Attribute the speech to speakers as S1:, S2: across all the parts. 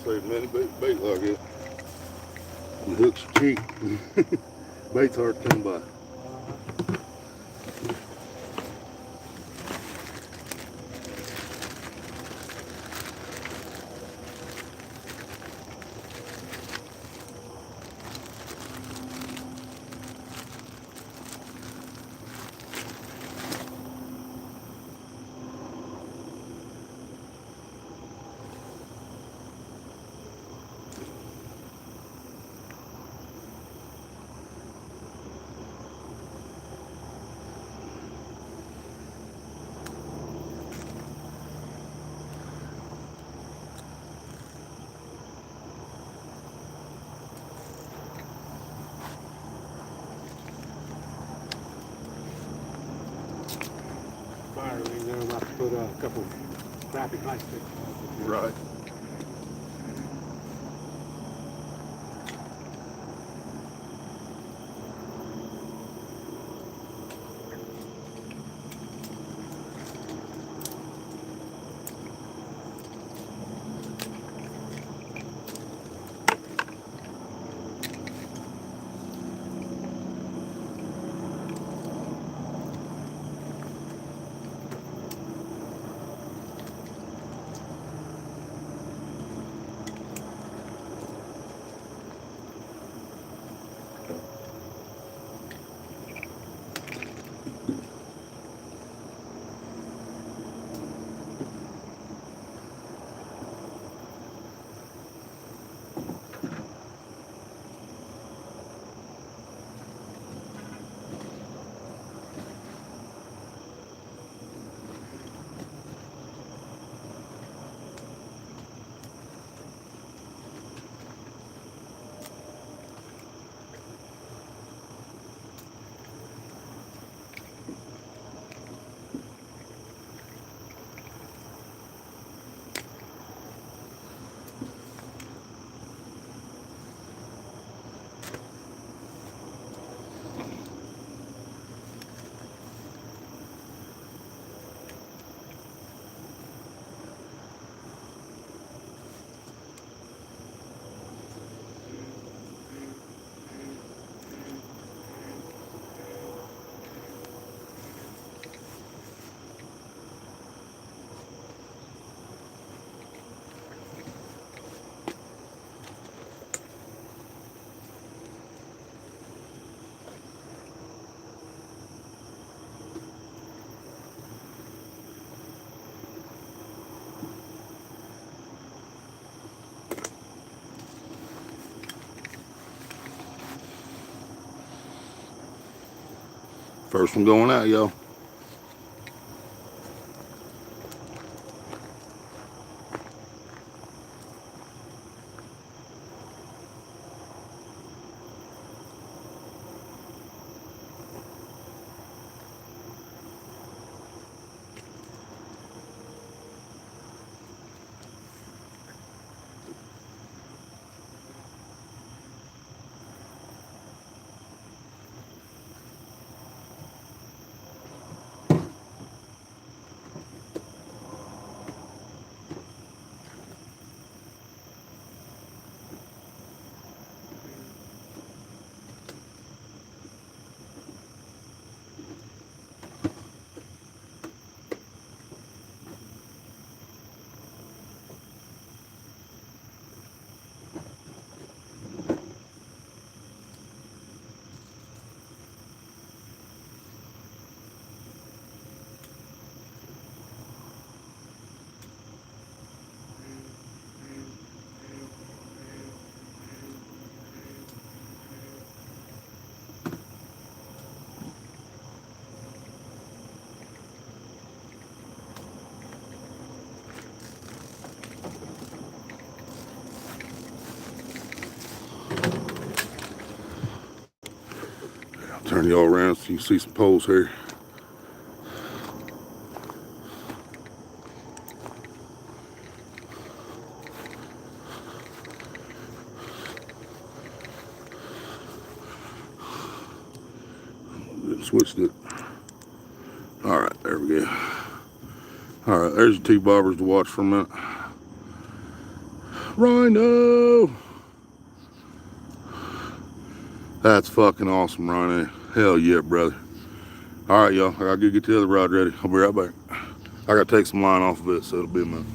S1: Save many bait like it. The hooks are cheap. Bait's hard to come by.
S2: And then I'm about to put a couple crappy high sticks.
S1: Right. First one going out, y'all. Turn y'all around so you can see some poles here. Switched it. All right, there we go. All right, there's your T-bobbers to watch for a minute. Rhino! That's fucking awesome, Rhino. Hell yeah, brother. All right, y'all, I gotta get the other rod ready. I'll be right back. I gotta take some line off of it, so it'll be a minute.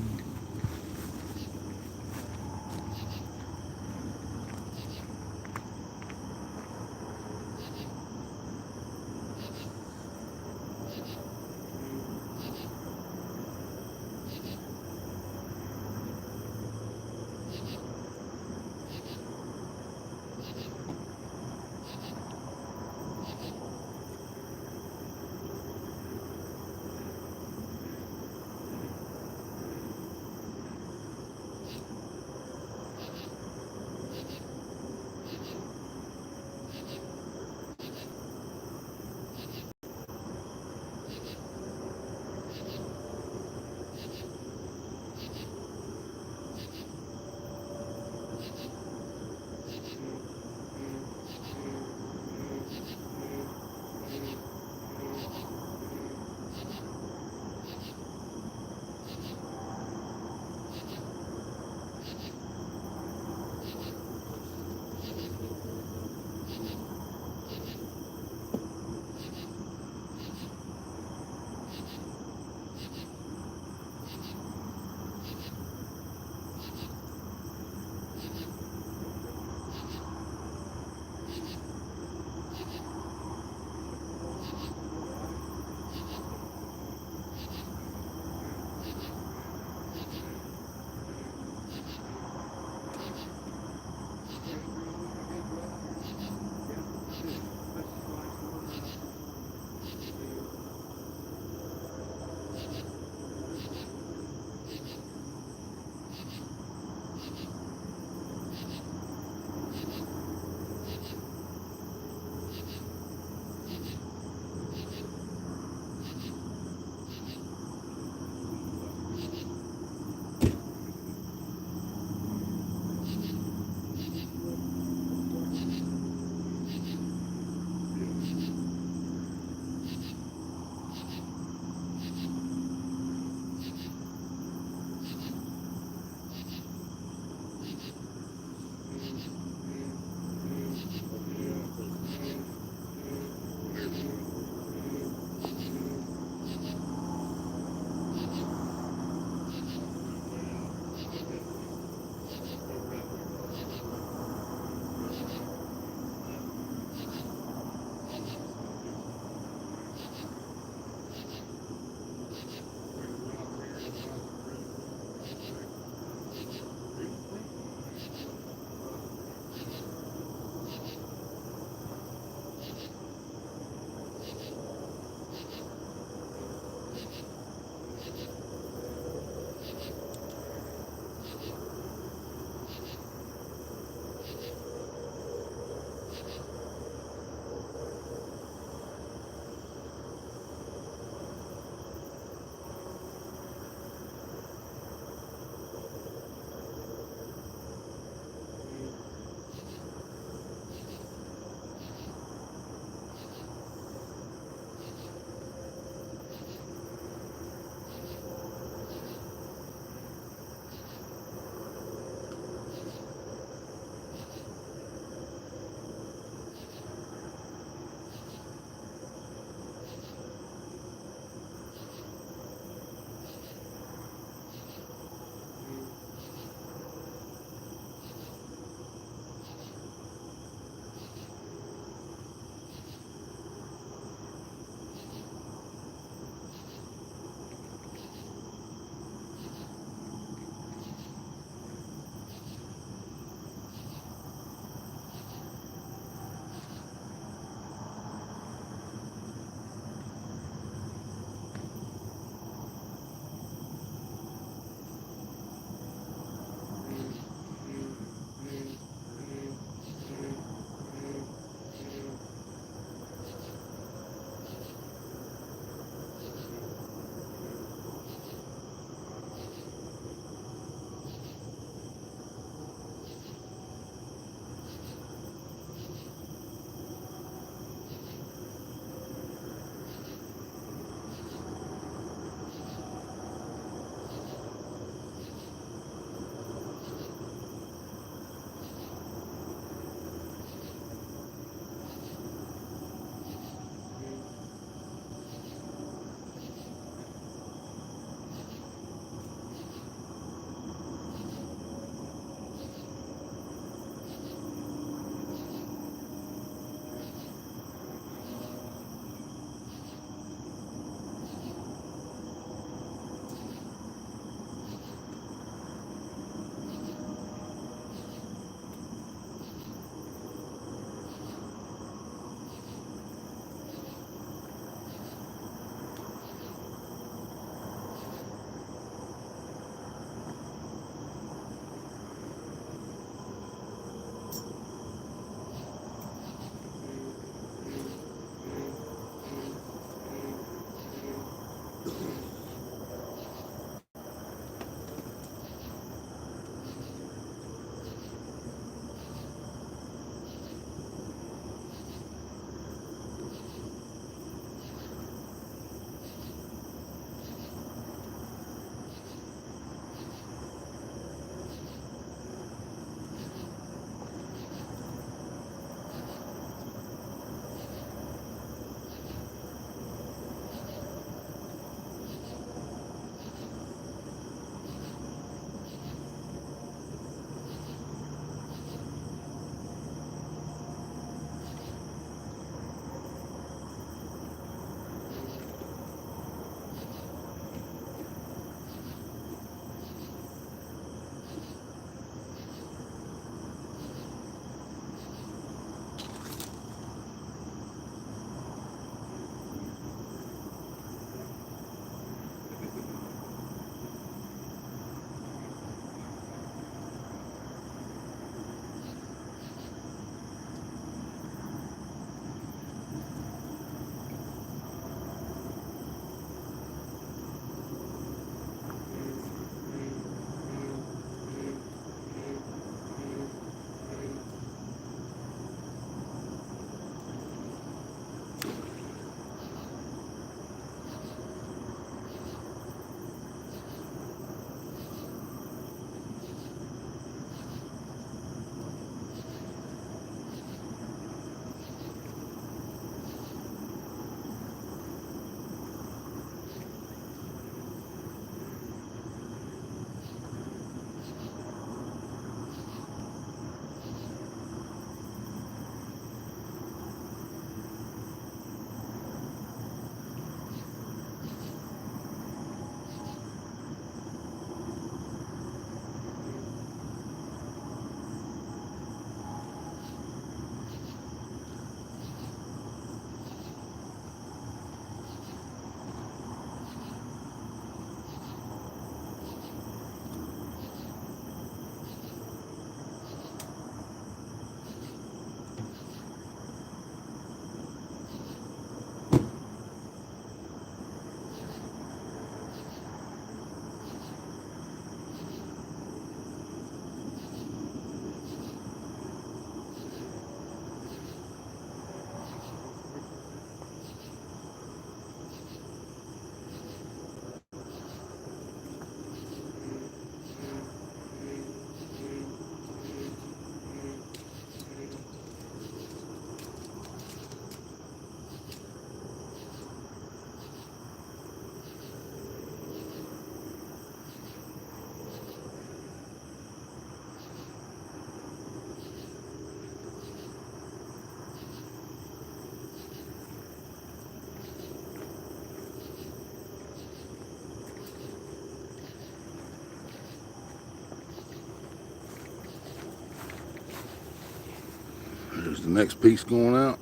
S1: the next piece going out.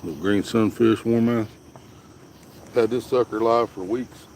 S1: Little green sunfish, warmouth. Had this sucker live for weeks.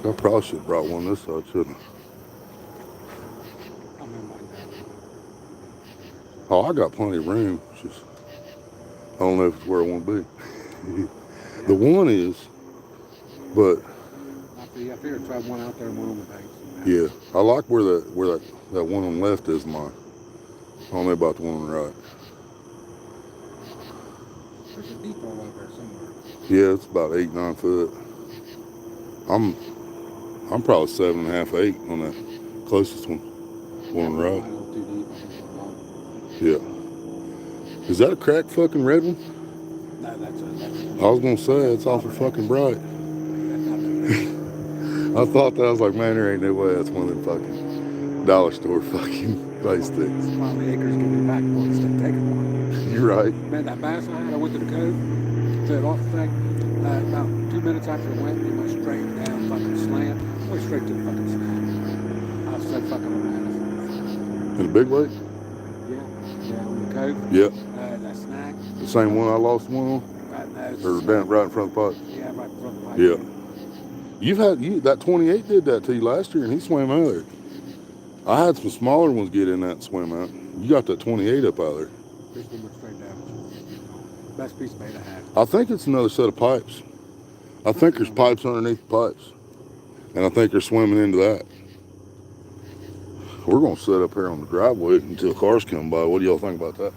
S1: I probably should have brought one this side, shouldn't I?
S2: I'm in like that.
S1: Oh, I got plenty of room. It's just, I don't know if it's where I want to be. The one is, but
S2: I figured try one out there and one on the banks.
S1: yeah, I like where that one on the left is mine. I don't know about the one on the right.
S2: There's a deep hole out there somewhere.
S1: Yeah, it's about 8-9 foot. I'm probably 7.5, 8 on that closest one. One on the right.
S2: Too deep. I think it's long.
S1: Yeah. Is that a cracked fucking red one?
S2: No, that's
S1: I was gonna say it's awful fucking bright. I thought that. I was like, man, there ain't no way that's one of them fucking dollar store fucking face sticks.
S2: Finally, Acres give me back one instead of taking one.
S1: You're right.
S2: Man, that bass I had, I went to the cove, set off the thing. About 2 minutes after it went straight down, fucking slant. Went straight to the fucking snap. I was so fucking mad.
S1: In a big lake?
S2: Yeah, on the cove.
S1: Yep.
S2: That snack.
S1: The same one I lost one on? Or down right in front of the pipe?
S2: Yeah, right in front of the pipe.
S1: Yeah. That 28 did that to you last year and he swam out of there. I had some smaller ones get in that and swim out. You got that 28 up out of there.
S2: Fish went straight down. Best piece of bait I had.
S1: I think it's another set of pipes. I think there's pipes underneath the pipes. And I think they're swimming into that. We're going to sit up here on the driveway until cars come by. What do y'all think about that?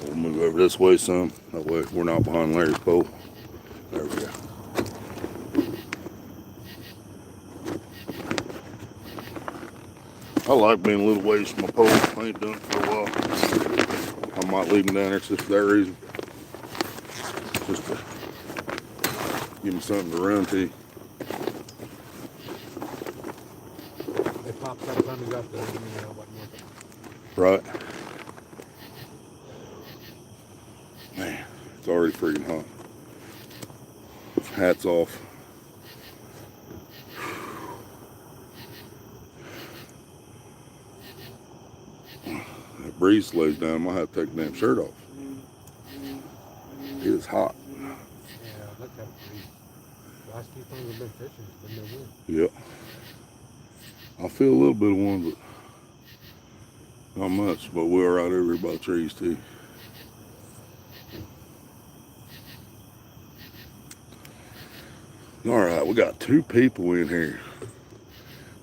S1: We'll move over this way some. That way we're not behind Larry's pole. There we go. I like being a little ways from my pole. I ain't done it for a while. I might leave them down there just for that reason. Just to give me something to run to.
S2: They popped every time you got there. Wasn't working.
S1: Right. Man, it's already freaking hot. Hats off. That breeze slows down. I might have to take the damn shirt off. It is hot.
S2: Yeah, look at it. Last few times I've been fishing, it's been no wind.
S1: Yep. I feel a little bit of one, but not much. But we're right over here by the trees too. All right, we got 2 people in here.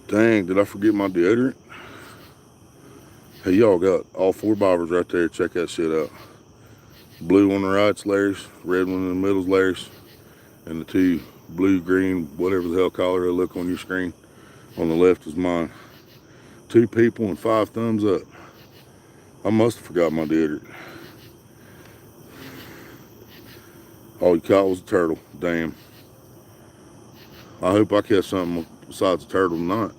S1: Dang, did I forget my deodorant? Hey, y'all got all 4 bobbers right there. Check that shit out. Blue on the right's Larry's, red one in the middle's Larry's, and the 2 blue, green, whatever the hell color they look on your screen on the left is mine. 2 people and 5 thumbs up. I must have forgot my deodorant. All you caught was a turtle. Damn. I hope I catch something besides a turtle tonight.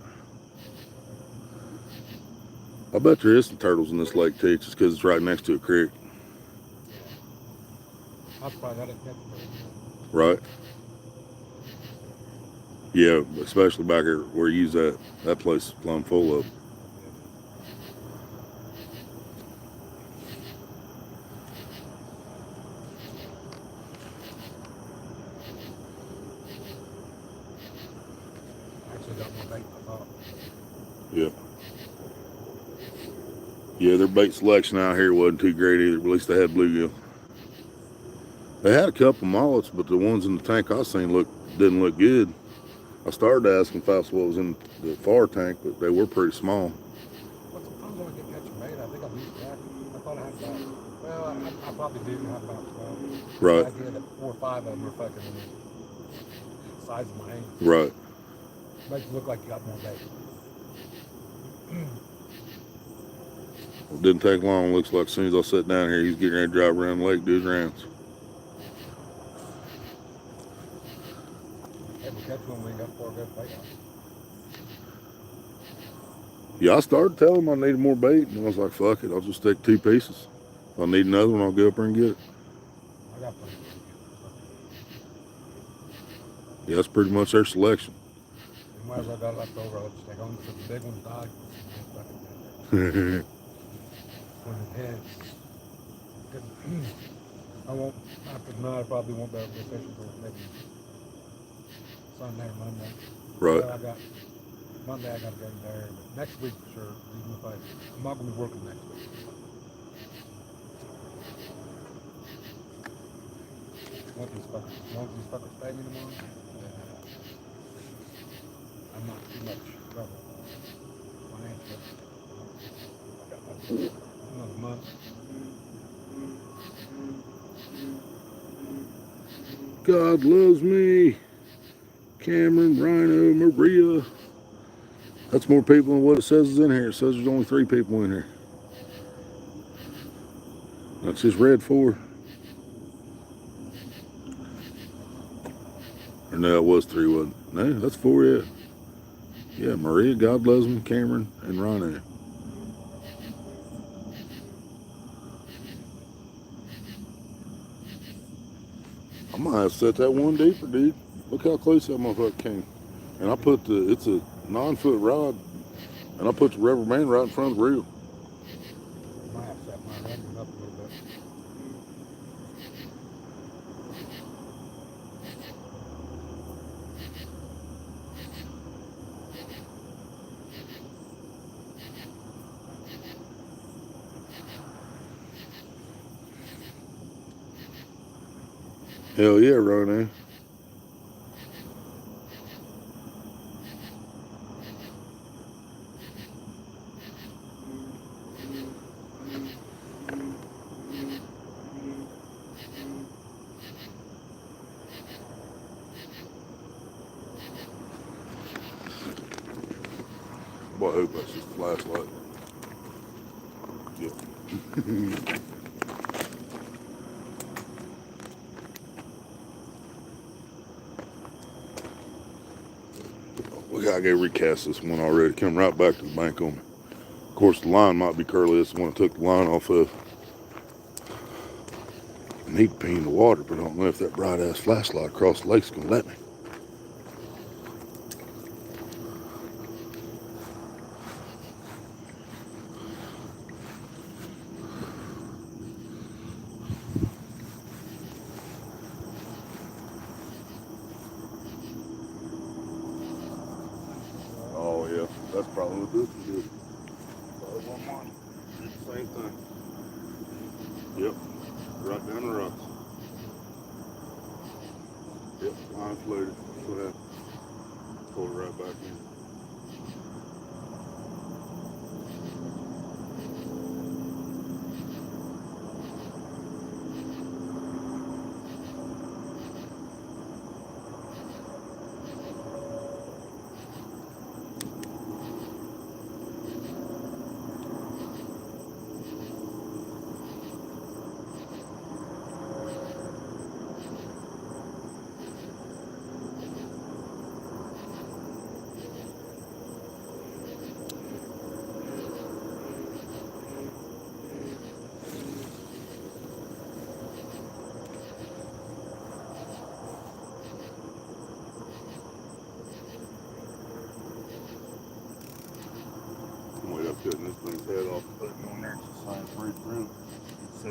S1: I bet there is some turtles in this lake too, just because it's right next to a creek.
S2: That's probably how they catch them.
S1: Right. Yeah, especially back here where you use that. That place is plumb full of.
S2: Actually got more bait than I thought.
S1: Yeah. Yeah, their bait selection out here wasn't too great either. At least they had bluegill. They had a couple mullets, but the ones in the tank I seen didn't look good. I started asking Faust what was in the far tank, but they were pretty small.
S2: Well, sometimes when I get catching bait, I think I'm used to that. I thought I had about, well, I probably do have about 12.
S1: Right.
S2: I get that 4 or 5 of them are fucking the size of my hand.
S1: Right.
S2: Makes it look like you got more bait.
S1: Well, it didn't take long. Looks like as soon as I sat down here, he's getting ready to drive around the lake, do his rounds.
S2: Hey, we catch one, we ain't got 4 good bait out.
S1: Yeah, I started telling him I needed more bait, and I was like, fuck it, I'll just take 2 pieces. If I need another one, I'll go up there and get it.
S2: I got plenty of bait.
S1: Yeah, that's pretty much their selection.
S2: And whenever I got left over, I'll just take home because the big ones died. When it hits, I won't, after tonight, I probably won't be able to go fishing until maybe Sunday or Monday.
S1: Right.
S2: Well, Monday I gotta go there, but next week for sure, even if I'm not gonna be working next week. Want these fuckers pay me tomorrow? I'm not too much trouble financially. I got another month.
S1: God loves me. Cameron, Rhino, Maria. That's more people than what it says is in here. It says there's only 3 people in here. That's just read 4. Or no, it was 3, wasn't it? No, that's 4, yeah. Yeah, Maria, God loves me, Cameron, and Rhino. I might have to set that one deeper, dude. Look how close that motherfucker came. And I put it's a 9-foot rod, and I put the rubber band right in front of the reel.
S2: I might have to set my rendering up a little bit.
S1: Hell yeah, Rhino. Boy, I hope that's just a flashlight. Yep. We gotta go recast this one already. Come right back to the bank on me. Of course, the line might be curly. That's the one I took the line off of. I need to pee in the water, but I don't know if that bright ass flashlight across the lake's gonna let me. Oh yeah, that's probably what this one did. Probably one mine. Did the same thing. Yep, right down the rocks. Yep, line floated. That's what happened. Pull it right back in.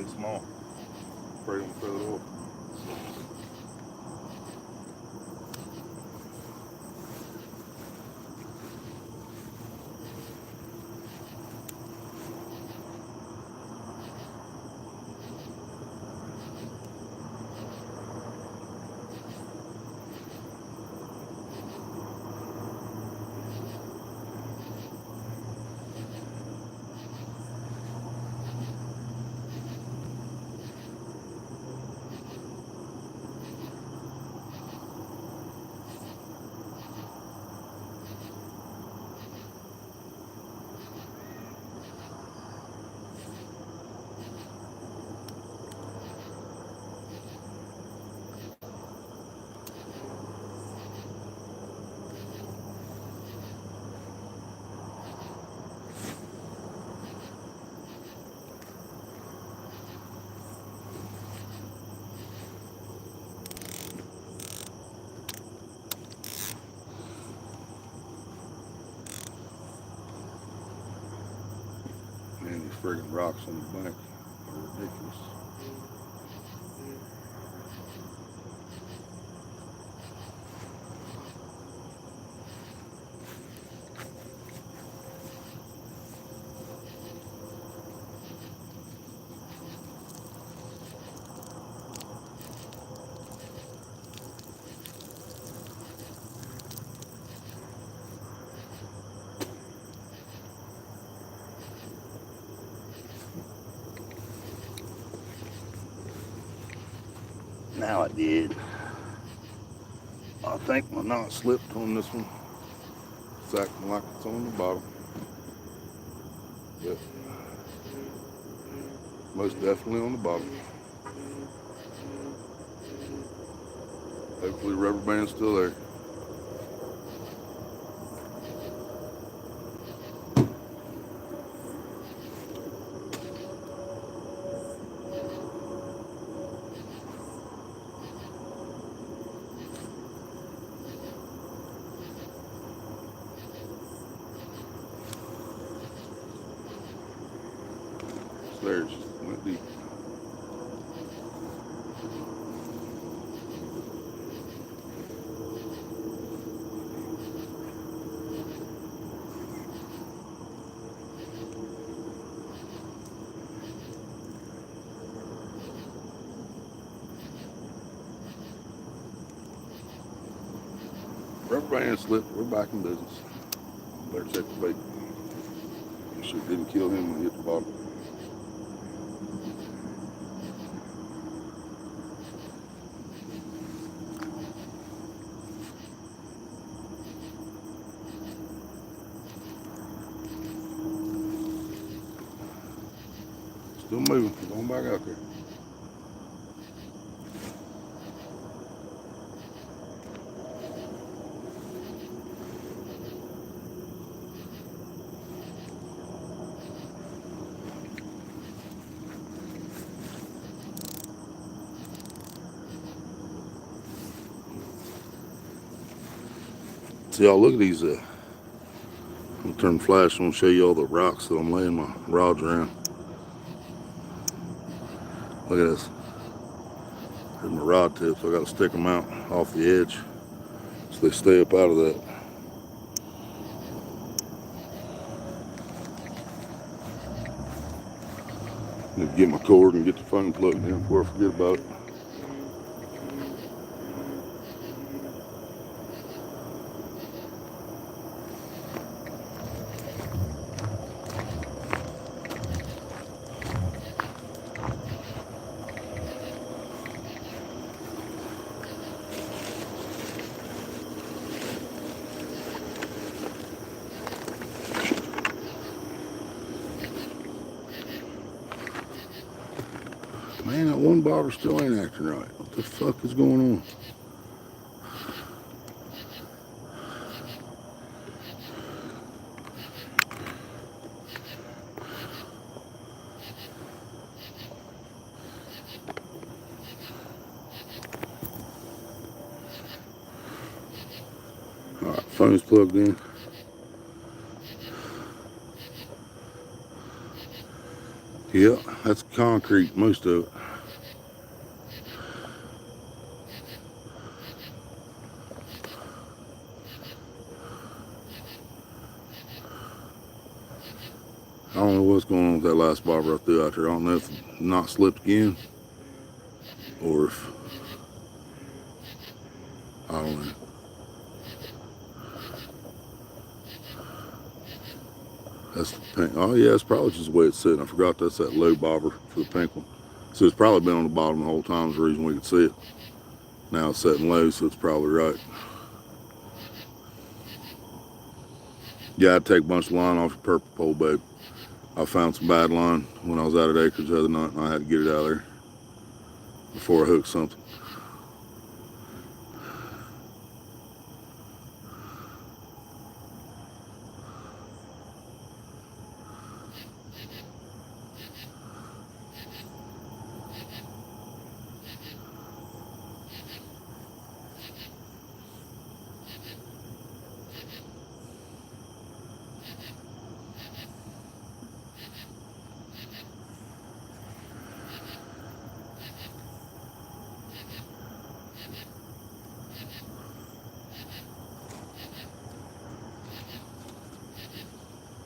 S1: It's small. Afraid I'm gonna throw it off. Man, these friggin' rocks on the bank are ridiculous. Now I did. I think my knot slipped on this one. It's acting like it's on the bottom. Yep. Most definitely on the bottom. Hopefully rubber band's still there. There, it just went deep. Rubber band slipped. We're back in business. Better check the bait. Make sure it didn't kill him when he hit the bottom. Still moving. Going back out there. See, y'all, look at these. I'm gonna turn the flash on and show you all the rocks that I'm laying my rods around. Look at this. There's my rod tips. I gotta stick them out off the edge so they stay up out of that. Need to get my cord and get the phone plugged in before I forget about it. Man, that one bobber still ain't acting right. What the fuck is going on? Alright, phone's plugged in. Yeah, that's concrete, most of it. I don't know what's going on with that last bobber I threw out there. I don't know if it not slipped again or if, I don't know. That's the pink. Oh yeah, it's probably just the way it's sitting. I forgot that's that low bobber for the pink one. So it's probably been on the bottom the whole time is the reason we could see it. Now it's setting low, so it's probably right. Yeah, I'd take a bunch of line off your purple pole, babe. I found some bad line when I was out at Acres the other night, and I had to get it out of there before I hooked something.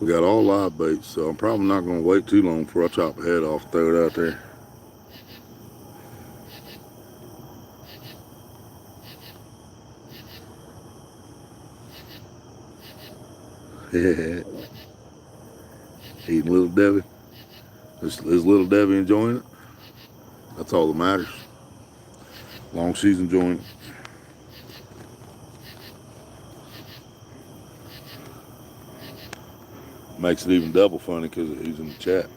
S1: We got all live baits, so I'm probably not going to wait too long before I chop the head off and throw it out there. Eating Little Debbie. Is Little Debbie enjoying it? That's all that matters. As long as she's enjoying it. Makes it even double funny because he's in the chat.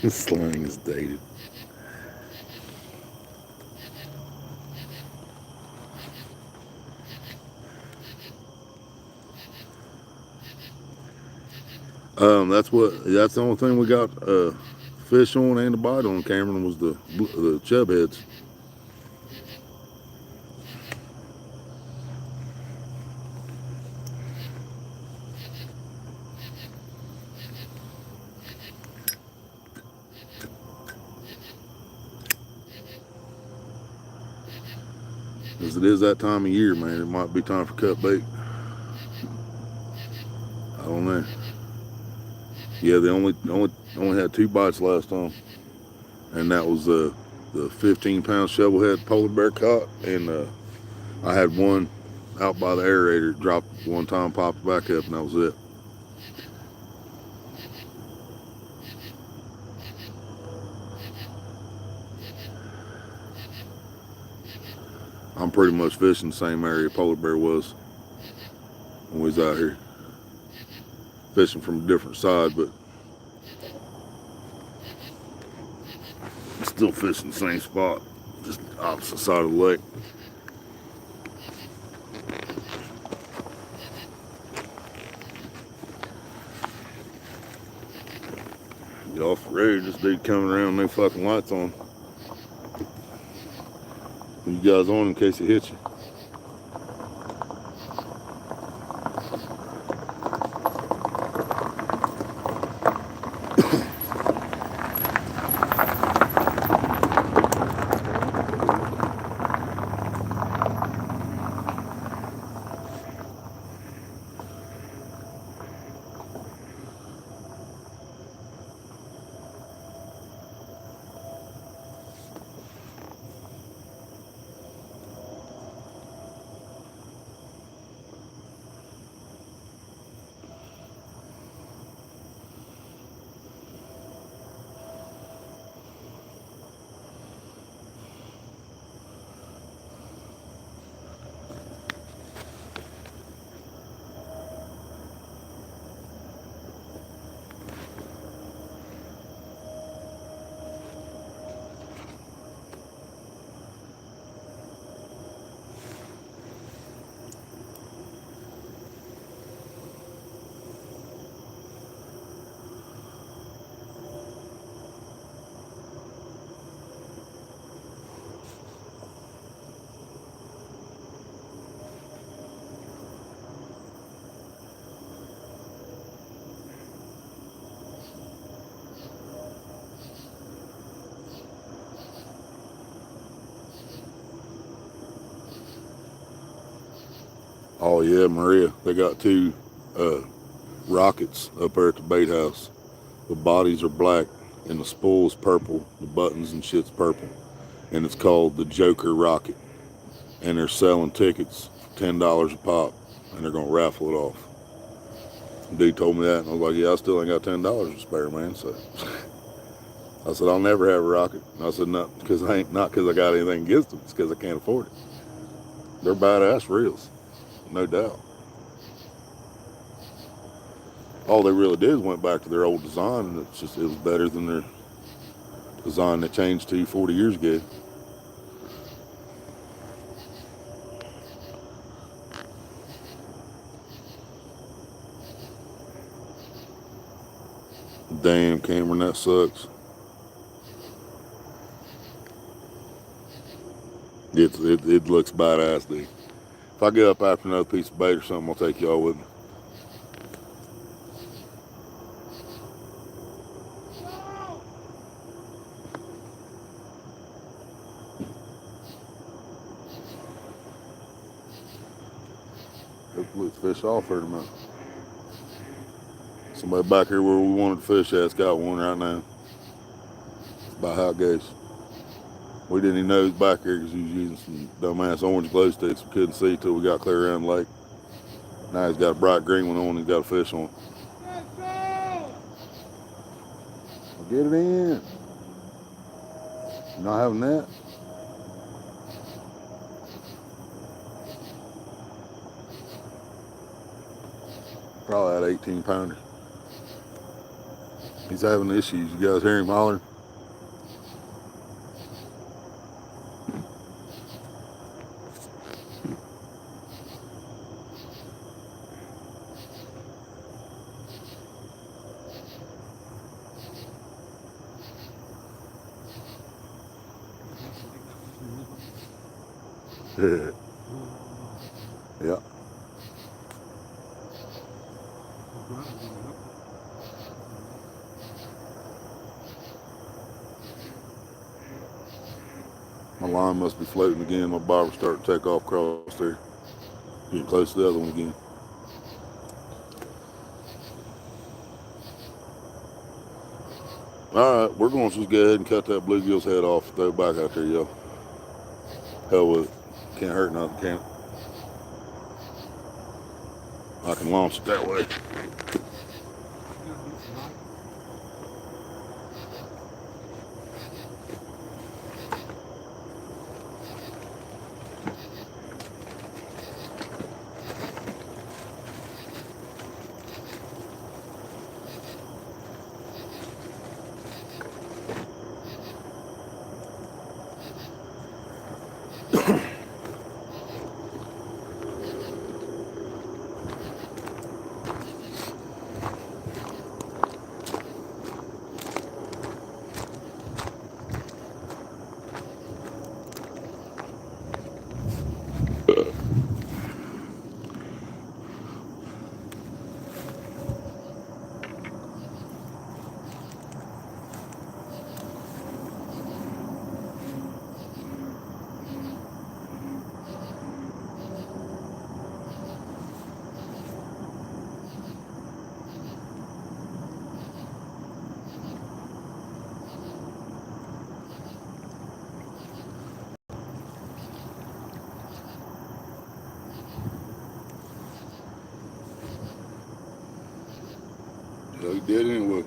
S1: Slang is dated. That's the only thing we got fish on and the bite on, Cameron, was the chub heads. As it is that time of year, man, it might be time for cut bait. I don't know. Yeah, they only had 2 bites last time, and that was the 15-pound shovelhead polar bear caught, and I had one out by the aerator, dropped one time, popped back up, and that was it. I'm pretty much fishing the same area polar bear was when we was out here. Fishing from a different side, but still fishing the same spot, just opposite side of the lake. Get off the road, this dude coming around, no fucking lights on. You guys on in case it hits you. Oh yeah, Maria. They got two uh, rockets up there at the bait house. The bodies are black and the spool's purple. The buttons and shit's purple. And it's called the Joker rocket. And they're selling tickets for $10 a pop. And they're gonna raffle it off. Dude told me that, and I was like, yeah, I still ain't got $10 to spare, man. So I said, I'll never have a rocket. And I said, not because I got anything against them. It's because I can't afford it. They're badass reels, no doubt. All they really did is went back to their old design, and it was better than their design they changed to 40 years ago. Damn, Cameron, that sucks. It looks badass, dude. If I get up after another piece of bait or something, I'll take y'all with me. Hopefully it's fish off here tonight. Somebody back here where we wanted to fish at's got one right now. That's about how it goes. We didn't even know he was back here because he was using some dumbass orange glow sticks we couldn't see till we got clear around the lake. Now he's got a bright green one on and he's got a fish on. Well, get it in. You not having that? Probably that 18 pounder. He's having issues. You guys hear him hollering? Yeah. My line must be floating again. My bobber's starting to take off across there. Getting close to the other one again. Alright, we're going to just go ahead and cut that bluegill's head off. Throw it back out there, y'all. Hell with it. Can't hurt nothing, can it? I can launch it that way. Yeah, he did anyway.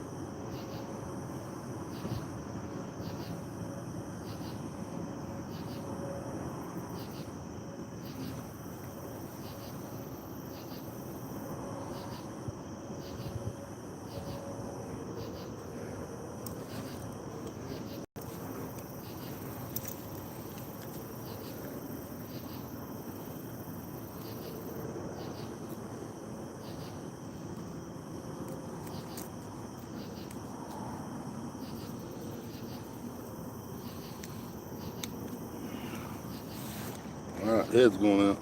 S1: Alright, head's going out.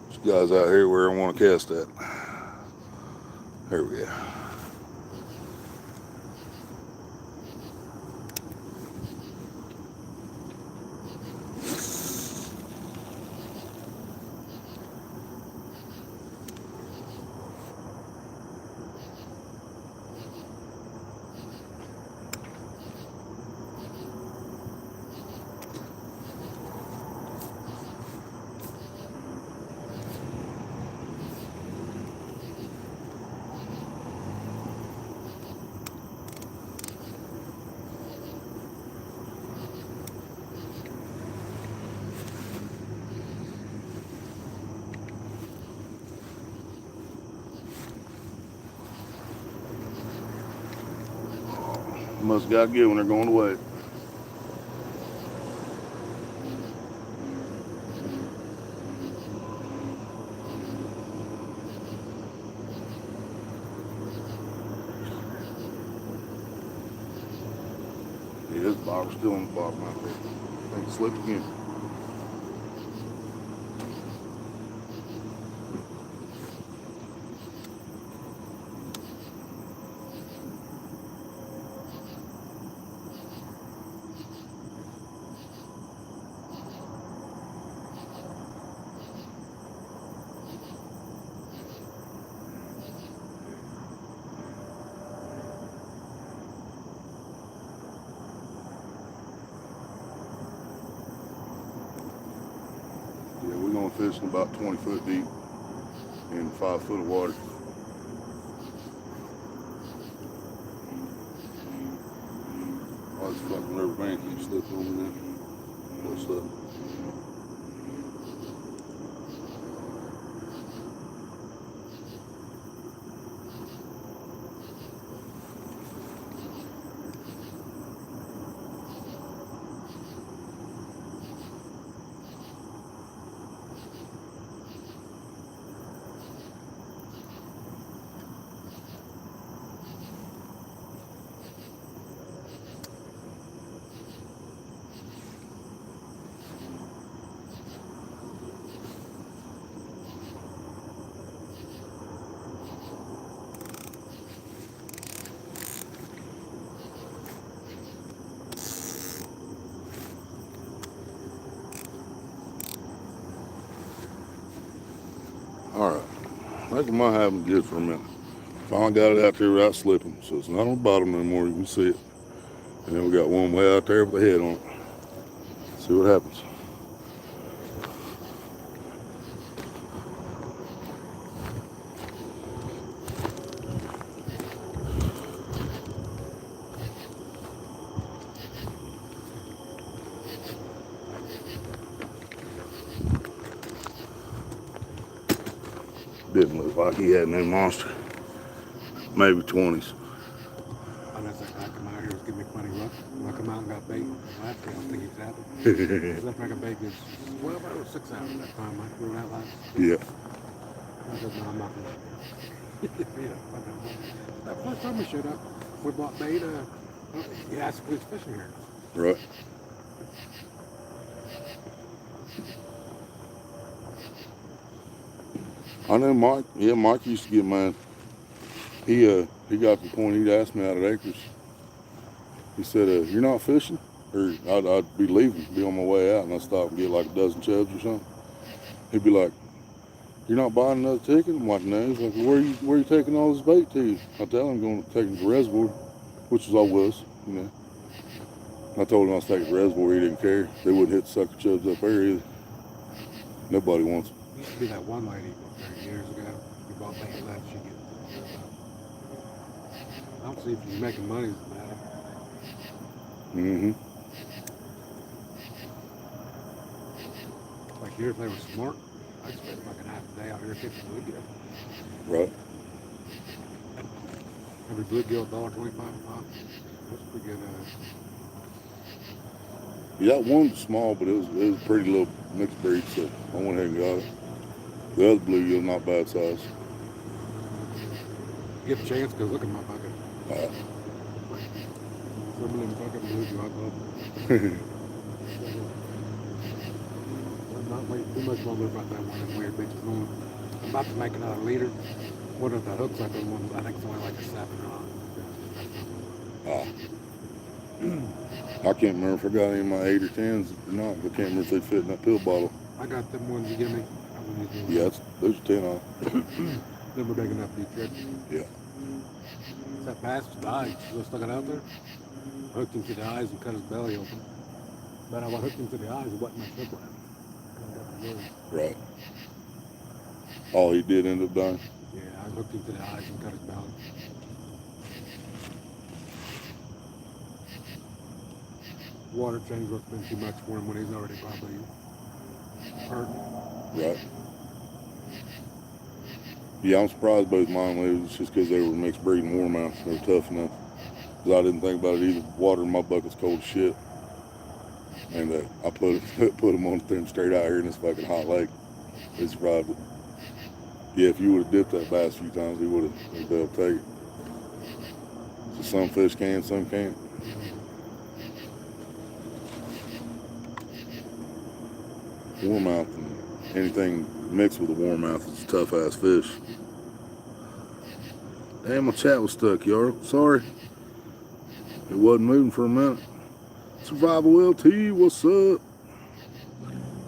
S1: This guy's out here where I want to cast at. Here we go. must got good when they're going away. Yeah, this bobber's still on the bottom out there. I think it slipped again. Yeah, we're gonna fish in about 20 foot deep in 5 foot of water. Oh, this fucking river bank keeps slipping on me now. What's up? Alright, I think I might have them good for a minute. Finally got it out there without slipping, so it's not on the bottom anymore, you can see it. And then we got one way out there with the head on it. See what happens. Didn't look like he had no monster. Maybe 20s.
S2: I know that guy come out here was giving me plenty of luck. When I come out and got bait, last day I don't think he's happy. Left like a bait was 12 hours, 6 hours that time. I threw that last.
S1: Yeah.
S2: I said, no, I'm not going to. Yeah, that first time we showed up, we bought bait. He asked if we was fishing here.
S1: Right. I know Mike. Yeah, Mike used to get mine. He got to the point he'd ask me out at Acres. He said, "You're not fishing?" Or I'd be leaving, be on my way out, and I'd stop and get like a dozen chubs or something. He'd be like, "You're not buying another ticket?" I'm like, "No." He's like, "Where are you taking all this bait to?" I tell him I'm going to take him to the reservoir, which is all was, you know. I told him I was taking the reservoir. He didn't care. They wouldn't hit sucker chubs up there either. Nobody wants them.
S2: Used to be that one lady 30 years ago. We bought bait and left. She get. I don't see if she's making money as a matter.
S1: Mm-hmm.
S2: Like here, if they were smart, I'd spend fucking half a day out here fishing bluegill.
S1: Right.
S2: Every bluegill $1.25 a pop. That's pretty good.
S1: Yeah, that one was small, but it was a pretty little mixed breed, so I went ahead and got it. The other bluegill, not bad size.
S2: Get a chance, go look at my bucket.
S1: Right.
S2: Some of them fucking bluegill I love. I'm not waiting too much longer about that one of them weird bitches on. I'm about to make another leader. One of the hooks I've been one, I think it's only like a 7
S1: I can't remember if I got any of my 8 or 10s or not. I can't remember if they fit in that pill bottle.
S2: I got them ones you give me.
S1: Yeah, those are 10 off.
S2: Them were big enough to be tricked.
S1: Yeah.
S2: That passed the eyes. Still stuck it out there. Hooked him to the eyes and cut his belly open. But I hooked him to the eyes, it wasn't my slip line.
S1: Right. All he did end up dying?
S2: Yeah, I hooked him to the eyes and cut his belly. Water change would have been too much for him when he's already probably hurt.
S1: Right. Yeah, I'm surprised both mine lived. It's just because they were mixed breed and warmouth. They were tough enough. 'Cause I didn't think about it either. Water in my bucket's cold as shit. And I put them on them straight out here in this fucking hot lake. They survived it. Yeah, if you would have dipped that bass a few times, he would have been able to take it. So some fish can, some can't. Warmouth and anything mixed with a warmouth is a tough ass fish. Damn, my chat was stuck, y'all. Sorry. It wasn't moving for a minute. Survival LT, what's up?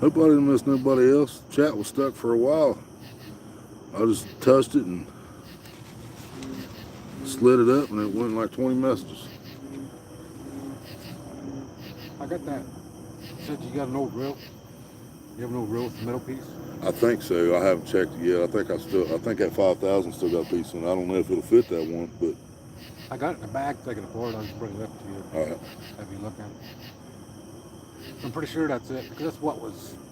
S1: Hope I didn't miss nobody else. Chat was stuck for a while. I just touched it and slid it up and it went like 20 messages.
S2: I got that. Said you got an old reel. You have an old reel with the metal piece?
S1: I think so. I haven't checked it yet. I think that 5,000 still got a piece in it. I don't know if it'll fit that one, but
S2: I got it in the bag, taking it apart. I'll just bring it up to you.
S1: all right.
S2: Have you look at it? I'm pretty sure that's it, because that's what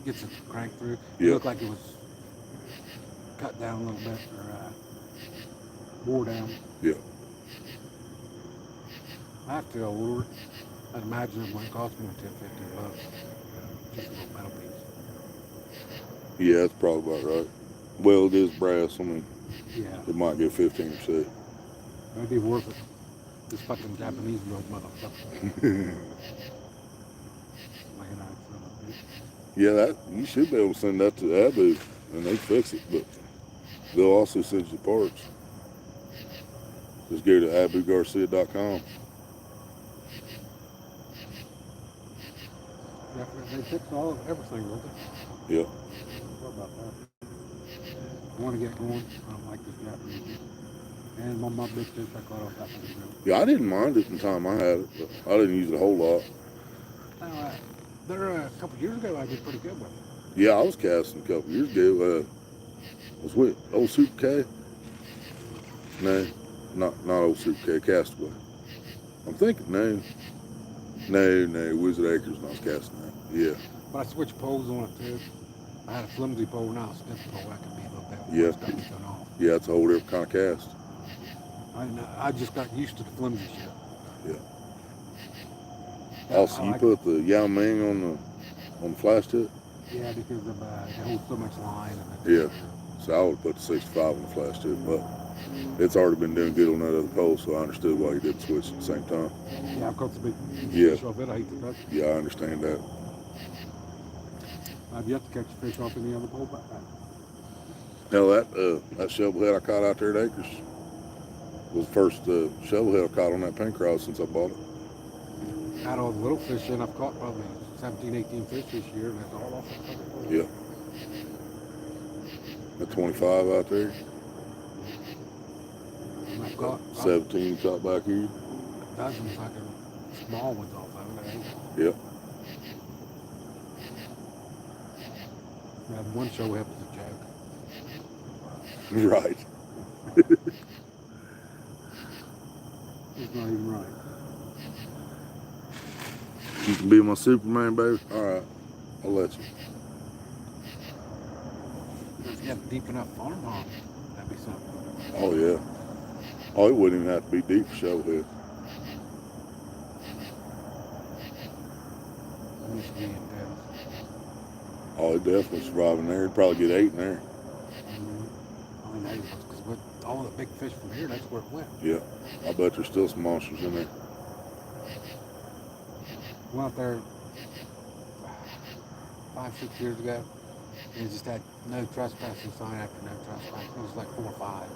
S2: gets it cranked through. It
S1: Yeah.
S2: looked like it was cut down a little bit, or wore down.
S1: Yeah.
S2: I have to order it. I'd imagine it might cost me $10, $15. Just a little metal piece.
S1: Yeah, that's probably about right. Well, it is brass. I mean,
S2: Yeah,
S1: it might get 15%.
S2: it'd be worth it. This fucking Japanese built motherfucker. Like an iPhone.
S1: Yeah, that you should be able to send that to Abu and they fix it, but they'll also send you the parts. Just go to abugarcia.com.
S2: Yeah, they fix everything, don't they?
S1: Yeah.
S2: What about that? I want to get going. I don't like this Japanese. And my big fish I caught off that one.
S1: Yeah, I didn't mind it the time I had it, but I didn't use it a whole lot.
S2: There a couple years ago I did pretty good with it.
S1: Yeah, I was casting a couple years ago. Was with Old Super K? No, not Old Super K, Castaway. I'm thinking, no, Wizard Acres, and I was casting that. Yeah.
S2: But I switched poles on it too. I had a flimsy pole, now a stiff pole. That could be a little bit.
S1: Yeah.
S2: Done off.
S1: Yeah, it's a whole different kind of cast.
S2: I just got used to the flimsy shit.
S1: Yeah. Also, you put the Yao Ming on the flash tip?
S2: Yeah, because of, it holds so much line.
S1: Yeah. So I would put the 65 on the flash tip, but it's already been doing good on that other pole, so I understood why you didn't switch at the same time.
S2: Yeah, I've caught the big
S1: Yeah.
S2: fish off it. I hate to touch it.
S1: Yeah, I understand that.
S2: I've yet to catch a fish off any other pole but that.
S1: Hell, that shovelhead I caught out there at Acres was the first shovelhead I caught on that pink rod since I bought it.
S2: Out of all the little fish in, I've caught probably 17, 18 fish this year, and it's all off the pole.
S1: Yeah. The 25 out there.
S2: And I've caught
S1: 17 caught back here.
S2: dozens like small ones off of it.
S1: Yep.
S2: I had one show head was a joke.
S1: Right.
S2: It's not even right.
S1: You can be my Superman, baby. All right, I'll let you.
S2: If you had a deep enough farm on, that'd be something.
S1: Oh yeah. Oh, it wouldn't even have to be deep for shovelhead.
S2: It used to be in depth.
S1: Oh, it definitely survive in there. It'd probably get 8 in there.
S2: I mean, that was because with all the big fish from here, that's where it went.
S1: Yeah. I bet there's still some monsters in there.
S2: Went out there 5, 6 years ago, and it just had no trespassing sign after no trespassing. It was like 4 or 5.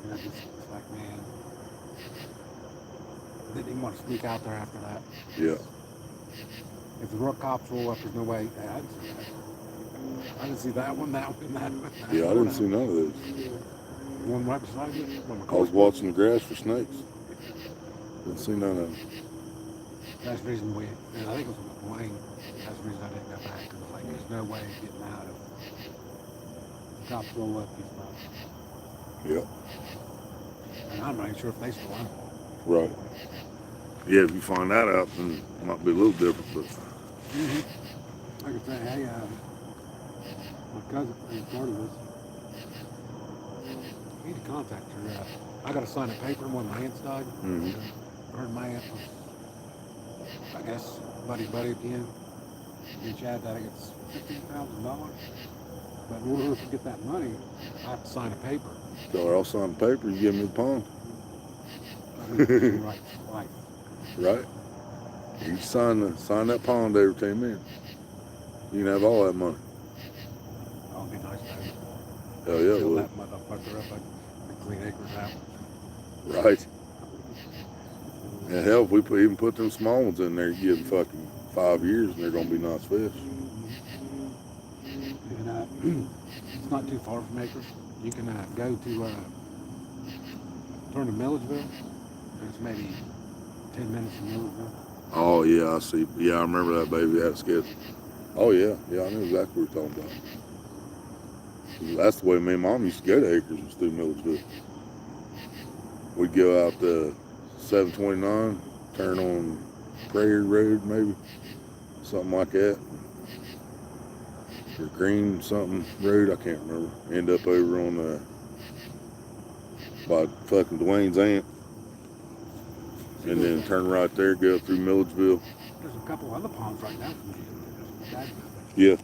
S2: And I just was like, man, didn't even want to sneak out there after that.
S1: Yeah.
S2: If the rook cops roll up, there's no way. Hey, I didn't see that. I didn't see that one, that one, that one.
S1: Yeah, I didn't see none of those.
S2: One right beside you.
S1: I was watching the grass for snakes. Didn't see none of them.
S2: That's the reason we, and I think it was Wayne, that's the reason I didn't go back. It was like, there's no way of getting out of the cops roll up these spots.
S1: Yeah.
S2: And I'm not even sure if they still own it.
S1: Right. Yeah, if you find that out, then it might be a little different, but
S2: I could say, hey, my cousin, who's part of this, I need to contact her. I got to sign a paper when my aunt's died. her and my aunt was, I guess, buddy again. And Chad, I think it's $15,000. But in order to get that money, I have to sign a paper.
S1: So I'll sign the paper, you give me the pond.
S2: I mean, fishing rights for life.
S1: Right? You sign that pond every 10 minutes. You can have all that money.
S2: That would be nice, though.
S1: Hell yeah, it
S2: Fill
S1: would.
S2: that motherfucker up and clean acres out.
S1: Right. And hell, if we even put them small ones in there, you give them fucking 5 years and they're gonna be nice fish.
S2: And it's not too far from Acres. You can go to turn to Milledgeville. It's maybe 10 minutes from Milledgeville.
S1: Oh yeah, I see. Yeah, I remember that baby. That's good. Oh yeah, I knew exactly what you're talking about. That's the way me and Mom used to go to Acres, was through Milledgeville. We'd go out to 729, turn on Prairie Road, maybe something like that, or Green something road. I can't remember. End up over on by fucking Dwayne's aunt, and then turn right there, go through Milledgeville.
S2: There's a couple other ponds right now from here.
S1: Yeah,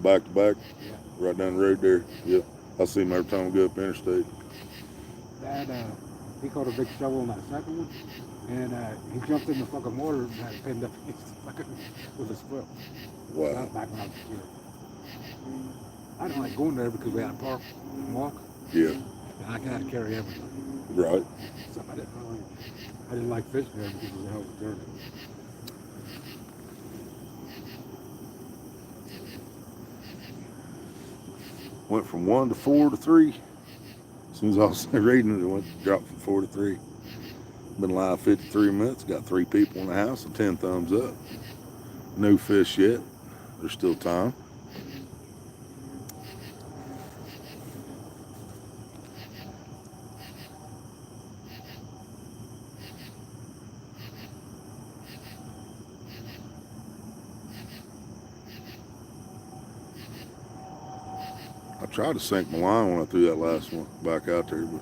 S1: back to back,
S2: Yeah.
S1: right down the road there. Yeah, I see him every time we go up interstate.
S2: Dad, he caught a big shovel on that second one, and he jumped in the fucking water and had it pinned up with his foot.
S1: Wow.
S2: That was back when I was a kid. I didn't like going there because we had a park and walk,
S1: Yeah.
S2: and I had to carry everything.
S1: Right.
S2: So I didn't like fishing there because it was a hell of a journey.
S1: Went from 1 to 4 to 3. As soon as I was reading it, it dropped from 4 to 3. Been live 53 minutes. Got 3 people in the house and 10 thumbs up. No fish yet. There's still time. I tried to sink my line when I threw that last one back out there, but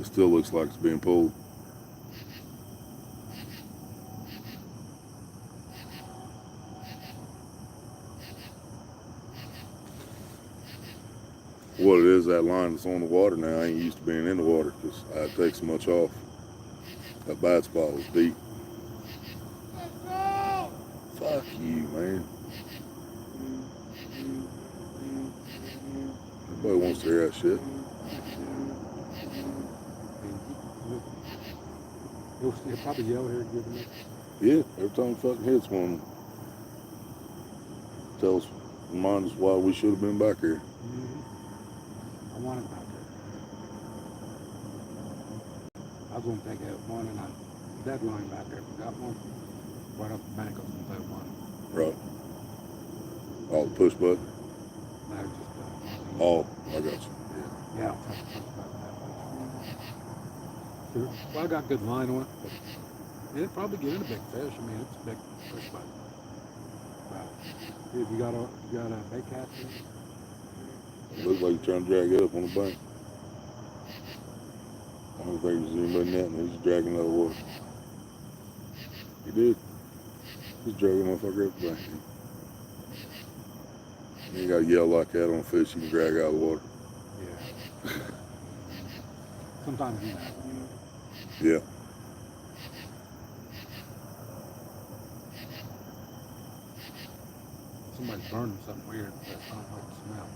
S1: it still looks like it's being pulled. What it is, that line that's on the water now, I ain't used to being in the water because I take so much off. That bad spot was deep. Fuck you, man. Nobody wants to hear that shit.
S2: He'll probably yell here giving it.
S1: Yeah, every time he fucking hits one, remind us why we should have been back here.
S2: I wanted back there. I was going to take out one and a deadline back there. Got one. Right up the bank, I was going to put one.
S1: Right. All the push button.
S2: No, just
S1: Oh, I got you.
S2: yeah, I'll press the push button that way. Well, I got good line on it, but it'd probably get in a big fish. I mean, it's a big push button. But if you got a bait catcher,
S1: Looks like you're trying to drag it up on the bank. I don't think there's anybody netting. He's just dragging it out of the water. He did. He's dragging the motherfucker up the bank. You ain't got to yell like that on a fish you can drag out of the water.
S2: yeah. Sometimes you know.
S1: Yeah.
S2: Somebody's burning something weird. That sounds like the smell.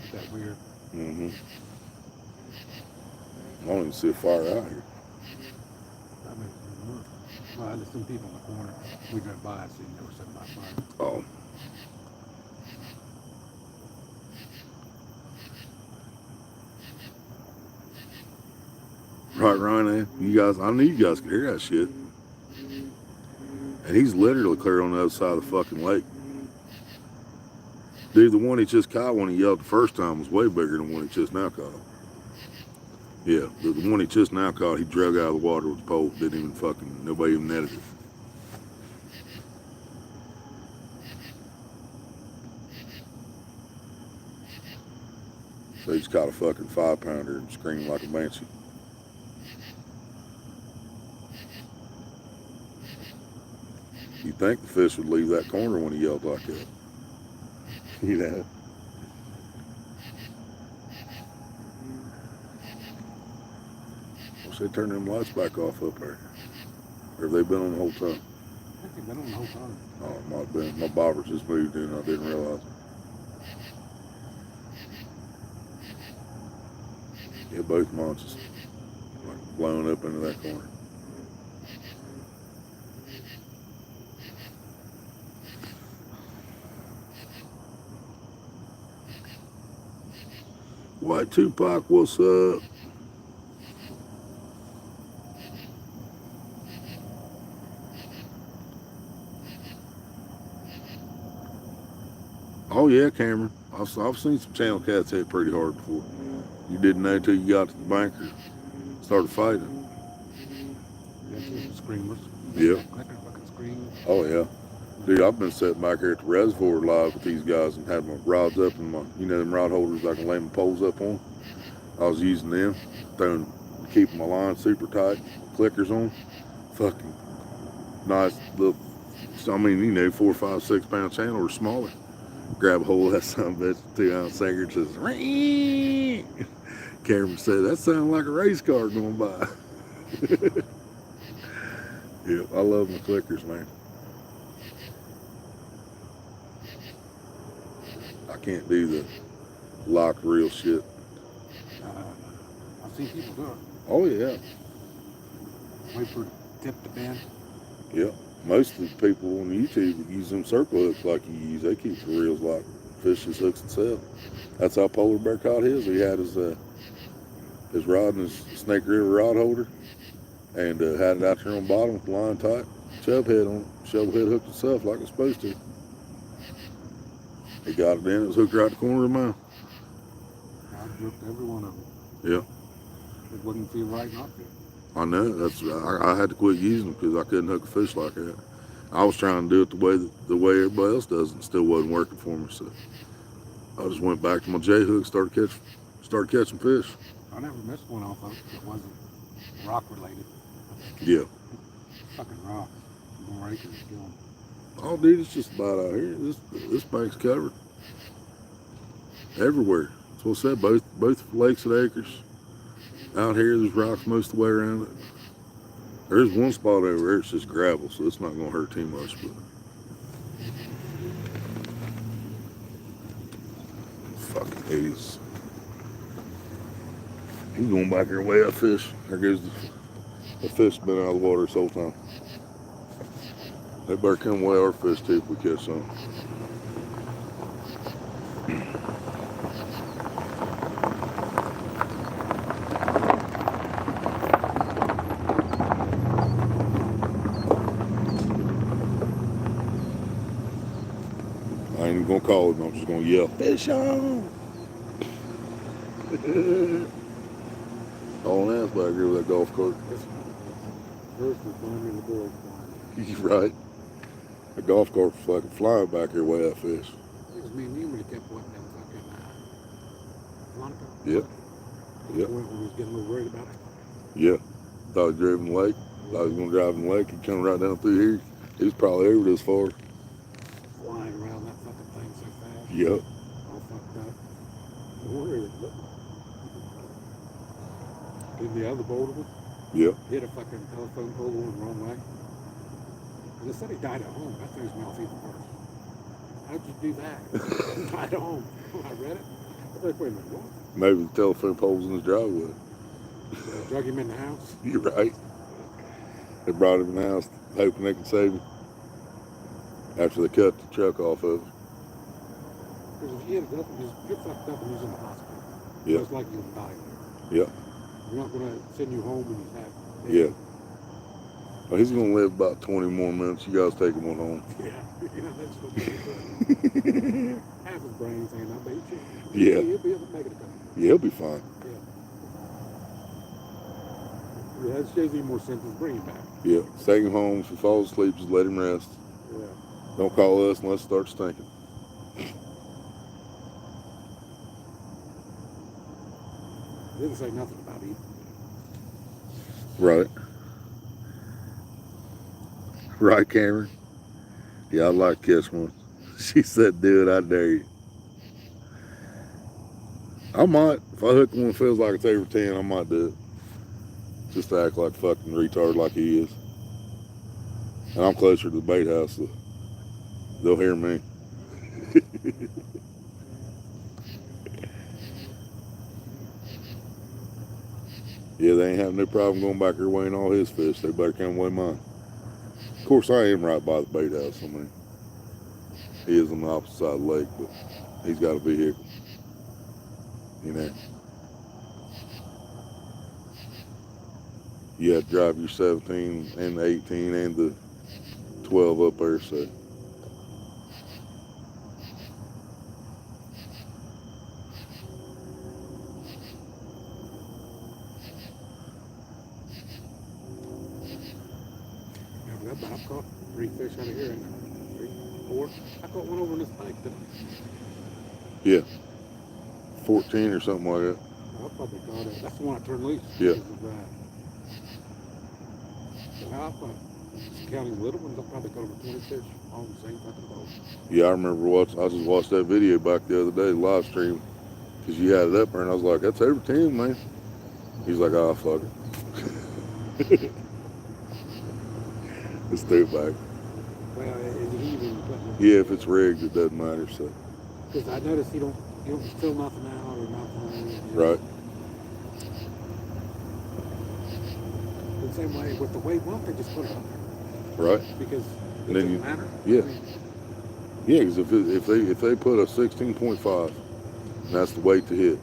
S2: Is that weird?
S1: Mm-hmm. I don't even see a fire out here.
S2: That makes me work. Well, there's some people in the corner. We drove by and seen they were sitting by fire.
S1: Oh. Right, Ryan, you guys, I knew you guys could hear that shit. And he's literally clear on the other side of the fucking lake. Dude, the one he just caught when he yelled the first time was way bigger than the one he just now caught. Yeah, the one he just now caught, he drug out of the water with the pole. Didn't even fucking, nobody even netted it. So he just caught a fucking 5-pounder and screamed like a banshee. fish would leave that corner when he yelled like that. You know. Wish they turned them lights back off up there. Or have they been on the whole time?
S2: I think they've been on the whole time.
S1: Oh, it might have been. My bobbers just moved in. I didn't realize it. Yeah, both mine just like blown up into that corner. White Tupac, what's up? Oh yeah, Cameron. I've seen some channel cats hit pretty hard before. You didn't know till you got to the bank or started fighting.
S2: That's just screamers.
S1: Yeah.
S2: Fucking screamers.
S1: Oh yeah. Dude, I've been sitting back here at the reservoir live with these guys and had my rods up and my, you know, them rod holders I can lay my poles up on. I was using them, keeping my line super tight, clickers on. Fucking nice little, I mean, you know, 4, 5, 6 pound channel or smaller. Grab a hold of that son of a bitch, 2 ounce sinker, just ring. Cameron said, that sounded like a race car going by. Yeah, I love my clickers, man. I can't do the lock reel shit.
S2: I've seen people do it.
S1: Oh yeah.
S2: Wait for the tip to bend.
S1: Yeah. Most of the people on YouTube that use them circle hooks like you use, they keep the reels like fish's hooks itself. That's how Polar Bear caught his. He had his rod and his Snake River rod holder and had it out there on the bottom with the line tight. Chub head on it. Shovel head hooked itself like it's supposed to. He got it in, it was hooked right the corner of the mouth.
S2: I gripped every one of them.
S1: Yeah.
S2: It wouldn't feel right not to.
S1: I know. I had to quit using them because I couldn't hook a fish like that. I was trying to do it the way everybody else does, and it still wasn't working for me. So I just went back to my J hook, started catching fish.
S2: I never missed one off of it that wasn't rock related.
S1: Yeah.
S2: Fucking rock. More acres to kill them.
S1: Oh, dude, it's just about out here. This bank's covered everywhere. That's what I said. Both lakes and acres. Out here, there's rocks most of the way around it. There's one spot over there, it's just gravel, so it's not going to hurt too much. But fucking idiots. He's going back here way up fish. There goes the fish been out of the water this whole time. They better come weigh our fish too if we catch some. I ain't even gonna call him, I'm just gonna yell, fish on! All ass back here with that golf cart.
S2: First was flying in the board.
S1: You right. The golf cart was fucking flying back here way that fish.
S2: It was me and you when he kept wanting them fucking Monica.
S1: Yep. Yep.
S2: We was getting a little worried about it.
S1: Yeah. Thought he drove in the lake. Thought he was gonna drive in the lake. He come right down through here. He was probably over this far.
S2: Flying around that fucking thing so fast.
S1: Yep.
S2: All fucked up. Don't worry. Did the other boulder one?
S1: Yep.
S2: Hit a fucking telephone pole going the wrong way. And they said he died at home. I threw his mouth even first. How'd you do that? He died at home. When I read it, I was like, wait a minute, what?
S1: Maybe the telephone pole's in his driveway.
S2: They drug him in the house.
S1: You're right. They brought him in the house hoping they could save him after they cut the truck off of him.
S2: Because if you hit it up, you're fucked up and he's in the hospital.
S1: Yeah.
S2: It's like you'll die there.
S1: Yeah.
S2: We're not going to send you home when you have.
S1: Yeah. Well, he's going to live about 20 more minutes. You guys take him on home.
S2: Yeah. You know, that's what half his brain's ain't up, but
S1: Yeah.
S2: he'll be able to make it.
S1: Yeah, he'll be fine.
S2: Yeah, that shows you more symptoms. Bring him back.
S1: Yeah. Take him home. If he falls asleep, just let him rest.
S2: Yeah.
S1: Don't call us unless it starts stinking.
S2: Didn't say nothing about eating.
S1: Right. Right, Cameron. Yeah, I'd like to catch one. She said, do it, I dare you. I might. If I hook one that feels like it's over 10, I might do it. Just to act like a fucking retard like he is. And I'm closer to the bait house, so they'll hear me. Yeah, they ain't having no problem going back there weighing all his fish. They better come weigh mine. Of course, I am right by the bait house. I mean, he is on the opposite side of the lake, but he's got a vehicle, you know. You have to drive your 17 and the 18 and the 12 up there, so.
S2: Yeah, but I caught 3 fish out of here, and 3, 4. I caught one over in this bank, didn't I?
S1: Yeah, 14 or something like that.
S2: I probably caught it. That's the one I turned loose.
S1: Yeah.
S2: Counting little ones, I probably caught over 20 fish all in the same fucking boat.
S1: Yeah, I remember watching. I just watched that video back the other day, live stream, because you had it up there, and I was like, "That's over 10, man." He's like, "Ah, fuck it." It's through back.
S2: Well, is he even putting?
S1: Yeah, if it's rigged, it doesn't matter. So.
S2: Because I noticed you don't fill nothing out or nothing.
S1: Right.
S2: The same way with the weight, why don't they just put it up there?
S1: Right.
S2: Because it
S1: then
S2: doesn't matter.
S1: Yeah. Yeah, because if they put a 16.5, and that's the weight to hit,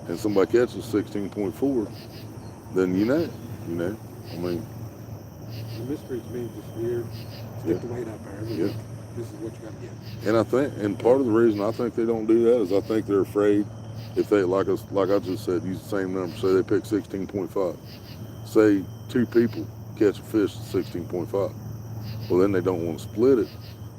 S1: and somebody catches 16.4, then you know. I mean.
S2: The mystery to me is just weird. Stick the weight up there.
S1: Yeah.
S2: This is what you got to get.
S1: And part of the reason I think they don't do that is I think they're afraid if they, like I just said, use the same number. Say they pick 16.5. Say 2 people catch a fish at 16.5. Well, then they don't want to split it.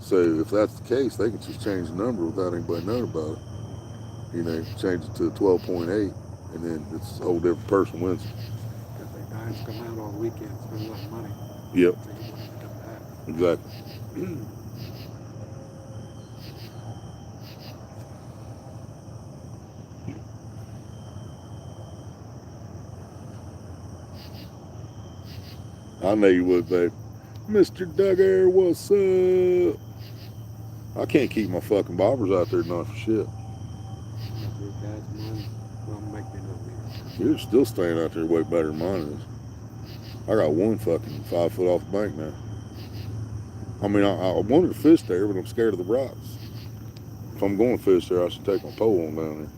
S1: So if that's the case, they can just change the number without anybody knowing about it. Change it to 12.8, and then it's a whole different person wins.
S2: Because they guys come out all weekend, spend a lot of money.
S1: Yep.
S2: So you want to come back.
S1: Exactly. I know you would, babe. Mr. Duggar, what's up? I can't keep my fucking bobbers out there not for shit. You're still staying out there way better than mine is. I got one fucking 5 foot off the bank now. I mean, I wanted to fish there, but I'm scared of the rocks. If I'm going to fish there, I should take my pole on down there.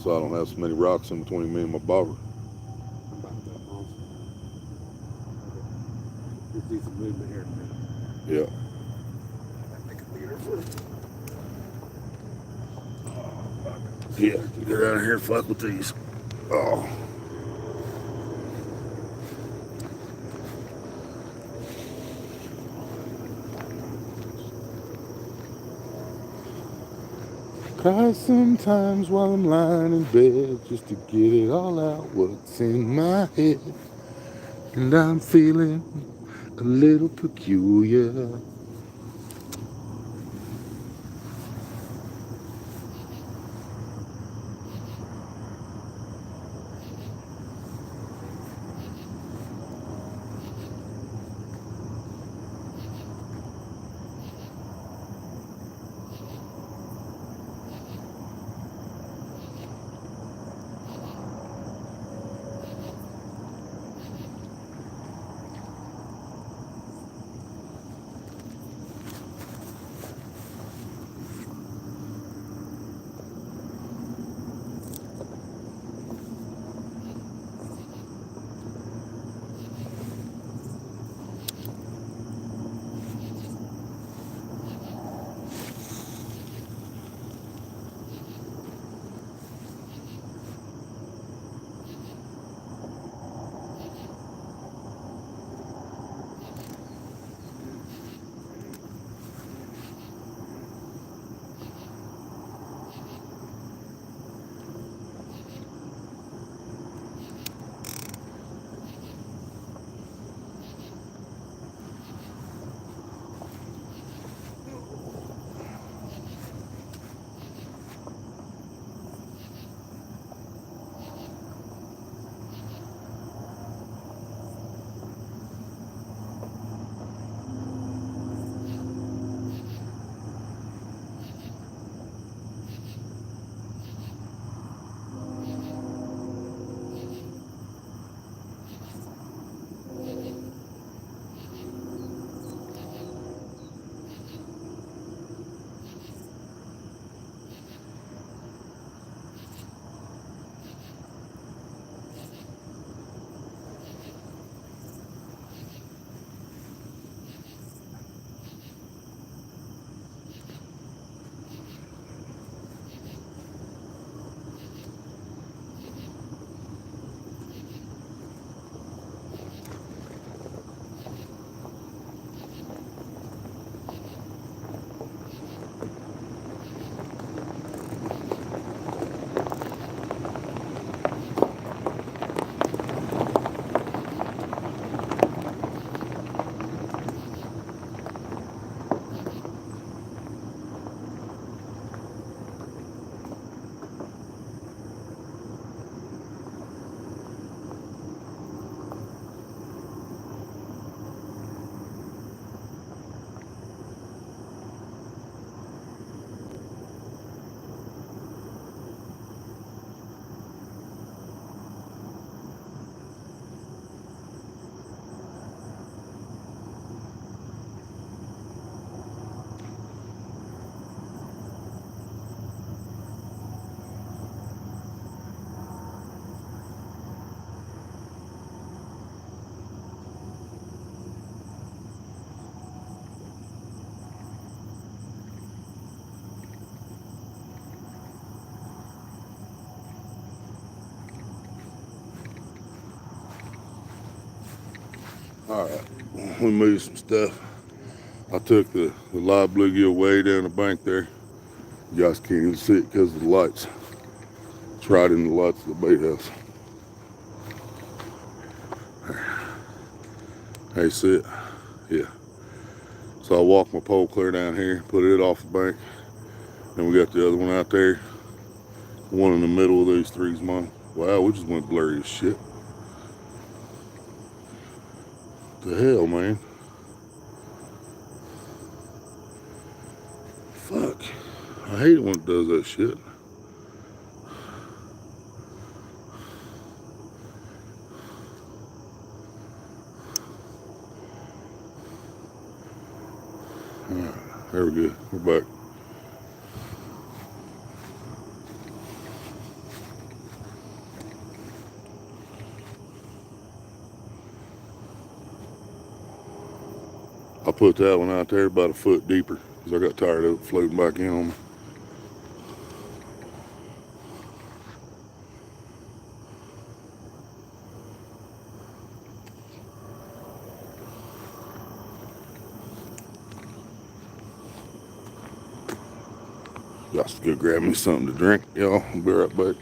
S1: So I don't have so many rocks in between me and my bobber.
S2: See some movement here in a minute.
S1: Yeah. Yeah, get out of here and fuck with these. Oh. Cry sometimes while I'm lying in bed just to get it all out what's in my head. And I'm feeling a little peculiar. Alright, we moved some stuff. I took the live bluegill way down the bank there. You guys can't even see it because of the lights. It's right in the lights of the bait house. Hey, see it? Yeah. So I walked my pole clear down here, put it off the bank. Then we got the other one out there. One in the middle of these three's mine. Wow, we just went blurry as shit. The hell, man? Fuck. I hate it when it does that shit. Alright, there we go. We're back. I put that one out there about a foot deeper because I got tired of it floating back in on me. Got to go grab me something to drink, y'all. I'll be right back.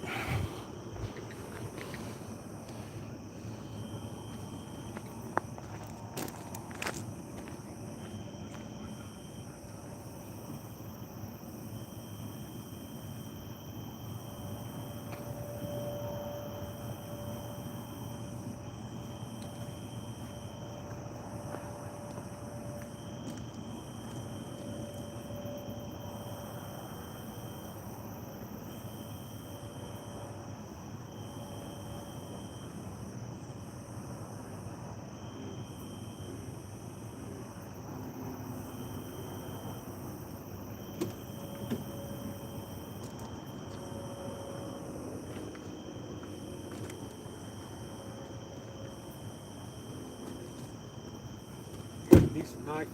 S2: Decent knife.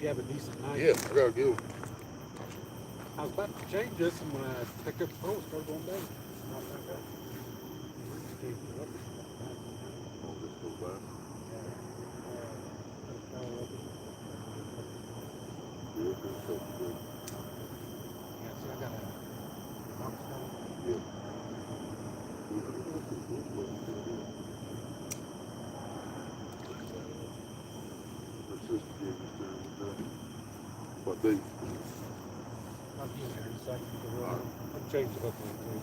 S2: You have a decent knife.
S1: Yeah, I gotta go.
S2: I was about to change this, and when I picked up the phone, it started going down. Not that bad. Yeah, see, I got a box down.
S1: Yeah. What they?
S2: I'll be in there in a second. I'll change the hook one too.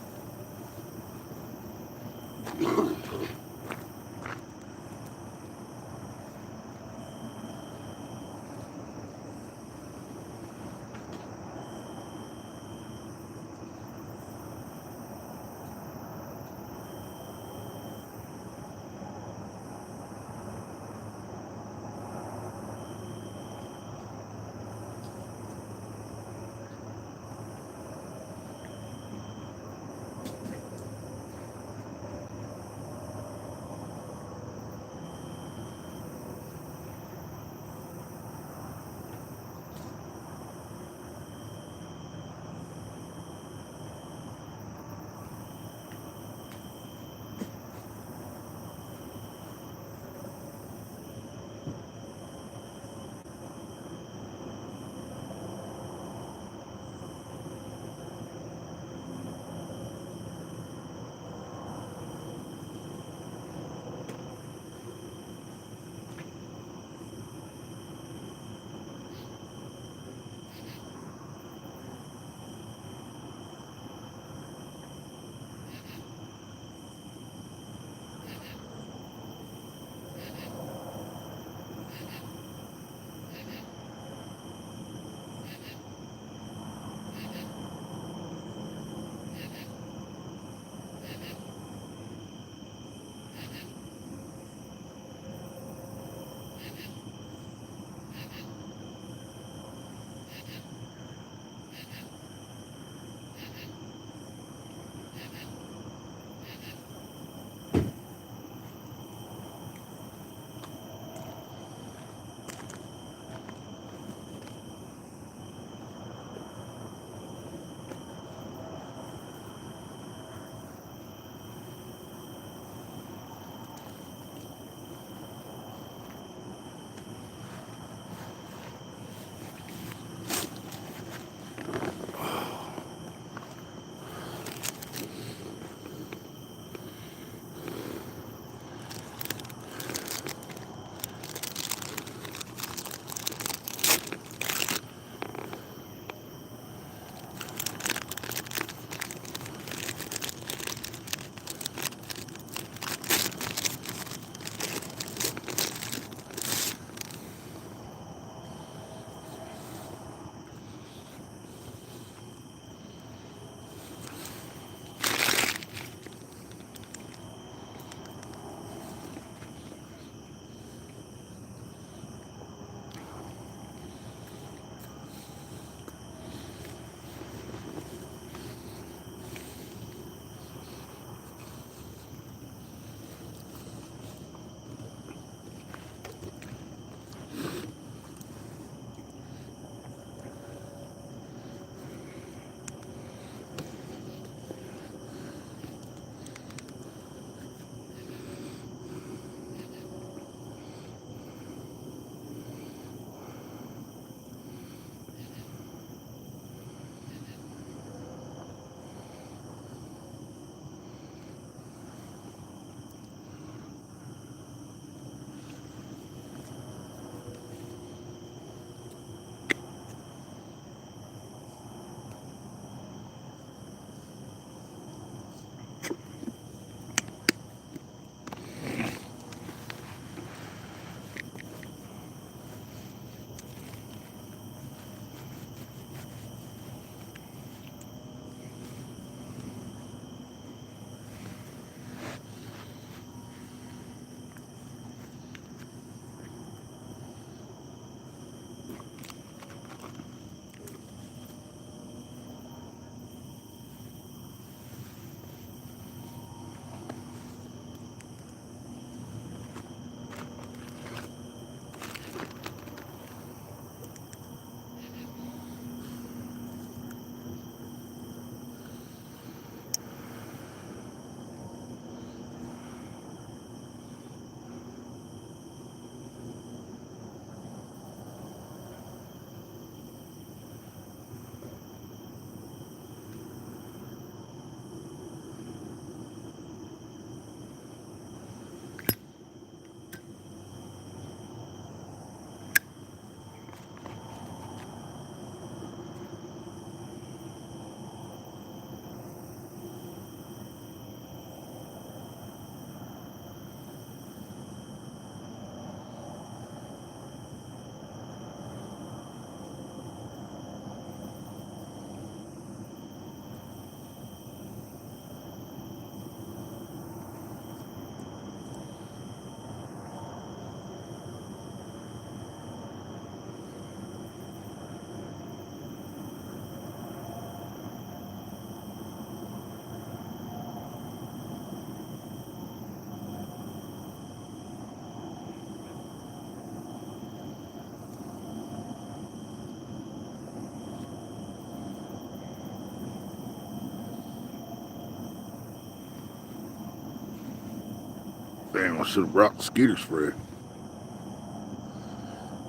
S1: Damn, I should have brought the skeeter spray.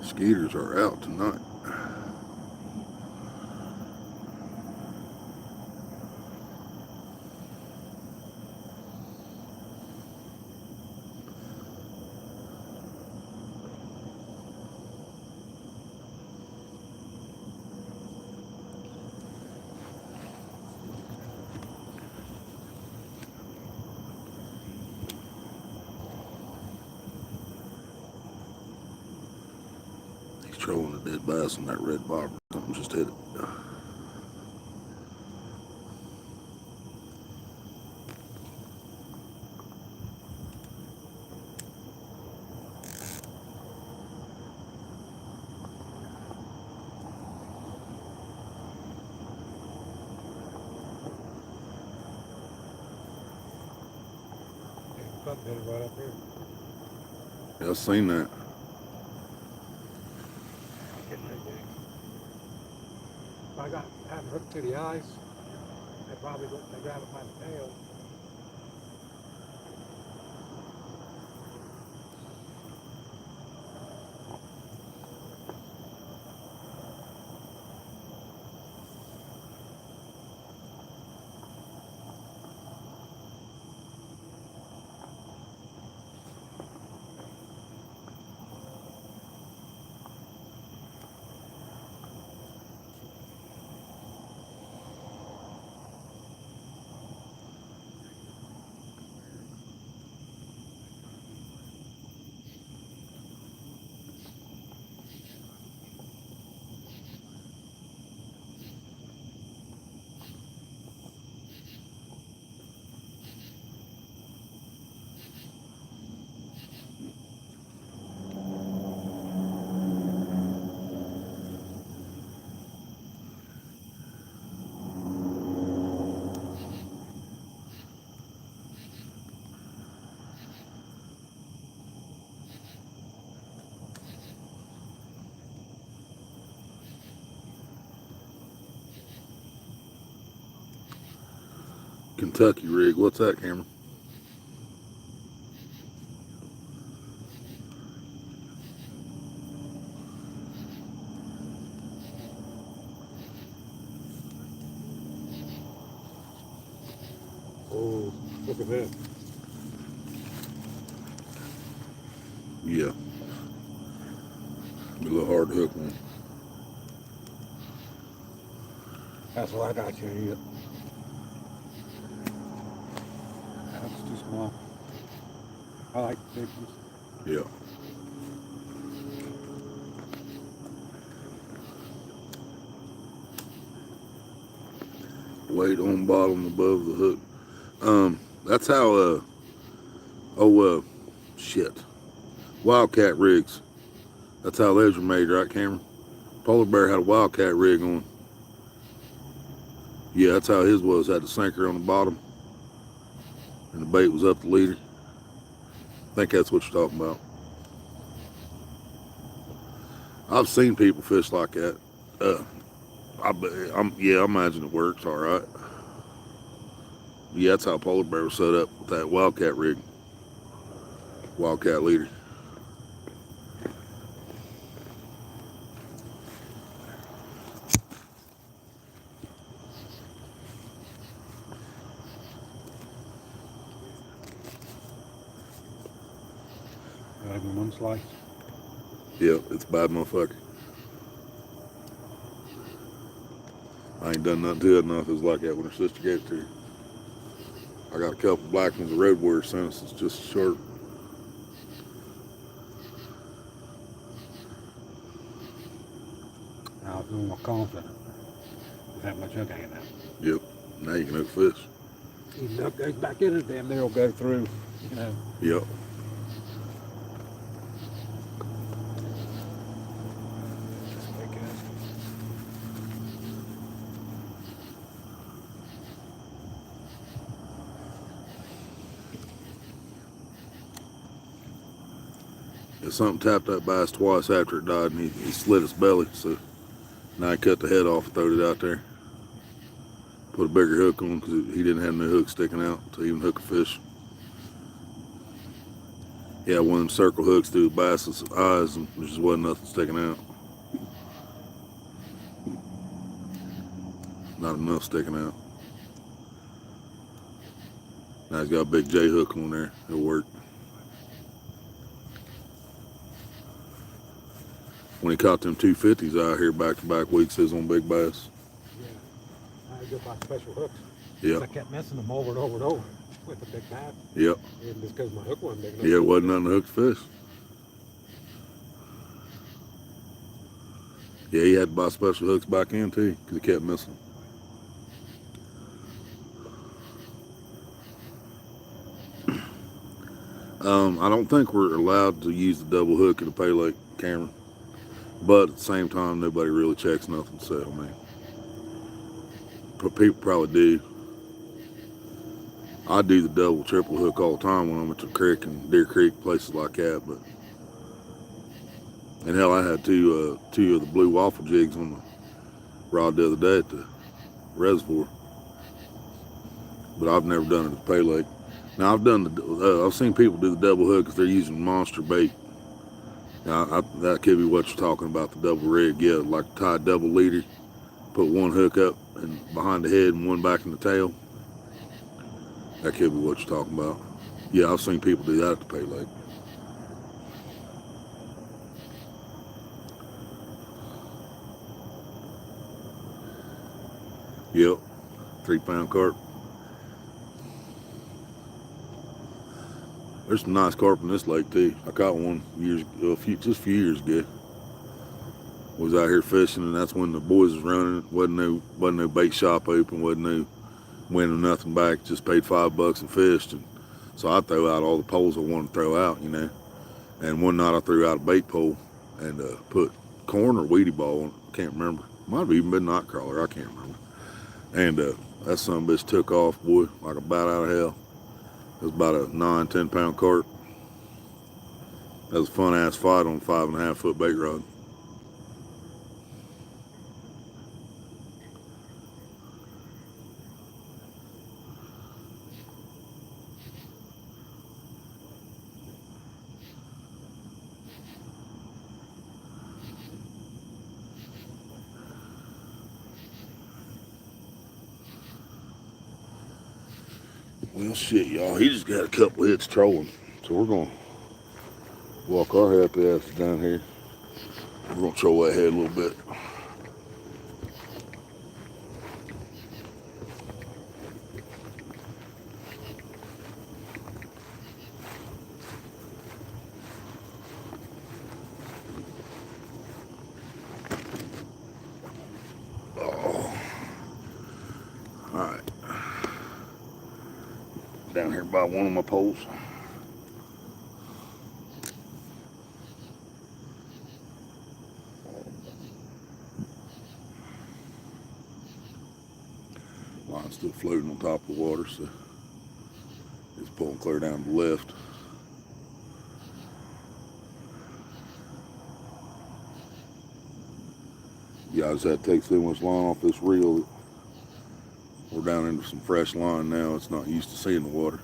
S1: Skeeters are out tonight. He's trolling a dead bass on that red bobber. Something just hit it.
S2: Something right up here.
S1: Yeah, I seen that.
S2: If I had them hooked to the ice, they probably wouldn't. They grab it by the tail.
S1: Kentucky rig. What's that, Cameron?
S2: Oh, look at this.
S1: Yeah. Be a little hard to hook one.
S2: That's what I got you here. That's too small. I like the big ones.
S1: Yeah. Weight on bottom above the hook. That's how shit. Wildcat rigs. That's how those were made, right, Cameron? Polar Bear had a Wildcat rig on. Yeah, that's how his was. Had the sinker on the bottom, and the bait was up the leader. I think that's what you're talking about. I've seen people fish like that. I imagine it works all right. Yeah, that's how Polar Bear was set up with that Wildcat rig. Wildcat leader.
S2: Having one slice.
S1: Yeah, it's a bad motherfucker. I ain't done nothing to it enough. It was like that when her sister gave it to her. I got a couple black ones, the Road Warrior since it's just short.
S2: Now I feel more confident with that much hook hanging out.
S1: Yep. Now you can hook fish.
S2: Even hook goes back in it, damn near will go through, you know.
S1: Yep. Something tapped that bass twice after it died, and he slit his belly. So now I cut the head off and throwed it out there. Put a bigger hook on because he didn't have no hook sticking out to even hook a fish. Yeah, one of them circle hooks through the bass's eyes, and there just wasn't nothing sticking out. Not enough sticking out. Now he's got a big J hook on there. It'll work. When he caught them 250s out here back-to-back weeks, he was on big bass.
S2: Yeah. I go by special hooks.
S1: Yep.
S2: I kept messing them over and over and over with a big bass.
S1: Yep.
S2: And just because my hook wasn't big enough.
S1: Yeah, it wasn't nothing to hook the fish. Yeah, he had to buy special hooks back in too, because he kept missing. I don't think we're allowed to use the double hook in the Paylake camera, but at the same time, nobody really checks nothing. So I mean, people probably do. I do the double, triple hook all the time when I'm at the creek and Deer Creek, places like that. But and hell, I had two of the blue waffle jigs on the rod the other day at the reservoir, but I've never done it at Paylake. Now I've seen people do the double hook because they're using monster bait. Now that could be what you're talking about, the double rig. Yeah, like tie a double leader, put one hook up and behind the head and one back in the tail. That could be what you're talking about. Yeah, I've seen people do that at the Paylake. Yep, 3-pound carp. There's some nice carp in this lake too. I caught one just a few years ago. Was out here fishing, and that's when the boys was running. Wasn't no bait shop open. Wasn't no winning nothing back. Just paid $5 and fished. And so I throw out all the poles I wanted to throw out, you know. And one night I threw out a bait pole and put corn or weedy ball on it. Can't remember. Might have even been night crawler. I can't remember. And that son of a bitch took off, boy, like a bat out of hell. It was about a 9-10 pound carp. That was a fun ass fight on a 5.5 foot bait rod. Well, shit, y'all. He just got a couple hits trolling. So we're going to walk our happy asses down here. We're going to troll that head a little bit. Oh. All right. Down here by one of my poles. Line's still floating on top of the water, so it's pulling clear down to the left. Yeah, I just had to take so much line off this reel that we're down into some fresh line now. It's not used to seeing the water.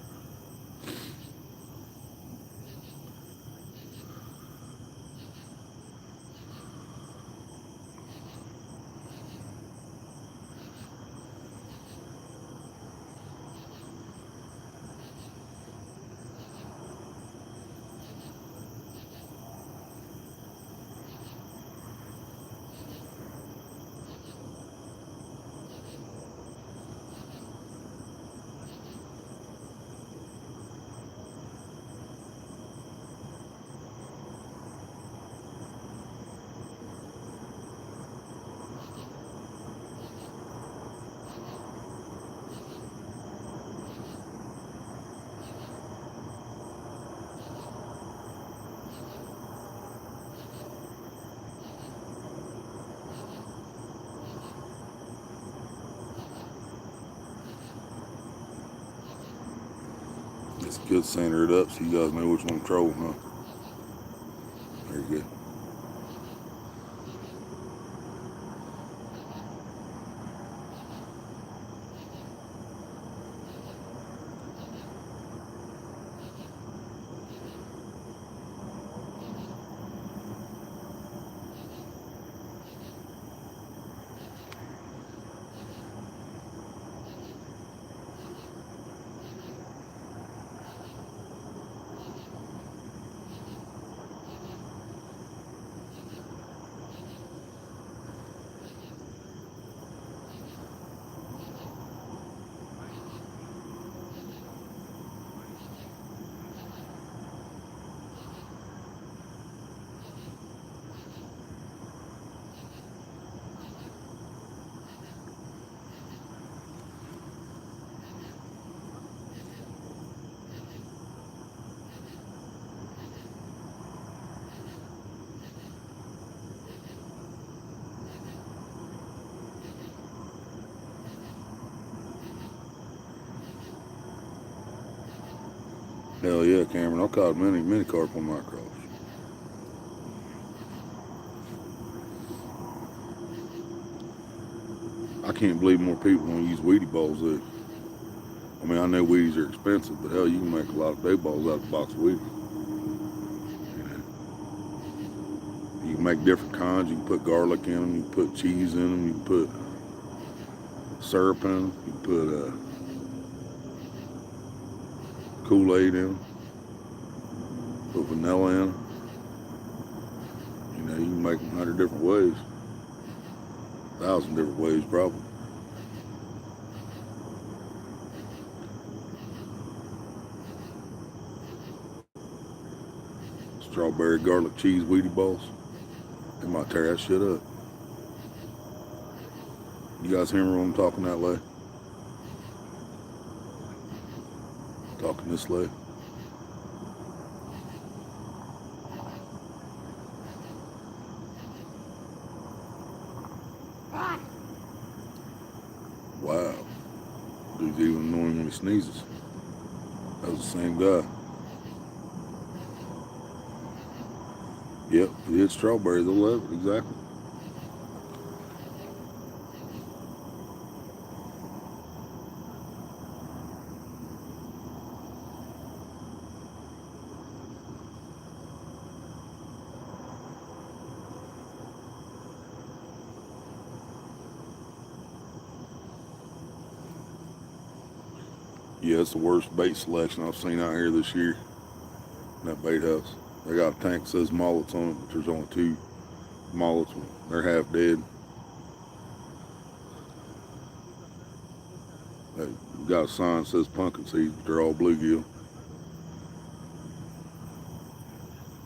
S1: It's good, center it up so you guys know which one to troll, huh? Very good. Hell yeah, Cameron. I've caught many carp on micros. I can't believe more people don't use weedy balls though. I mean, I know weedies are expensive, but hell, you can make a lot of big balls out of a box of weedies. You know, you can make different kinds. You can put garlic in them. You can put cheese in them. You can put syrup in them. You can put Kool-Aid in them. Put vanilla in them. You know, you can make them 100 different ways. 1,000 different ways, probably. Strawberry garlic cheese weedy balls. They might tear that shit up. You guys hear me when I'm talking that way? Talking this way. Wow. Dude's even annoying when he sneezes. That was the same guy. Yep, if you hit strawberry, they'll love it, exactly. Yeah, it's the worst bait selection I've seen out here this year in that bait house. They got a tank that says mullets on it, but there's only 2 mullets. They're half dead. They got a sign that says pumpkin seeds, but they're all bluegill.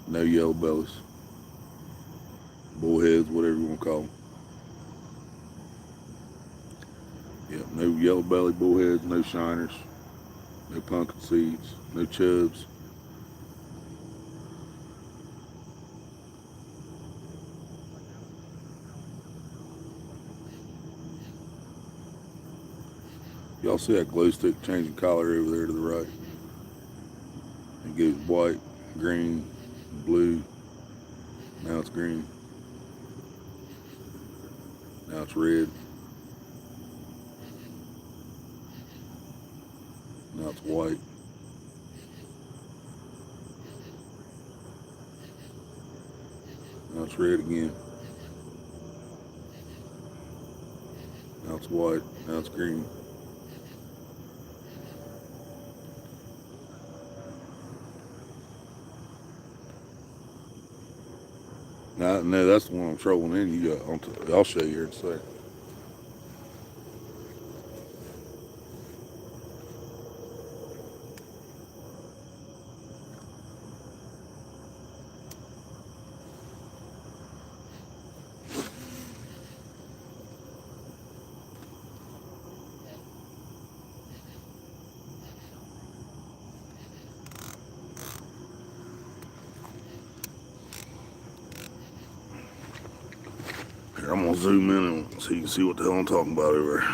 S1: No yellow bellies. Bullheads, whatever you want to call them. Yep, no yellow belly bullheads, no shiners, no pumpkin seeds, no chubs. Y'all see that glow stick changing color over there to the right? It goes white, green, blue. Now it's green. Now it's red. Now it's white. Now it's red again. Now it's white. Now it's green. No, that's the one I'm trolling in. You got. I'll show you here in a second. Here, I'm gonna zoom in so you can see what the hell I'm talking about over there.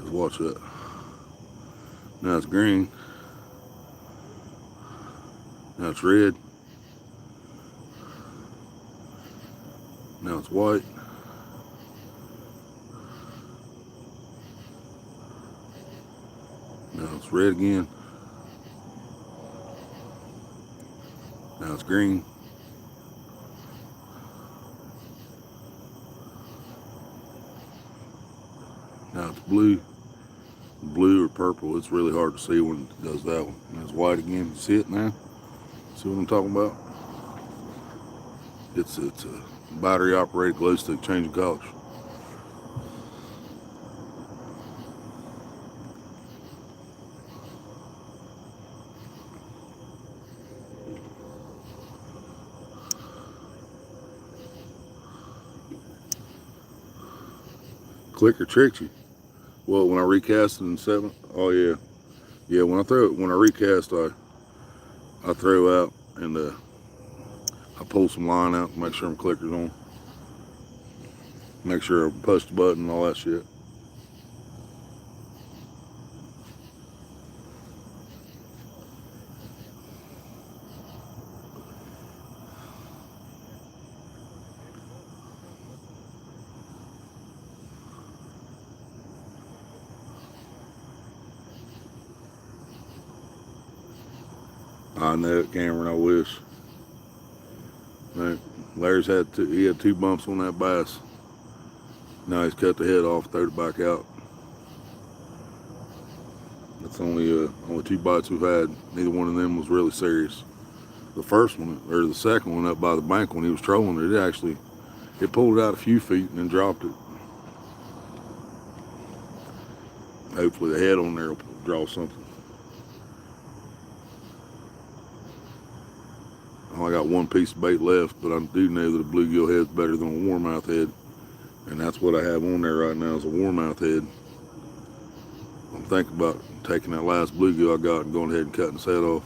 S1: Just watch that. Now it's green. Now it's red. Now it's white. Now it's red again. Now it's green. Now it's blue. Blue or purple. It's really hard to see when it does that one. Now it's white again. See it now? See what I'm talking about? It's a battery operated glow stick changing colors. Clicker tricked you. Well, when I recast it in 7, oh yeah, when I recast, I throw out, and I pull some line out, make sure my clicker's on. Make sure I push the button and all that shit. I know it, Cameron, I wish. Man, Larry's had two bumps on that bass. Now he's cut the head off, thrown it back out. That's only 2 bites we've had. Neither one of them was really serious. The first one, or the second one up by the bank when he was trolling it, it pulled it out a few feet and then dropped it. Hopefully the head on there will draw something. I only got one piece of bait left, but I do know that a bluegill head's better than a warmouth head. And that's what I have on there right now is a warmouth head. I'm thinking about taking that last bluegill I got and going ahead and cutting his head off.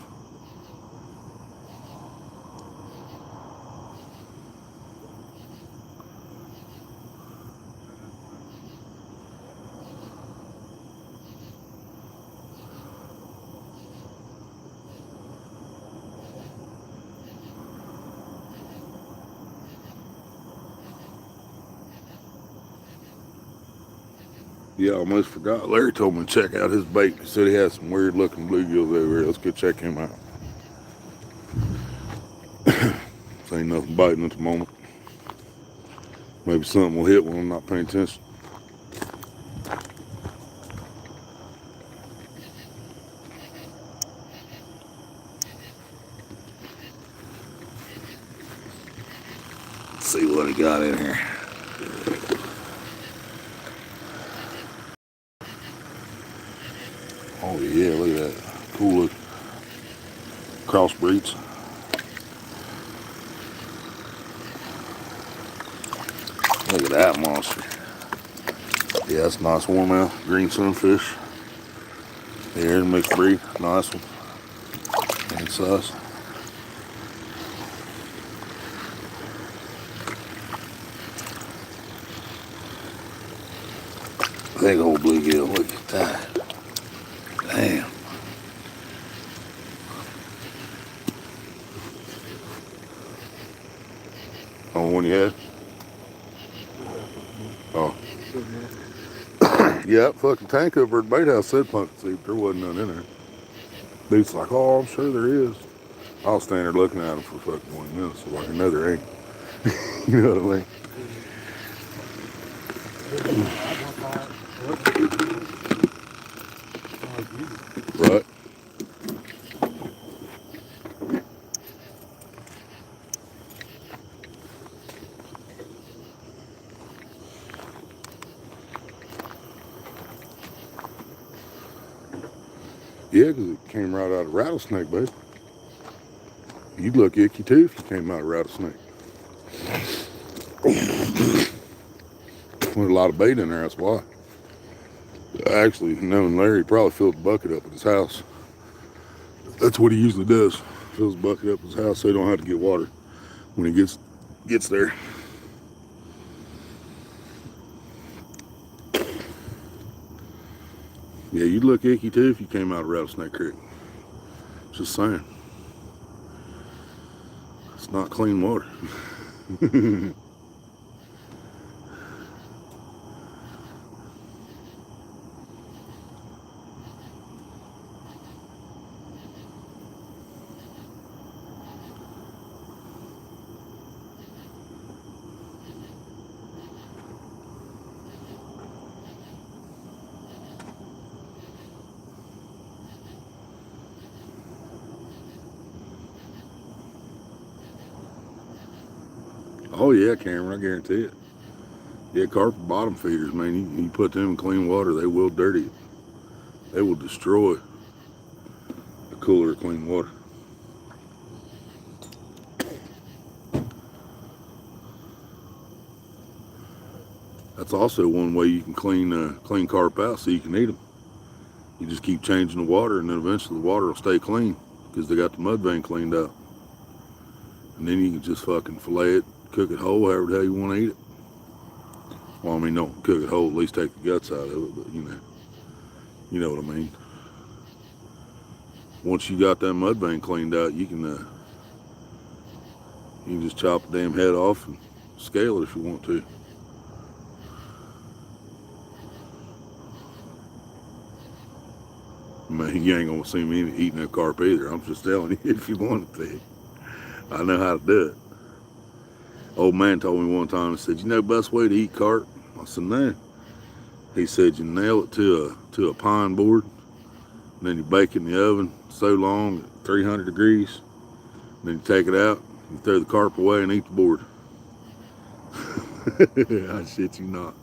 S1: Yeah, I almost forgot. Larry told me to check out his bait. He said he had some weird looking bluegills over here. Let's go check him out. Ain't nothing biting at the moment. Maybe something will hit when I'm not paying attention. Let's see what he got in here. Oh yeah, look at that. Cool crossbreeds. Look at that monster. Yeah, that's a nice warmouth, green sunfish. Here's a mixed breed, nice one. And size. Big old bluegill, look at that. Damn. Oh, one you had? Oh. Yeah, that fucking tank over at the bait house said pumpkin seed, but there wasn't none in there. Dude's like, oh, I'm sure there is. I was standing there looking at him for fucking 20 minutes, so like, I know there ain't. You know what I mean? Right. Yeah, because it came right out of rattlesnake, babe. You'd look icky too if you came out of rattlesnake. There's a lot of bait in there, that's why. Actually, knowing Larry, probably filled the bucket up at his house. That's what he usually does. Fills the bucket up at his house so he don't have to get water when he gets there. Yeah, you'd look icky too if you came out of Rattlesnake Creek. Just saying. It's not clean water. Oh yeah, Cameron, I guarantee it. Yeah, carpet bottom feeders, man, you put them in clean water, they will dirty it. They will destroy a cooler of clean water. That's also one way you can clean carp out so you can eat them. You just keep changing the water, and then eventually the water will stay clean because they got the mud vein cleaned out. And then you can just fucking fillet it, cook it whole, however the hell you want to eat it. Well, I mean, don't cook it whole, at least take the guts out of it, but you know what I mean. Once you got that mud vein cleaned out, you can just chop the damn head off and scale it if you want to. Man, you ain't gonna see me eating that carp either. I'm just telling you, if you wanted to. I know how to do it. Old man told me one time, he said, you know the best way to eat carp? I said, no. He said, you nail it to a pine board, and then you bake it in the oven so long at 300 degrees, and then you take it out, you throw the carp away and eat the board. I shit you not.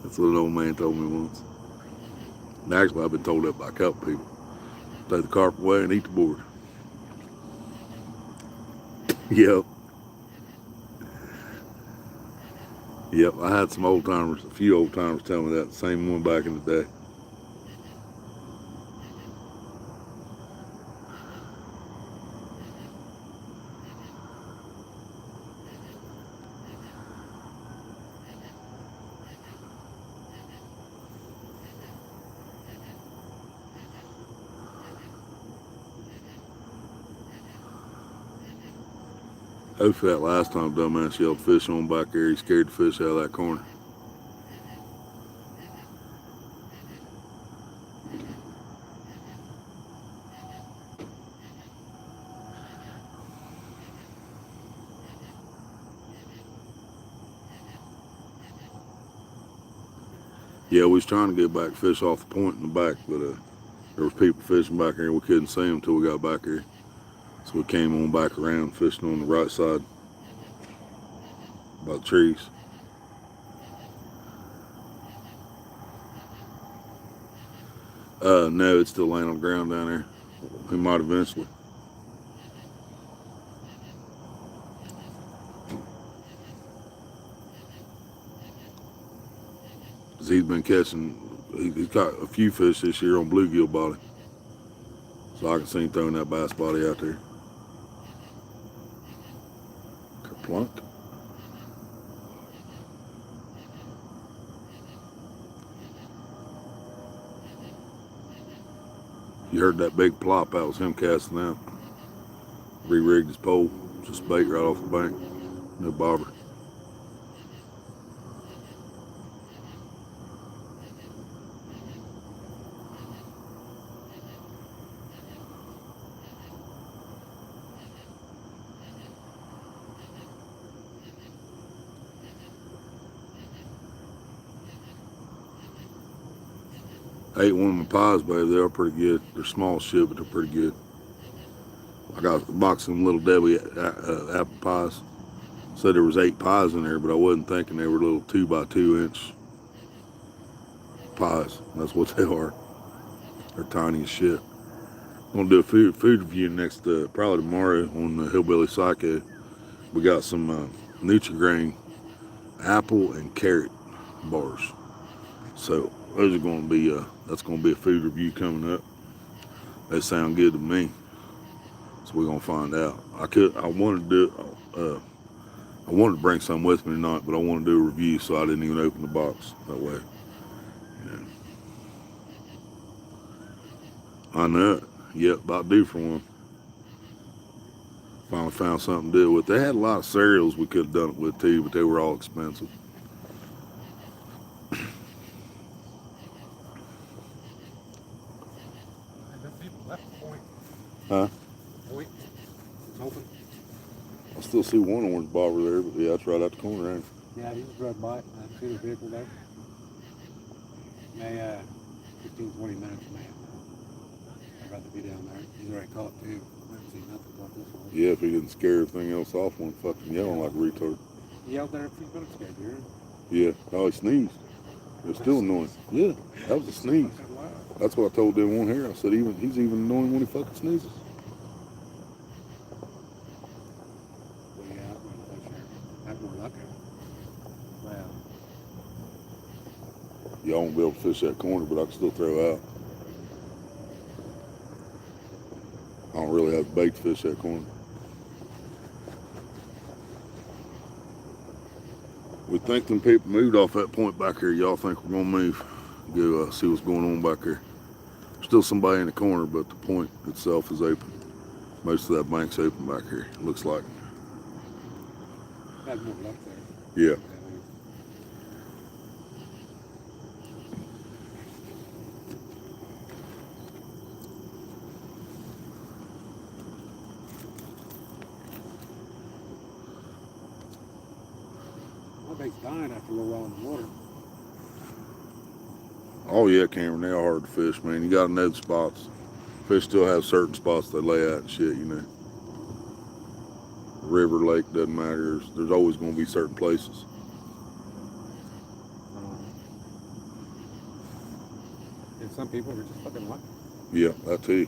S1: That's what an old man told me once. And actually, I've been told that by a couple people. Throw the carp away and eat the board. Yep. Yep, I had some old timers, a few old timers tell me that, same one back in the day. Hopefully that last time dumbass yelled fish on back there, he scared the fish out of that corner. Yeah, we was trying to get back fish off the point in the back, but there was people fishing back here and we couldn't see them until we got back here. So we came on back around fishing on the right side by the trees. No, it's still laying on the ground down there. He might eventually. Cause he's been catching, he's caught a few fish this year on bluegill body. So I can see him throwing that bass body out there. Kerplunk. You heard that big plop, that was him casting out. Re-rigged his pole, just bait right off the bank. No bobber. I ate one of my pies, baby. They are pretty good. They're small shit, but they're pretty good. I got a box of them Little Debbie apple pies. Said there was 8 pies in there, but I wasn't thinking they were little 2 by 2 inch pies. That's what they are. They're tiny as shit. I'm gonna do a food review next, probably tomorrow on the Hillbilly Psycho. We got some Nutri-Grain apple and carrot bars. So those are going to be, that's going to be a food review coming up. They sound good to me. So we're going to find out. I wanted to bring some with me tonight, but I want to do a review, so I didn't even open the box that way. Yeah. I know it. Yep, about due for one. Finally found something to do with. They had a lot of cereals we could have done it with too, but they were all expensive. Huh?
S2: Point. It's open.
S1: I still see one orange bobber there, but yeah, it's right out the corner, ain't it?
S2: Yeah, he just drove by. I see the vehicle there. May 15, 20 minutes, man. I'd rather be down there. He's already caught too. I haven't seen nothing about this one.
S1: Yeah, if he didn't scare everything else off when fucking yelling like a retard.
S2: He yelled there a few minutes ago, dude.
S1: Yeah, oh, he sneezed. It was still annoying. Yeah, that was a sneeze. That's what I told them one here. I said he's even annoying when he fucking sneezes.
S2: Well, yeah, I'm going to push her. Have more luck. Well.
S1: Y'all won't be able to fish that corner, but I can still throw out. I don't really have bait to fish that corner. think them people moved off that point back here. Y'all think we're gonna move? Go see what's going on back there. Still somebody in the corner, but the point itself is open. Most of that bank's open back here. Looks like.
S2: Had more luck there.
S1: Yeah.
S2: My bait's dying after a little while in the water.
S1: Oh yeah, Cameron, they are hard to fish, man. You gotta know the spots. Fish still have certain spots they lay at and shit, you know. River, lake, doesn't matter. There's always gonna be certain places.
S2: And some people are just fucking lucky.
S1: Yeah, that too.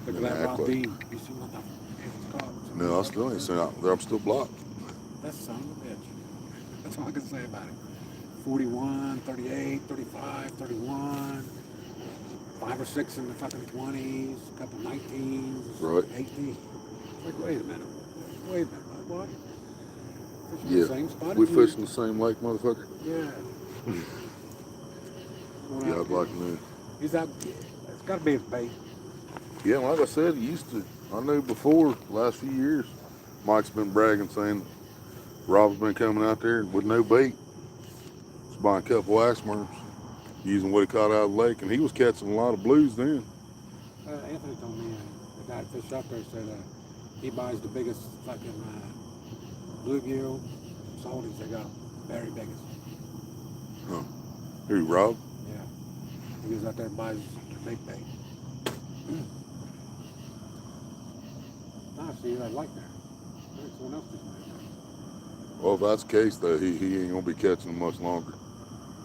S2: Look at that Rob
S1: Exactly.
S2: Dean. You see what the fuck it's called?
S1: No, I still ain't seen out there. I'm still blocked.
S2: That's son of a bitch. That's all I can say about it. 41, 38, 35, 31, 5 or 6 in the fucking 20s, a couple 19s,
S1: Right.
S2: 18. Like, wait a minute. Wait a minute. What? Fishing
S1: Yeah.
S2: the same spot
S1: We
S2: as you?
S1: fishing the same lake, motherfucker?
S2: Yeah.
S1: Yeah, I'd like to know.
S2: He's out. It's got to be his bait.
S1: Yeah, like I said, he used to. I knew before, the last few years, Mike's been bragging, saying Rob's been coming out there with no bait. Just buying a couple axe worms, using what he caught out of the lake, and he was catching a lot of blues then.
S2: Anthony told me the guy that fished up there said he buys the biggest fucking bluegill salties they got. Very biggest.
S1: Huh. Who, Rob?
S2: Yeah. He goes out there and buys the big bait. Nah, see, I like that. I think someone else just made that.
S1: Well, if that's the case, though, he ain't going to be catching them much longer.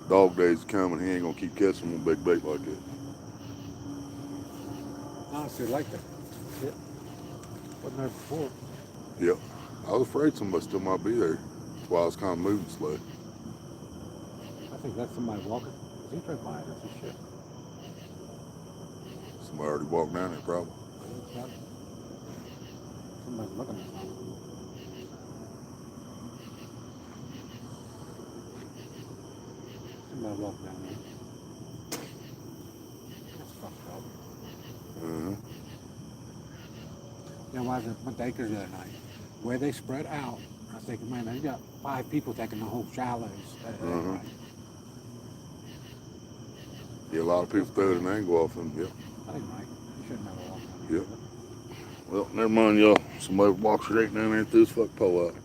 S1: Dog days coming, he ain't going to keep catching them with big bait like that.
S2: Nah, see, I like that. Shit. Wasn't there before.
S1: Yep. I was afraid somebody still might be there. That's why I was kind of moving slow.
S2: I think that's somebody walking. He drove by it. That's his shit.
S1: Somebody already walked down there, probably.
S2: Somebody's looking at something. Somebody walked down there. That's fucked up.
S1: Uh-huh.
S2: You know, I went to Acres the other night. Where they spread out, I was thinking, man, they got 5 people taking the whole shallows.
S1: Uh-huh. Yeah, a lot of people throw it an angle off them, yeah.
S2: I think Mike, you shouldn't have walked down there.
S1: Yep. Well, never mind, y'all. Somebody walked straight down there and threw his fucking pole out.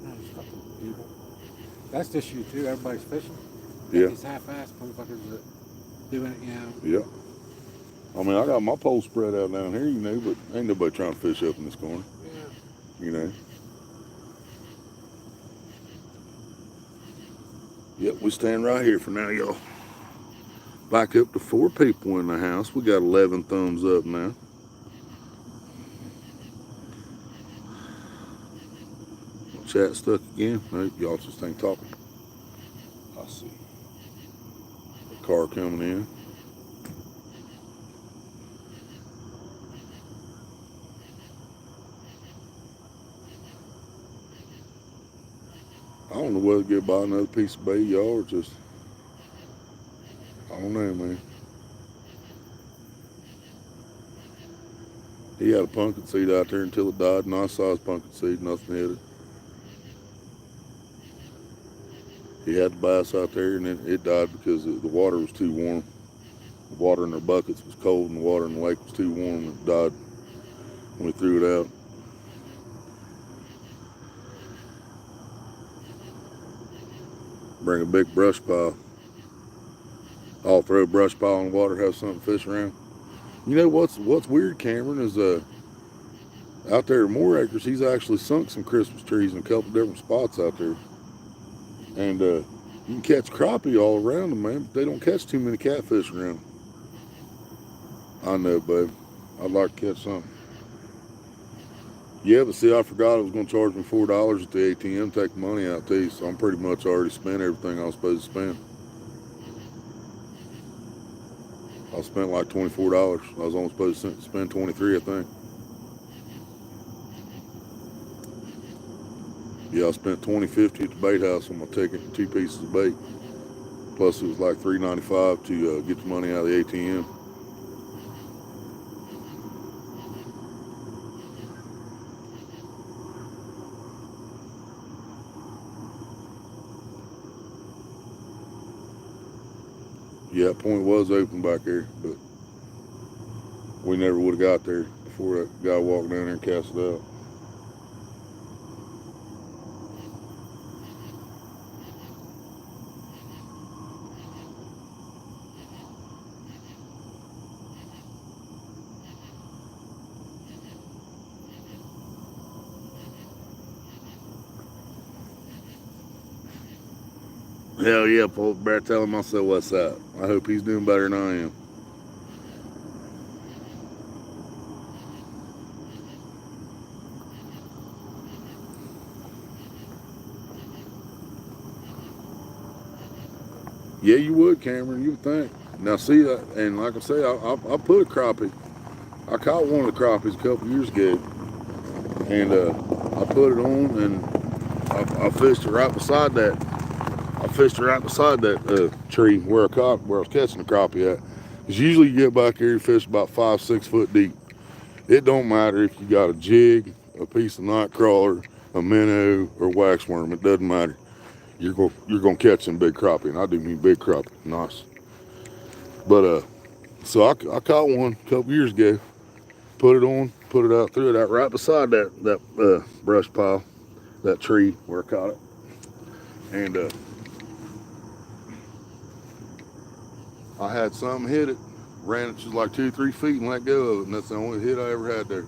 S2: No, these fucking people. That's the issue, too. Everybody's fishing.
S1: Yeah.
S2: These half-assed motherfuckers that doing it, you know.
S1: Yeah. I mean, I got my pole spread out down here, you know, but ain't nobody trying to fish up in this corner,
S2: Yeah.
S1: you know. Yep, we stand right here for now, y'all. Back up to 4 people in the house. We got 11 thumbs up now. Chat stuck again? No, y'all just ain't talking. I see. A car coming in. I don't know whether to get by another piece of bait, y'all, or just, I don't know, man. He had a pumpkin seed out there until it died. Nice sized pumpkin seed, nothing hit it. He had the bass out there and then it died because the water was too warm. The water in their buckets was cold and the water in the lake was too warm and it died when we threw it out. Bring a big brush pile. I'll throw a brush pile in the water, have something to fish around. You know what's weird, Cameron, is out there at More Acres, he's actually sunk some Christmas trees in a couple different spots out there. And you can catch crappie all around them, man, but they don't catch too many catfish around them. I know, babe. I'd like to catch something. Yeah, but see, I forgot I was going to charge me $4 at the ATM, take the money out too, so I'm pretty much already spent everything I was supposed to spend. I spent like $24. I was only supposed to spend $23, I think. Yeah, I spent $20.50 at the bait house on my ticket and 2 pieces of bait. Plus it was like $3.95 to get the money out of the ATM. Yeah, point was open back there, but we never would have got there before that guy walked down there and cast it out. Hell yeah, Paul Bear telling myself what's up. I hope he's doing better than I am. Yeah, you would, Cameron. You would think. Now, see that, and like I say, I put a crappie. I caught one of the crappies a couple years ago, and I put it on, and I fished it right beside that. I fished it right beside that tree where I was catching the crappie at. Because usually you get back here, you fish about 5-6 foot deep. It don't matter if you got a jig, a piece of night crawler, a minnow, or wax worm. It doesn't matter. You're gonna catch some big crappie, and I do mean big crappie. Nice. But so I caught one a couple years ago. Put it on, put it out, threw it out right beside that brush pile, that tree where I caught it, and I had something hit it, ran it just like 2-3 feet and let go of it, and that's the only hit I ever had there.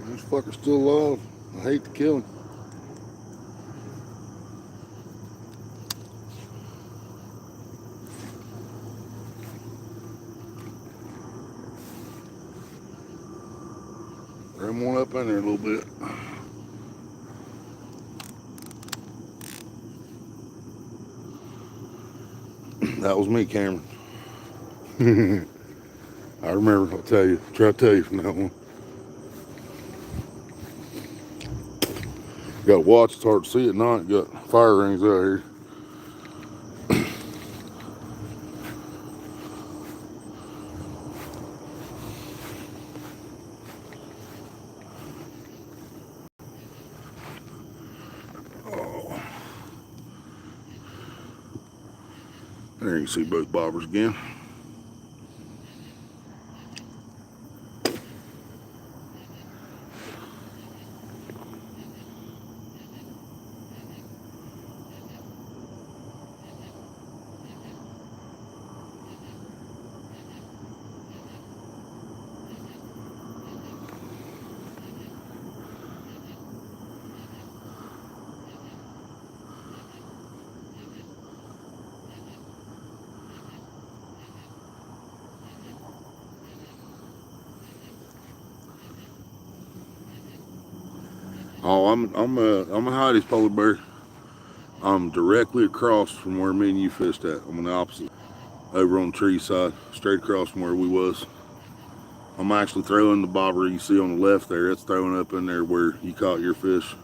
S1: This fucker's still alive. I hate to kill him. Ram one up in there a little bit. That was me, Cameron. I remember, I'll tell you. Try to tell you from that one. Got to watch, it's hard to see at night. Got fire rings out here. Oh. There you can see both bobbers again. Oh, I'm a Hidy's polar bear. I'm directly across from where me and you fished at. I'm on the opposite, over on the tree side, straight across from where we was. I'm actually throwing the bobber you see on the left there. It's throwing up in there where you caught your fish.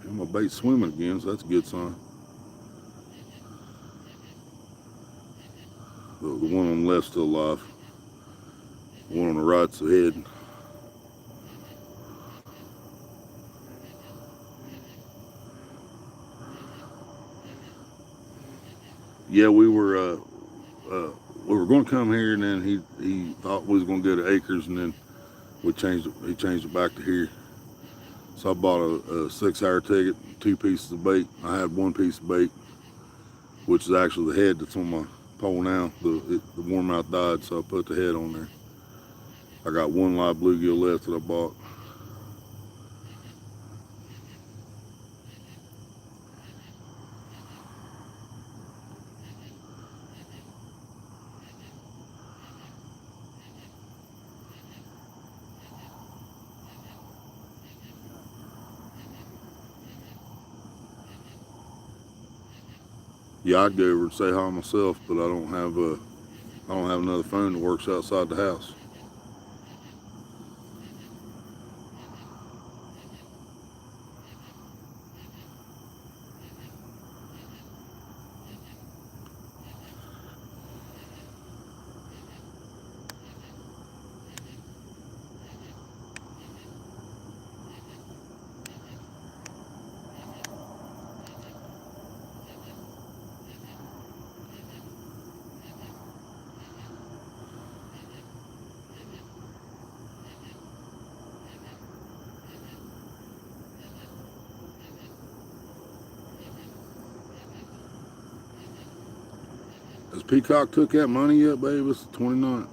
S1: And my bait's swimming again, so that's a good sign. The one on the left's still alive. The one on the right's ahead. Yeah, we were going to come here, and then he thought we was going to go to Acres, and then he changed it back to here. So I bought a 6-hour ticket, 2 pieces of bait. I had 1 piece of bait, which is actually the head that's on my pole now. The warmouth died, so I put the head on there. I got 1 live bluegill left that I bought. Yeah, I'd go over and say hi myself, but I don't have another phone that works outside the house. Has Peacock took that money yet, babe? It's the 29th.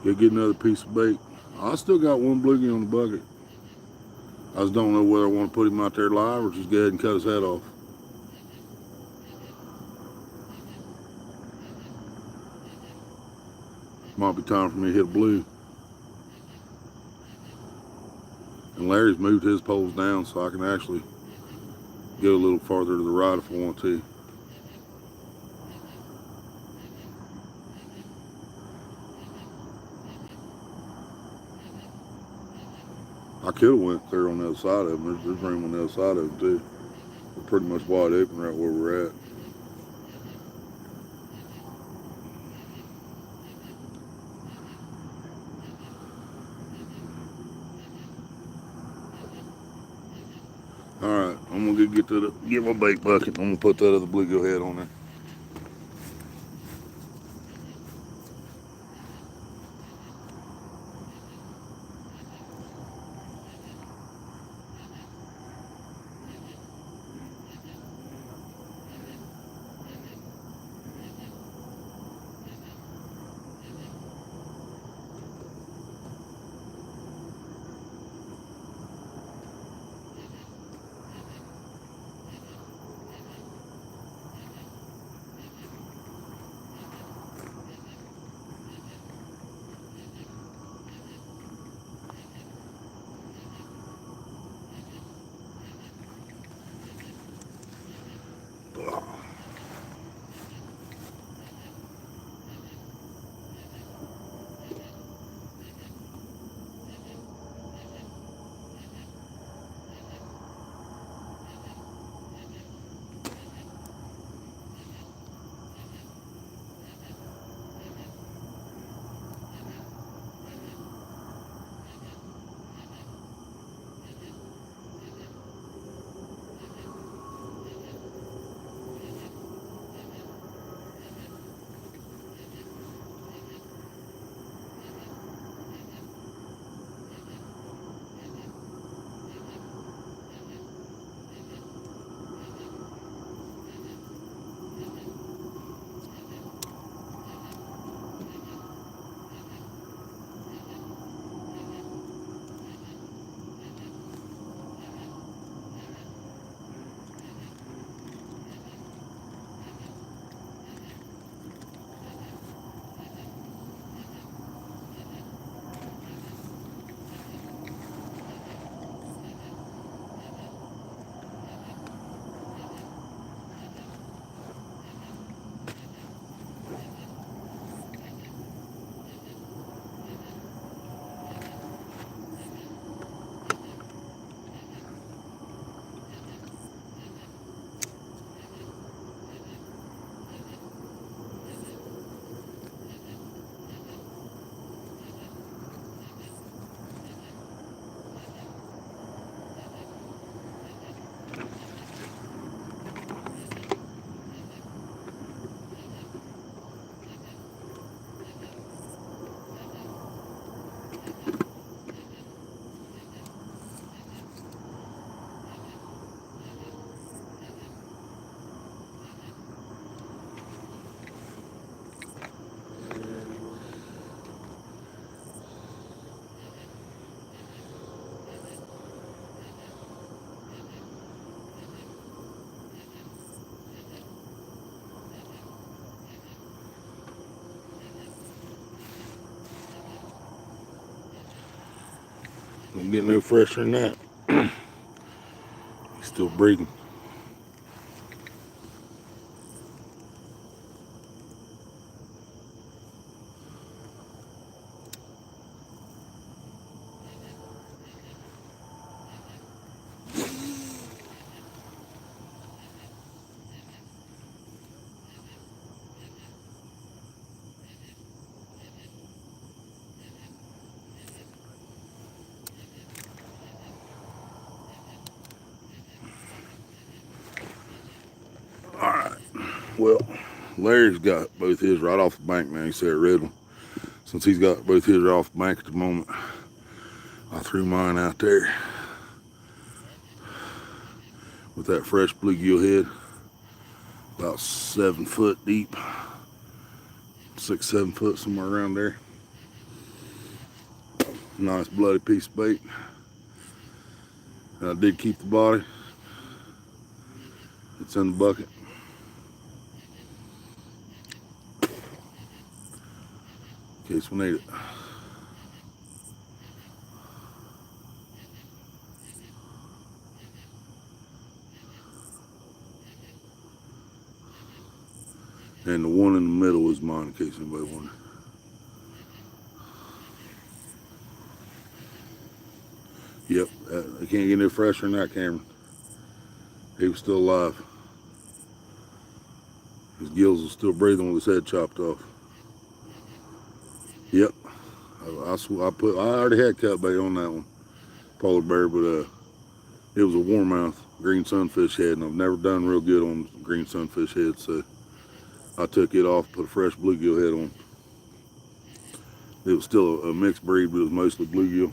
S1: You'll get another piece of bait. I still got one bluegie on the bucket. I just don't know whether I want to put him out there live or just go ahead and cut his head off. Might be time for me to hit a blue. And Larry's moved his poles down so I can actually go a little farther to the right if I want to. I could have went there on the other side of them. There's room on the other side of them too. We're pretty much wide open right where we're at. All right, I'm gonna go get my bait bucket. I'm gonna put that other bluegill head on there. Don't get no fresher than that. He's still breathing. Well, Larry's got both his right off the bank, man. He said red one. Since he's got both his right off the bank at the moment, I threw mine out there with that fresh bluegill head, about 7 foot deep, 6, 7 foot, somewhere around there. Nice bloody piece of bait. And I did keep the body. It's in the bucket. In case we need it. And the one in the middle is mine, in case anybody wonders. Yep, I can't get any fresher than that, Cameron. He was still alive. His gills was still breathing with his head chopped off. Yep, I already had cut bait on that one, polar bear, but it was a warmouth green sunfish head, and I've never done real good on green sunfish head, so I took it off, put a fresh bluegill head on. It was still a mixed breed, but it was mostly bluegill.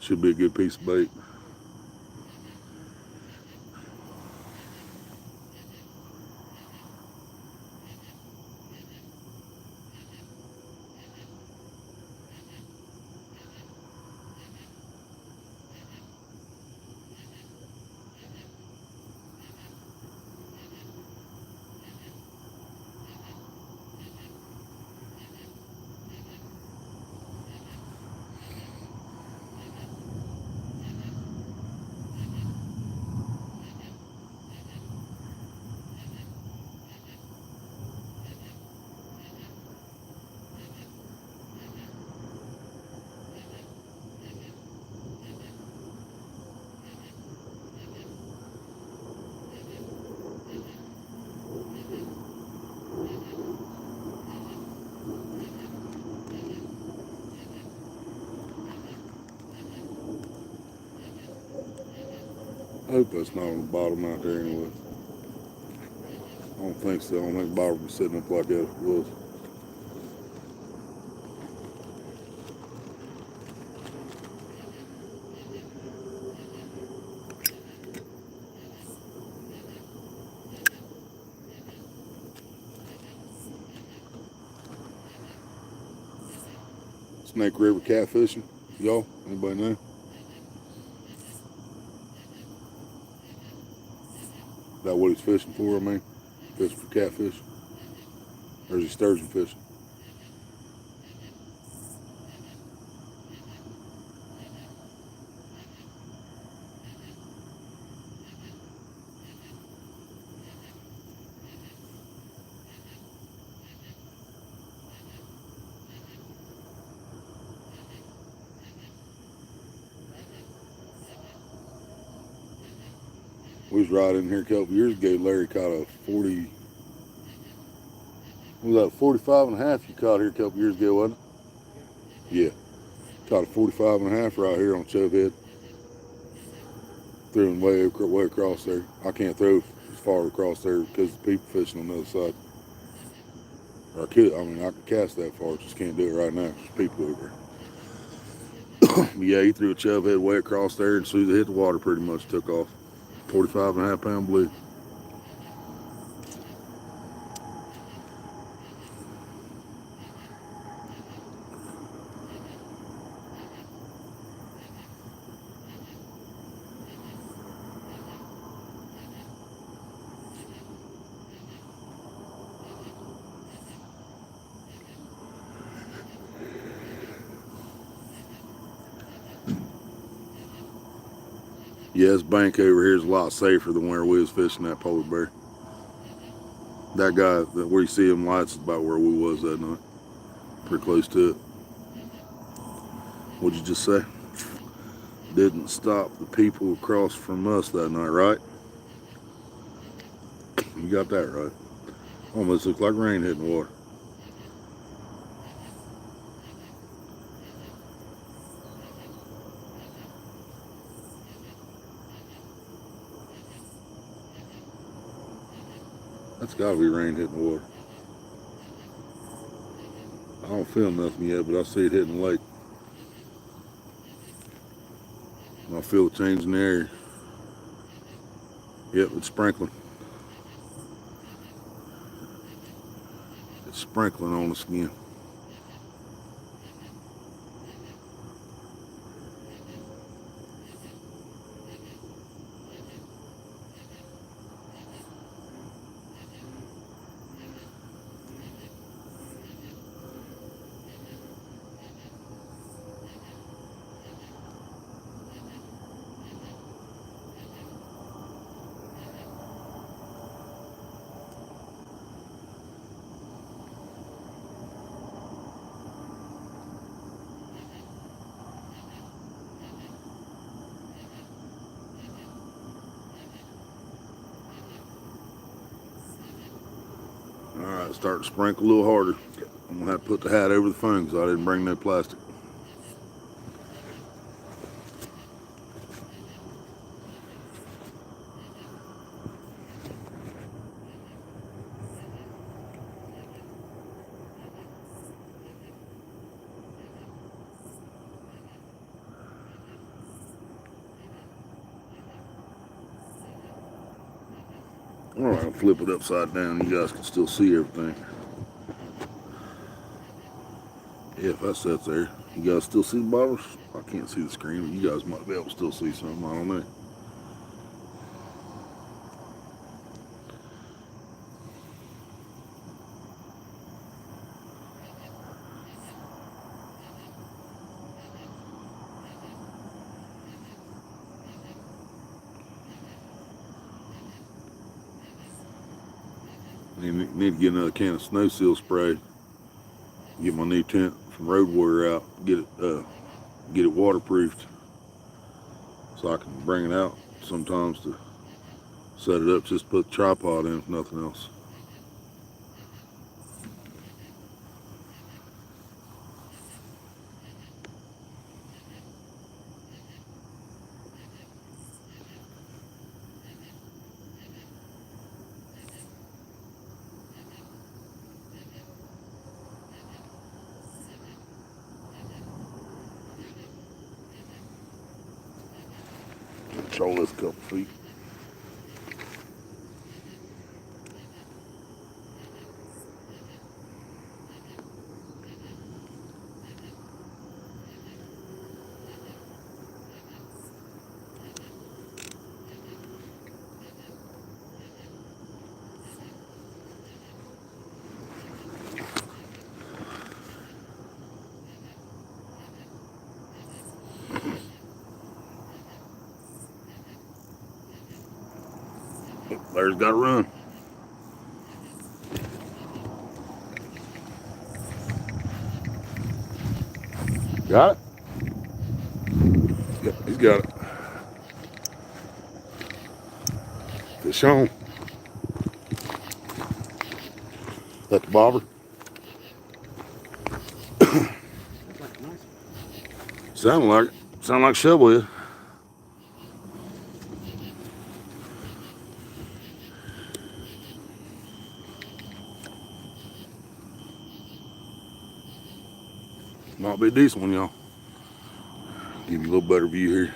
S1: Should be a good piece of bait. I hope that's not on the bottom out there anyway. I don't think so. I don't think the bottom was sitting up like that it was. Snake River catfishing, y'all? Anybody know? That what he's fishing for, I mean? Fishing for catfish? Or is he sturgeon fishing? We was right in here a couple years ago. Larry caught a 40, what was that, 45 and a half you caught here a couple years ago, wasn't it? Yeah. Caught a 45 and a half right here on Chovehead. Threw him way across there. I can't throw as far across there because the people fishing on the other side. Or I could cast that far, just can't do it right now. There's people over there. But yeah, he threw a Chovehead way across there, and as soon as it hit the water, pretty much took off. 45 and a half pound blue. Yeah, this bank over here is a lot safer than where we was fishing that polar bear. That guy, where you see them lights, is about where we was that night. Pretty close to it. What'd you just say? Didn't stop the people across from us that night, right? You got that right. Almost looked like rain hitting the water. That's gotta be rain hitting the water. I don't feel nothing yet, but I see it hitting the lake. And I feel the change in the air. Yep, it's sprinkling. It's sprinkling on the skin. Alright, start to sprinkle a little harder. I'm gonna have to put the hat over the phone because I didn't bring no plastic. Alright, I'll flip it upside down. You guys can still see everything. Yeah, if that sets there. You guys still see the bottles? I can't see the screen, but you guys might be able to still see something. I don't know. Need to get another can of snow seal spray. Get my new tent from Road Warrior out. Get it waterproofed, so I can bring it out sometimes to set it up. Just put the tripod in, if nothing else. Control this couple feet. There's got to run. Got it? Yep, he's got it. Fish on. That the bobber? Sound like it. Sound like shovel is. Might be a decent one, y'all. Give you a little better view here.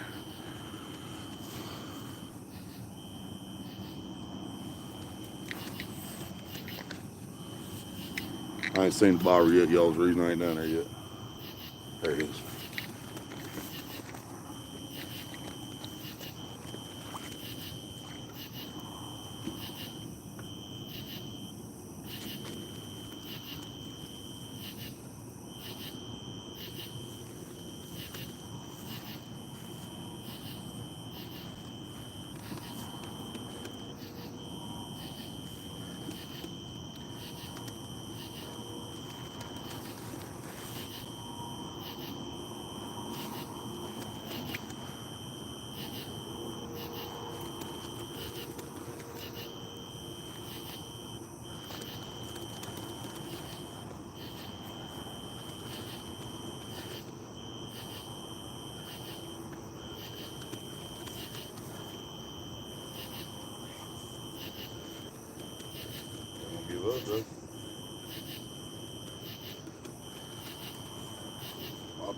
S1: I ain't seen the bobber yet, y'all. The reason I ain't down there yet. There it is.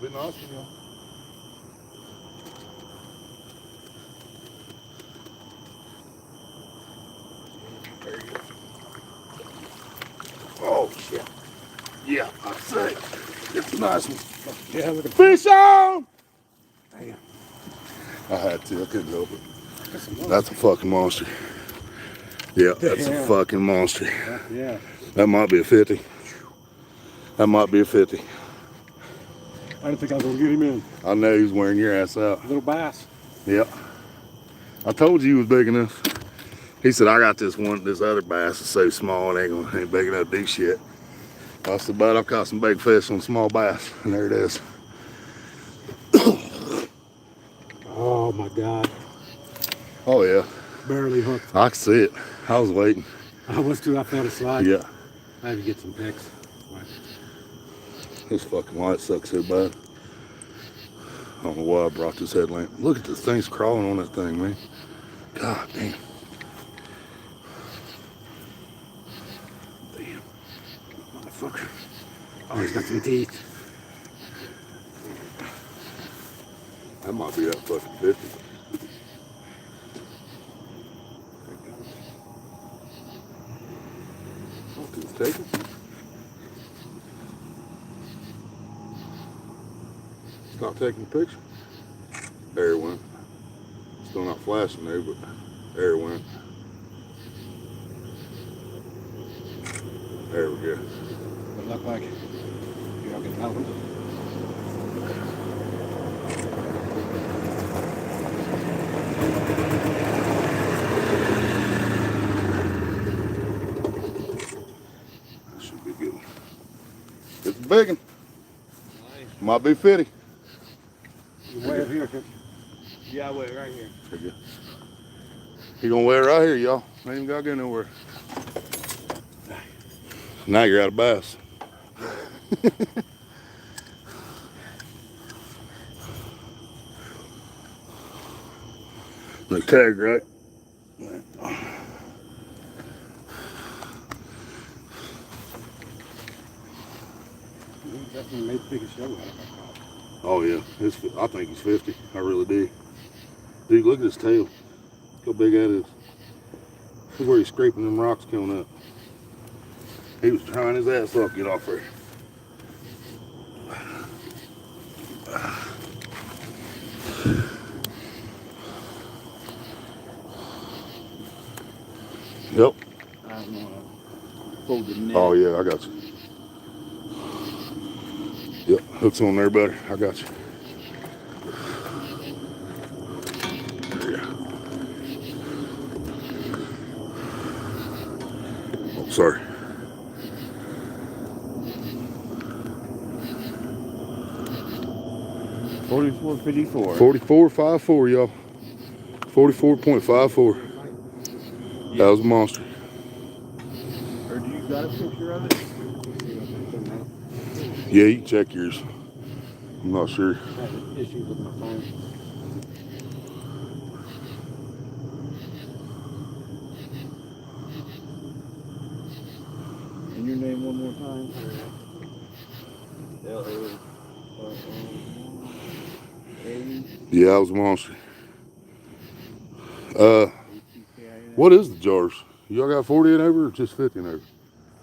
S1: I've been asking y'all. There you go. Oh shit. Yeah, I say. It's a nice one.
S2: Yeah, look at
S1: Fish on!
S2: Damn.
S1: I had to, I couldn't help it.
S2: That's
S1: That's a fucking monster. Yeah, that's a fucking monster.
S2: Yeah.
S1: That might be a 50. That might be a 50.
S2: I didn't think I was gonna get him in.
S1: I know he was wearing your ass out.
S2: Little bass.
S1: Yeah. I told you he was big enough. He said, I got this other bass that's so small it ain't big enough to do shit. I said, but I've caught some big fish on small bass. And there it is.
S2: Oh my God.
S1: Oh yeah.
S2: Barely hooked.
S1: I could see it. I was waiting.
S2: I was too, I felt a slide.
S1: Yeah.
S2: I had to get some pics.
S1: This fucking light sucks so bad. I don't know why I brought this headlamp. Look at this thing's crawling on that thing, man. God damn. Damn.
S2: Motherfucker. Oh, he's got some teeth.
S1: That might be that fucking 50. Oh, it's taking. It's not taking a picture. There it went. Still not flashing there, but there it went. There we go.
S2: It looked like you're not getting out.
S1: That should be good. It's a big one. Nice. Might be 50.
S2: You weigh it here.
S3: Yeah, I weigh it right here.
S1: There you go. He gonna wear it right here, y'all. Ain't even gotta go nowhere. Now you're out of bass. The tag, right?
S2: He definitely made the biggest show out of it.
S1: Oh yeah, I think he's 50. I really do. Dude, look at his tail. Look how big that is. Look where he's scraping them rocks coming up. He was trying his ass off to get off there. Yep.
S3: I don't want to fold the net.
S1: Oh yeah, I got you. Yep, hook's on there better. I got you. Oh, sorry.
S3: $44.54.
S1: 44.54, y'all. 44.54.
S3: Yeah.
S1: That was a monster.
S3: Or do you got a picture of it?
S1: Yeah, you can check yours. I'm not sure.
S2: I had issues with my phone.
S3: And your name one more time?
S1: Yeah, that was a monster. What is the jars? Y'all got 40 and over or just 50 and over?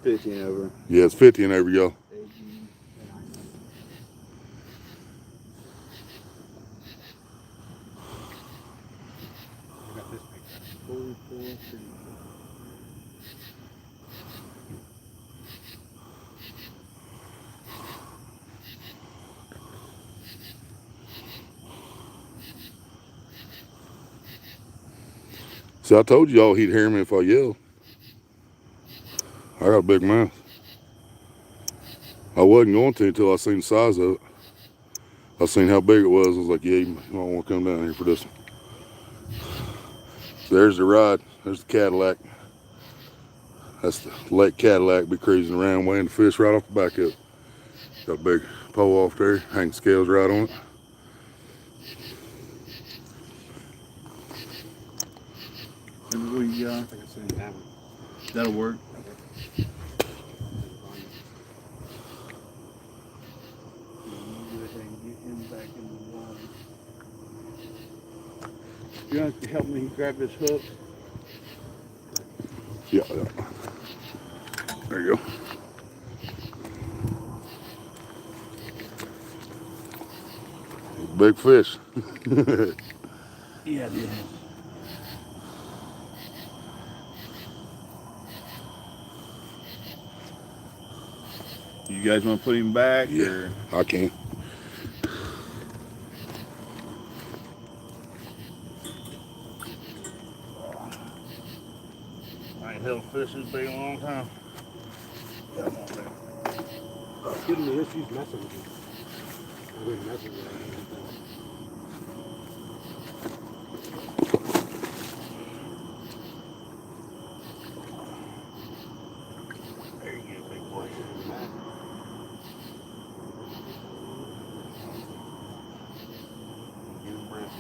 S3: 50 and over.
S1: Yeah, it's 50 and over, y'all.
S2: I got this picture.
S3: 44.
S1: See, I told y'all he'd hear me if I yelled. I got a big mouth. I wasn't going to until I seen the size of it. I seen how big it was. I was like, yeah, you might want to come down here for this one. So there's the ride. There's the Cadillac. That's the Lake Cadillac. Be cruising around weighing the fish right off the back of it. Got a big pole off there. Hang scales right on it.
S2: I think I seen that one.
S3: That'll work. You have to help me grab this hook.
S1: Yeah. There you go. Big fish.
S3: Yeah, dude. You guys want to put him back?
S1: Yeah,
S3: Or?
S1: I can. I ain't held fish this big in a long time.
S2: Giving me issues messing with you. I wouldn't mess with you.
S1: There you go, big boy. Get him breath.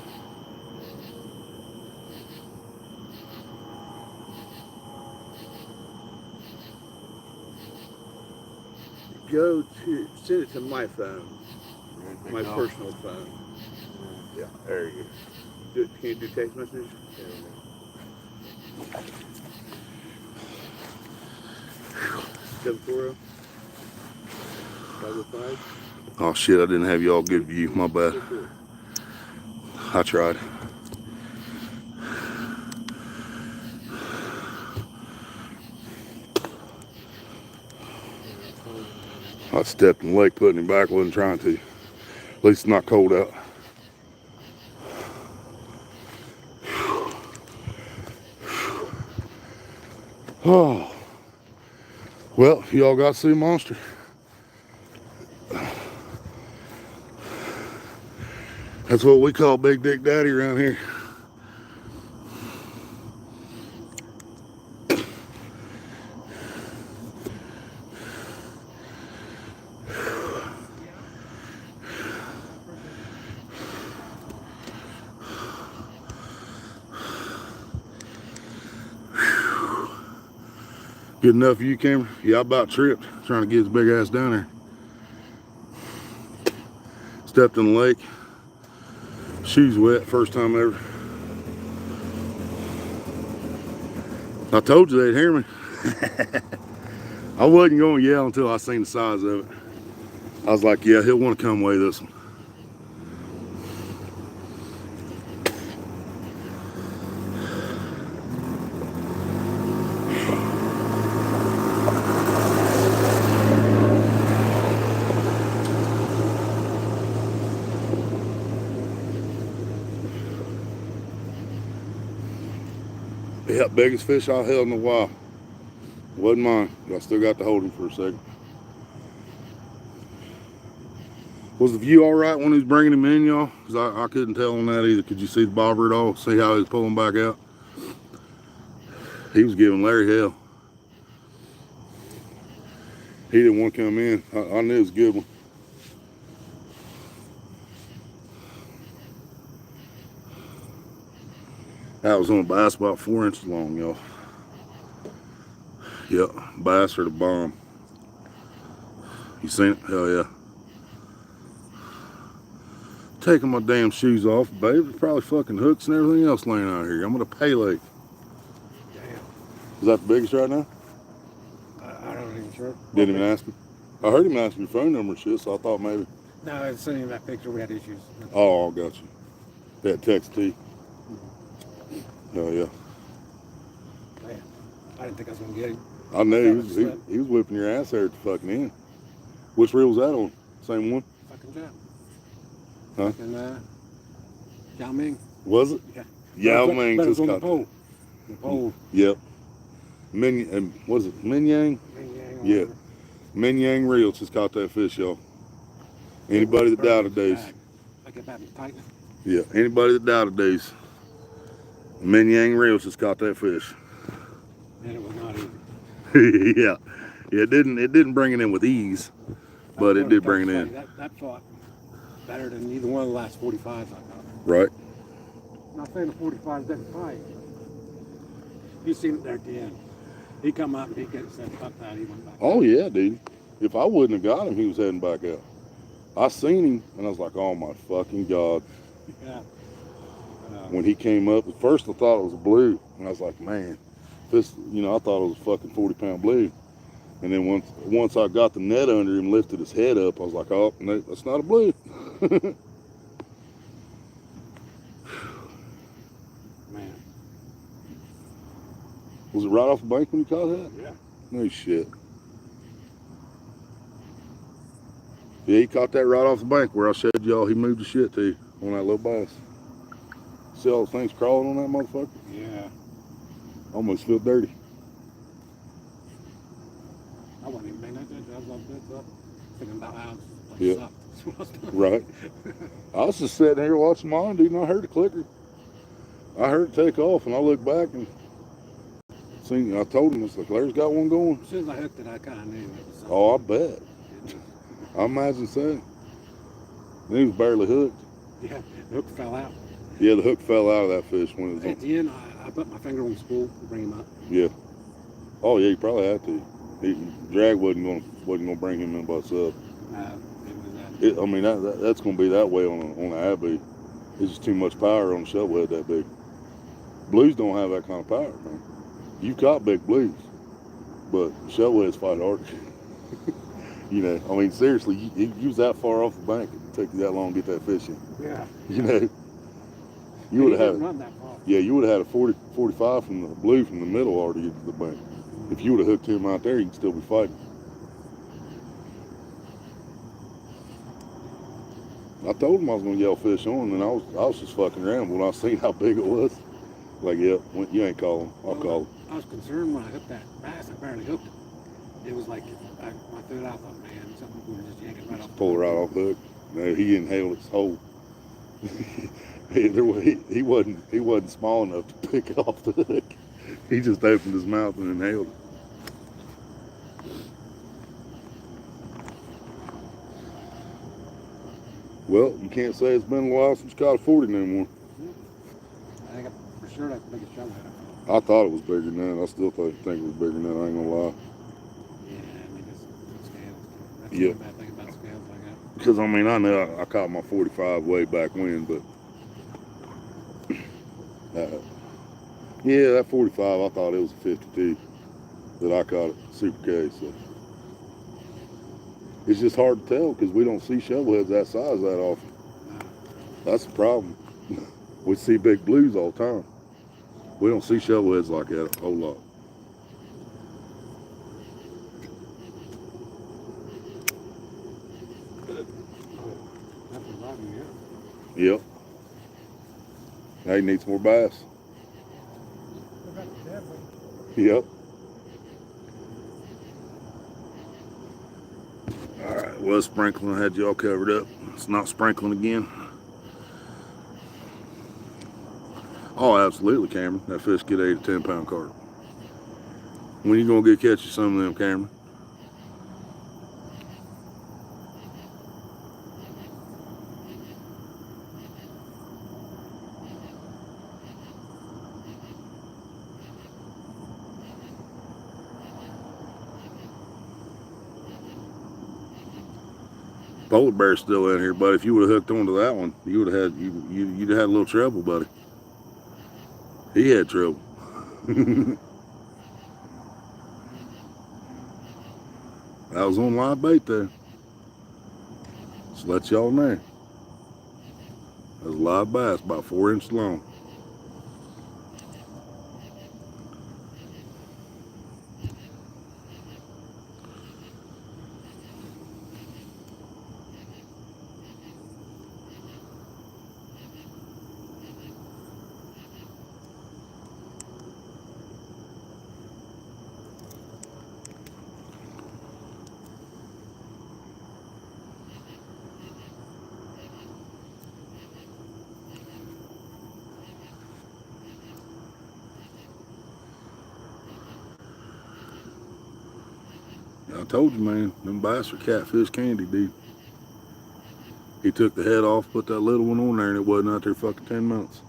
S3: Go to send it to my phone,
S1: Big
S3: my
S1: dog.
S3: personal phone.
S1: Yeah, there you go.
S3: Can you do text message? 740 505.
S1: Oh shit, I didn't have y'all good view. My bad. I tried. I stepped in the lake, putting him back, wasn't trying to. At least it's not cold out. Oh. Well, y'all got to see a monster. That's what we call Big Dick Daddy around here. Good enough for you, Cameron? Yeah, I about tripped trying to get his big ass down there. Stepped in the lake. Shoes wet, first time ever. I told you they'd hear me. I wasn't going to yell until I seen the size of it. I was like, yeah, he'll want to come weigh this one. Yeah, biggest fish I held in a while. Wasn't mine, but I still got to hold him for a second. Was the view all right when he was bringing him in, y'all? Because I couldn't tell on that either. Could you see the bobber at all? See how he was pulling back out? He was giving Larry hell. He didn't want to come in. I knew it was a good one. That was on a bass about 4 inches long, y'all. Yep, bass or the bomb. You seen it? Hell yeah. Taking my damn shoes off, babe. There's probably fucking hooks and everything else laying out here. I'm gonna Paylake.
S2: Damn.
S1: Is that the biggest right now?
S2: I don't even sure.
S1: Didn't even ask him. I heard him ask your phone number and shit, so I thought maybe.
S2: No, I was sending that picture. We had issues.
S1: Oh, I got you. That text to you. Oh yeah.
S2: Man, I didn't think I was gonna get him.
S1: I knew he was whipping your ass there at the fucking end. Which reel was that on? Same one?
S2: Fucking job.
S1: Huh?
S2: Fucking Yao Ming.
S1: Was it?
S2: Yeah.
S1: Yao Ming
S2: But it was
S1: just
S2: on the
S1: caught
S2: pole. The pole.
S1: Yep. What is it? Min Yang? Yeah. Min Yang reels just caught that fish, y'all. Anybody that doubted these.
S2: I get back and tighten.
S1: Yeah. Anybody that doubted these. Min Yang reels just caught that fish.
S2: And it was not easy.
S1: Yeah. It didn't bring it in with ease, but it did bring it in.
S2: That fought better than either one of the last 45s I got.
S1: Right.
S2: I'm not saying the 45s didn't fight. You seen it there at the end. He come up and he said, fuck that, he went back.
S1: Oh yeah, dude. If I wouldn't have got him, he was heading back out. I seen him and I was like, oh my fucking God.
S2: Yeah.
S1: When he came up, at first I thought it was a blue, and I was like, man, this, you know, I thought it was a fucking 40-pound blue. And then once I got the net under him, lifted his head up, I was like, oh, no, that's not a blue.
S2: Man.
S1: Was it right off the bank when you caught that?
S2: Yeah.
S1: No shit. Yeah, he caught that right off the bank where I showed y'all he moved the shit to on that little bass. See all the things crawling on that motherfucker?
S2: Yeah.
S1: Almost feel dirty.
S2: I wasn't even paying attention. I was up thinking about how it
S1: Yeah.
S2: sucked. That's what I was doing.
S1: Right. I was just sitting here watching mine, dude, and I heard the clicker. I heard it take off, and I looked back and seen. I told him, it's like, Larry's got one going.
S2: As soon as I hooked it, I kind of knew it was something.
S1: Oh, I bet. I imagine so. He was barely hooked.
S2: Yeah, the hook fell out.
S1: Yeah, the hook fell out of that fish when it was
S2: At
S1: on.
S2: the end, I put my finger on the spool to bring him up.
S1: Yeah. Oh yeah, you probably had to. Drag wasn't gonna bring him in by itself.
S2: It was
S1: I mean that's gonna be that way on an Abbey. It's just too much power on the shovelhead that big. Blues don't have that kind of power, man. You've caught big blues, but shovelheads fight hard. You know, I mean seriously, you was that far off the bank, it took you that long to get that fish in.
S2: Yeah.
S1: You know, you would have had.
S2: Run that far.
S1: Yeah, you would have had a 45 from the blue from the middle already to get to the bank. If you would have hooked him out there, you'd still be fighting. I told him I was going to yell fish on, and I was just fucking around. When I seen how big it was, like, yeah, you ain't calling, I'll call him.
S2: I was concerned when I hooked that bass. I barely hooked it. It was like I threw it out. I thought, man, something was just yanking right off.
S1: Pull it right off the hook. No, he inhaled its whole. He wasn't small enough to pick it off the hook. He just opened his mouth and inhaled it. Well, you can't say it's been a while since you caught a 40 no more.
S2: I think for sure that's the biggest shovelhead.
S1: I thought it was bigger than that. I still think it was bigger than that. I ain't gonna lie.
S2: Yeah, I mean it's scales. That's
S1: Yeah.
S2: the bad thing about scales like that.
S1: Because I mean, I know I caught my 45 way back when, but yeah, that 45, I thought it was a 52 that I caught it, Super K. So it's just hard to tell because we don't see shovelheads that size that often. That's the problem. We see big blues all the time. We don't see shovelheads like that a whole lot.
S2: That's what bothering me.
S1: Yep. Now he needs more bass. Yep. All right, well, sprinkling, I had y'all covered up. It's not sprinkling again. Oh, absolutely, Cameron. That fish get 8 to 10 pound carp. When you gonna get catch you some of them, Cameron? Polar bear's still in here, but if you would have hooked onto that one, you would have had you'd have had a little trouble, buddy. He had trouble. That was on live bait there. Just let y'all know. That was a live bass, about 4 inches long. I told you, man, them bass are catfish candy, dude. He took the head off, put that little one on there, and it wasn't out there fucking 10 minutes.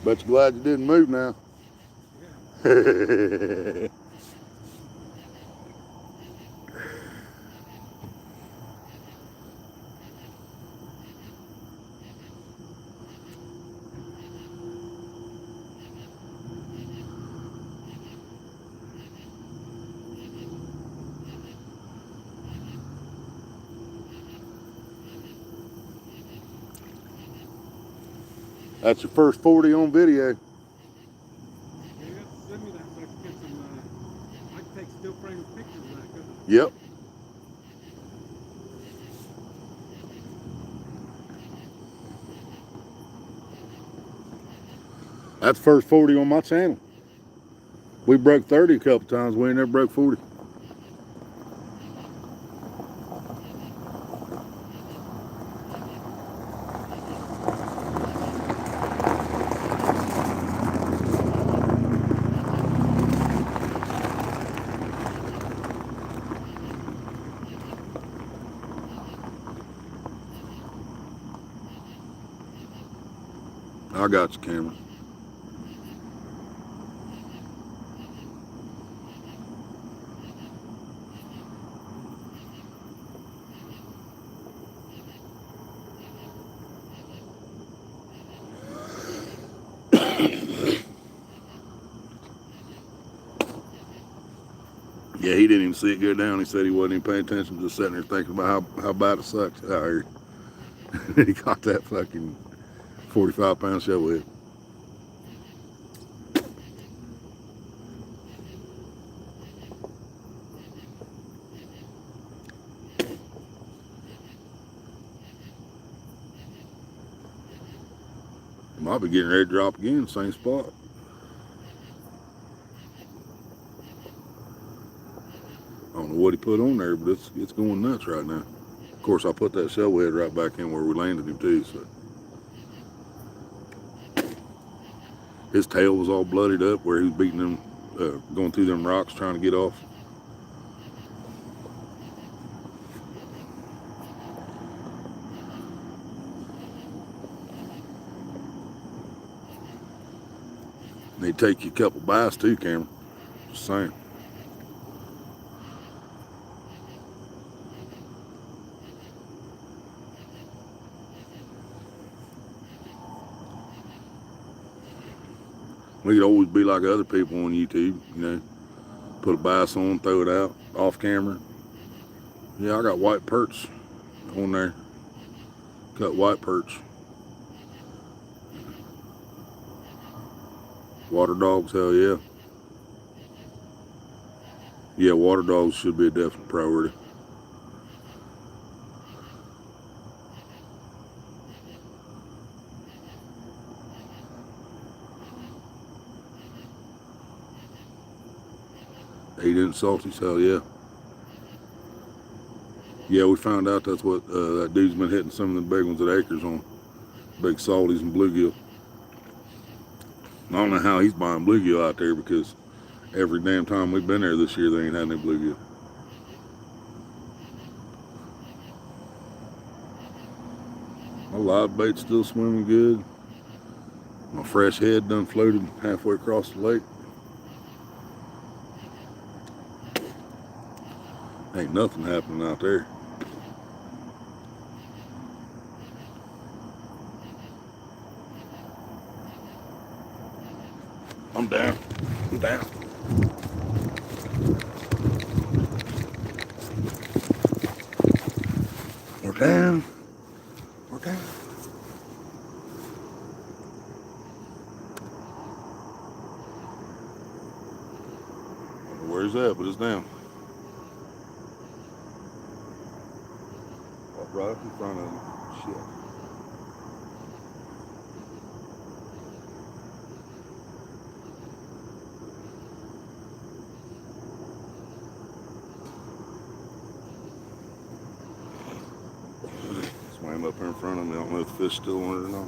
S1: Bet you're glad you didn't move now. That's your first 40 on video.
S2: Yeah, you have to send me that so I can get some, I can take still frame pictures of that, couldn't I?
S1: Yep. That's first 40 on my channel. We broke 30 a couple times. We ain't never broke 40. I got your camera. Yeah, he didn't even see it go down. He said he wasn't even paying attention, just sitting there thinking about how bad it sucks out here. He caught that fucking 45-pound shovelhead. Might be getting ready to drop again, same spot. I don't know what he put on there, but it's going nuts right now. Of course, I put that shovelhead right back in where we landed him too, so. His tail was all bloodied up where he was beating them, going through them rocks trying to get off. They take you a couple bites too, Cameron. Just saying. We could always be like other people on YouTube, you know. Put a bass on, throw it out, off camera. Yeah, I got white perch on there. Cut white perch. Water dogs, hell yeah. Yeah, water dogs should be a definite priority. Eight inch salties, hell yeah. Yeah, we found out that's what that dude's been hitting some of the big ones at Acres on. Big salties and bluegill. I don't know how he's buying bluegill out there because every damn time we've been there this year, they ain't had no bluegill. My live bait's still swimming good. My fresh head done floated halfway across the lake. Ain't nothing happening out there. I'm down. I'm down. We're down. We're down. Where's that? But it's down. Right up in front of him. Shit. Swam up here in front of me. I don't know if the fish still on it or not.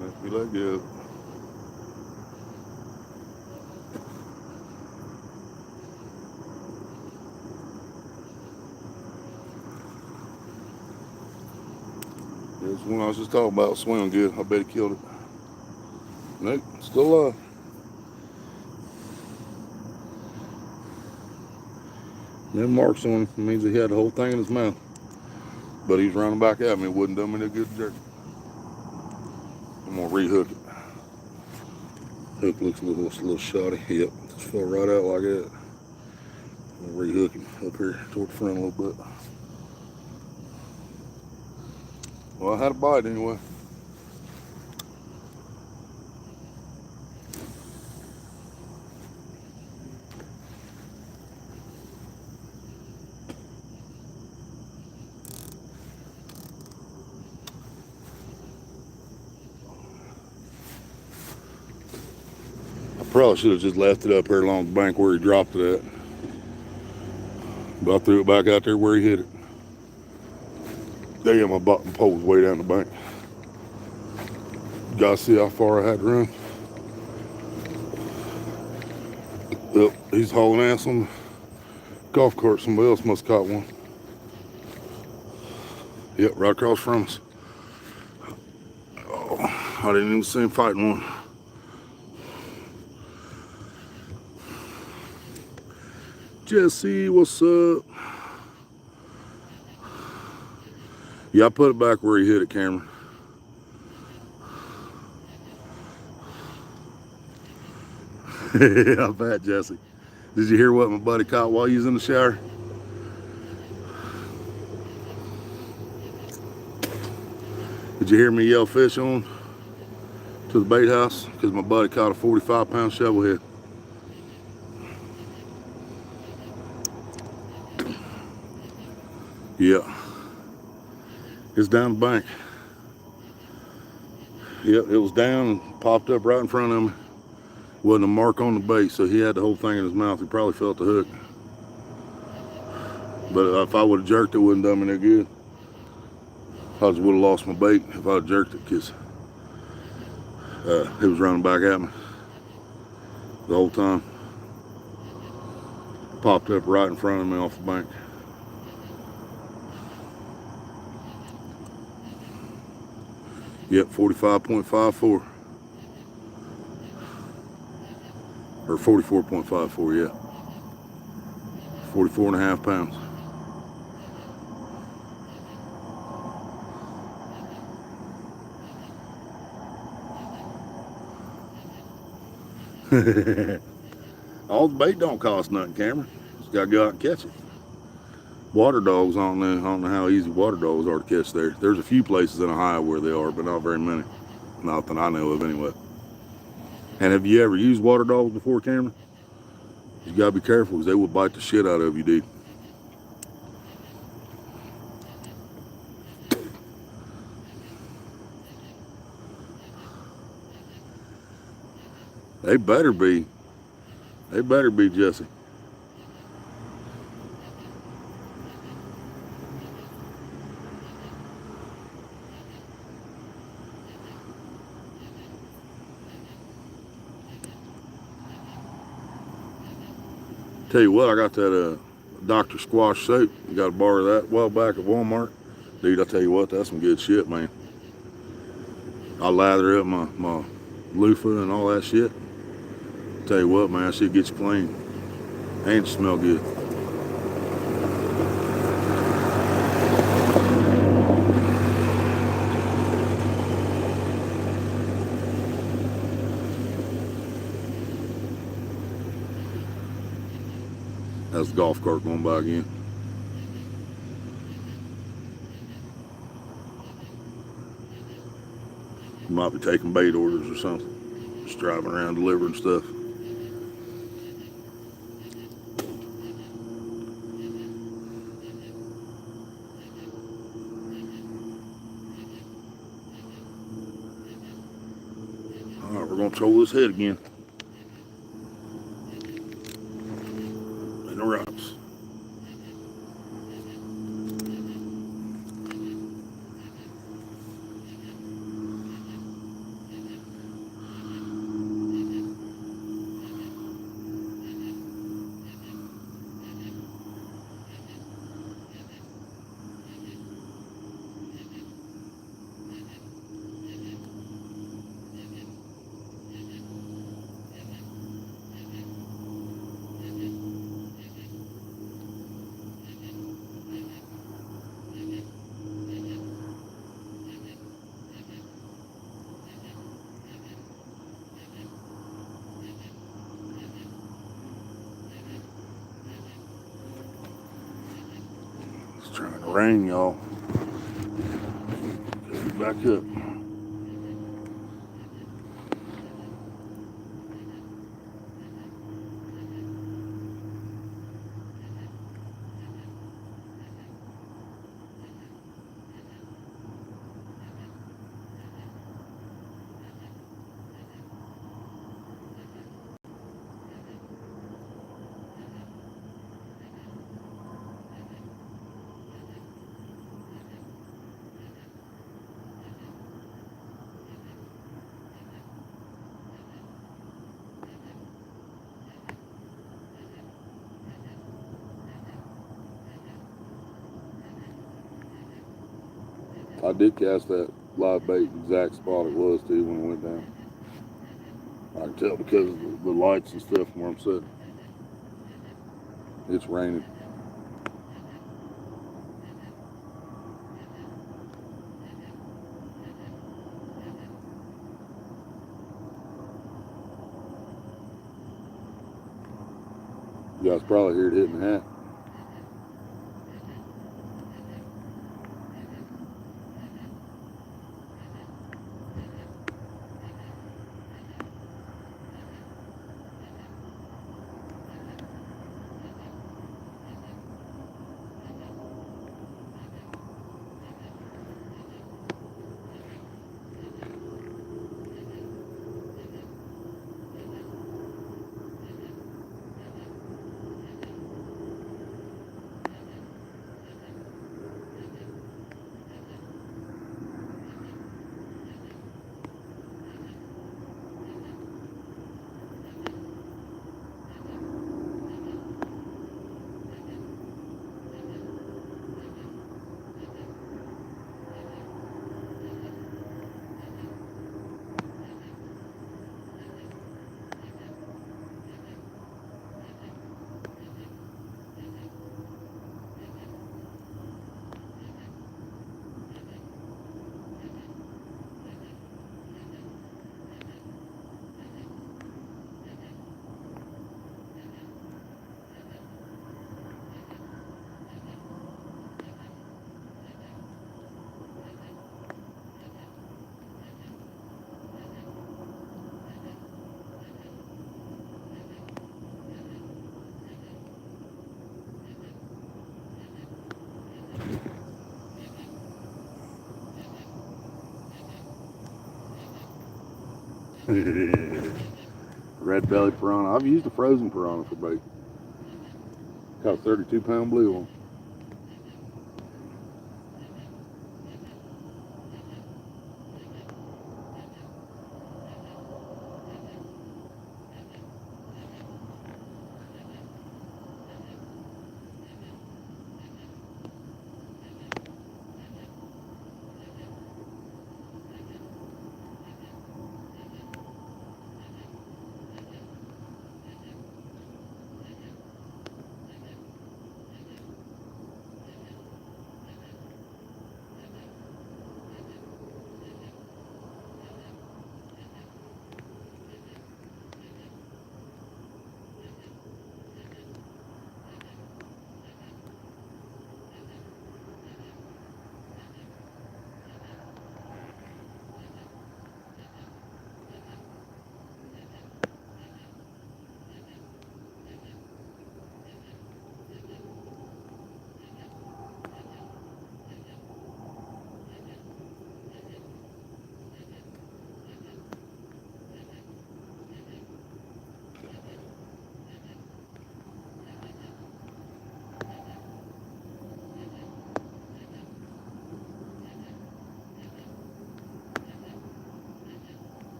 S1: Must be like good. There's one I was just talking about, swimming good. I bet he killed it. Nope, still alive. Them marks on him means he had the whole thing in his mouth. But he's running back at me. It wouldn't do me no good jerk. I'm gonna rehook it. Hook looks a little shoddy. Yep, just fell right out like that. I'm gonna rehook him up here toward the front a little bit. Well, I had a bite anyway. I probably should have just left it up here along the bank where he dropped it at. But I threw it back out there where he hit it. Damn, my bottom pole's way down the bank. Gotta see how far I had to run. Yep, he's hauling ass on the golf cart. Somebody else must have caught one. Yep, right across from us. Oh, I didn't even see him fighting one. Jesse, what's up? Yeah, I put it back where he hit it, Cameron. I bet, Jesse. Did you hear what my buddy caught while he was in the shower? Did you hear me yell fish on to the bait house? Because my buddy caught a 45-pound shovelhead. Yeah. It's down the bank. Yep, it was down and popped up right in front of him. Wasn't a mark on the bait, so he had the whole thing in his mouth. He probably felt the hook. But if I would have jerked it, it wouldn't done me no good. I just would have lost my bait if I had jerked it, because he was running back at me the whole time. Popped up right in front of me off the bank. Yep, 45.54. Or 44.54, yeah. 44.5 pounds. All the bait don't cost nothing, Cameron. Just gotta go out and catch it. Water dogs, I don't know how easy water dogs are to catch there. There's a few places in Ohio where they are, but not very many. Not that I know of anyway. And have you ever used water dogs before, Cameron? You gotta be careful, because they will bite the shit out of you, dude. They better be. They better be, Jesse. Tell you what, I got that Dr. Squash soap. You got to borrow that a while back at Walmart. Dude, I tell you what, that's some good shit, man. I lather up my loofah and all that shit. Tell you what, man, that shit gets you clean. And smell good. That's the golf cart going by again. You might be taking bait orders or something. Just driving around delivering stuff. All right, we're gonna troll this head again. And the rocks. trying to rain, y'all. Back up. I did cast that live bait exact spot it was too when it went down. I can tell because of the lights and stuff from where I'm sitting. It's raining. You guys probably hear it hitting the hat. Red belly piranha. I've used a frozen piranha for bait. Caught a 32-pound blue one.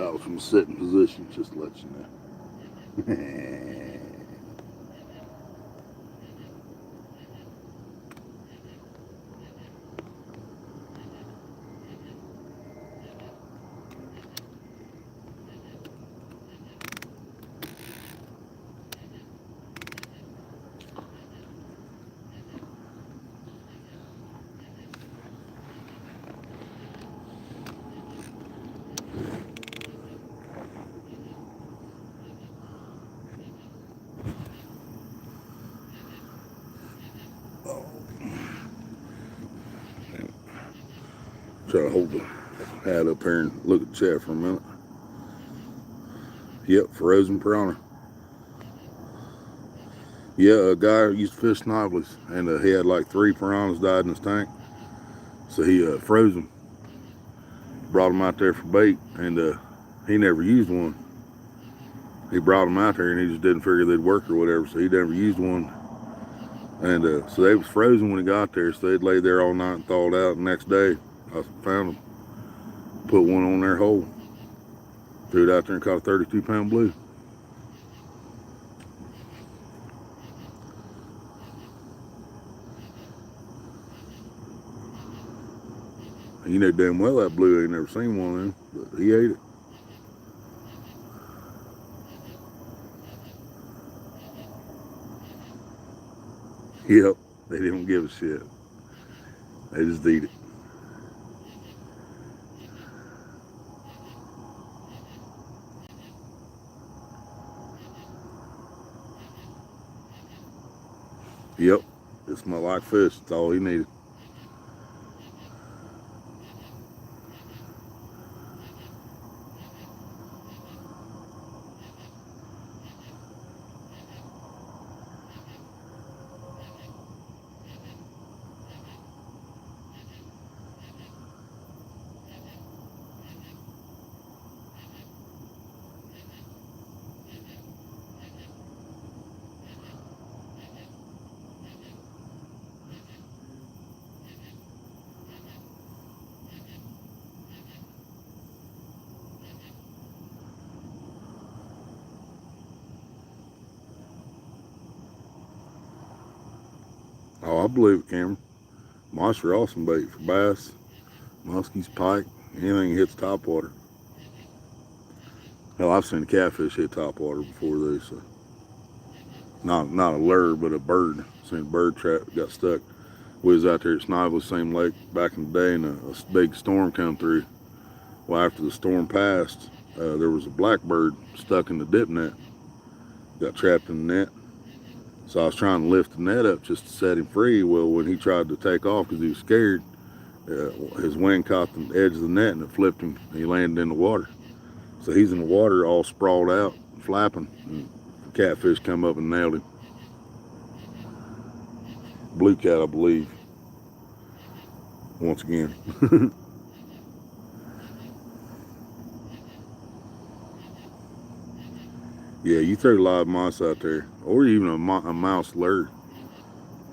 S1: That was from a sitting position, just to let you know. Try to hold the hat up here and look at the chat for a minute. Yep, frozen piranha. Yeah, a guy used to fish snivelies, and he had like 3 piranhas died in his tank. So he froze them, brought them out there for bait, and he never used one. He brought them out there, and he just didn't figure they'd work or whatever, so he never used one. And so they was frozen when he got there, so they'd lay there all night and thawed out. The next day, I found them, put one on their hole, threw it out there and caught a 32-pound blue. You know damn well that blue ain't never seen one of them, but he ate it. Yep, they didn't give a shit. They just eat it. Yep, it smelled like fish. That's all he needed. Oh, I believe it, Cameron. Mice are awesome bait for bass, muskies, pike, anything that hits top water. Hell, I've seen a catfish hit top water before these. So. Not a lure, but a bird. Seen a bird trap got stuck. We was out there at Snively, same lake back in the day, and a big storm come through. Well, after the storm passed, there was a blackbird stuck in the dip net. Got trapped in the net. So I was trying to lift the net up just to set him free. Well, when he tried to take off because he was scared, his wing caught the edge of the net and it flipped him. He landed in the water. So he's in the water all sprawled out, flapping, and the catfish come up and nailed him. Blue cat, I believe. Once again. Yeah, you throw live mice out there, or even a mouse lure.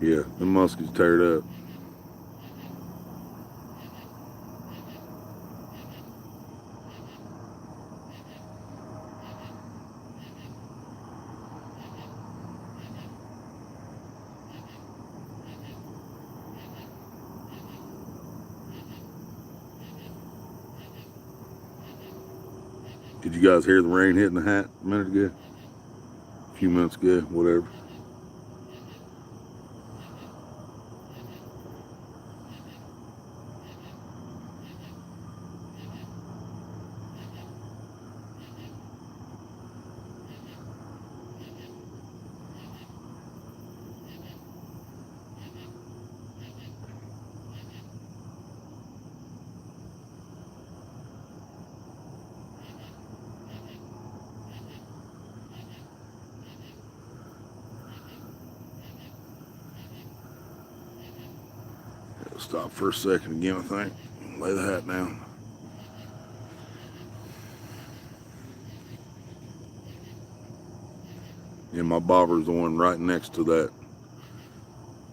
S1: Yeah, the muskies tear it up. Did you guys hear the rain hitting the hat a minute ago? A few minutes ago, whatever. Stop for a second again, I think. Lay the hat down. Yeah, my bobber's the one right next to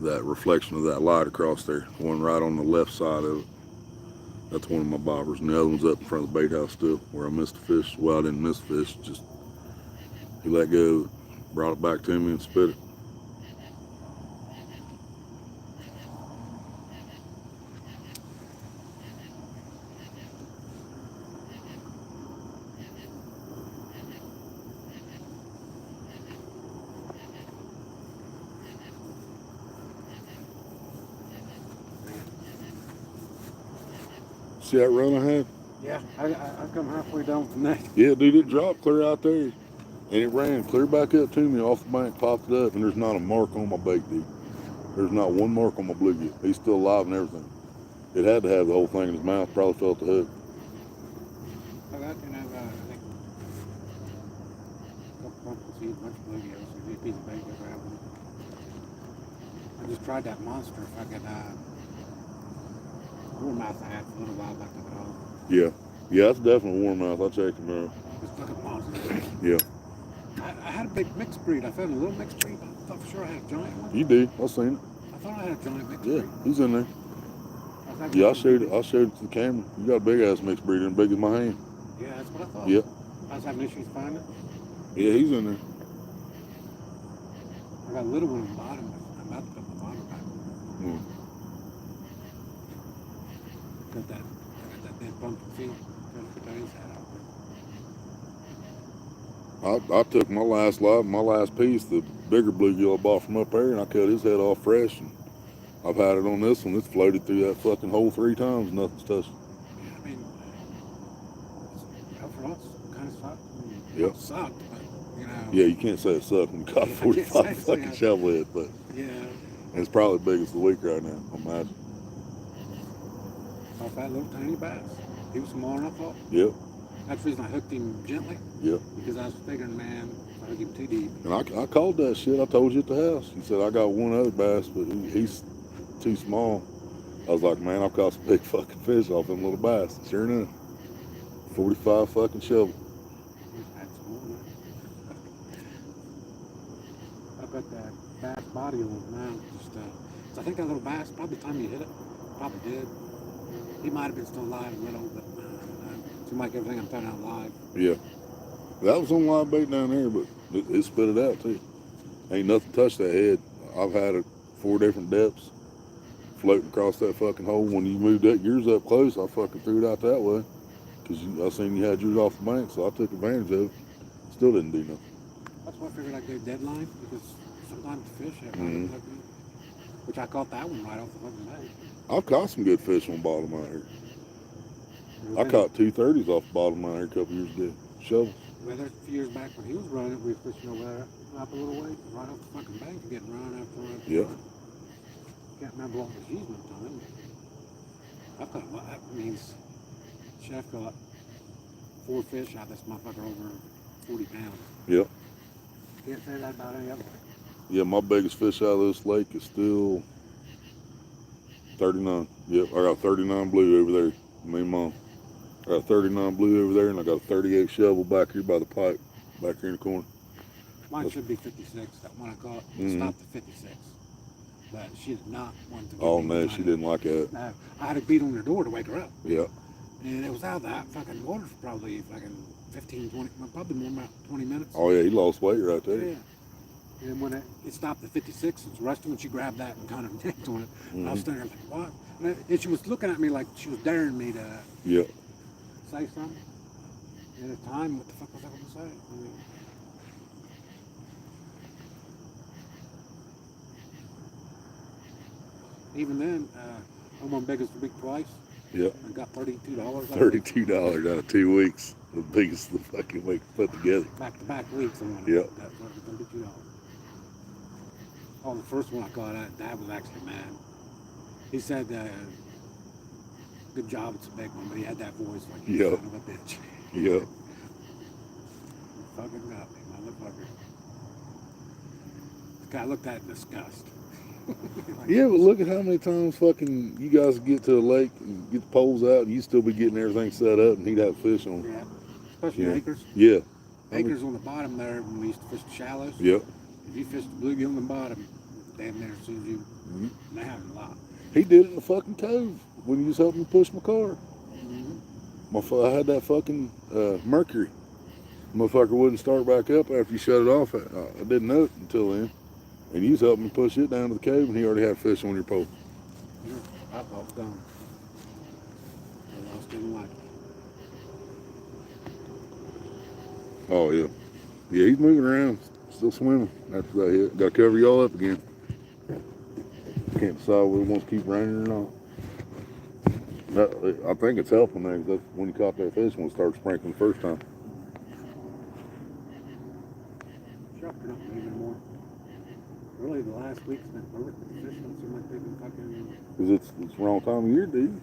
S1: that reflection of that light across there. The one right on the left side of it. That's one of my bobbers. And the other one's up in front of the bait house still, where I missed a fish. Well, I didn't miss a fish, just he let go, brought it back to me and spit it. See that run I had?
S2: Yeah, I come halfway down from that.
S1: Yeah, dude, it dropped clear out there. And it ran clear back up to me off the bank, popped it up, and there's not a mark on my bait, dude. There's not one mark on my bluegill. He's still alive and everything. It had to have the whole thing in his mouth, probably felt the hook.
S2: I got, I think, a couple pumpkin seeds, a bunch of bluegills, and a piece of bait, grab one. I just tried that monster, fucking, warmouth I had for a little while back to it all.
S1: Yeah. Yeah, that's definitely warm mouth. I'll check him out.
S2: This fucking monster.
S1: Yeah.
S2: I had a big mixed breed. I found a little mixed breed, but I thought for sure I had a giant one.
S1: You did. I seen it.
S2: I thought I had a giant mixed
S1: Yeah,
S2: breed.
S1: he's in there. Yeah, I showed it to the camera. You got a big ass mixed breeder and big as my hand.
S2: Yeah, that's what I thought.
S1: Yeah.
S2: I was having issues finding it.
S1: Yeah, he's in there.
S2: I got a little one on the bottom, but I'm about to put the bottom back.
S1: Mm.
S2: Got that dead pumpkin seed. Got to put his head out there.
S1: I took my last piece, the bigger bluegill I bought from up there, and I cut his head off fresh. And I've had it on this one. It's floated through that fucking hole 3 times. Nothing's touched it.
S2: Yeah, I mean, for us, it kind of sucked. I mean,
S1: Yep.
S2: It sucked, but, you know.
S1: Yeah, you can't say it sucked when you caught 45 fucking shovel head, but
S2: Yeah.
S1: it's probably the biggest of the week right now, I imagine.
S2: Off that little tiny bass. He was smaller than I thought.
S1: Yep.
S2: That's the reason I hooked him gently.
S1: Yep.
S2: Because I was figuring, man, if I hook him too deep.
S1: And I called that shit. I told you at the house. He said, I got one other bass, but he's too small. I was like, man, I've caught some big fucking fish off them little bass. Sure enough. 45 fucking shovel.
S2: That's more. I've got that bass body on it now. Just, so I think that little bass, probably the time you hit it, probably did. He might have been still alive a little, but seemed like everything I'm throwing out live.
S1: Yeah. That was on live bait down there, but it spit it out too. Ain't nothing touched that head. I've had it 4 different depths floating across that fucking hole. When you moved that yours up close, I fucking threw it out that way. Because I seen you had yours off the bank, so I took advantage of it. Still didn't do nothing.
S2: That's why I figured I'd go deadline, because sometimes the fish have
S1: Mhm.
S2: which I caught that one right off the fucking bank.
S1: I've caught some good fish on bottom out here. I caught 230s off the bottom out here a couple years ago. Shovels.
S2: Well, there's a few years back when he was running, we were fishing over there, up a little way, right off the fucking bank, and getting run after run.
S1: Yeah.
S2: Can't remember what was using at the time. I've got, that means Chef got 4 fish out of this motherfucker over 40 pounds.
S1: Yep.
S2: Can't say that about any other one.
S1: Yeah, my biggest fish out of this lake is still 39. Yep, I got 39 blue over there. Me and Mom. I got 39 blue over there, and I got a 38 shovel back here by the pipe, back here in the corner.
S2: Mine should be 56, that one I caught.
S1: Mhm.
S2: Stopped at 56. But she did not want to get
S1: Oh
S2: me
S1: no, she
S2: behind
S1: didn't like that.
S2: it. No, I had to beat on her door to wake her up.
S1: Yeah.
S2: And it was out of that fucking water for probably fucking 15, 20, well, probably more about 20 minutes.
S1: Oh yeah, he lost weight right there.
S2: Yeah. And when it stopped at 56, it was resting when she grabbed that and kind of yanked on it. And I was standing there like, what? And she was looking at me like she was daring me to
S1: Yeah.
S2: say something. And at the time, what the fuck was I going to say? I mean, even then, I'm on biggest the week twice.
S1: Yeah.
S2: I got $32.
S1: $32 out of 2 weeks. The biggest the fucking week put together.
S2: Back-to-back weeks. I won.
S1: Yep.
S2: Got $32. Oh, the first one I got, Dad was actually mad. He said, good job, it's a big one, but he had that voice like, you
S1: Yep.
S2: son of a bitch.
S1: Yeah.
S2: You fucking got me, motherfucker. This guy looked at in disgust. Like,
S1: Yeah, but look at how many times fucking you guys get to the lake and get the poles out and you still be getting everything set up and he'd have fish on.
S2: Yeah, especially
S1: Yeah.
S2: acres.
S1: Yeah.
S2: Acres on the bottom there when we used to fish the shallows.
S1: Yep.
S2: If you fish the bluegill on the bottom, damn near as soon as you,
S1: Mhm.
S2: and they have a lot.
S1: He did it in the fucking cove when he was helping me push my car. I had that fucking mercury. Motherfucker wouldn't start back up after you shut it off. I didn't know it until then. And you was helping me push it down to the cave, and he already had fish on your pole.
S2: Yeah, I thought it was gone. I lost it in life.
S1: Oh, yeah. Yeah, he's moving around, still swimming after that hit. Got to cover y'all up again. Can't decide whether it wants to keep raining or not. I think it's helping there, because that's when you caught that fish when it started sprinkling the first time.
S2: Sharks are not moving more. Really, the last week's been perfect. The fish don't seem like they've been fucking...
S1: Because it's the wrong time of year, dude.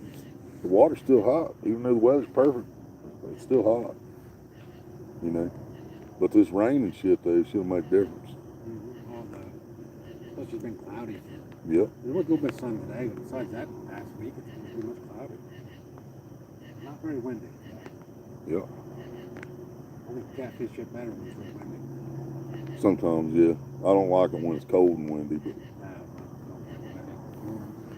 S1: The water's still hot, even though the weather's perfect. It's still hot, you know. But this rain and shit, though, should make a difference.
S2: All the... Plus, it's been cloudy.
S1: Yep.
S2: There was a little bit of sun today, but besides that, past week, it's been pretty much cloudy. Not very windy.
S1: Yep.
S2: I think catfish get better when it's really windy.
S1: Sometimes, yeah. I don't like it when it's cold and windy, but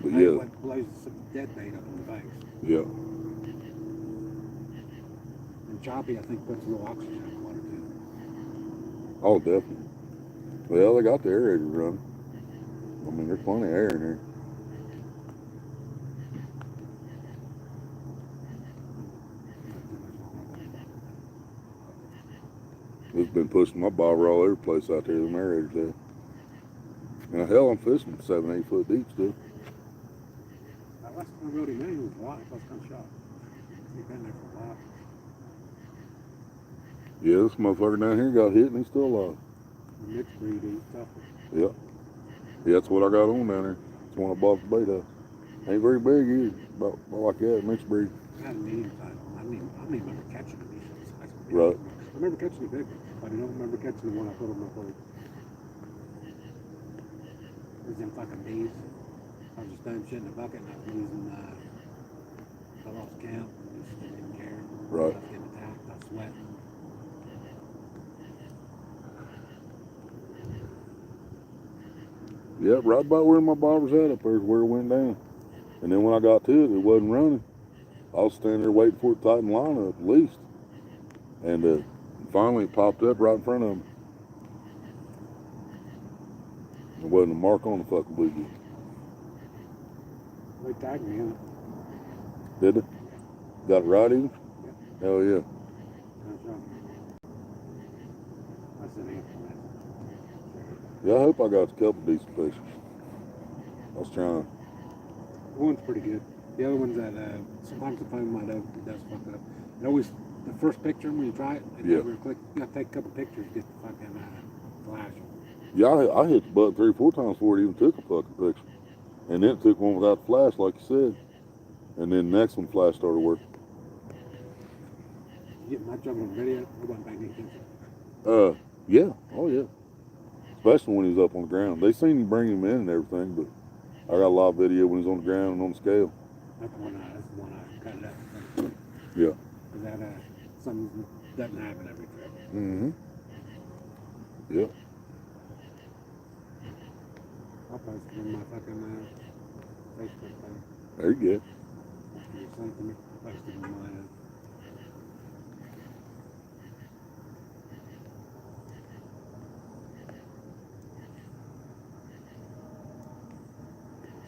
S2: I
S1: yeah.
S2: Like blazes some dead bait up in the banks.
S1: Yeah.
S2: And choppy, I think, puts a little oxygen in the water, too.
S1: Oh, definitely. Well, they got the aerator running. I mean, there's plenty of air in here. It's been pushing my bobber all over the place out there, the aerators there. And hell, I'm fishing 7, 8 foot deep still.
S2: That last time I rode him in, he was alive. I was kind of shocked. He'd been there for a while.
S1: Yeah, this motherfucker down here got hit and he's still alive.
S2: The mixed breed ain't tougher.
S1: Yep. Yeah, that's what I got on down there. That's one I bought the bait up. Ain't very big either. About like that, mixed breed.
S2: I had a medium size one. I don't even remember catching a medium size one.
S1: Right.
S2: I remember catching a big one, but I don't remember catching the one I put on my boat. It was them fucking bees. I was just throwing shit in the bucket and I was losing, I lost count and just didn't even care.
S1: Right.
S2: I was getting attacked, I was sweating.
S1: Yep, right about where my bobber's at up there is where it went down. And then when I got to it, it wasn't running. I was standing there waiting for it to tighten the line up at least. And finally it popped up right in front of me. There wasn't a mark on the fucking bluegill.
S2: They tagged me in it.
S1: Did they? Got it right in?
S2: Yep.
S1: Hell yeah.
S2: That's right. That's an answer.
S1: Yeah, I hope I got a couple decent fish. I was trying.
S2: One's pretty good. The other one's that sometimes the phone might open, it does fuck up. It always, the first picture when you try it,
S1: Yeah.
S2: you gotta take a couple pictures to get the fucking flash.
S1: Yeah, I hit the button 3 or 4 times before it even took a fucking picture. And then it took one without the flash, like you said. And then the next one, flash started working.
S2: You get my jumping on video, I wasn't paying any attention.
S1: Yeah. Oh, yeah. Especially when he was up on the ground. They seen you bring him in and everything, but I got a lot of video when he was on the ground and on the scale.
S2: That's the one I cut it out.
S1: Yeah.
S2: Because that something doesn't happen every trip.
S1: Mm-hmm. Yep.
S2: I'll post it on my fucking Facebook thing.
S1: There you go.
S2: After you sent it to me, I'll post it on my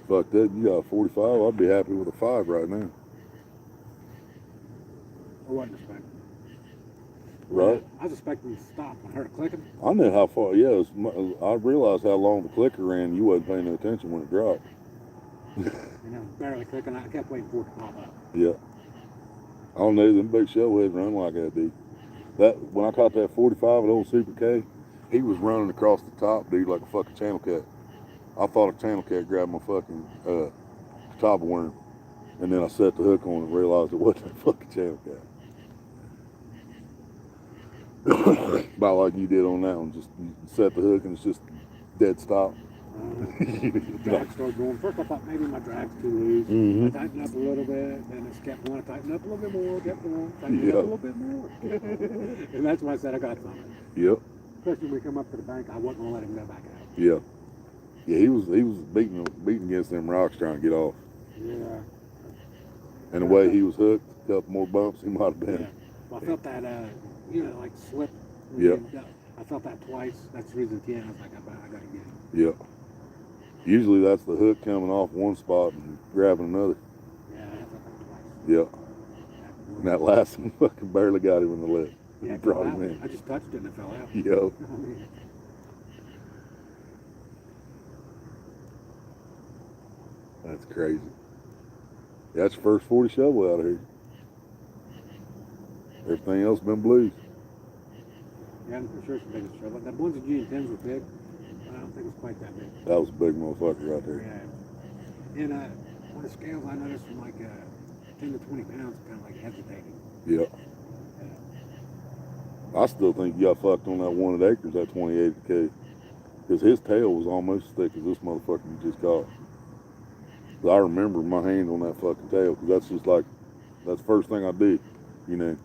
S1: Fuck that, you got a 45, I'd be happy with a 5 right now.
S2: I wasn't expecting.
S1: Right?
S2: I was expecting to stop when I heard it clicking.
S1: I knew how far, yeah, I realized how long the clicker ran, you wasn't paying no attention when it dropped.
S2: And I was barely clicking. I kept waiting for it to pop up.
S1: Yeah. I don't know, them big shellheads run like that, dude. When I caught that 45 at old Super K, he was running across the top, dude, like a fucking channel cat. I thought a channel cat grabbed my fucking top worm. And then I set the hook on and realized it wasn't a fucking channel cat. About like you did on that one, just you set the hook and it's just dead stop.
S2: The drag started going. First I thought maybe my drag's too loose.
S1: Mhm.
S2: I tightened up a little bit, then it kept going, tighten up a little bit more, kept going, tighten up a little bit more. And that's why I said I got something.
S1: Yep.
S2: Especially when we come up to the bank, I wasn't gonna let him go back out.
S1: Yeah. Yeah, he was beating against them rocks trying to get off.
S2: Yeah.
S1: And the way he was hooked, a couple more bumps, he might have been.
S2: Yeah. Well, I felt that, like slip.
S1: Yep.
S2: I felt that twice. That's the reason at the end I was like, I got to get him.
S1: Yep. Usually that's the hook coming off one spot and grabbing another.
S2: Yeah, I felt that twice.
S1: Yep. And that last one fucking barely got him in the lip.
S2: Yeah,
S1: Brought him in.
S2: I just touched it and it fell out.
S1: Yep. That's crazy. That's your first 40 shovel out of here. Everything else been blues.
S2: Yeah, I'm for sure it's the biggest shovel. That ones at G&10s were big, but I don't think it's quite that big.
S1: That was a big motherfucker right there.
S2: Yeah. And on the scales, I noticed from like 10 to 20 pounds, kind of like hesitating.
S1: Yep. I still think you got fucked on that one at Acres, that 28K. Because his tail was almost as thick as this motherfucker you just caught. I remember my hand on that fucking tail, because that's just like, that's the first thing I did, you know,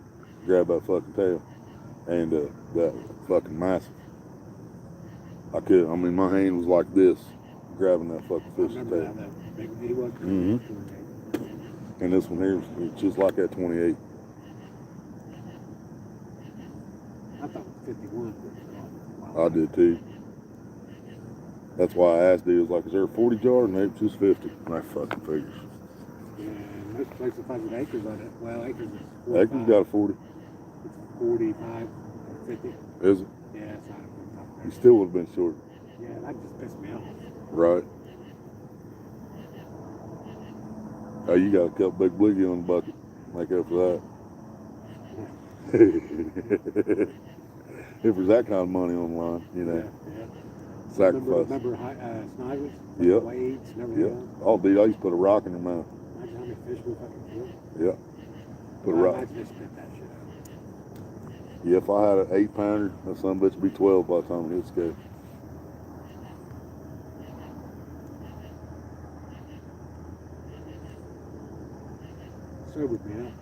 S1: grab that fucking tail. And that fucking massive. I mean, my hand was like this, grabbing that fucking fish's tail.
S2: That big he was.
S1: And this one here is just like that 28.
S2: I thought it was 51.
S1: I did too. That's why I asked, he was like, is there a 40 jar? And they was just 50. And I fucking figures.
S2: Yeah, and most places if I was at Acres on it, well, Acres is 45.
S1: Acres got a 40.
S2: It's 45 or 50.
S1: Is it?
S2: Yeah, it's not a 45.
S1: You still would have been short.
S2: Yeah, that just pissed me off.
S1: Right. Oh, you got a couple big bliggy on the bucket. Make up for that. If there's that kind of money on the line, you know.
S2: Yeah.
S1: Sacrifice.
S2: Remember snivers?
S1: Yep.
S2: Weights and
S1: Yep.
S2: everything.
S1: Oh, dude, I used to put a rock in their mouth.
S2: Imagine how many fish we fucking killed.
S1: Yep. Put a
S2: I
S1: rock.
S2: imagine they spit that shit out.
S1: Yeah, if I had an 8-pounder, that son of a bitch would be 12 by the time it hit scale.
S2: Sobered me up.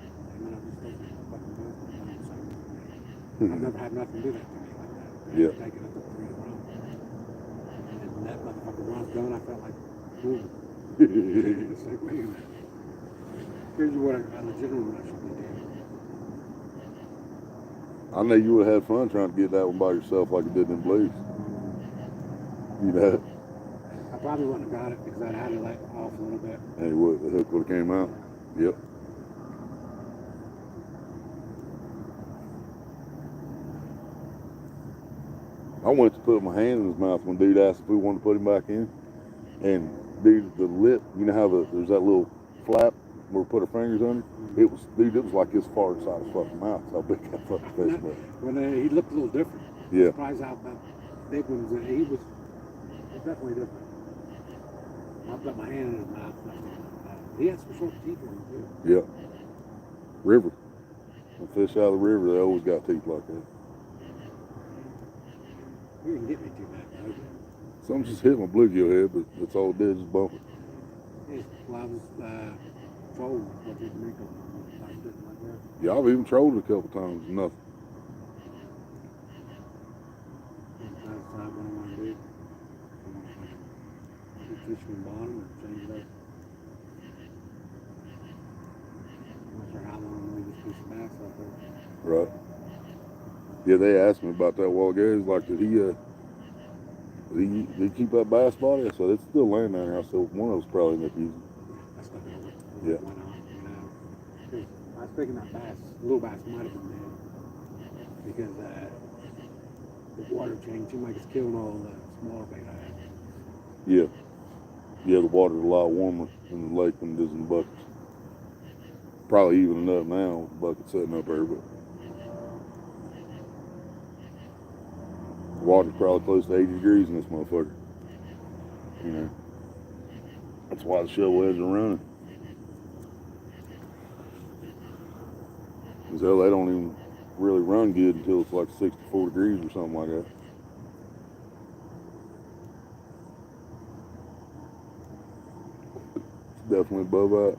S2: I've never had nothing do that to me like that.
S1: Yeah.
S2: Taking up the 3 in a row. And that motherfucker runs done, I felt like moving. It's like, wait a minute. Here's what a legitimate one should be doing.
S1: I know you would have had fun trying to get that one by yourself like you did in Blues. You know?
S2: I probably wouldn't have got it because I'd had it like off a little bit.
S1: And the hook would have came out. Yep. I went to put my hand in his mouth when dude asked if we wanted to put him back in. And dude, the lip, you know how there's that little flap where we put our fingers under? It was like this far inside his fucking mouth. How big that fucking fish was.
S2: When he looked a little different.
S1: Yeah.
S2: Surprised how big ones. He was definitely different. I put my hand in his mouth. He had some short teeth on him too.
S1: Yeah. River. The fish out of the river, they always got teeth like that.
S2: You didn't get me too bad, though.
S1: Something just hit my bluegill head, but that's all it did, just bump it.
S2: Well, I was trolling what you make on like that.
S1: Yeah, I've even trolled it a couple times, nothing.
S2: That's what I want to do. Keep fish from the bottom or change it up. I'm not sure how long I'm going to leave this piece of bass out there.
S1: Right. Yeah, they asked me about that a while ago. It's like, did he keep that bass body? I said, it's still laying down there. I said, one of us probably end up using it.
S2: That's not going to work.
S1: Yeah.
S2: Why not? You know, 'cause I was thinking that little bass might have been dead because the water changed. Seemed like it's killing all the smaller bait I had.
S1: Yeah. Yeah, the water's a lot warmer in the lake than it is in the buckets. Probably evening up now with the bucket sitting up there, but the water's probably close to 80 degrees in this motherfucker. You know. That's why the shovel heads are running. Because hell, they don't even really run good until it's like 64 degrees or something like that. It's definitely above that.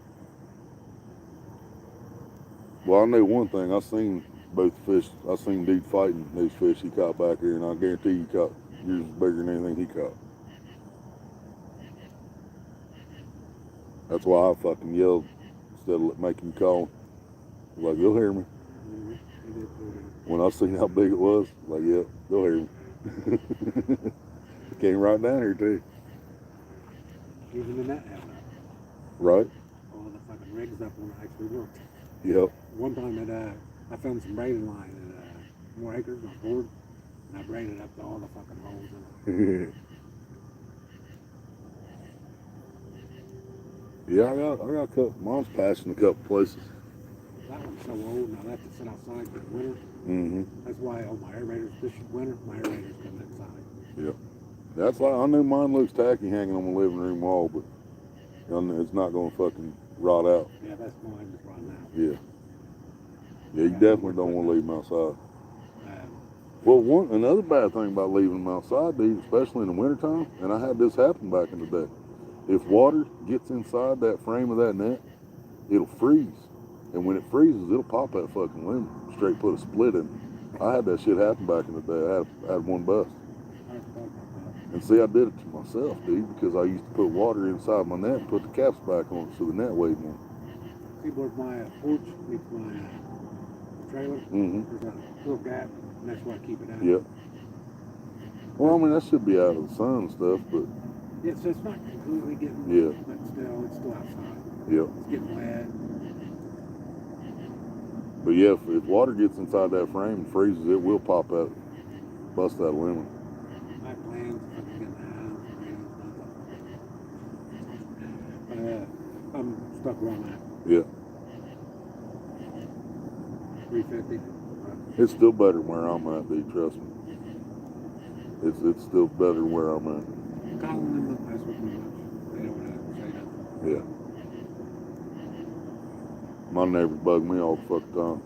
S1: Well, I know one thing. I seen both fish. I seen dude fighting those fish he caught back here, and I guarantee you caught yours is bigger than anything he caught. That's why I fucking yelled, instead of making you call. Like, you'll hear me.
S2: Mm-hmm. He did put it.
S1: When I seen how big it was, like, yeah, they'll hear me. Came right down here too.
S2: Even in that hell up.
S1: Right?
S2: All the fucking rigs up when I actually worked.
S1: Yep.
S2: One time that I found some braiding line at more acres on board, and I braided up all the fucking holes in it.
S1: Yeah, I got a couple. Mom's passing a couple places.
S2: That one's so old, and I left it sit outside for the winter.
S1: Mm-hmm.
S2: That's why all my aerators this winter, my aerators come inside.
S1: Yep. That's like, I knew mine looks tacky hanging on my living room wall, but it's not gonna fucking rot out.
S2: Yeah, that's mine that's rotting out.
S1: Yeah. Yeah, you definitely don't want to leave them outside.
S2: Um,
S1: Well, another bad thing about leaving them outside, dude, especially in the wintertime, and I had this happen back in the day. If water gets inside that frame of that net, it'll freeze. And when it freezes, it'll pop that fucking lemon. Straight put a split in it. I had that shit happen back in the day. I had one bust.
S2: I forgot about that.
S1: And see, I did it to myself, dude, because I used to put water inside my net and put the caps back on it so the net weighed more.
S2: See where my porch meets my trailer?
S1: Mm-hmm.
S2: There's a little gap, and that's where I keep it out.
S1: Yep. Well, I mean, that should be out of the sun and stuff, but
S2: Yeah, so it's not completely getting
S1: Yeah.
S2: but still, it's still outside.
S1: yep.
S2: It's getting wet.
S1: But yeah, if water gets inside that frame and freezes, it will pop out, bust that lemon.
S2: My plans if I can get the house, but I'm stuck where I'm at.
S1: Yeah.
S2: 350.
S1: It's still better than where I'm at, dude, trust me. It's still better than where I'm at.
S2: Calling them up, that's what we much. They don't have to say nothing.
S1: Yeah. My neighbors bug me all the fucking time.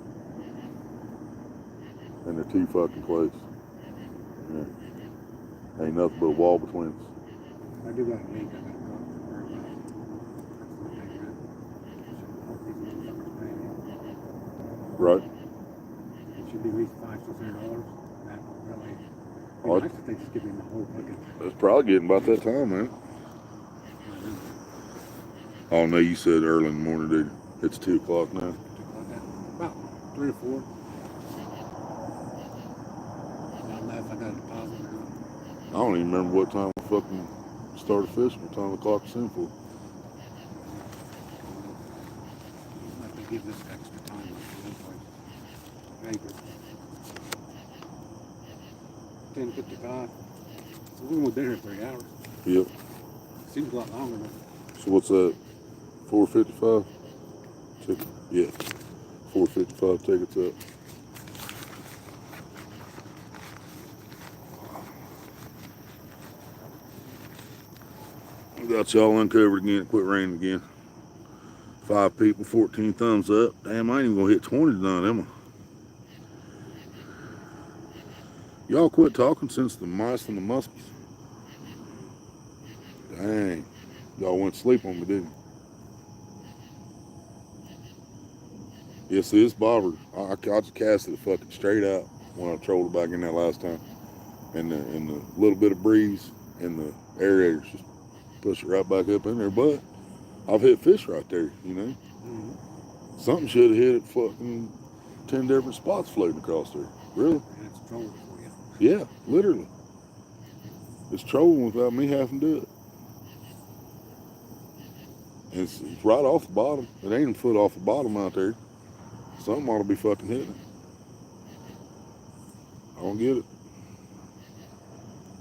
S1: And they're too fucking close. Yeah. Ain't nothing but a wall between us.
S2: I do got a leak I got to talk to her about. That's the thing, right? I hope these motherfuckers pay me.
S1: Right?
S2: It should be at least $500-$600. That really.
S1: Oh,
S2: Nice if they just give me my whole fucking.
S1: It's probably getting about that time, man. Oh no, you said early in the morning, dude. It's 2 o'clock now.
S2: About 3 or 4. I don't know if I got a deposit or not.
S1: I don't even remember what time we fucking started fishing, what time the clock was in for.
S2: Like they give this extra time like this place. 10:55. We've only been here 3 hours.
S1: Yep.
S2: Seems a lot longer, but
S1: So what's that? 4:55? Yeah. 4:55 tickets up. Got y'all uncovered again. Quit raining again. 5 people, 14 thumbs up. Damn, I ain't even gonna hit 20 tonight, am I? Y'all quit talking since the mice and the muskies. Dang. Y'all went to sleep on me, didn't you? Yeah, see, this bobber, I just cast it fucking straight out when I trolled it back in there last time. And the little bit of breeze and the aerators just push it right back up in there. But I've hit fish right there, you know.
S2: mm-hmm.
S1: Something should have hit it fucking 10 different spots floating across there. Really?
S2: And it's trolling for you.
S1: Yeah, literally. It's trolling without me having to do it. And it's right off the bottom. It ain't a foot off the bottom out there. Something ought to be fucking hitting it. I don't get it.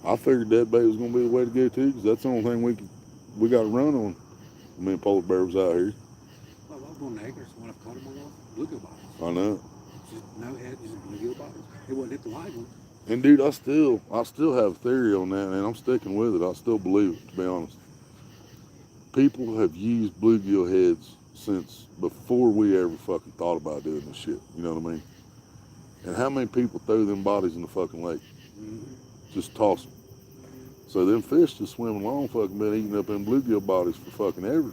S1: I figured that bait was going to be the way to go too, because that's the only thing we got to run on. Me and Polar Bear was out here.
S2: Well, I was on the acres when I caught them on bluegill bottles.
S1: I know.
S2: Just no head, just bluegill bottles. It wouldn't hit the live one.
S1: And dude, I still have a theory on that, and I'm sticking with it. I still believe it, to be honest. People have used bluegill heads since before we ever fucking thought about doing this shit. You know what I mean? And how many people throw them bodies in the fucking lake?
S2: Mm-hmm.
S1: Just toss them. So them fish just swimming along fucking been eating up them bluegill bodies for fucking ever.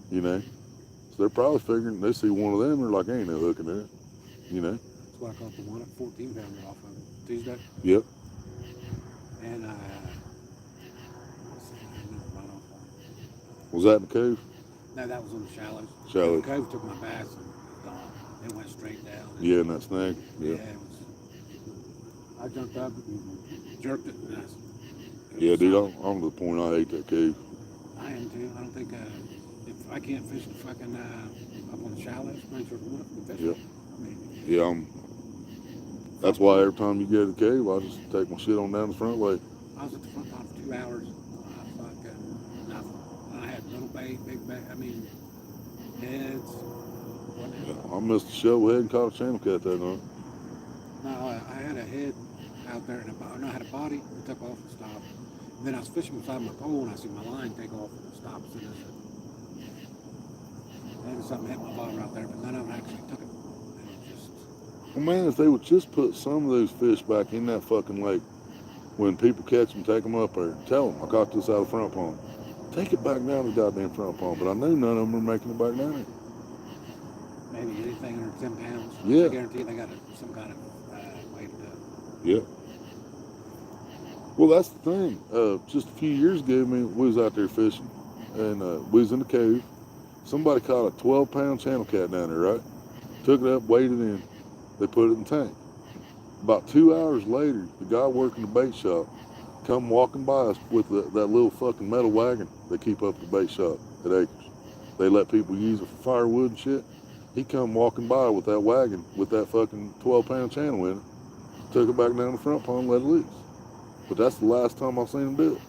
S1: You know? So they're probably figuring they see one of them, they're like, ain't no hook in there. You know?
S2: That's why I caught the one at 14 pounder off of Tuesday.
S1: Yep.
S2: And
S1: Was that in the cove?
S2: No, that was on the shallows.
S1: Shallows.
S2: The cove took my bass and gone. It went straight down.
S1: Yeah, and that snag.
S2: Yeah,
S1: Yeah.
S2: it was. I jumped up and jerked it. And it was
S1: Yeah, dude,
S2: solid.
S1: I'm to the point I hate that cave.
S2: I am too. I don't think if I can't fish the fucking up on the shallows, I ain't sure if I want to fish.
S1: Yeah.
S2: I mean,
S1: Yeah, that's why every time you get to the cave, I just take my shit on down the front way.
S2: I was at the front pond for 2 hours. Fucking nothing. I had little bait, big bait. I mean, heads.
S1: Yeah, I missed the shovel head and caught a channel cat that night.
S2: No, I had a head out there, and I had a body that took off and stopped. And then I was fishing beside my pole, and I see my line take off and stop. So then something hit my bottom out there, but none of them actually took it. It just,
S1: Well, man, if they would just put some of those fish back in that fucking lake, when people catch them, take them up there. Tell them, I caught this out of front pond. Take it back down the goddamn front pond. But I know none of them are making it back down there.
S2: maybe anything under 10 pounds.
S1: Yeah.
S2: I guarantee they got some kind of way to do it.
S1: Yeah. Well, that's the thing. Just a few years ago, we was out there fishing, and we was in the cave. Somebody caught a 12-pound channel cat down there, right? Took it up, weighed it in. They put it in the tank. About 2 hours later, the guy working the bait shop come walking by us with that little fucking metal wagon they keep up at the bait shop at Acres. They let people use it for firewood and shit. He come walking by with that wagon with that fucking 12-pound channel in it. Took it back down the front pond and let it loose. But that's the last time I've seen him do it.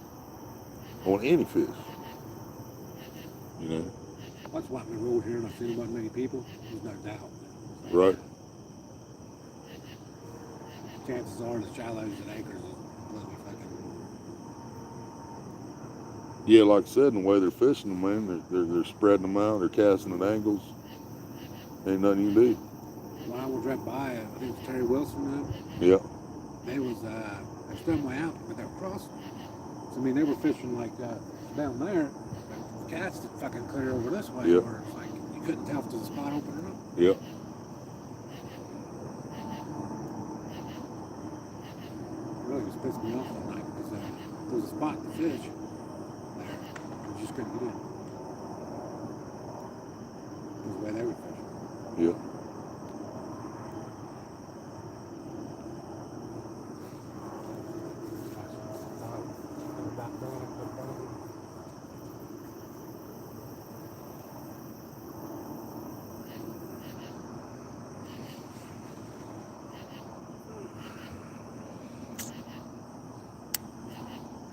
S1: On any fish. You know?
S2: That's why we ruled here, and I've seen about many people. There's no doubt.
S1: Right.
S2: Chances are the shallows at Acres is completely fucking.
S1: Yeah, like I said, in the way they're fishing them, man, they're spreading them out, they're casting at angles. Ain't nothing you can do.
S2: When I was right by, I think it was Terry Wilson.
S1: Yeah.
S2: They was they're still way out, but they were crossing. So I mean, they were fishing like down there. The cats that fucking clear over this way,
S1: Yeah.
S2: where it's like you couldn't tell if there's a spot open or not.
S1: Yeah.
S2: It really just pissed me off that night because there was a spot to fish there. You just couldn't get in. It was the way they were fishing.
S1: Yeah.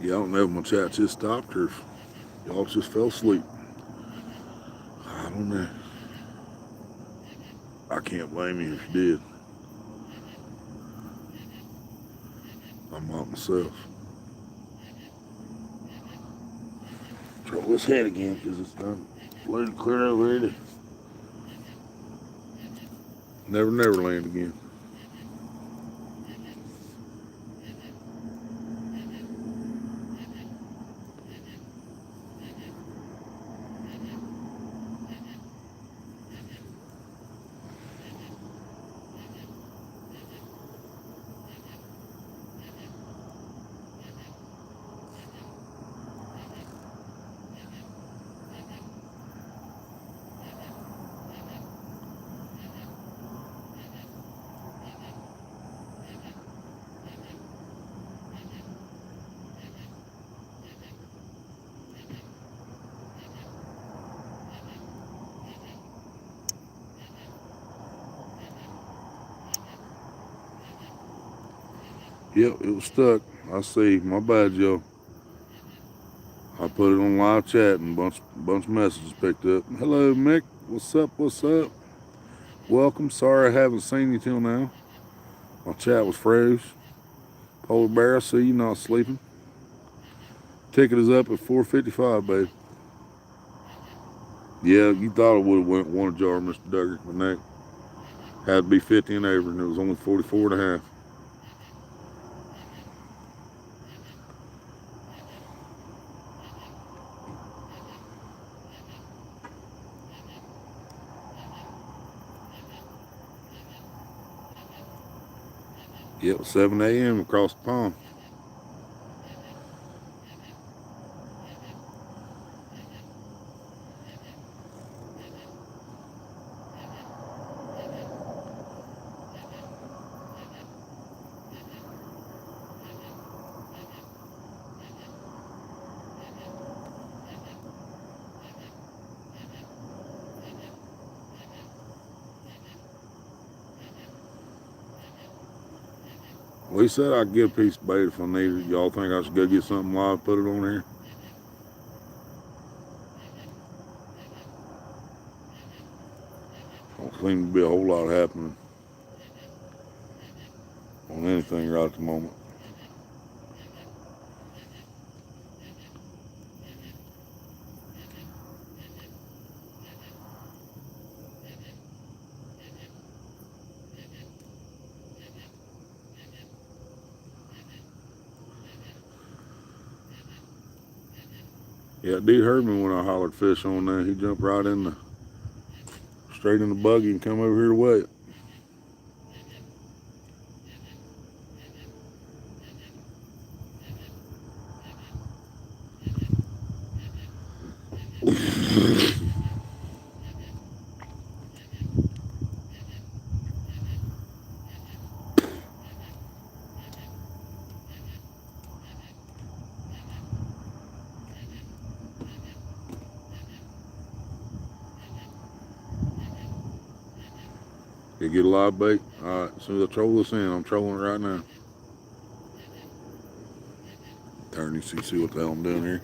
S1: Yeah, I don't know if my chat just stopped or if y'all just fell asleep. I don't know. I can't blame you if you did. I'm out myself. Throw this head again because it's done floated clear over here to Never Land again. Yep, it was stuck. I see. My bad, y'all. I put it on live chat and a bunch of messages picked up. Hello, Mick. What's up? What's up? Welcome. Sorry I haven't seen you till now. My chat was froze. Polar Bear, I see you not sleeping. Ticket is up at $4.55, babe. Yeah, you thought it would have went one jar, Mr. Duggar, but no. Had to be 50 and over, and it was only 44 and a half. Yep, 7 a.m. across the pond. Well, he said I'd get a piece of bait if I need it. Y'all think I should go get something live, put it on here? Don't seem to be a whole lot happening on anything right at the moment. Yeah, it did hurt me when I hollered fish on there. He jumped right in the, straight in the buggy and come over here to weigh it. You get a live bait? All right, as soon as I troll this in, I'm trolling it right now. Turn you see what the hell I'm doing here.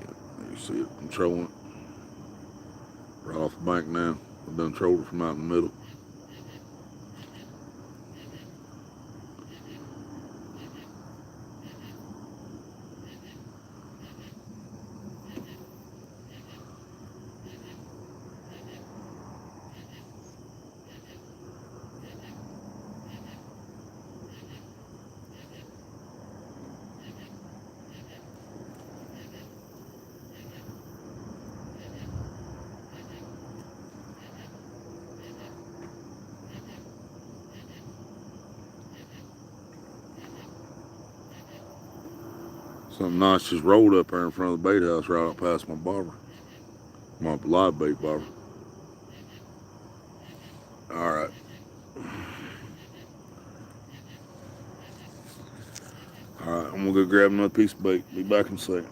S1: Yeah, you see it, I'm trolling it. Right off the bank now. I've done trolled it from out in the middle. Something nice just rolled up there in front of the bait house right up past my bobber. My live bait bobber. All right. All right, I'm gonna go grab another piece of bait. Be back in a second.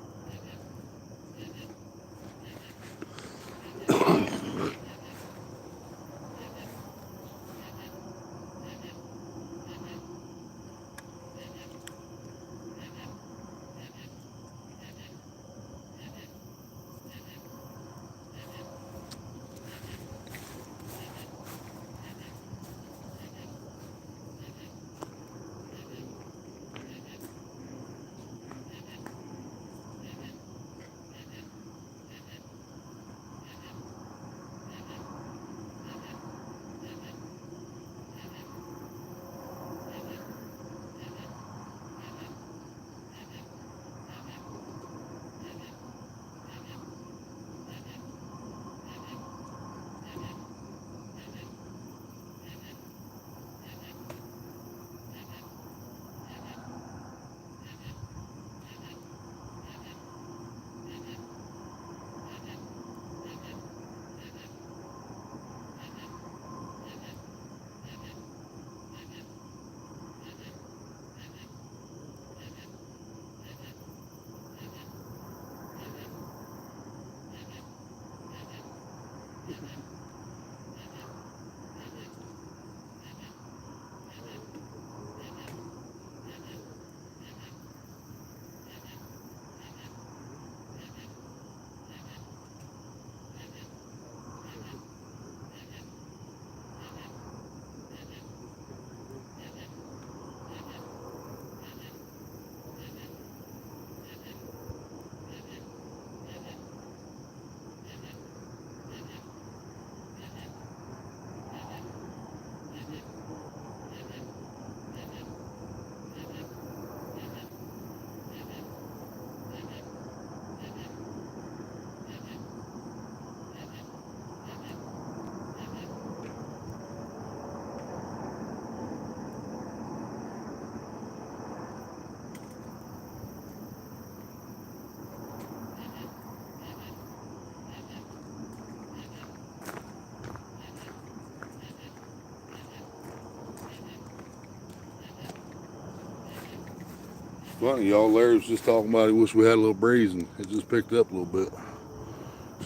S1: Funny, y'all, Larry was just talking about he wish we had a little breeze, and it just picked up a little bit.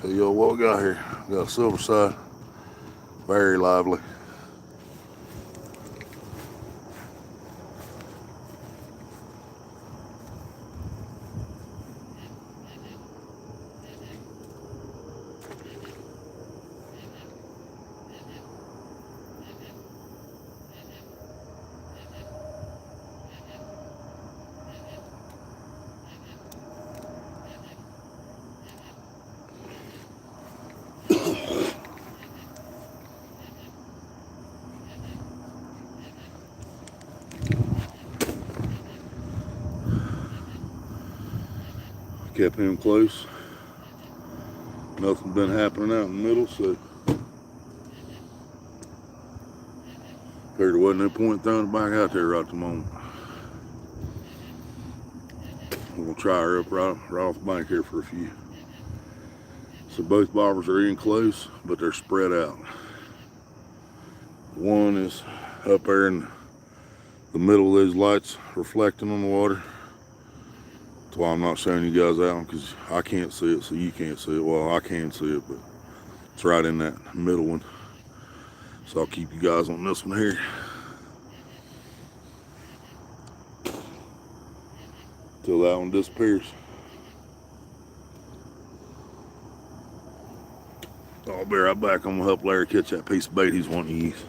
S1: So, y'all, what we got here? We got a silver side. Very lively. Kept him close. Nothing's been happening out in the middle, so figured there wasn't no point throwing it back out there right at the moment. We're gonna try her up right off the bank here for a few. So both bobbers are in close, but they're spread out. One is up there in the middle of those lights reflecting on the water. That's why I'm not showing you guys that one, because I can't see it, so you can't see it. Well, I can see it, but it's right in that middle one. So I'll keep you guys on this one here till that one disappears. I'll be right back. I'm gonna help Larry catch that piece of bait he's wanting to use.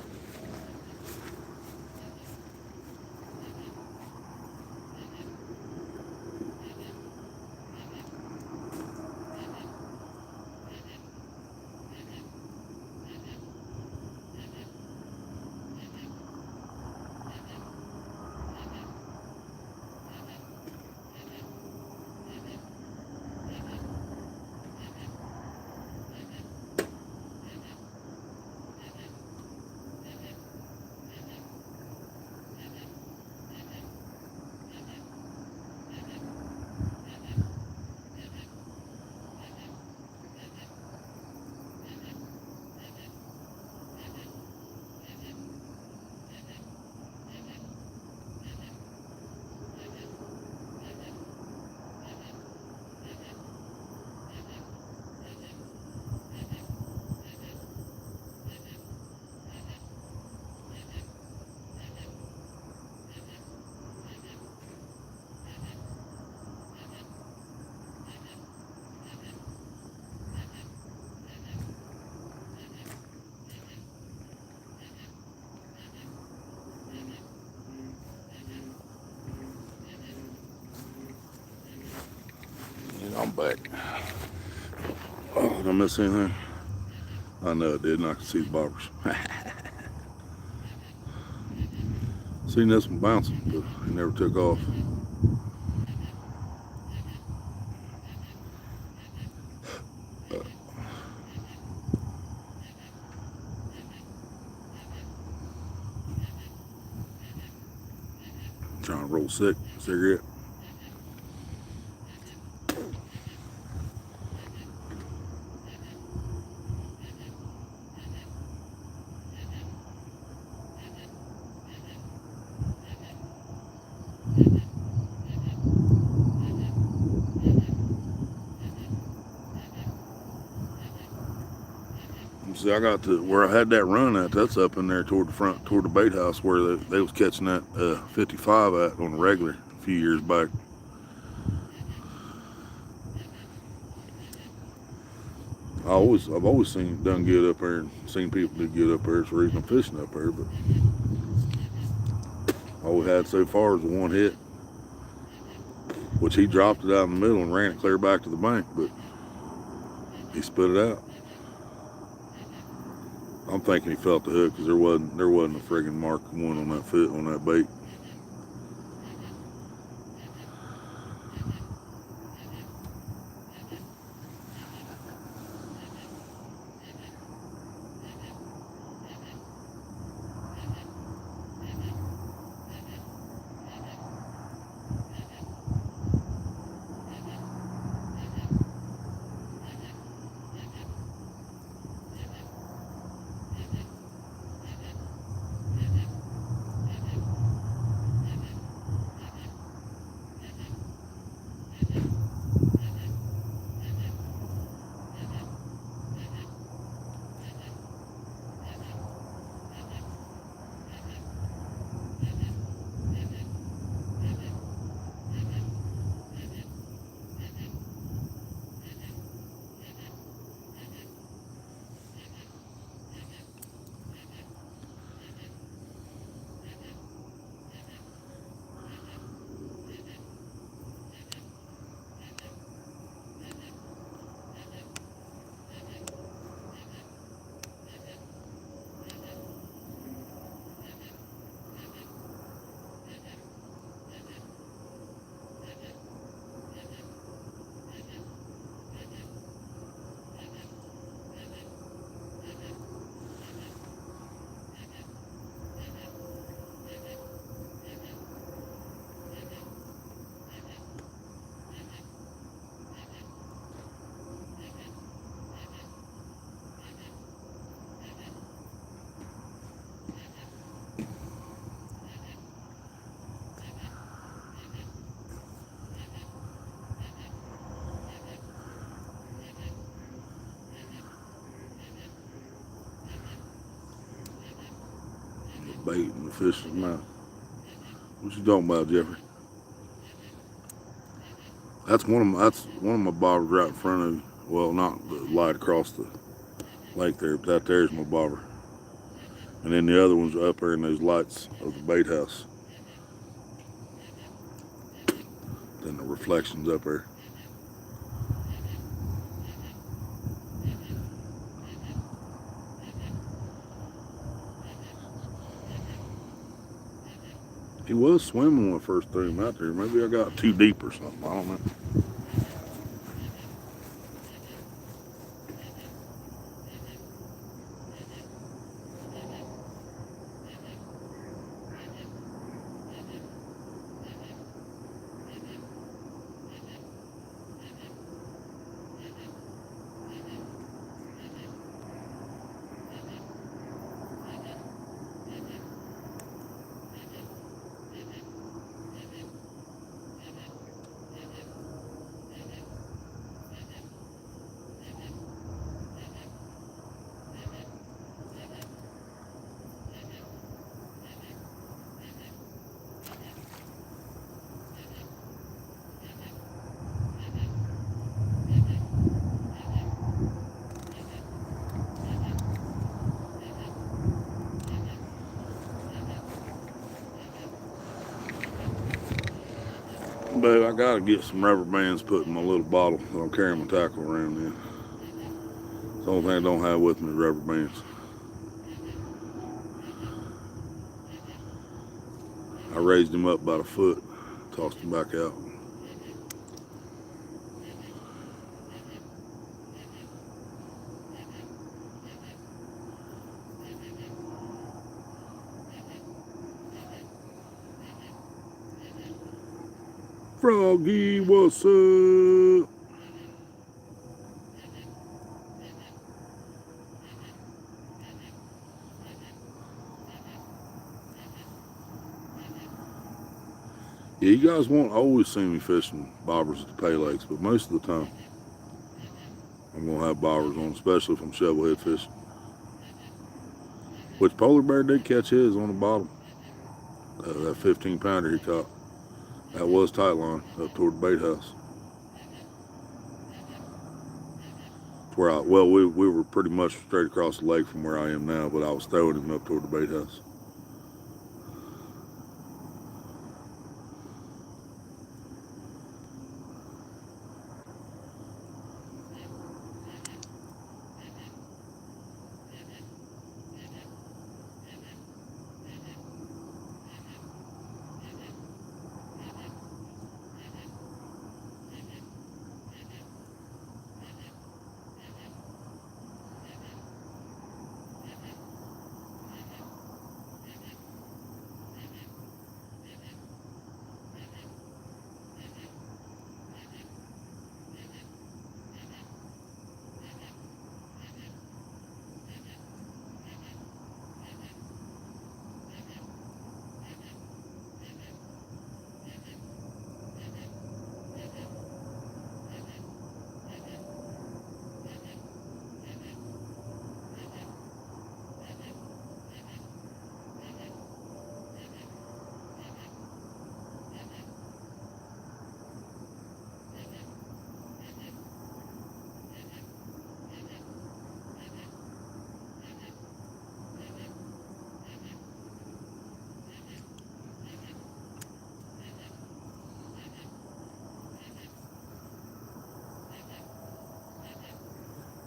S1: I'm back. Oh, did I miss anything? I know I did, and I can see the bobbers. Seen this one bouncing, but it never took off. Trying to roll sick cigarette. See, I got to where I had that run at. That's up in there toward the front, toward the bait house where they was catching that 55 at on the regular a few years back. I've always seen done good up there and seen people do good up there. It's the reason I'm fishing up there. But all we had so far is one hit, which he dropped it out in the middle and ran it clear back to the bank, but he spit it out. I'm thinking he felt the hook because there wasn't a friggin' mark one on that foot on that bait. bait in the fish's mouth. What you talking about, Jeffrey? That's one of my bobbers right in front of you. Well, not the light across the lake there, but that there's my bobber. And then the other ones are up there in those lights of the bait house. Then the reflections up there. He was swimming when I first threw him out there. Maybe I got too deep or something. I don't know. But I gotta get some rubber bands put in my little bottle that I'm carrying my tackle around in. It's the only thing I don't have with me is rubber bands. I raised him up about a foot, tossed him back out. Froggy, what's up? Yeah, you guys won't always see me fishing bobbers at the Paylakes, but most of the time I'm gonna have bobbers on, especially if I'm shovelhead fishing. Which polar bear did catch his on the bottom. That 15-pounder he caught. That was tight line up toward the bait house. Where we were pretty much straight across the lake from where I am now, but I was throwing him up toward the bait house.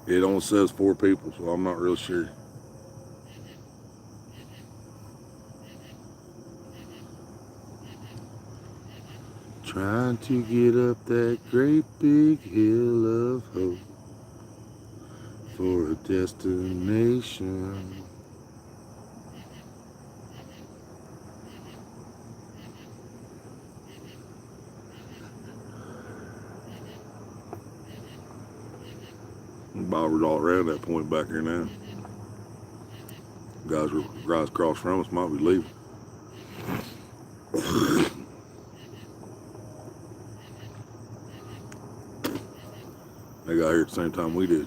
S1: It only says 4 people, so I'm not real sure. Trying to get up that great big hill of hope for a destination. Bobbers all around that point back here now. Guys across from us might be leaving. They got here at the same time we did.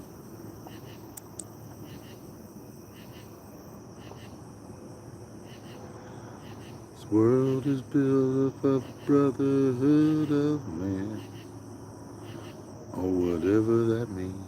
S1: This world is built up of a brotherhood of man, or whatever that means.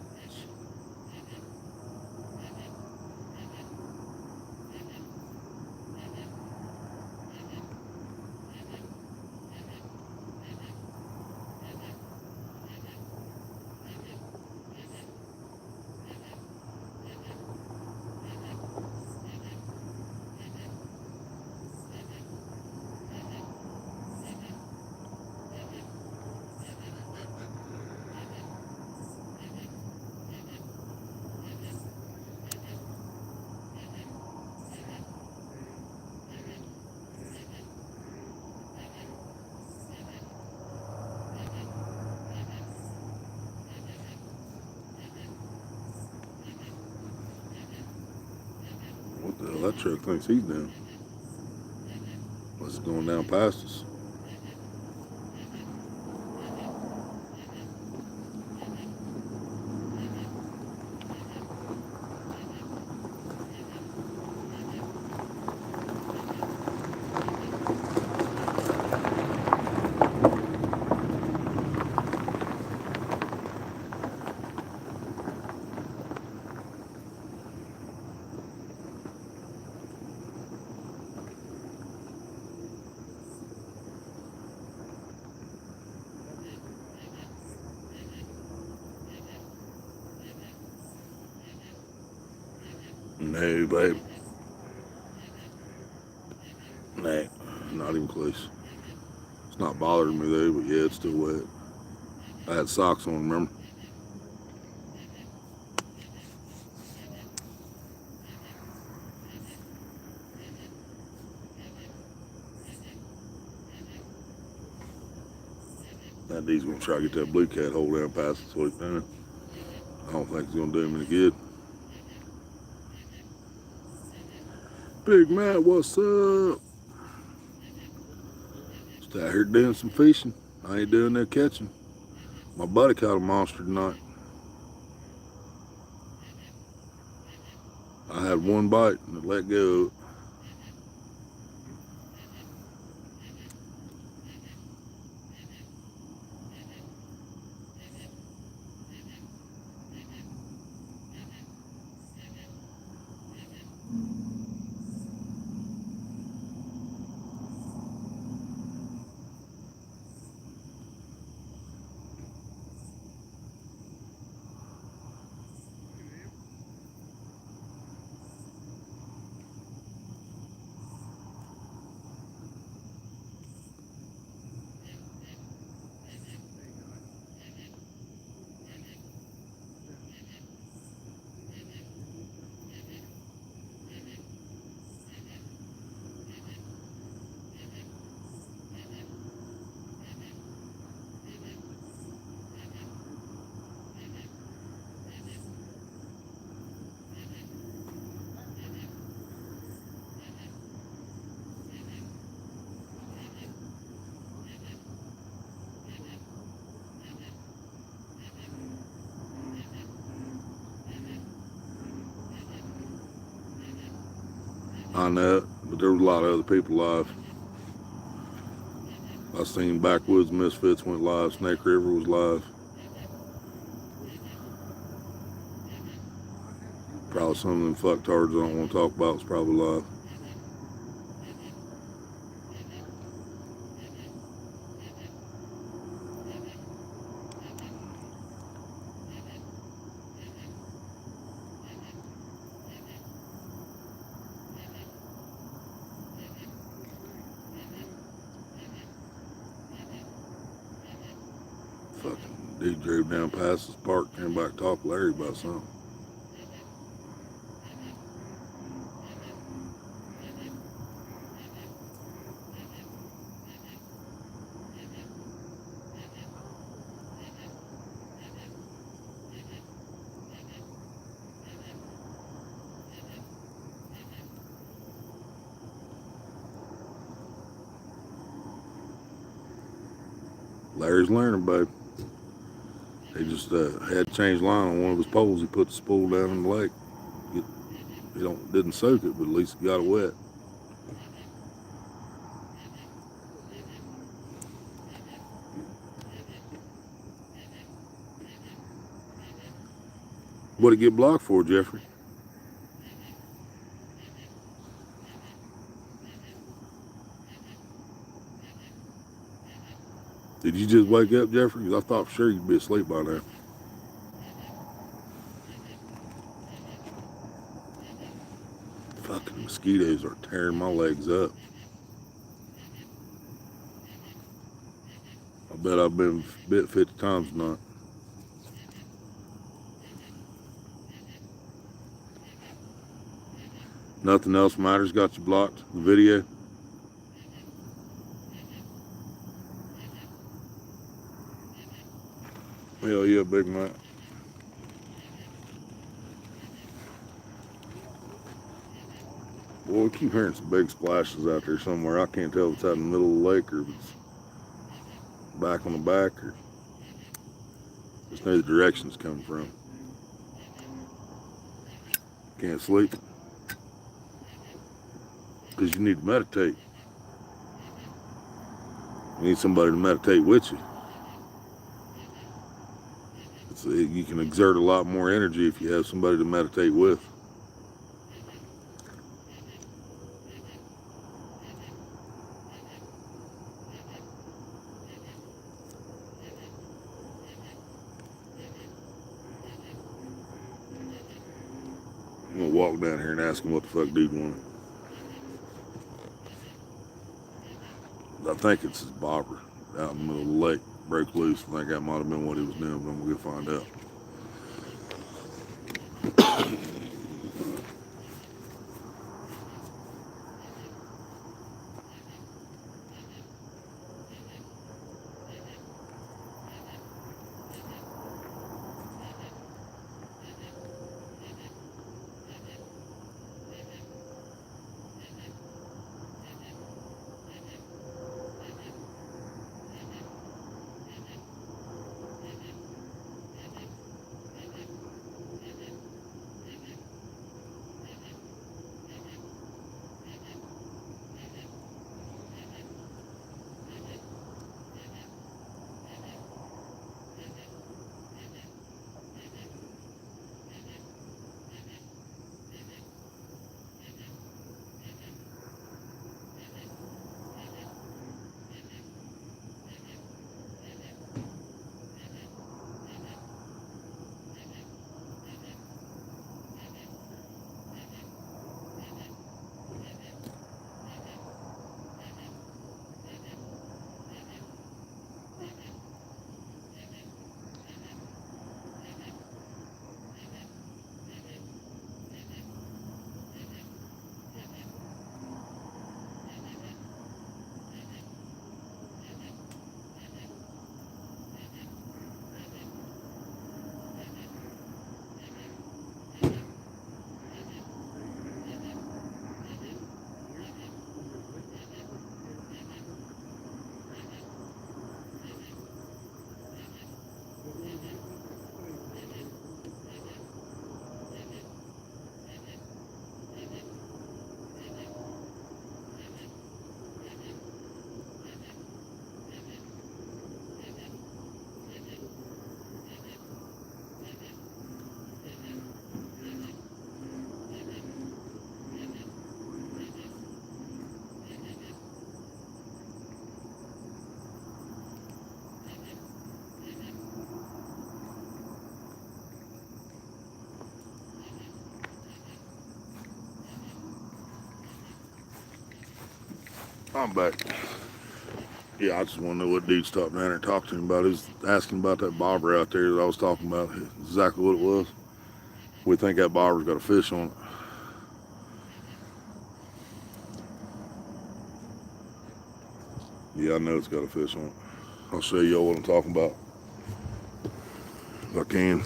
S1: What the hell that truck thinks he's doing? Unless it's going down past us. No, babe. No, not even close. It's not bothering me though, but yeah, it's still wet. I had socks on, remember? That dude's gonna try to get that blue cat hole down past us, what he's doing. I don't think it's gonna do him any good. Big Matt, what's up? Just out here doing some fishing. I ain't doing no catching. My buddy caught a monster tonight. I had one bite and it let go. I know it, but there was a lot of other people live. I seen Backwoods Misfits went live, Snake River was live. Probably some of them fucktards I don't want to talk about was probably live. Fucking dude drove down past his park, came back to talk to Larry about something. Larry's learning, babe. He just had to change line on one of his poles. He put the spool down in the lake. Didn't soak it, but at least it got it wet. What'd it get blocked for, Jeffrey? Did you just wake up, Jeffrey? 'Cause I thought for sure you'd be asleep by now. Fucking mosquitoes are tearing my legs up. I bet I've been bit 50 times tonight. Nothing else matters. Got you blocked. The video. Hell yeah, Big Mac. Well, we keep hearing some big splashes out there somewhere. I can't tell if it's out in the middle of the lake or if it's back on the back or just know the direction it's coming from. Can't sleep because you need to meditate. You need somebody to meditate with you. You can exert a lot more energy if you have somebody to meditate with. I'm gonna walk down here and ask him what the fuck dude wanted. I think it's his bobber out in the middle of the lake. Broke loose. I think that might have been what he was doing, but I'm gonna go find out. I'm back. Yeah, I just want to know what dude stopped down there and talked to him about. He was asking about that bobber out there that I was talking about. Exactly what it was. We think that bobber's got a fish on it. Yeah, I know it's got a fish on it. I'll show y'all what I'm talking about if I can.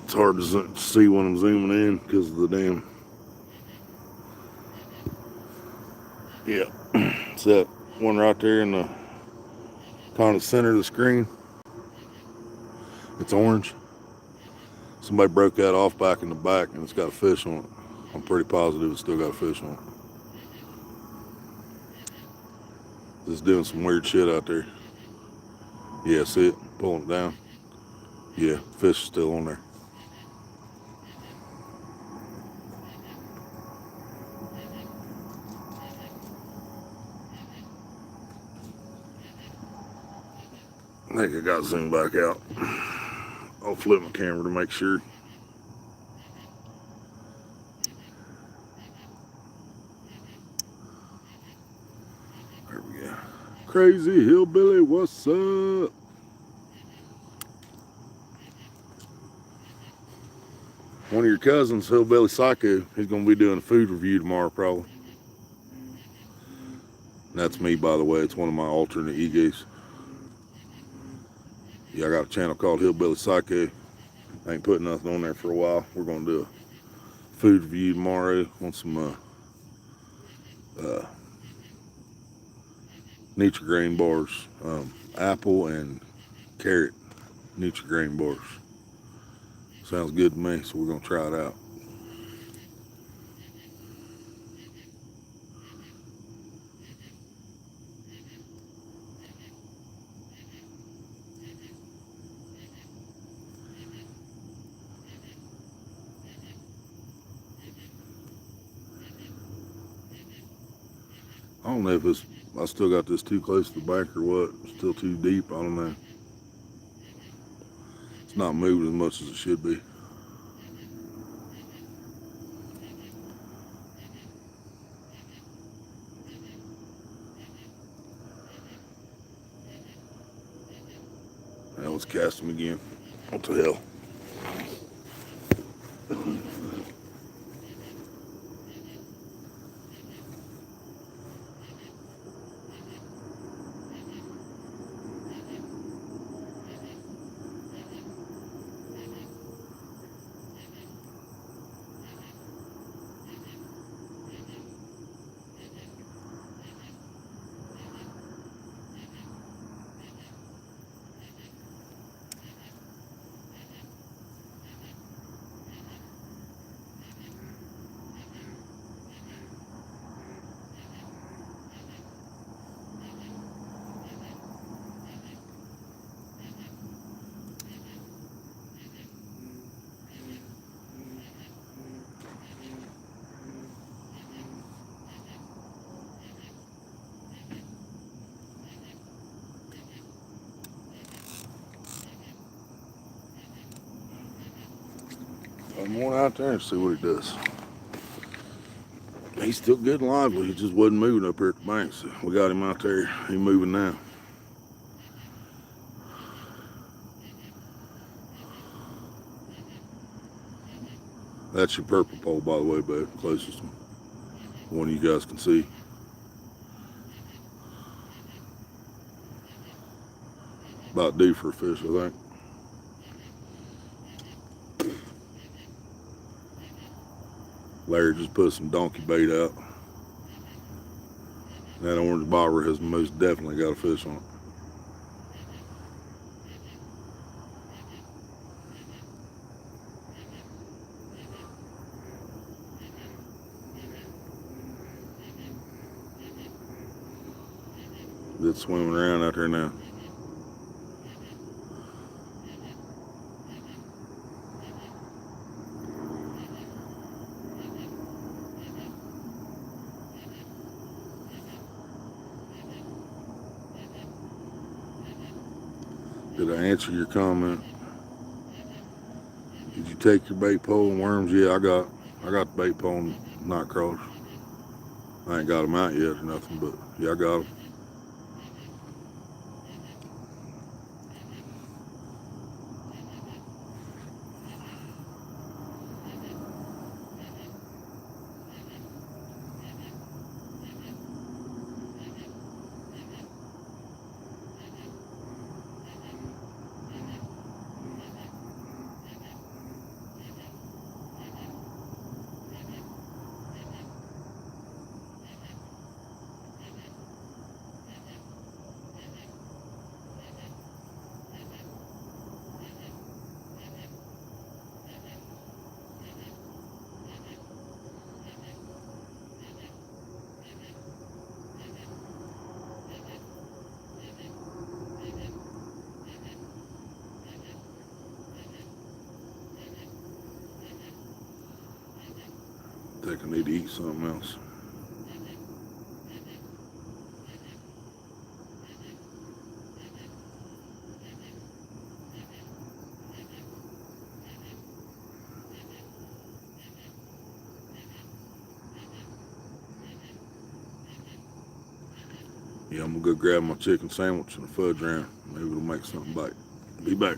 S1: It's hard to see when I'm zooming in because of the damn. Yeah, it's that one right there in the kind of center of the screen. It's orange. Somebody broke that off back in the back and it's got a fish on it. I'm pretty positive it's still got a fish on it. Just doing some weird shit out there. Yeah, see it? Pulling it down. Yeah, fish is still on there. I think I got zoomed back out. I'll flip my camera to make sure. There we go. Crazy hillbilly, what's up? One of your cousins, Hillbilly Psycho, he's going to be doing a food review tomorrow, probably. And that's me, by the way. It's one of my alternate egos. Yeah, I got a channel called Hillbilly Psycho. I ain't putting nothing on there for a while. We're going to do a food review tomorrow on some Nutri-Grain bars. Apple and carrot Nutri-Grain bars. Sounds good to me, so we're going to try it out. I don't know if I still got this too close to the bank or what. It's still too deep. I don't know. It's not moving as much as it should be. Now let's cast him again. What the hell? I'm going out there and see what he does. He's still good and lively. He just wasn't moving up here at the bank, so we got him out there. He's moving now. That's your purple pole, by the way, babe. Closest one. The one you guys can see. About due for a fish, I think. Larry just put some donkey bait out. That orange bobber has most definitely got a fish on it. It's swimming around out there now. Did I answer your comment? Did you take your bait pole and worms? Yeah, I got the bait pole and night crawlers. I ain't got them out yet or nothing, but yeah, I got them. think I need to eat something else. Yeah, I'm gonna go grab my chicken sandwich and a fudge round. Maybe it'll make something bite. Be back.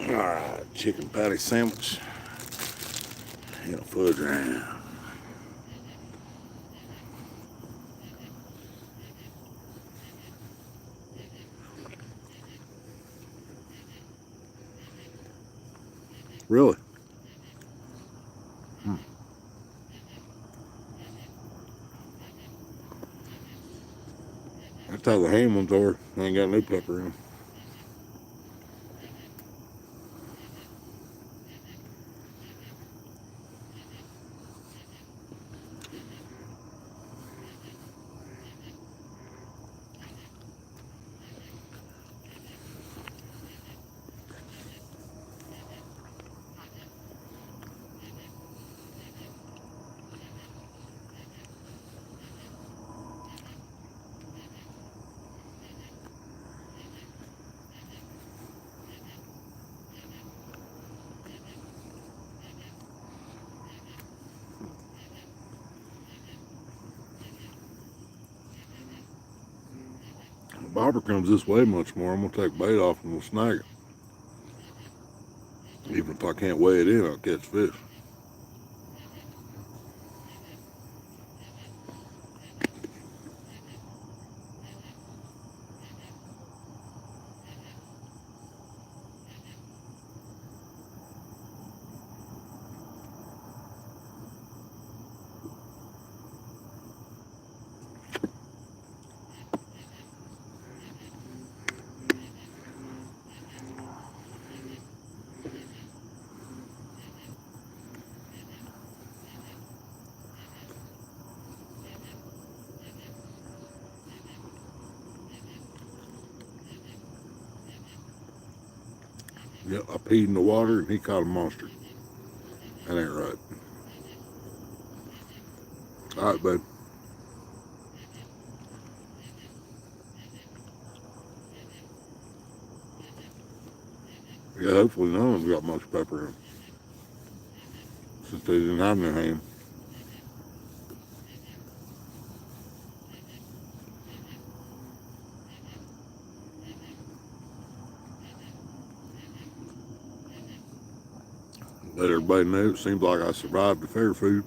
S1: Alright, chicken patty sandwich and a fudge round. Really? That's how the ham ones are. They ain't got no pepper in them. Bobber comes this way much more. I'm gonna take bait off and we'll snag it. Even if I can't weigh it in, I'll catch fish. Yep, I peed in the water and he caught a monster. That ain't right. All right, babe. Yeah, hopefully none of them got much pepper in them. Since they didn't have no ham. Let everybody know, it seems like I survived the fair food.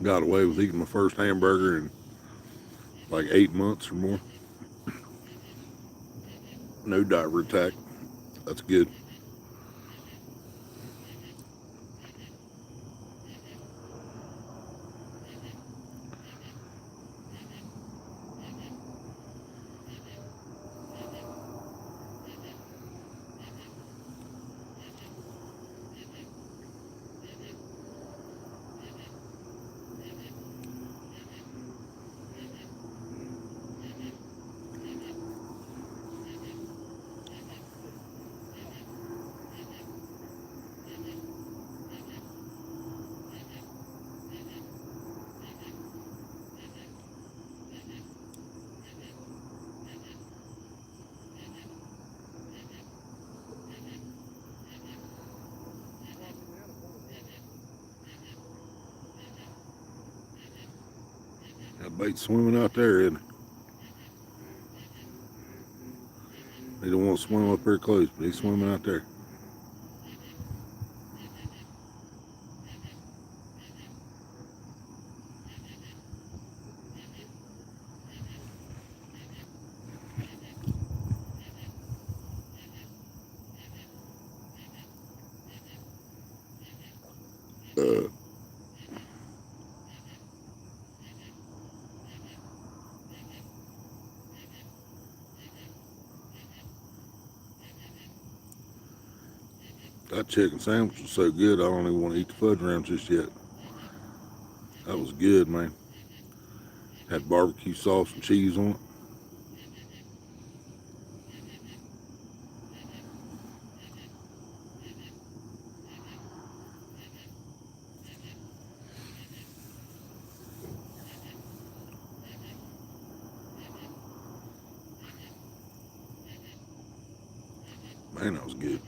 S1: Got away with eating my first hamburger in like 8 months or more. No diver attack. That's good. Bait swimming out there, isn't he? He don't want to swim up here close, but he's swimming out there. That chicken sandwich was so good, I don't even want to eat the fudge round just yet. That was good, man. Had barbecue sauce and cheese on it. Man, that was good.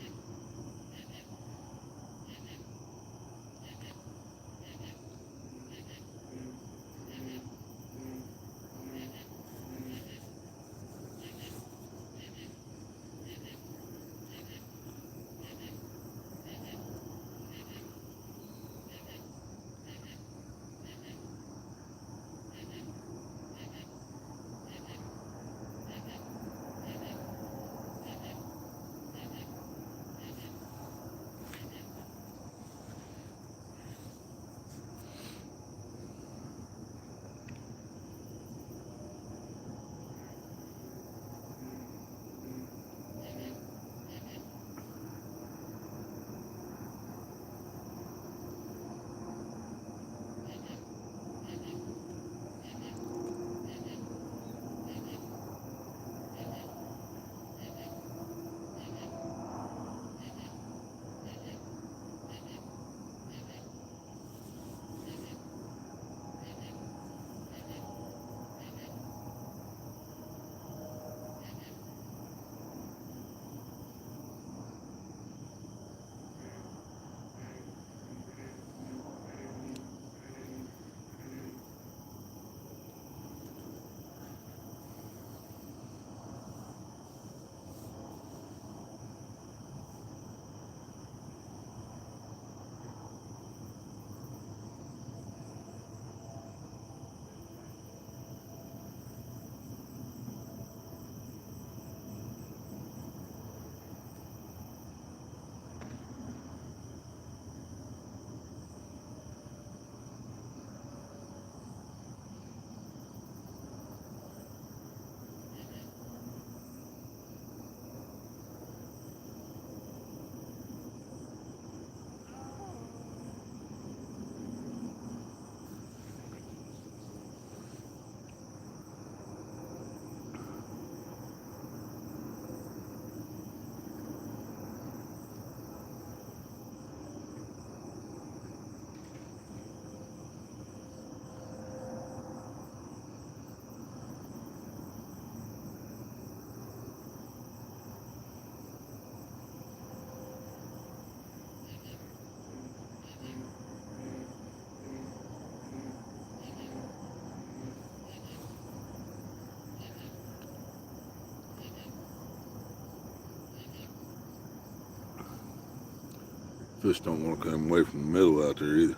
S1: Fish don't want to come away from the middle out there either.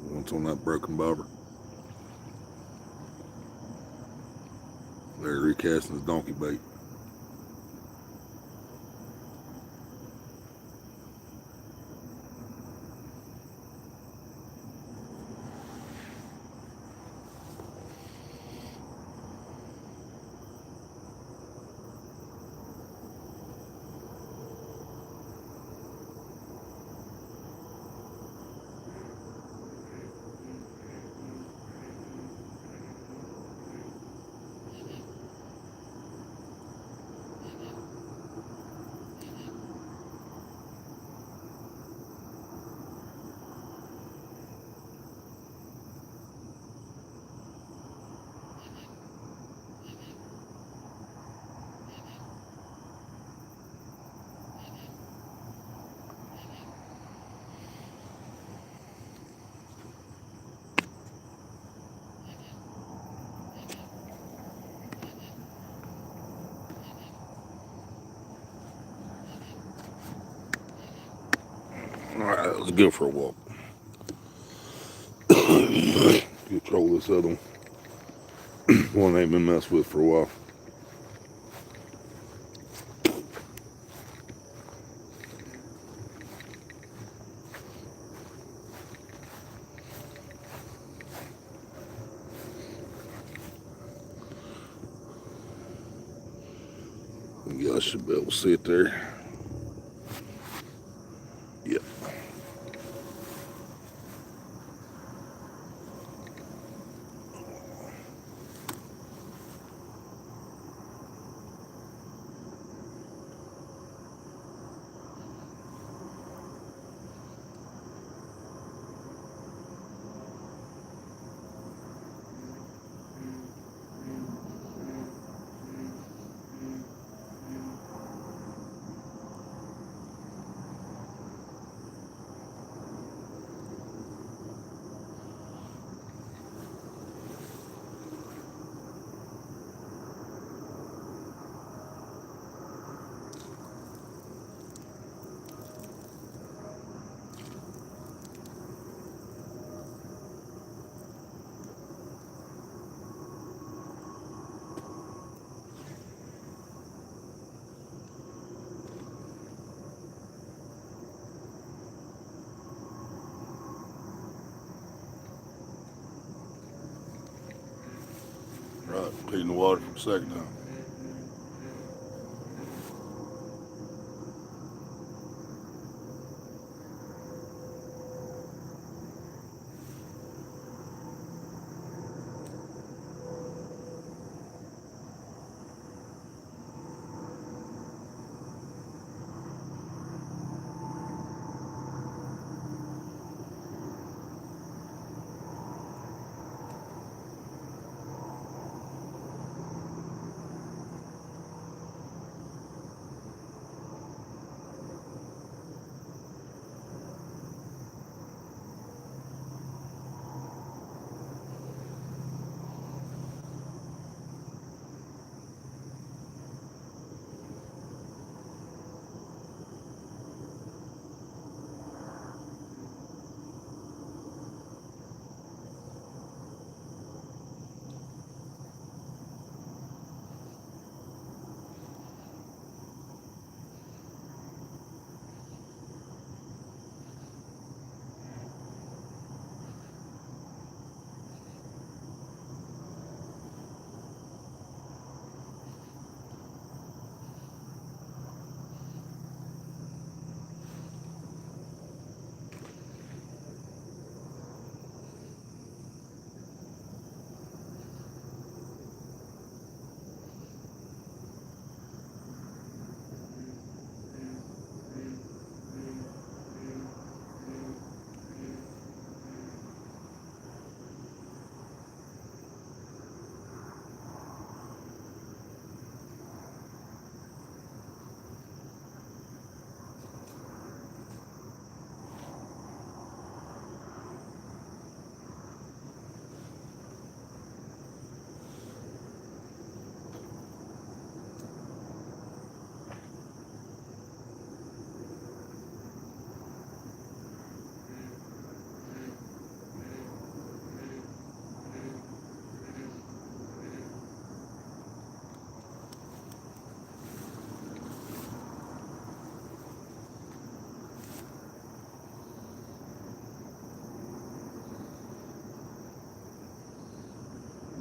S1: Once on that broken bobber. They're recasting his donkey bait. Alright, let's go for a walk. Control this other one. One ain't been messed with for a while. Yeah, I should be able to see it there. Yep. Right, clean the water for the second time.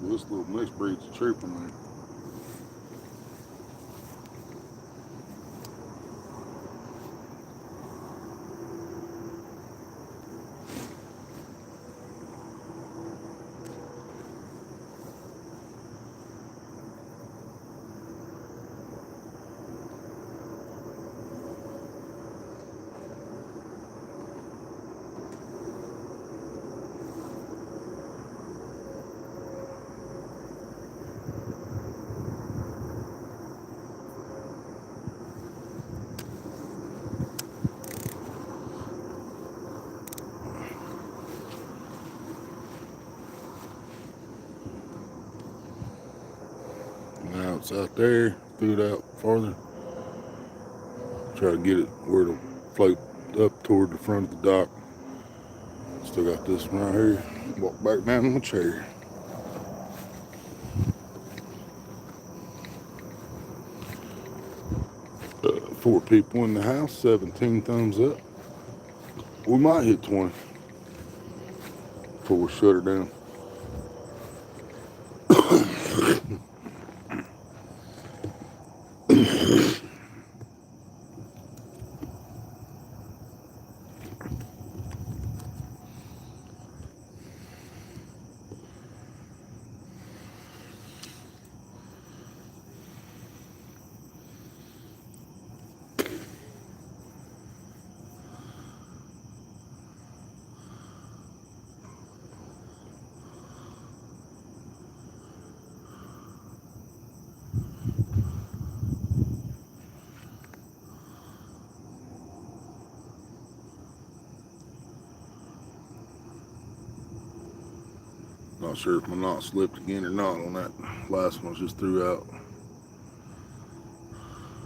S1: This little mixed breed's a trooper, man. Now it's out there, threw it out farther. Try to get it where it'll float up toward the front of the dock. Still got this one right here. Walk back down in my chair. Four people in the house, 17 thumbs up. We might hit 20 before we shut her down. Not sure if my knot slipped again or not on that last one I just threw out.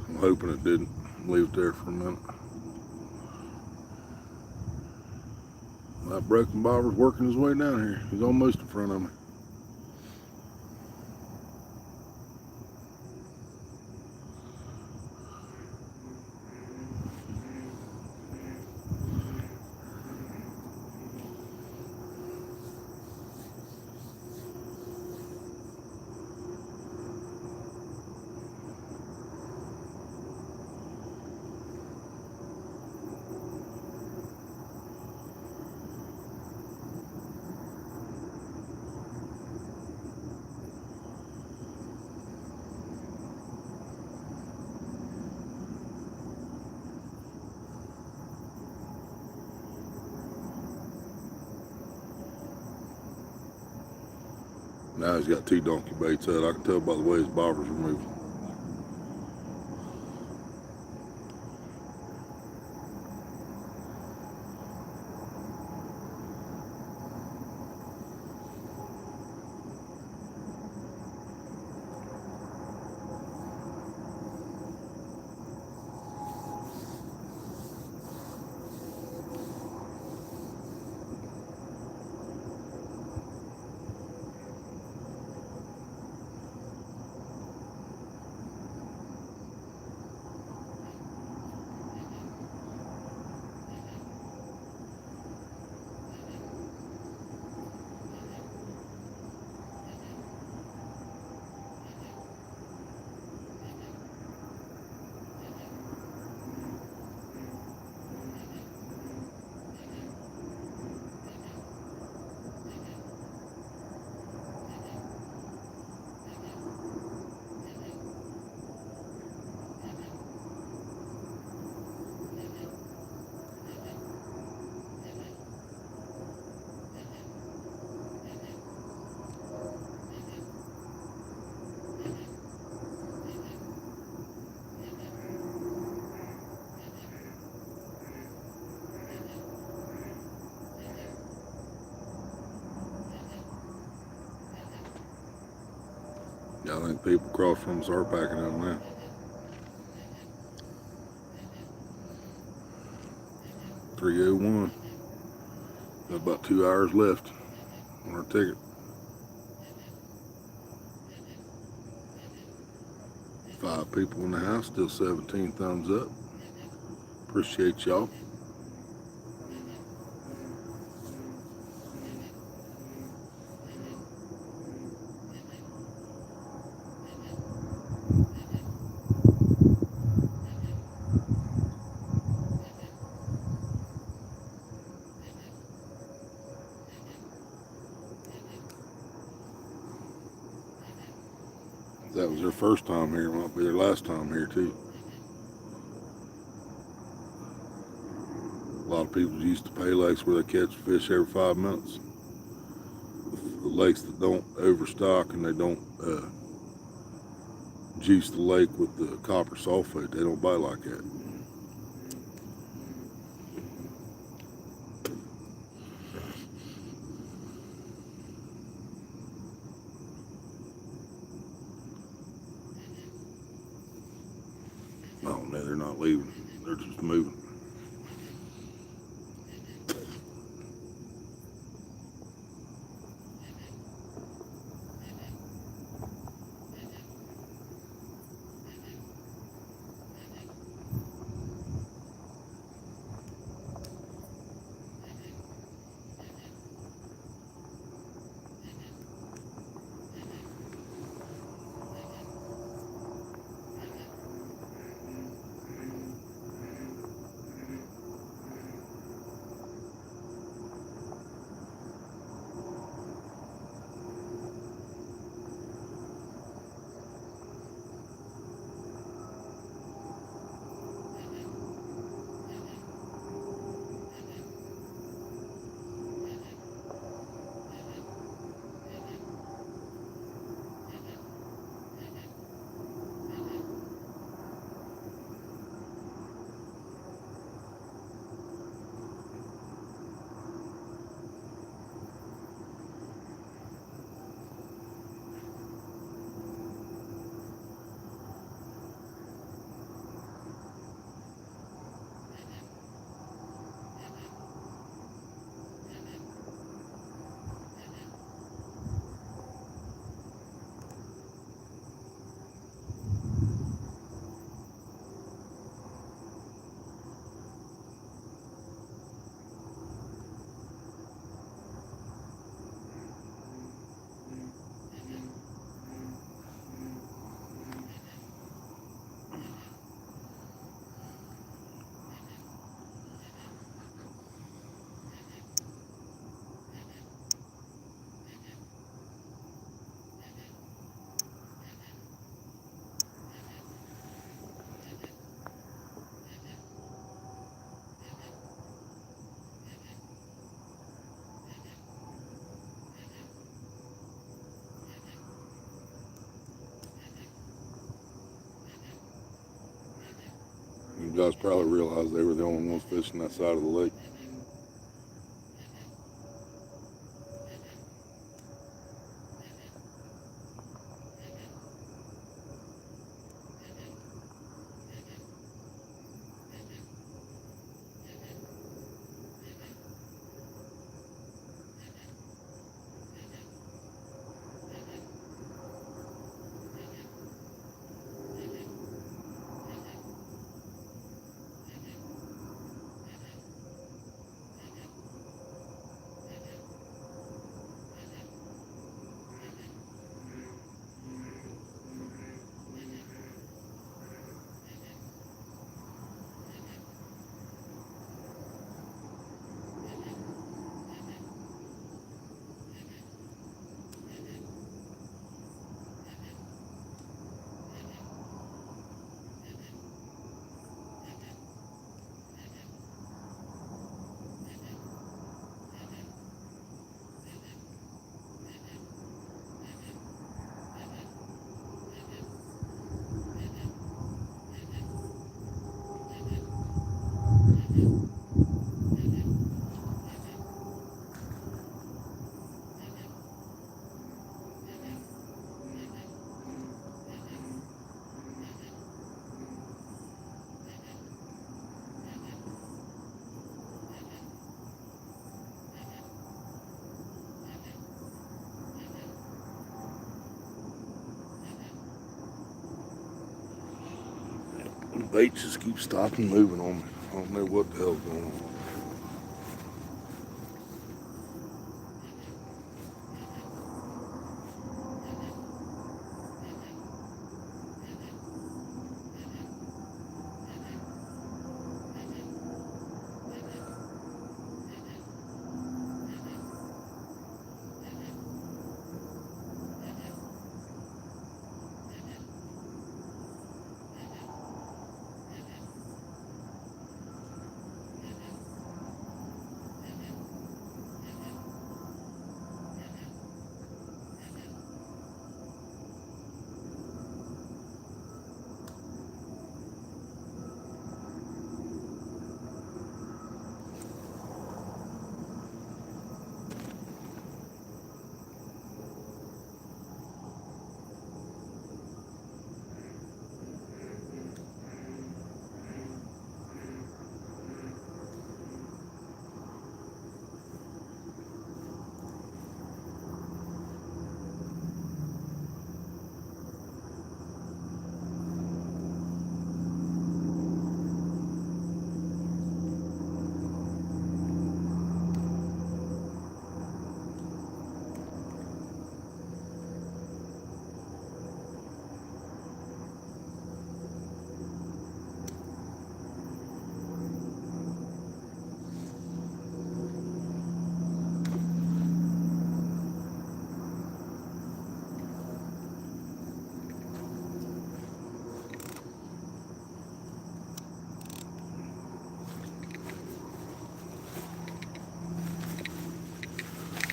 S1: I'm hoping it didn't. Leave it there for a minute. That broken bobber's working his way down here. He's almost in front of me. Now he's got two donkey baits out. I can tell by the way his bobbers are moving. Yeah, I think people across from us are packing up now. .301. Got about 2 hours left on our ticket. Five people in the house, still 17 thumbs up. Appreciate y'all. If that was their first time here, it might be their last time here too. A lot of people used to Paylakes where they catch fish every 5 minutes. The lakes that don't overstock and they don't juice the lake with the copper sulfate, they don't bite like that. Oh no, they're not leaving. They're just moving. You guys probably realized they were the only ones fishing that side of the lake. The bait just keeps stopping moving on me. I don't know what the hell's going on.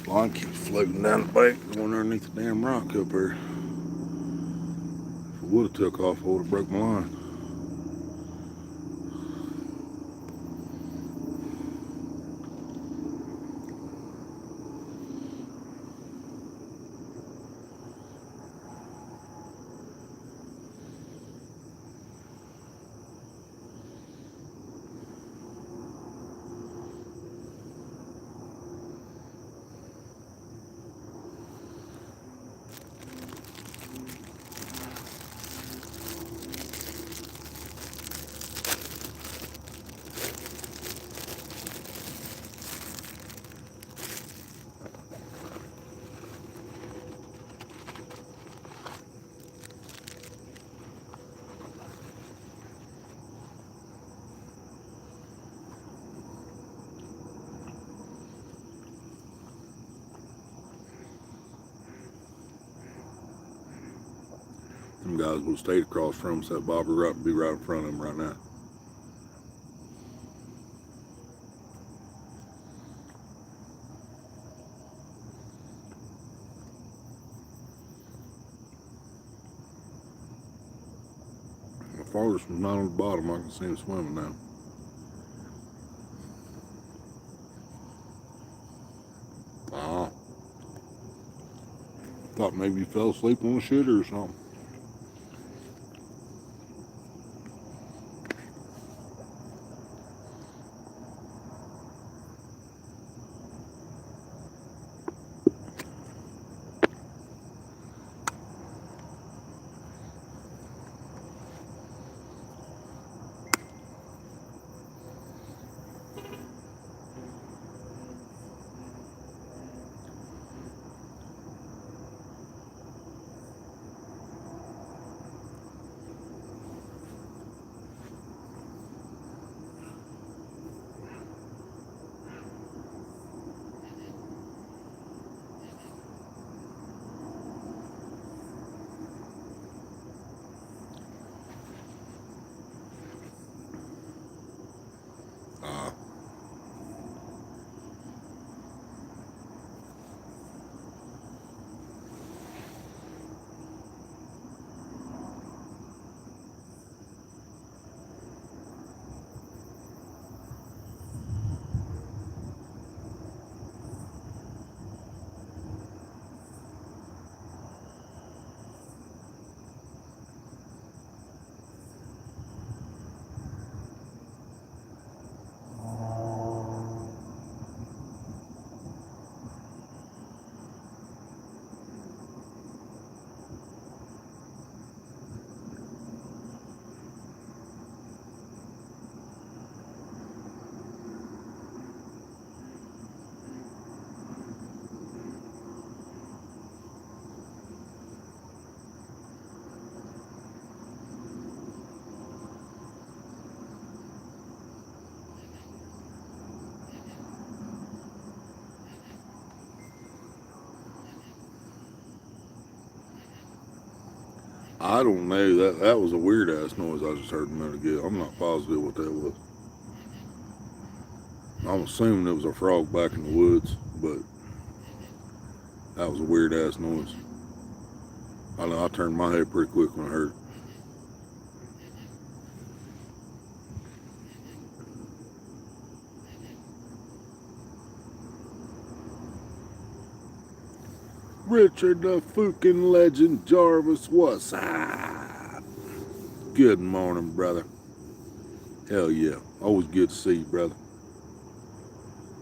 S1: Line keeps floating down the bank, going underneath the damn rock up there. If it would have took off, I would have broke my line. Them guys would have stayed across from us. That bobber would be right in front of them right now. farthest was not on the bottom. I can see him swimming now. Ah. Thought maybe you fell asleep on the shitter or something. I don't know. That was a weird ass noise I just heard a minute ago. I'm not positive what that was. I'm assuming it was a frog back in the woods, but that was a weird ass noise. I know I turned my head pretty quick when I heard it. Richard the fucking legend Jarvis, what's up? Good morning, brother. Hell yeah. Always good to see you, brother.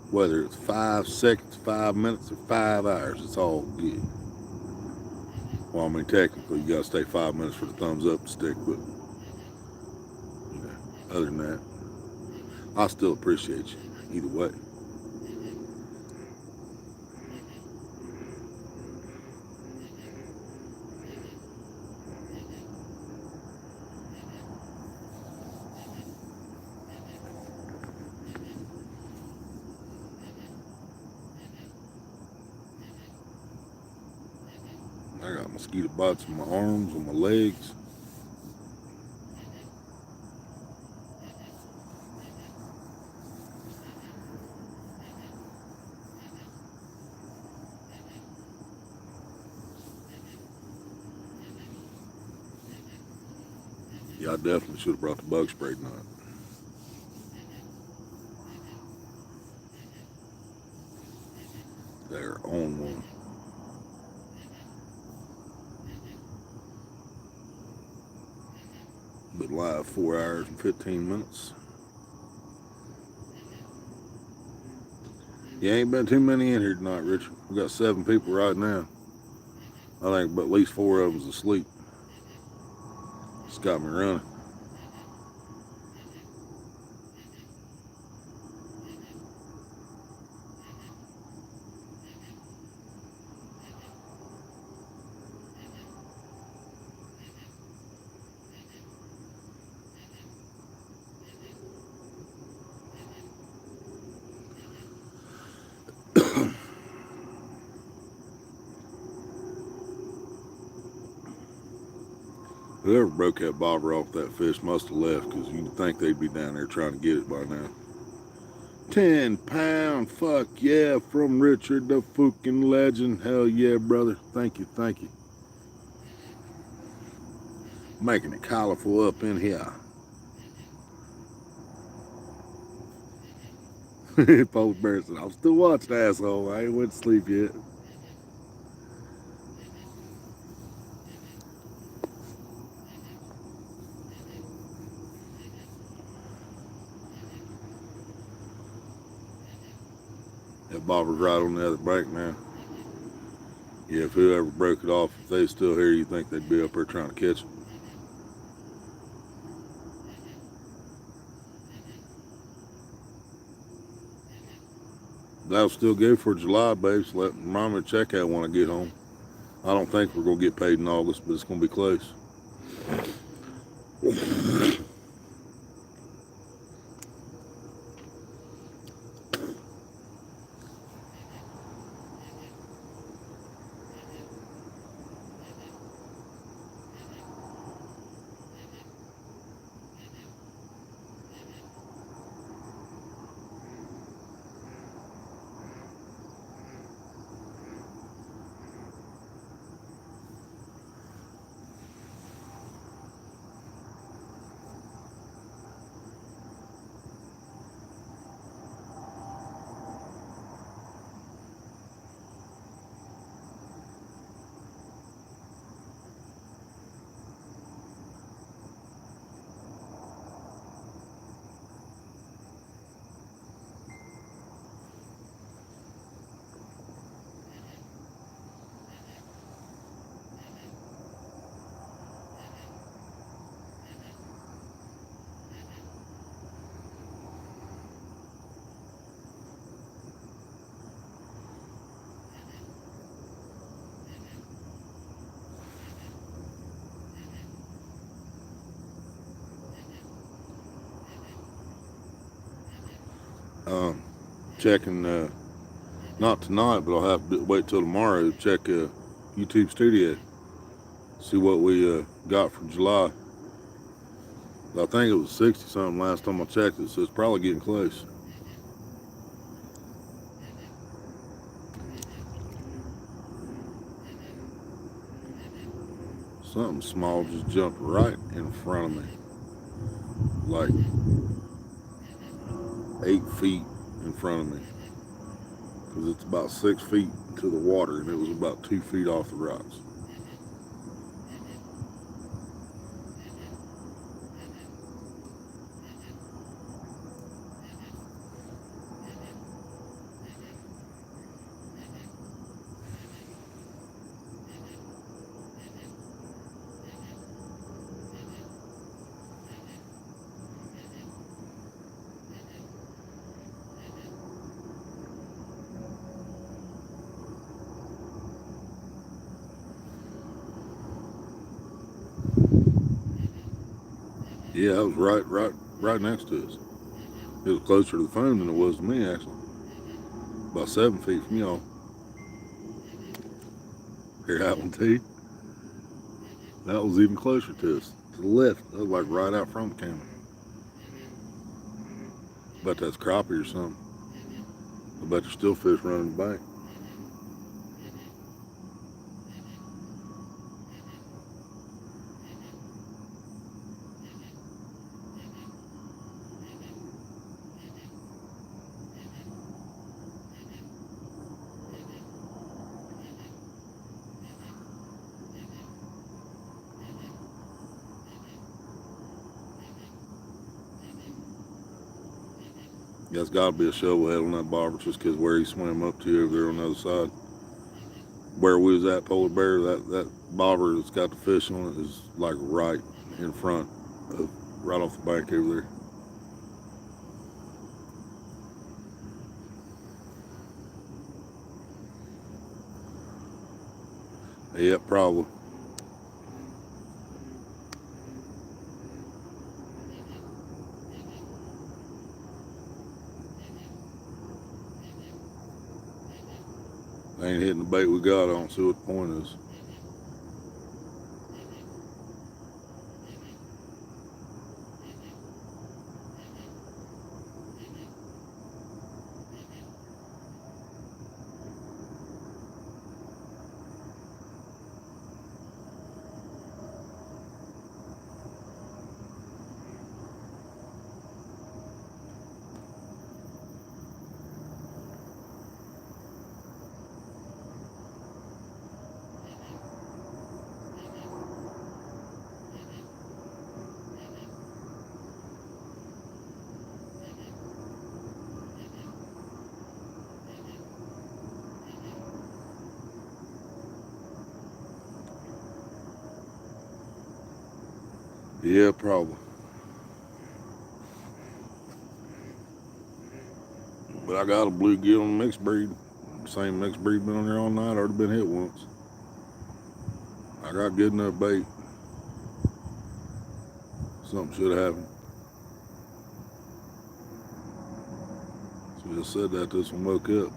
S1: Whether it's 5 seconds, 5 minutes, or 5 hours, it's all good. Well, I mean, technically, you gotta stay 5 minutes for the thumbs up to stick, but other than that, I still appreciate you either way. I got mosquito bites on my arms, on my legs. Yeah, I definitely should have brought the bug spray tonight. They're on one. Been live 4 hours and 15 minutes. Yeah, ain't been too many in here tonight, Richard. We got 7 people right now. I think but at least 4 of them's asleep. It's got me running. Whoever broke that bobber off that fish must have left, because you'd think they'd be down there trying to get it by now. 10 pound, fuck yeah, from Richard the fucking legend. Hell yeah, brother. Thank you, thank you. Making it colorful up in here. Polar bear said, I'm still watching, asshole. I ain't went to sleep yet. That bobber's right on the other bank now. Yeah, if whoever broke it off, if they still here, you think they'd be up there trying to catch it. That'll still go for July, babe. So remind me to check out when I get home. I don't think we're going to get paid in August, but it's going to be close. Checking, not tonight, but I'll have to wait till tomorrow to check YouTube Studio. See what we got for July. I think it was 60 something last time I checked it, so it's probably getting close. Something small just jumped right in front of me, like 8 feet in front of me, because it's about 6 feet to the water and it was about 2 feet off the rocks. Yeah, it was right next to us. It was closer to the phone than it was to me, actually. About 7 feet from y'all. Hear that one, T? That was even closer to us. To the left. That was like right out front of the camera. Bet that's crappie or something. I bet there's still fish running the bank. That's got to be a shovel head on that bobber, just because where he swam up to over there on the other side. Where we was at, Polar Bear, that bobber that's got the fish on it is like right in front of, right off the bank over there. Yep, probably. Ain't hitting the bait we got. I don't see what the point is. Yeah, probably. But I got a bluegill and mixed breed. Same mixed breed been on there all night. Already been hit once. I got good enough bait. Something should have happened. So just said that this one woke up.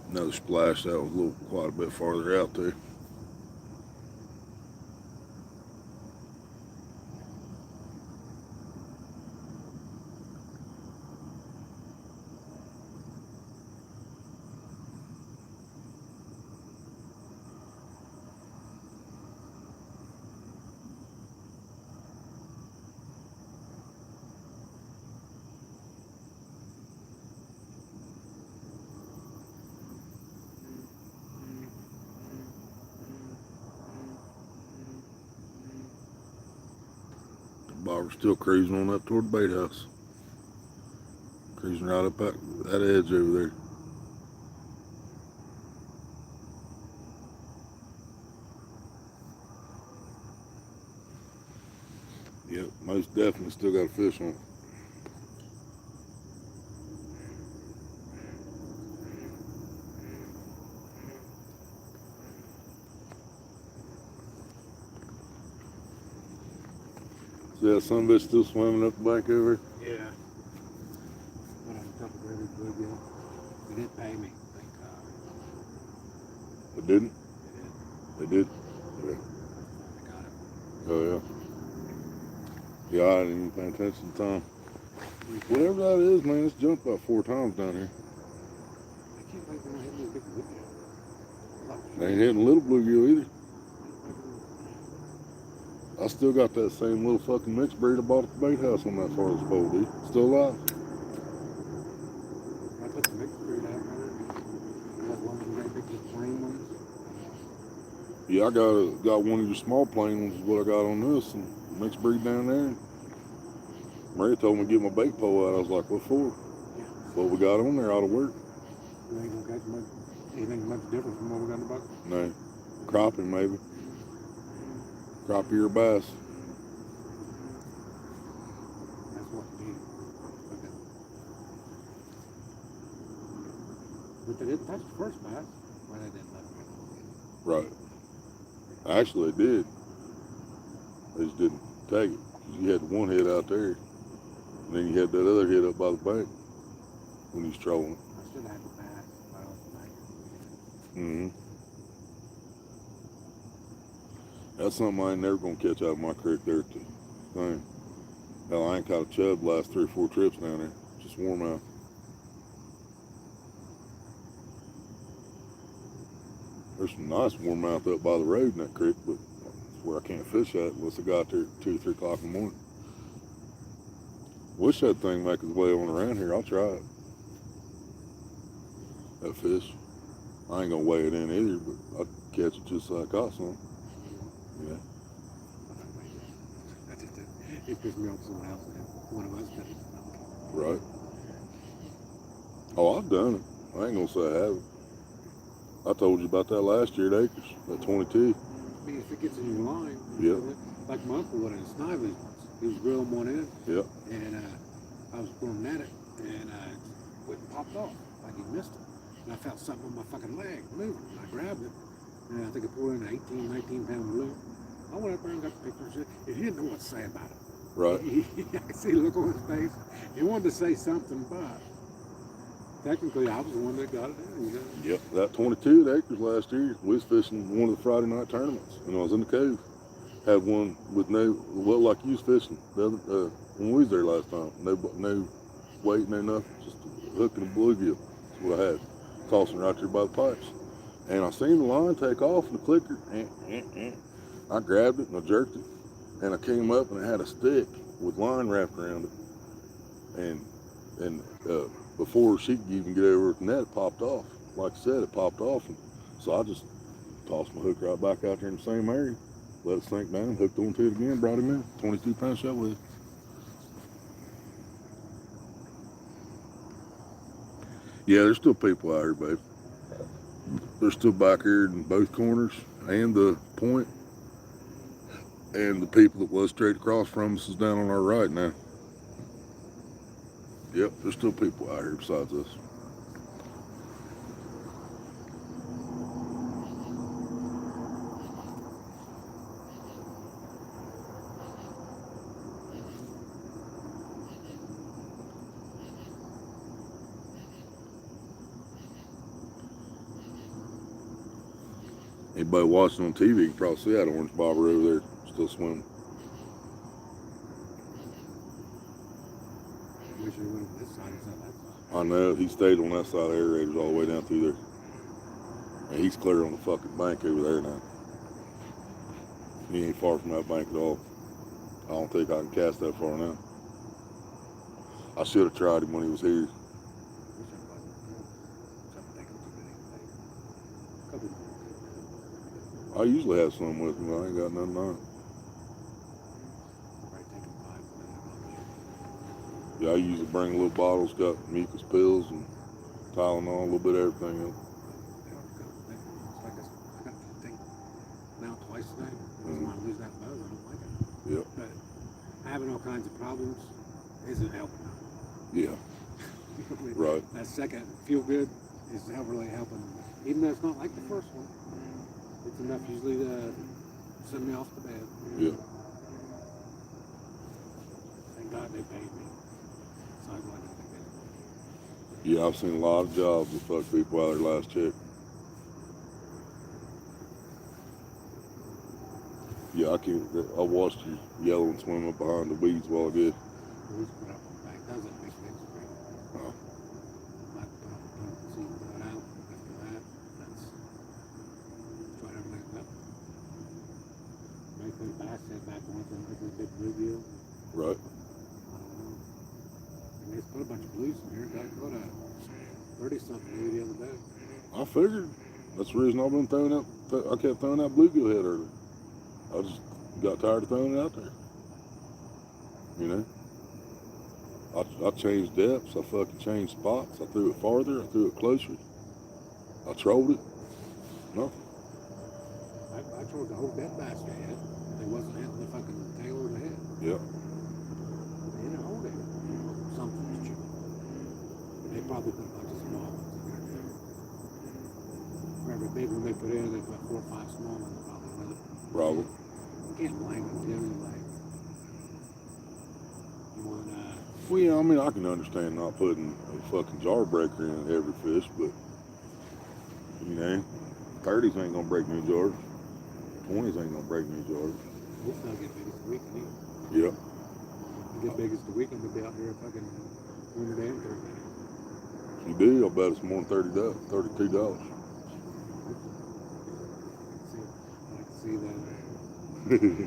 S1: Another splash that was a little quite a bit farther out there. Bobber's still cruising on up toward the bait house. Cruising right up that edge over there. Yep, most definitely still got a fish on it. See that son bitch still swimming up the bank over?
S2: Yeah. Went on a couple of every bluegill. They didn't pay me, thank God.
S1: They didn't?
S2: They did.
S1: They did? Yeah.
S2: I got it.
S1: Oh, yeah. Yeah, I didn't even pay attention to time. Whatever that is, man, it's jumped about 4 times down here.
S2: I can't believe they're not hitting these big bluegill.
S1: They ain't hitting little bluegill either. I still got that same little fucking mixed breed I bought at the bait house on that farthest pole, dude. Still alive.
S2: I put the mixed breed out there. Got one of the big plain ones.
S1: Yeah, I got one of your small plain ones is what I got on this, and mixed breed down there. Mary told me to get my bait pole out. I was like, what for? What we got on there ought to work.
S2: You ain't gonna catch anything much different from what we got in the bucket?
S1: No. Crappie maybe. Crappie or bass.
S2: That's what you need. Okay. But they didn't touch the first bass. Well, they didn't let me.
S1: Right. Actually, they did. They just didn't take it. You had one head out there, and then you had that other head up by the bank when you was trolling.
S2: I should have the bass.
S1: Mm-hmm. That's something I ain't never gonna catch out of my creek there at the thing. Hell, I ain't caught a chub the last 3 or 4 trips down there. Just warm out. There's some nice warmouth up by the road in that creek, but it's where I can't fish at unless I got there at 2 or 3 o'clock in the morning. Wish that thing make its way on around here. I'll try it. That fish. I ain't gonna weigh it in either, but I'd catch it just so I caught some. Yeah.
S2: It pissed me off someone else. One of us did it.
S1: Right. Oh, I've done it. I ain't gonna say I haven't. I told you about that last year at Acres, that 22.
S2: I mean, if it gets in your line,
S1: Yep.
S2: like my uncle would in Snively once. He was grilling one in,
S1: Yep.
S2: and I was going at it, and it popped off like he missed it. And I felt something on my fucking leg moving, and I grabbed it, and I think I pulled in an 18, 19-pound blue. I went up there and got the picture and shit, and he didn't know what to say about it.
S1: Right.
S2: I could see the look on his face. He wanted to say something, but technically I was the one that got it in. You know?
S1: Yep. That 22 at Acres last year, we was fishing one of the Friday night tournaments, and I was in the cove. Had one with no, well, like you was fishing the other, when we was there last time. No weight, no nothing, just a hook and a bluegill. That's what I had. Tossing right there by the pipes. And I seen the line take off and the clicker. I grabbed it and I jerked it. And I came up and it had a stick with line wrapped around it. And before she could even get over with the net, it popped off. Like I said, it popped off. And so I just tossed my hook right back out there in the same area. Let it sink down, hooked onto it again, brought him in. 22-pound shot with it. Yeah, there's still people out here, babe. They're still back here in both corners and the point. And the people that was straight across from us is down on our right now. Yep, there's still people out here besides us. Anybody watching on TV, you can probably see that orange bobber over there still swimming.
S2: Wish he went on this side instead of that side.
S1: I know, he stayed on that side of the aerators all the way down through there. And he's clear on the fucking bank over there now. He ain't far from that bank at all. I don't think I can cast that far now. I should have tried him when he was here.
S2: Wish I wasn't. Except taking too many things. Couple more.
S1: I usually have some with me. I ain't got nothing on.
S2: Probably taking 5 minutes.
S1: Yeah, I usually bring little bottles, got mucus pills and Tylenol, a little bit of everything else.
S2: I got the thing now twice today. I don't want to lose that buzz. I don't like it.
S1: Yep.
S2: But having all kinds of problems isn't helping.
S1: Yeah. Right.
S2: That second feel good is not really helping. Even though it's not like the first one. It's enough usually to send me off to bed.
S1: Yeah.
S2: Thank God they paid me. So I'm glad they paid me.
S1: Yeah, I've seen a lot of jobs that fuck people out of their last check. Yeah, I watched you yell and swim up behind the weeds while I did.
S2: We used to put up on the back. That was a big thing.
S1: Oh.
S2: Might put up a pump and see what got out. After that, that's tried everything up. Make the bass head back once and make a big bluegill.
S1: Right.
S2: I don't know. And they just put a bunch of blues in here. Got caught a 30-something blue the other day.
S1: I figured. That's the reason I've been throwing out. I kept throwing out bluegill head earlier. I just got tired of throwing it out there. You know? I changed depths. I fucking changed spots. I threw it farther. I threw it closer. I trolled it. No.
S2: I trolled the whole dead bass head. They wasn't hitting the fucking tail or the head.
S1: Yep.
S2: They didn't hold it. Something was chewing. They probably put a bunch of small ones in there too. For every big one they put in, they put 4 or 5 small ones probably with it.
S1: Probably.
S2: You can't blame them, too. Like, you want
S1: Well, yeah, I mean, I can understand not putting a fucking jar breaker in every fish, but, you know, 30s ain't gonna break new jars. 20s ain't gonna break new jars.
S2: this thing get big as the weekend.
S1: Yep.
S2: You get big as the weekend, we'll be out here fucking Wednesday and Thursday.
S1: If you do, I'll bet it's more than $32.
S2: I can see that.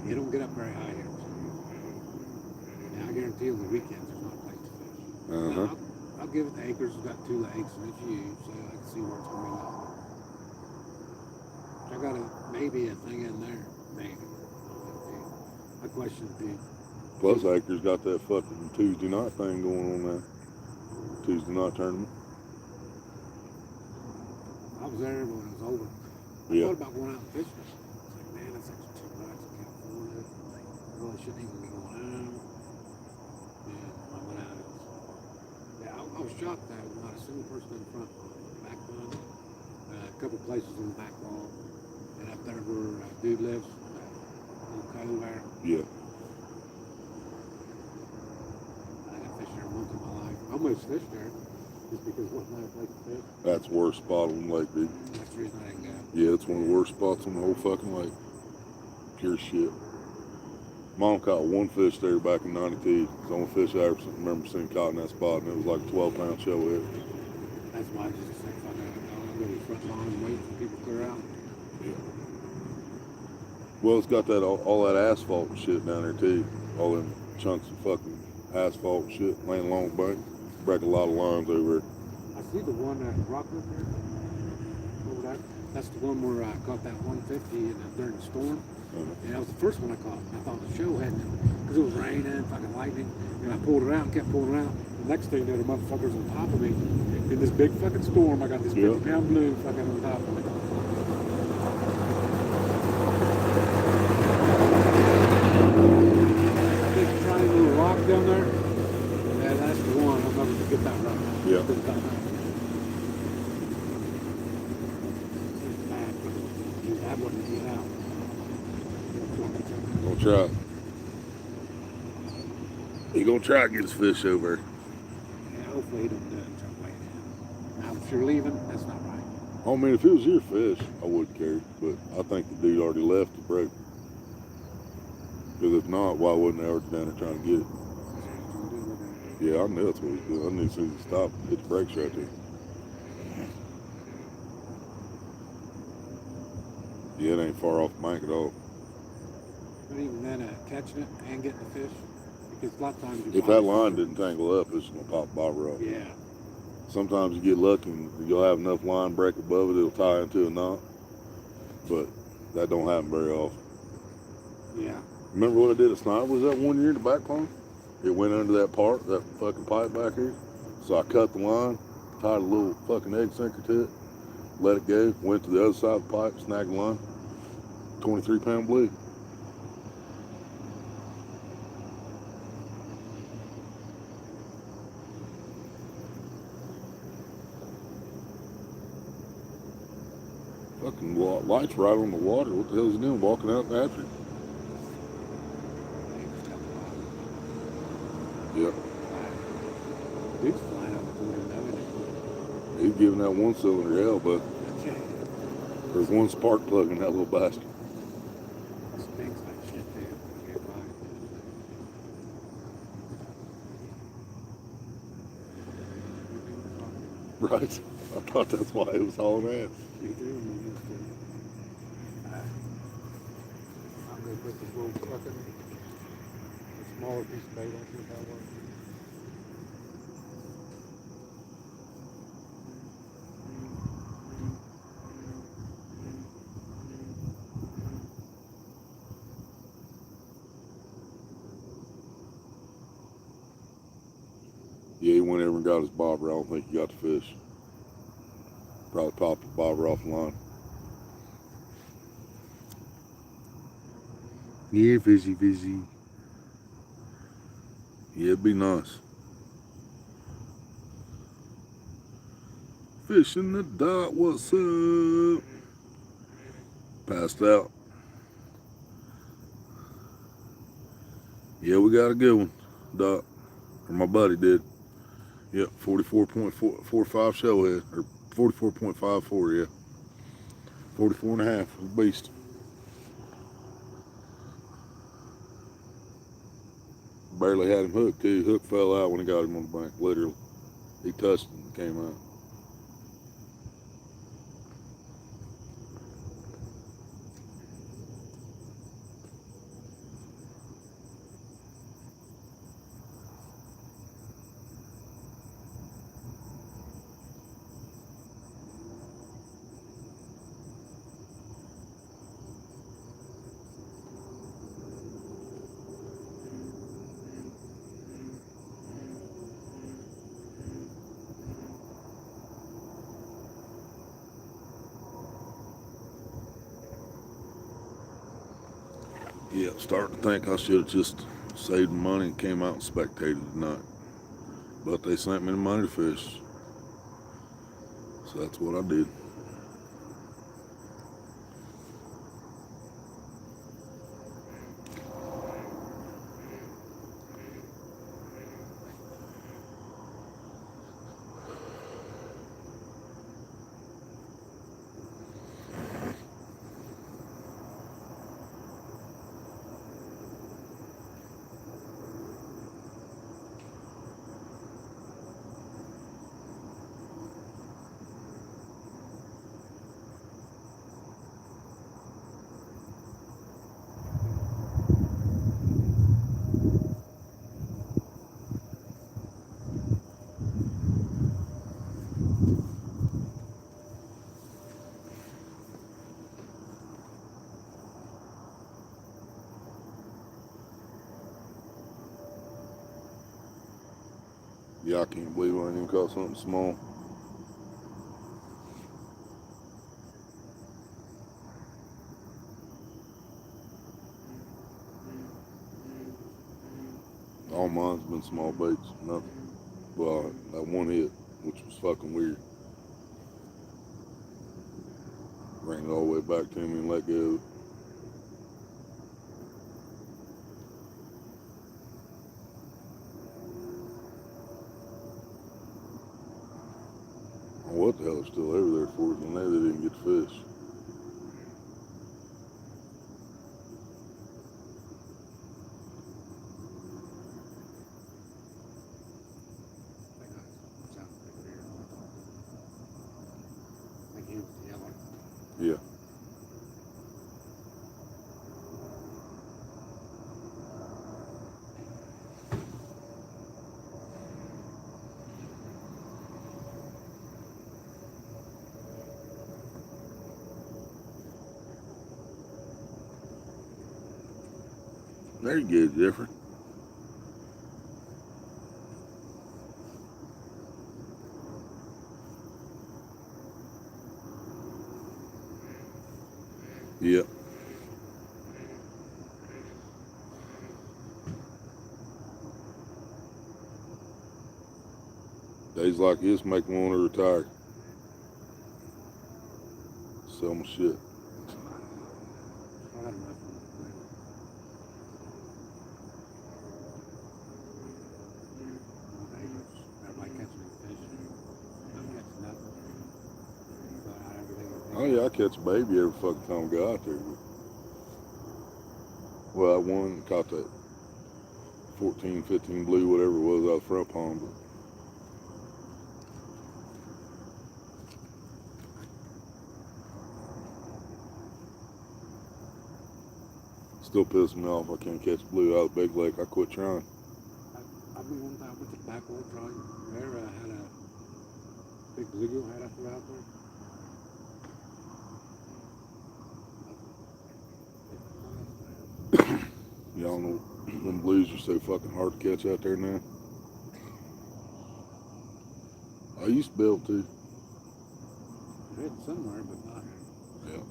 S2: They don't get up very high here. Yeah, I guarantee you on the weekends there's not a place to fish.
S1: Uh-huh.
S2: Now, I'll give it the acres. It's got 2 lakes and it's huge, so I can see where it's going to be. I got maybe a thing in there, maybe. My question would be,
S1: Plus, Acres got that fucking Tuesday night thing going on there. Tuesday night tournament.
S2: I was there when it was over. I
S1: Yeah.
S2: thought about going out and fishing. It's like, man, that's extra $2. I can't afford it. Like, I really shouldn't even be going out. And I went out. Yeah, I was shocked that not a single person in front on the back lawn. A couple places on the back wall. And up there where dude lives, little cove there.
S1: Yeah.
S2: I got fished there once in my life. I almost fished there just because it wasn't a place to fish.
S1: That's the worst spot on the lake, dude.
S2: That's the reason I didn't go.
S1: Yeah, it's one of the worst spots on the whole fucking lake. Pure shit. Mom caught one fish there back in '92. It's the only fish I ever remember seeing caught in that spot, and it was like a 12-pound shellhead.
S2: That's why I just said, fuck it, I'll go to the front lawn and wait for people to clear out.
S1: Yeah. Well, it's got that all that asphalt and shit down there too. All them chunks of fucking asphalt and shit laying along the bank. Break a lot of lines over there.
S2: I see the one at Rockland there. Over there. That's the one where I caught that 150 during the storm. And that was the first one I caught. I thought the show hadn't, because it was raining, fucking lightning. And I pulled it out and kept pulling it out. The next thing you know, the motherfuckers on top of me. In this big fucking storm, I got this
S1: Yeah.
S2: 50-pound blue fucking on top of me. That big triangle rock down there, yeah, that's the one. I'm going to get that right.
S1: Yeah.
S2: Get that right. That wouldn't get out.
S1: Gonna try it. He gonna try to get his fish over.
S2: Yeah, hopefully he don't do it some way. Now, if you're leaving, that's not right.
S1: I mean, if it was your fish, I wouldn't care. But I think the dude already left the break. Because if not, why wasn't they already down there trying to get it? Yeah, I knew that's what he's doing. I knew as soon as he stopped, hit the brakes right there. Yeah, it ain't far off the bank at all.
S2: But even then, catching it and getting the fish, because a lot of times you
S1: If that line didn't tangle up, it's gonna pop a bobber off.
S2: Yeah.
S1: Sometimes you get lucky and you'll have enough line break above it, it'll tie into a knot. But that don't happen very often.
S2: Yeah.
S1: Remember what I did at Sniper? Was that one year in the back pond? It went under that fucking pipe back here. So I cut the line, tied a little fucking egg sinker to it, let it go, went to the other side of the pipe, snagged the line. 23-pound blue. Fucking lights right on the water. What the hell is he doing? Walking out after it? Yep.
S2: Dude's flying up the window.
S1: He's giving that one cylinder hell, but there's one spark plug in that little bastard.
S2: Stinks like shit, dude. Can't lie.
S1: Right. I thought that's why it was hauling ass.
S2: You do, you used to. I'm going to put this little fucking smaller piece of bait on, see if that works.
S1: Yeah, he went over and got his bobber. I don't think he got the fish. Probably popped the bobber off the line. Yeah, fishy, fishy. Yeah, it'd be nice. Fish in the dock, what's up? Passed out. Yeah, we got a good one, Doc. Or my buddy did. Yep, 44.45 shellhead, or 44.54, yeah. 44 and a half, beast. Barely had him hooked too. Hook fell out when he got him on the bank, literally. He touched it and came out. Yeah, starting to think I should have just saved money and came out and spectated tonight. But they sent me the money to fish. So that's what I did. Yeah, I can't believe I ain't even caught something small. All mine's been small baits, nothing. Well, that one hit, which was fucking weird. Ran it all the way back to me and let go. What the hell is still over there for us? And they didn't get fish. Yeah. There you go, Jeffrey. Yep. Days like this make me want to retire. Sell my shit. Oh yeah, I catch a baby every fucking time I go out there. Well, I won, caught that 14, 15 blue, whatever it was, out the front pond. But still pissing me off. I can't catch blue out of the big lake. I quit trying.
S2: I mean, one time I went to the backwater drawing. There had a big bluegill had up out there.
S1: Y'all know them blues are so fucking hard to catch out there now. I used to be able to.
S2: I had somewhere, but not
S1: Yeah.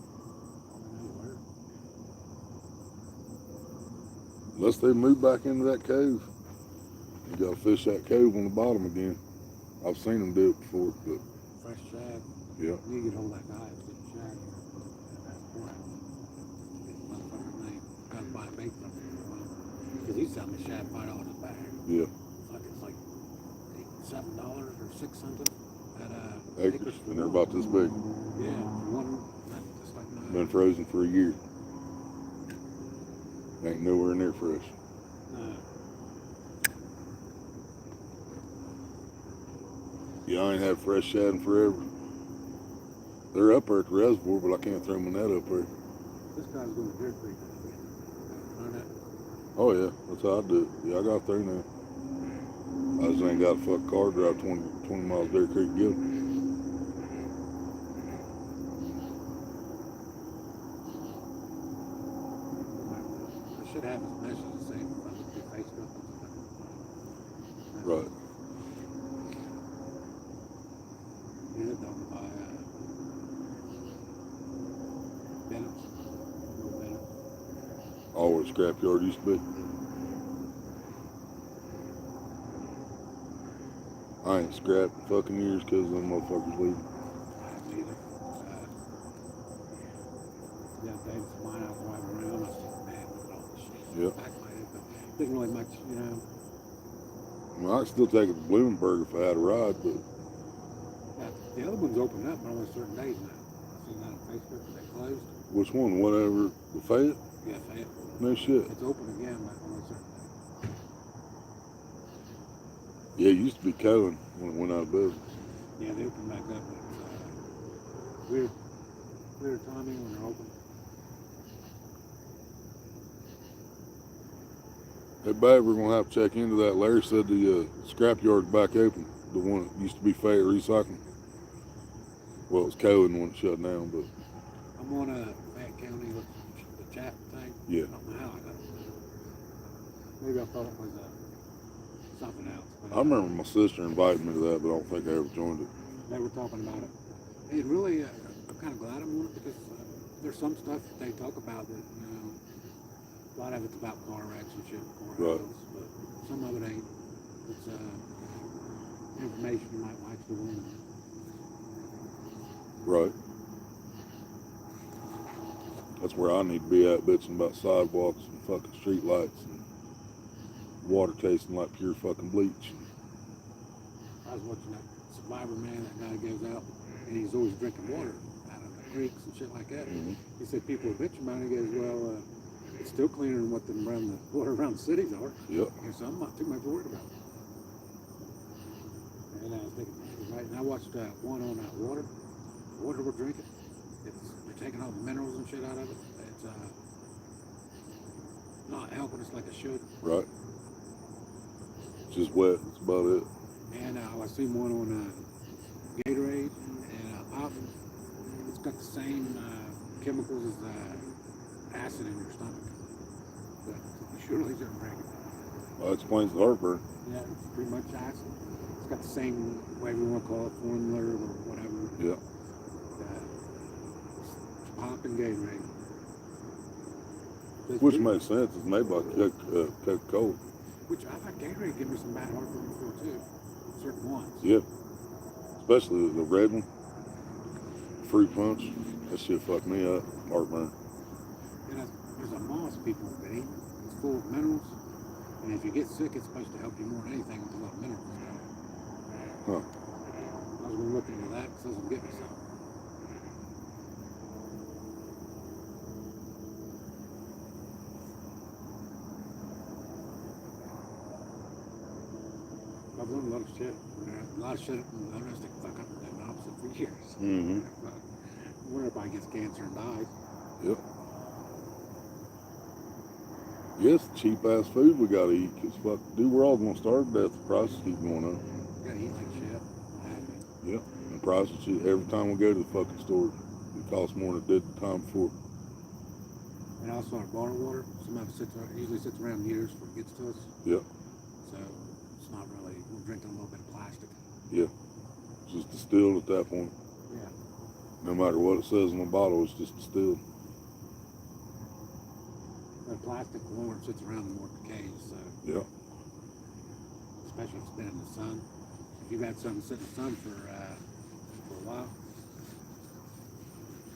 S2: nowhere.
S1: Unless they move back into that cove. You gotta fish that cove on the bottom again. I've seen them do it before, but
S2: Fresh shad.
S1: yeah.
S2: You could hold that guy and get shad. That's point. Motherfucker's name. Got to buy a bait from him. Because he's selling the shad $5 a bag.
S1: Yeah.
S2: It's like $7 or $6 something at
S1: Acres, and they're about this big.
S2: Yeah, one just like that.
S1: Been frozen for a year. Ain't nowhere near fresh. Yeah, I ain't had fresh shad in forever. They're up there at the reservoir, but I can't throw my net up there.
S2: This guy's going to Deer Creek. Learn that?
S1: Oh yeah, that's how I do it. Yeah, I got through now. I just ain't got a fuck car drive 20 miles Deer Creek to get 'em.
S2: I should have his message the same if I look at Facebook.
S1: Right.
S2: He lived over by Bennett's. Little Bennett's.
S1: All where the scrapyard used to be. I ain't scrapped in fucking years because of them motherfuckers leaving.
S2: I haven't either. The other day, mine, I was driving around. I was like, man, look at all this shit.
S1: Yep.
S2: Backlighted, but didn't really much, you know.
S1: I mean, I could still take it to Bloomberg if I had a ride, but
S2: Yeah, the other one's open up, but only certain days now. I seen that on Facebook, but they closed.
S1: which one? Whatever. The Fayette?
S2: Yeah, Fayette.
S1: No shit.
S2: It's open again, but only certain days.
S1: Yeah, it used to be Cohen when it went out of business.
S2: Yeah, they open back up. But weird timing when they're open.
S1: Hey, babe, we're gonna have to check into that. Larry said the scrapyard's back open. The one that used to be Fayette Recycling. Well, it was Cohen when it shut down, but
S2: I'm on Fayette County with the chat thing.
S1: yeah.
S2: I don't know how I got it. Maybe I thought it was something else. But,
S1: I remember my sister invited me to that, but I don't think I ever joined it.
S2: They were talking about it. It really, I'm kind of glad I'm on it because there's some stuff that they talk about that, you know, a lot of it's about car wrecks and shit. Car
S1: Right.
S2: accidents, but some of it ain't. It's information you might like to learn.
S1: Right. That's where I need to be at, bitching about sidewalks and fucking street lights and water tasting like pure fucking bleach.
S2: I was watching that Survivor Man, that guy goes out and he's always drinking water out of the creeks and shit like that.
S1: Mm-hmm.
S2: He said people are bitching about it. He goes, well, it's still cleaner than what the water around the cities are.
S1: Yep.
S2: He goes, so I'm not too much worried about it. And I was thinking, right, and I watched one on water we're drinking. They're taking all the minerals and shit out of it. It's not helping us like it should.
S1: Right. It's just wet. That's about it.
S2: And I seen one on Gatorade and Pop. It's got the same chemicals as acid in your stomach. But you surely shouldn't drink it.
S1: That explains the heartburn.
S2: Yeah, it's pretty much acid. It's got the same, whatever you want to call it, formula or whatever.
S1: Yeah.
S2: Pop and Gatorade.
S1: Which makes sense. It's made by Coca-Cola.
S2: Which I thought Gatorade gave me some bad heartburn before too. Certain ones.
S1: Yeah. Especially the red one. Fruit punch. That shit fucked me up. Heartburn.
S2: And there's a moss people that eat. It's full of minerals. And if you get sick, it's supposed to help you more than anything with a lot of minerals.
S1: Huh.
S2: I was going to look into that because I was going to get me some. I've learned a lot of shit. A lot of shit. I just think, fuck, I've been doing the opposite for years.
S1: Mm-hmm.
S2: Where everybody gets cancer and dies.
S1: Yep. Yes, cheap ass food we gotta eat, cause fuck, dude, we're all gonna starve to death. The prices keep going up.
S2: You gotta eat like shit.
S1: Yep. And prices, every time we go to the fucking store, it costs more than it did the time before.
S2: And also our bottled water, some of it usually sits around years before it gets to us.
S1: Yep.
S2: So it's not really, we're drinking a little bit of plastic.
S1: Yeah. It's just distilled at that point.
S2: Yeah.
S1: No matter what it says on the bottle, it's just distilled.
S2: The plastic, the longer it sits around, the more it decays. So
S1: Yeah.
S2: especially if it's been in the sun. If you've had something sit in the sun for a while.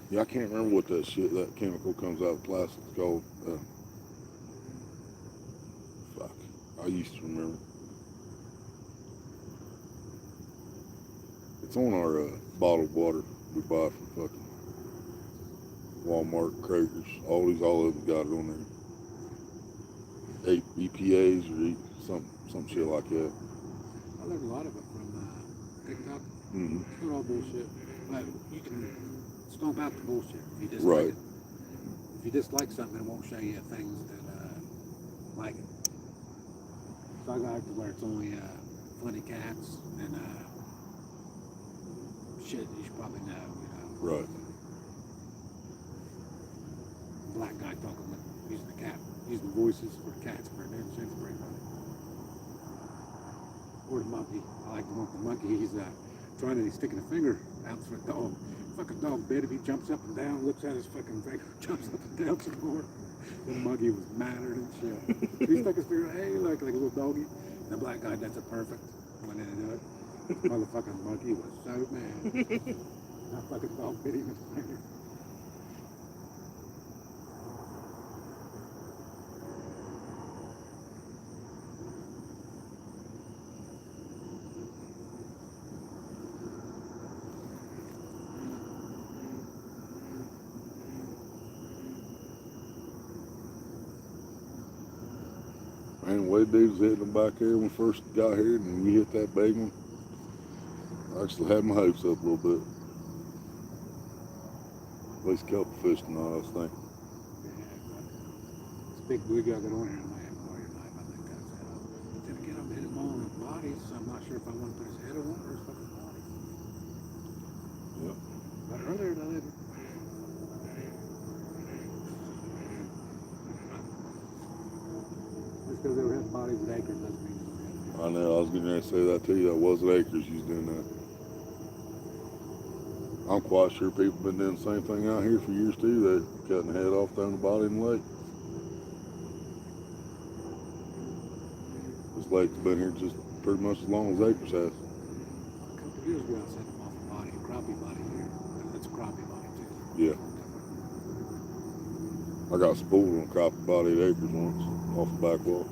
S1: Yeah, I can't remember what that shit, that chemical comes out of plastic called. Fuck. I used to remember. It's on our bottled water we buy from fucking Walmart, Kroger's. All of them got it on there. 8 EPAs or some shit like that.
S2: I learned a lot of it from TikTok.
S1: Mm-hmm.
S2: It's not all bullshit. But you can stomp out the bullshit if you dislike
S1: Right.
S2: it. If you dislike something, it won't show you things that like it. So I like to where it's only funny cats and shit you should probably know, you know.
S1: Right.
S2: Black guy talking with using voices for cats for their shit's pretty funny. Or the monkey. I like the one with the monkey. He's he's sticking a finger out for a dog. Fucking dog bit him. He jumps up and down, looks at his fucking finger, jumps up and down some more. The monkey was madder than shit. He stuck his finger, hey, like a little doggy. And the black guy, that's a perfect one to do it. This motherfucking monkey was so mad. That fucking dog bit him in the finger.
S1: Man, the way dude was hitting them back here when we first got here and we hit that big one, I actually had my hopes up a little bit. At least a couple fish tonight, I was thinking.
S2: This big blue guy got on here and I have more than I think that's it. Then again, I'm hitting him all on his body, so I'm not sure if I want to put his head on or his fucking body.
S1: Yep.
S2: But earlier I didn't. Just because they were hitting bodies with acres doesn't mean they were hitting.
S1: I know, I was getting ready to say that to you. That wasn't acres you was doing that. I'm quite sure people have been doing the same thing out here for years too. They're cutting the head off, throwing the body in the lake. Just Lake's been here just pretty much as long as Acres has.
S2: A couple of years ago, I sent them off a body, a crappie body here. It's a crappie body too.
S1: Yeah. I got spooled on a crappie body at Acres once, off the back wall.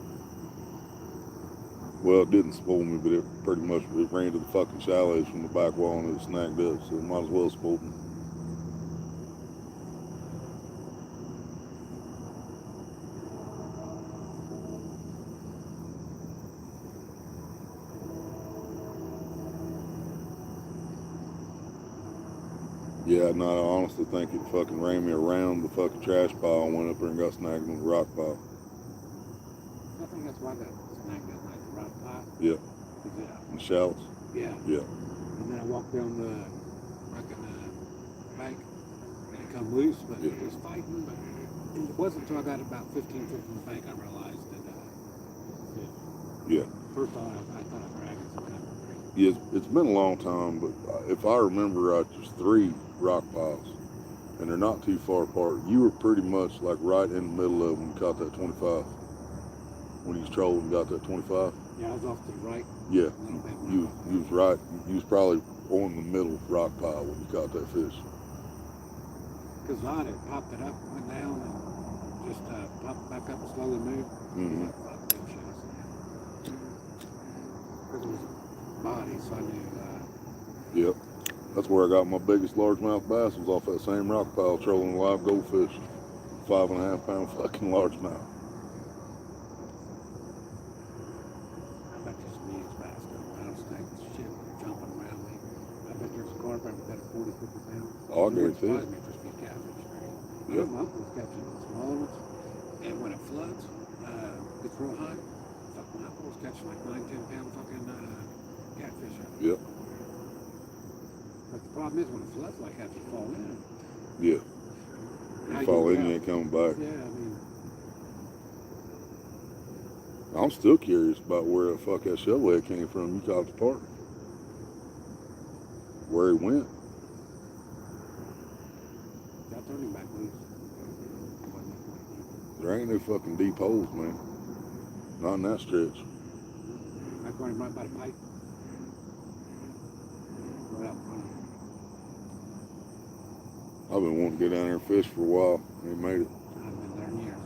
S1: Well, it didn't spool me, but it pretty much ran to the fucking shallows from the back wall and it snagged up, so it might as well spool me. Yeah, no, I honestly think it fucking ran me around the fucking trash pile and went up there and got snagged in the rock pile.
S2: I think that's why that snagged that night, the rock pile.
S1: Yeah.
S2: Yeah.
S1: In the shallows?
S2: Yeah.
S1: Yeah.
S2: And then I walked down the fucking bank and it come loose, but
S1: Yeah.
S2: it was fighting. But it wasn't until I got about 15 feet from the bank I realized that
S1: Yeah.
S2: first thought I thought I dragged some kind of tree.
S1: Yeah, it's been a long time, but if I remember right, there's 3 rock piles, and they're not too far apart. You were pretty much like right in the middle of them when you caught that 25. When he was trolling and got that 25.
S2: Yeah, I was off to the right.
S1: Yeah,
S2: A little bit.
S1: you was right. You was probably on the middle rock pile when you caught that fish.
S2: Because I had popped it up, went down, and just popped back up and slowly moved.
S1: Mm-hmm.
S2: Fuck that shit. Because it was a body, so I knew.
S1: Yep. That's where I got my biggest largemouth bass, was off that same rock pile trolling a live goldfish. 5.5 pound fucking largemouth.
S2: I bet there's some huge bass going around, snakes, shit, jumping around me. I bet there's a carp every got 40, 50 pounds.
S1: Oh, I guarantee it.
S2: It wouldn't surprise me if there's big catfish.
S1: Yep.
S2: My uncle's catching the smaller ones, and when it floods, gets real high, fuck, my uncle's catching like 9, 10 pound fucking catfish out of it.
S1: Yep.
S2: But the problem is when it floods like that, you fall in.
S1: Yeah.
S2: How
S1: You fall
S2: get
S1: in, you
S2: out?
S1: ain't coming back.
S2: Yeah, I mean,
S1: I'm still curious about where the fuck that shovelhead came from you caught at the park. Where he went.
S2: got turning back loose. It wasn't no point in
S1: There ain't no fucking deep holes, man. Not in that stretch.
S2: it. I caught him right by the pipe. Right out in front of him.
S1: I've been wanting to go down there and fish for a while. Ain't made it.
S2: I've been there in years.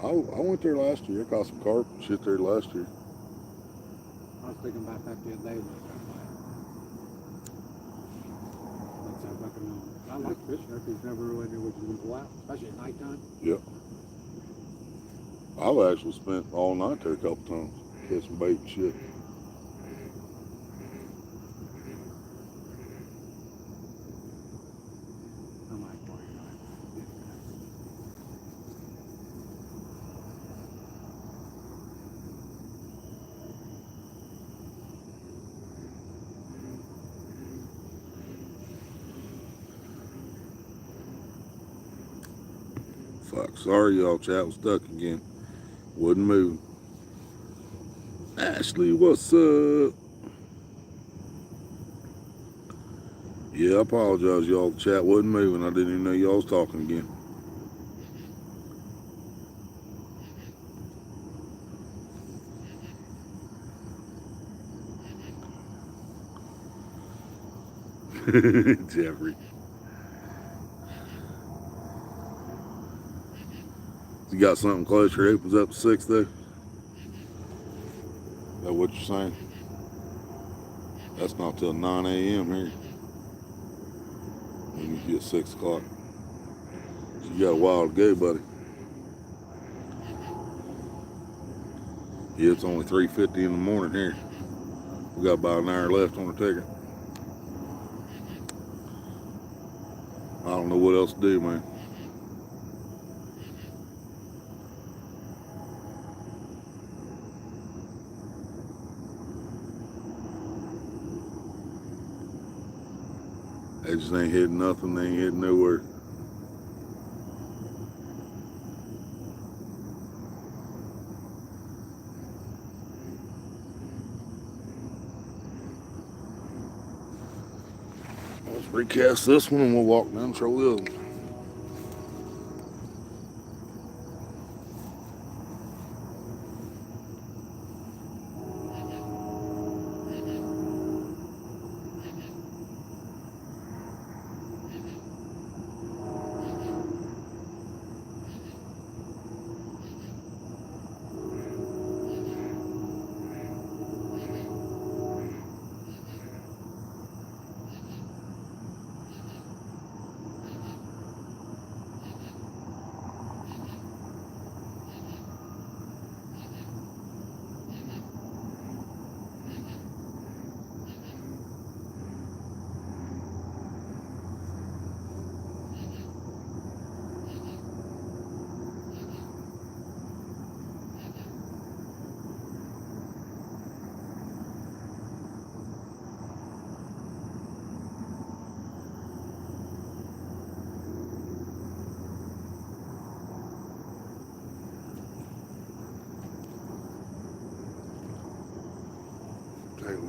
S1: I went there last year. I caught some carp and shit there last year.
S2: I was thinking about that the other day when I was by. That's how fucking I like fishing there because you never really knew what you were going to go out, especially at nighttime.
S1: Yep. I've actually spent all night there a couple times. Catching bait and shit.
S2: I like boy, you know.
S1: Fuck, sorry y'all, chat was stuck again. Wouldn't move. Ashley, what's up? Yeah, I apologize, y'all. The chat wasn't moving. I didn't even know y'all was talking again. Jeffrey. You got something closer? It opens up to 6 though. Is that what you're saying? That's not till 9 a.m. here. And you get 6 o'clock. So you got a while to go, buddy. Yeah, it's only 3:50 in the morning here. We got about an hour left on the ticket. I don't know what else to do, man. They just ain't hitting nothing. They ain't hitting nowhere. Let's recast this one and we'll walk down and troll the other one.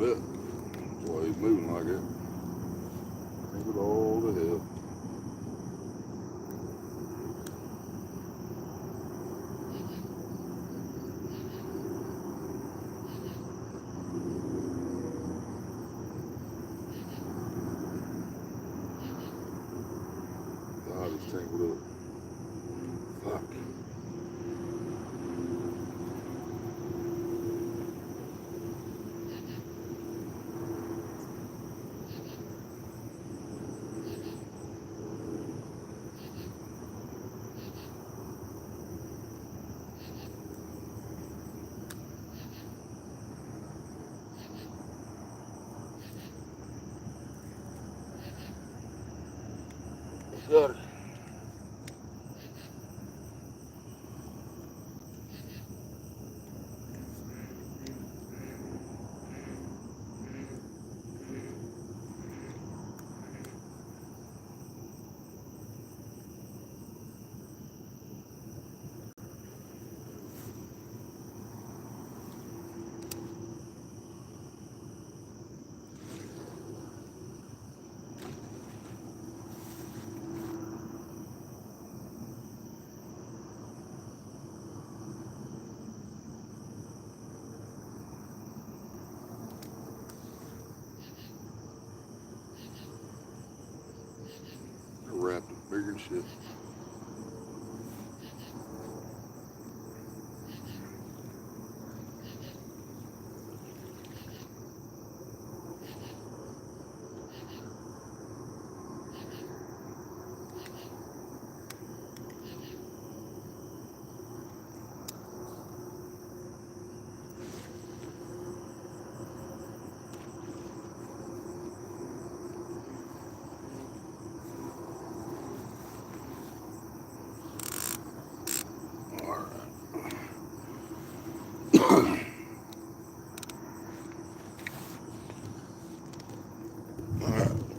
S1: bet. That's why he's moving like that. Think it all the hell. God, it's tangled up. Fuck. Got it. Wrapped it bigger than shit.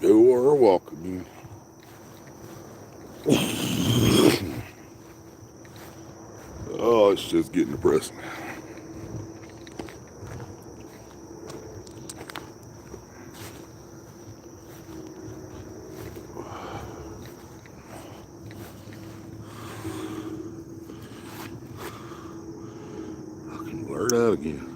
S1: Go or walk again. Oh, it's just getting depressing. I can blur it out again.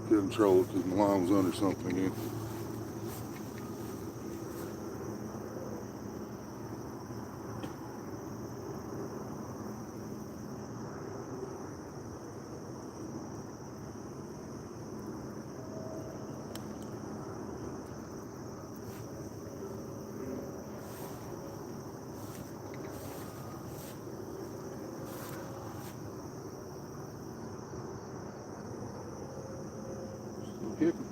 S1: Couldn't control it because my line was under something again. Still kicking.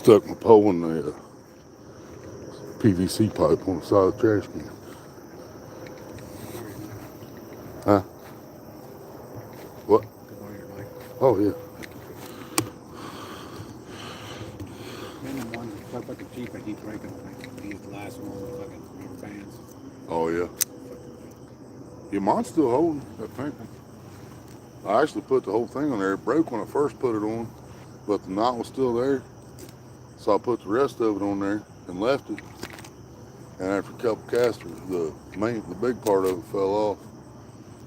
S1: stuck my pole in the PVC pipe on the side of the trash can. Huh? What? Oh, yeah.
S2: Then the ones that fuck like a Jeep, I keep breaking on it. These the last one with fucking rubber bands.
S1: Oh, yeah. Yeah, mine's still holding, that pink one. I actually put the whole thing on there. It broke when I first put it on, but the knot was still there. So I put the rest of it on there and left it. And after a couple casters, the big part of it fell off.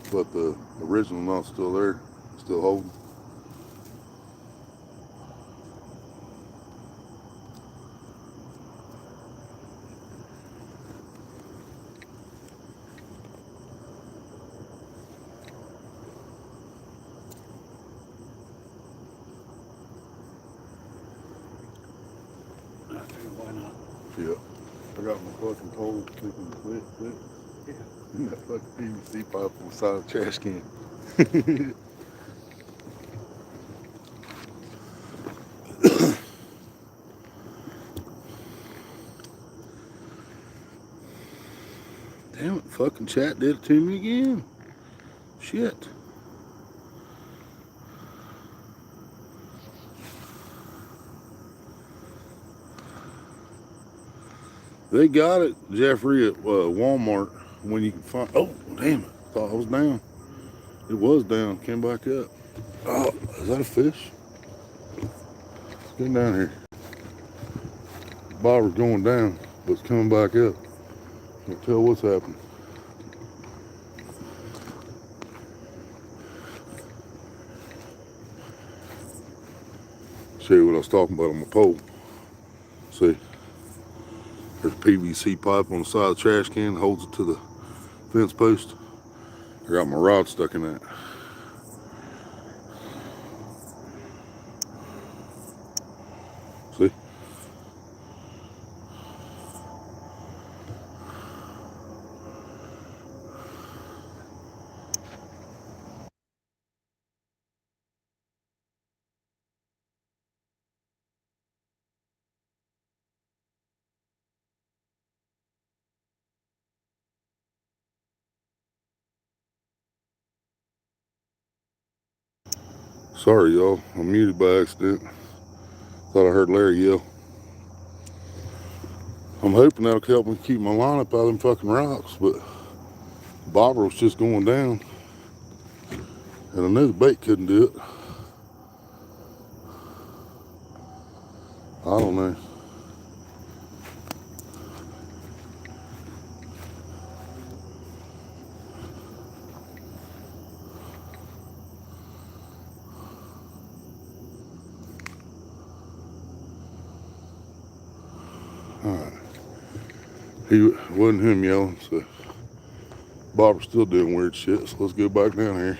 S1: But the original knot's still there, still holding.
S2: Why not?
S1: Yeah. I got my fucking pole sticking clip.
S2: Yeah.
S1: And that fucking PVC pipe on the side of the trash can. Damn it, fucking chat did it to me again. Shit. They got it, Jeffrey, at Walmart when you can find. Oh, damn it. Thought I was down. It was down. Came back up. Oh, is that a fish? Get down here. Bobber's going down, but it's coming back up. Can't tell what's happening. Show you what I was talking about on my pole. See, there's a PVC pipe on the side of the trash can, holds it to the fence post. I got my rod stuck in that. See? Sorry, y'all. I'm muted by accident. Thought I heard Larry yell. I'm hoping that'll help me keep my line up out of them fucking rocks, but bobber was just going down. And I knew the bait couldn't do it. I don't know. Alright. It wasn't him yelling, so bobber's still doing weird shit, so let's go back down here.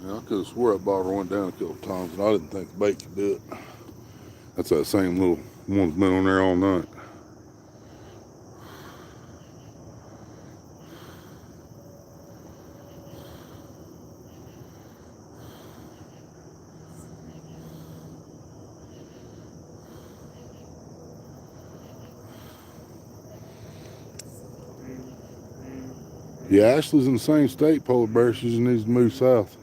S1: Yeah, I could have swore that bottle went down a couple times, and I didn't think the bait could do it. That's that same little one's been on there all night. Yeah, Ashley's in the same state, Polar Bear. She just needs to move south.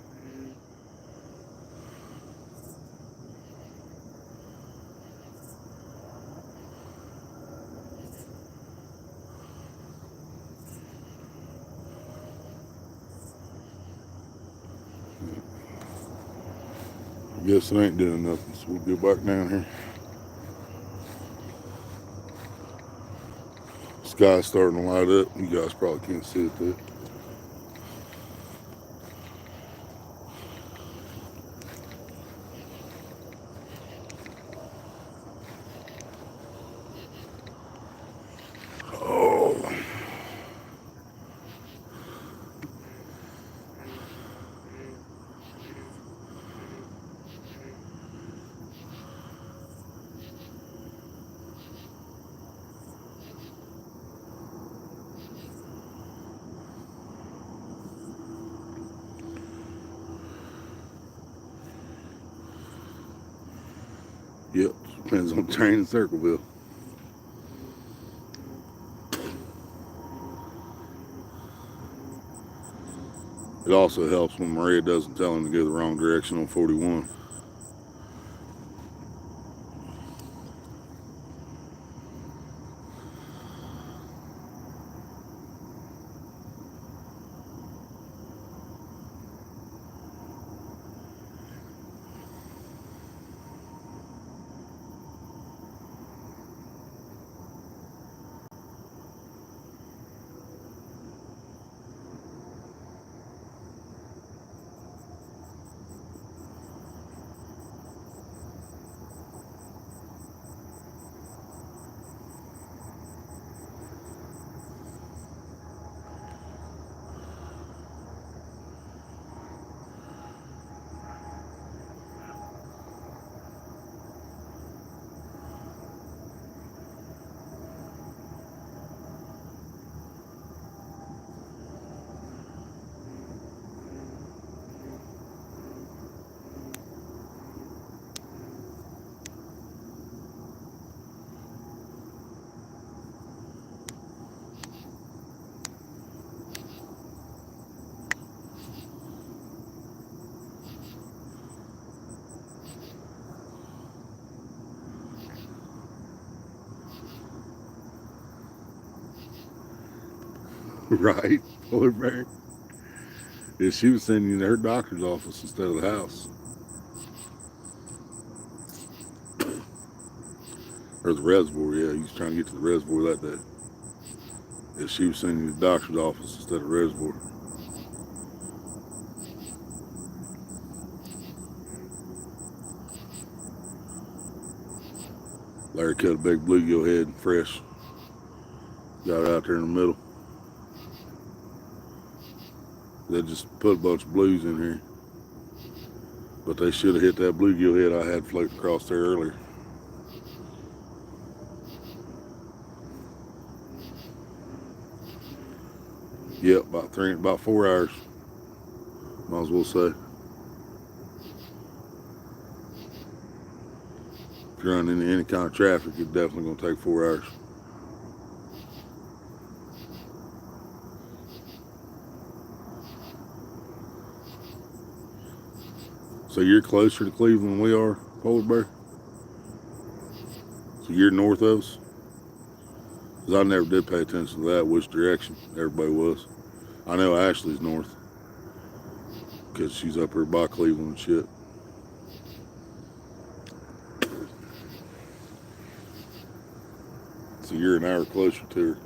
S1: I guess it ain't doing nothing, so we'll go back down here. Sky's starting to light up. You guys probably can't see it there. Oh. Yep, depends on the train in Circleville. It also helps when Maria doesn't tell him to go the wrong direction on 41. Right, Polar Bear. Yeah, she was sending you to her doctor's office instead of the house. Or the reservoir, yeah. He was trying to get to the reservoir that day. Yeah, she was sending you to the doctor's office instead of the reservoir. Larry cut a big bluegill head, fresh. Got it out there in the middle. They just put a bunch of blues in here. But they should have hit that bluegill head I had floating across there earlier. Yep, about 4 hours. Might as well say. If you're running into any kind of traffic, it's definitely gonna take 4 hours. So you're closer to Cleveland than we are, Polar Bear? So you're north of us? Because I never did pay attention to that, which direction everybody was. I know Ashley's north. Because she's up here by Cleveland and shit. So you're an hour closer to her.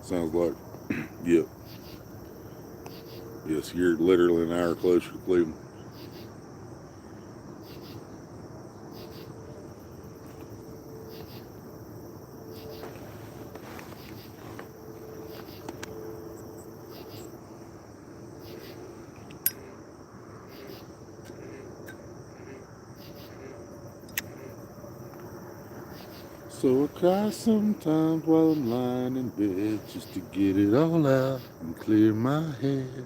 S1: Sounds like. Yep. Yes, you're literally an hour closer to Cleveland. So I cry sometimes while I'm lying in bed just to get it all out and clear my head.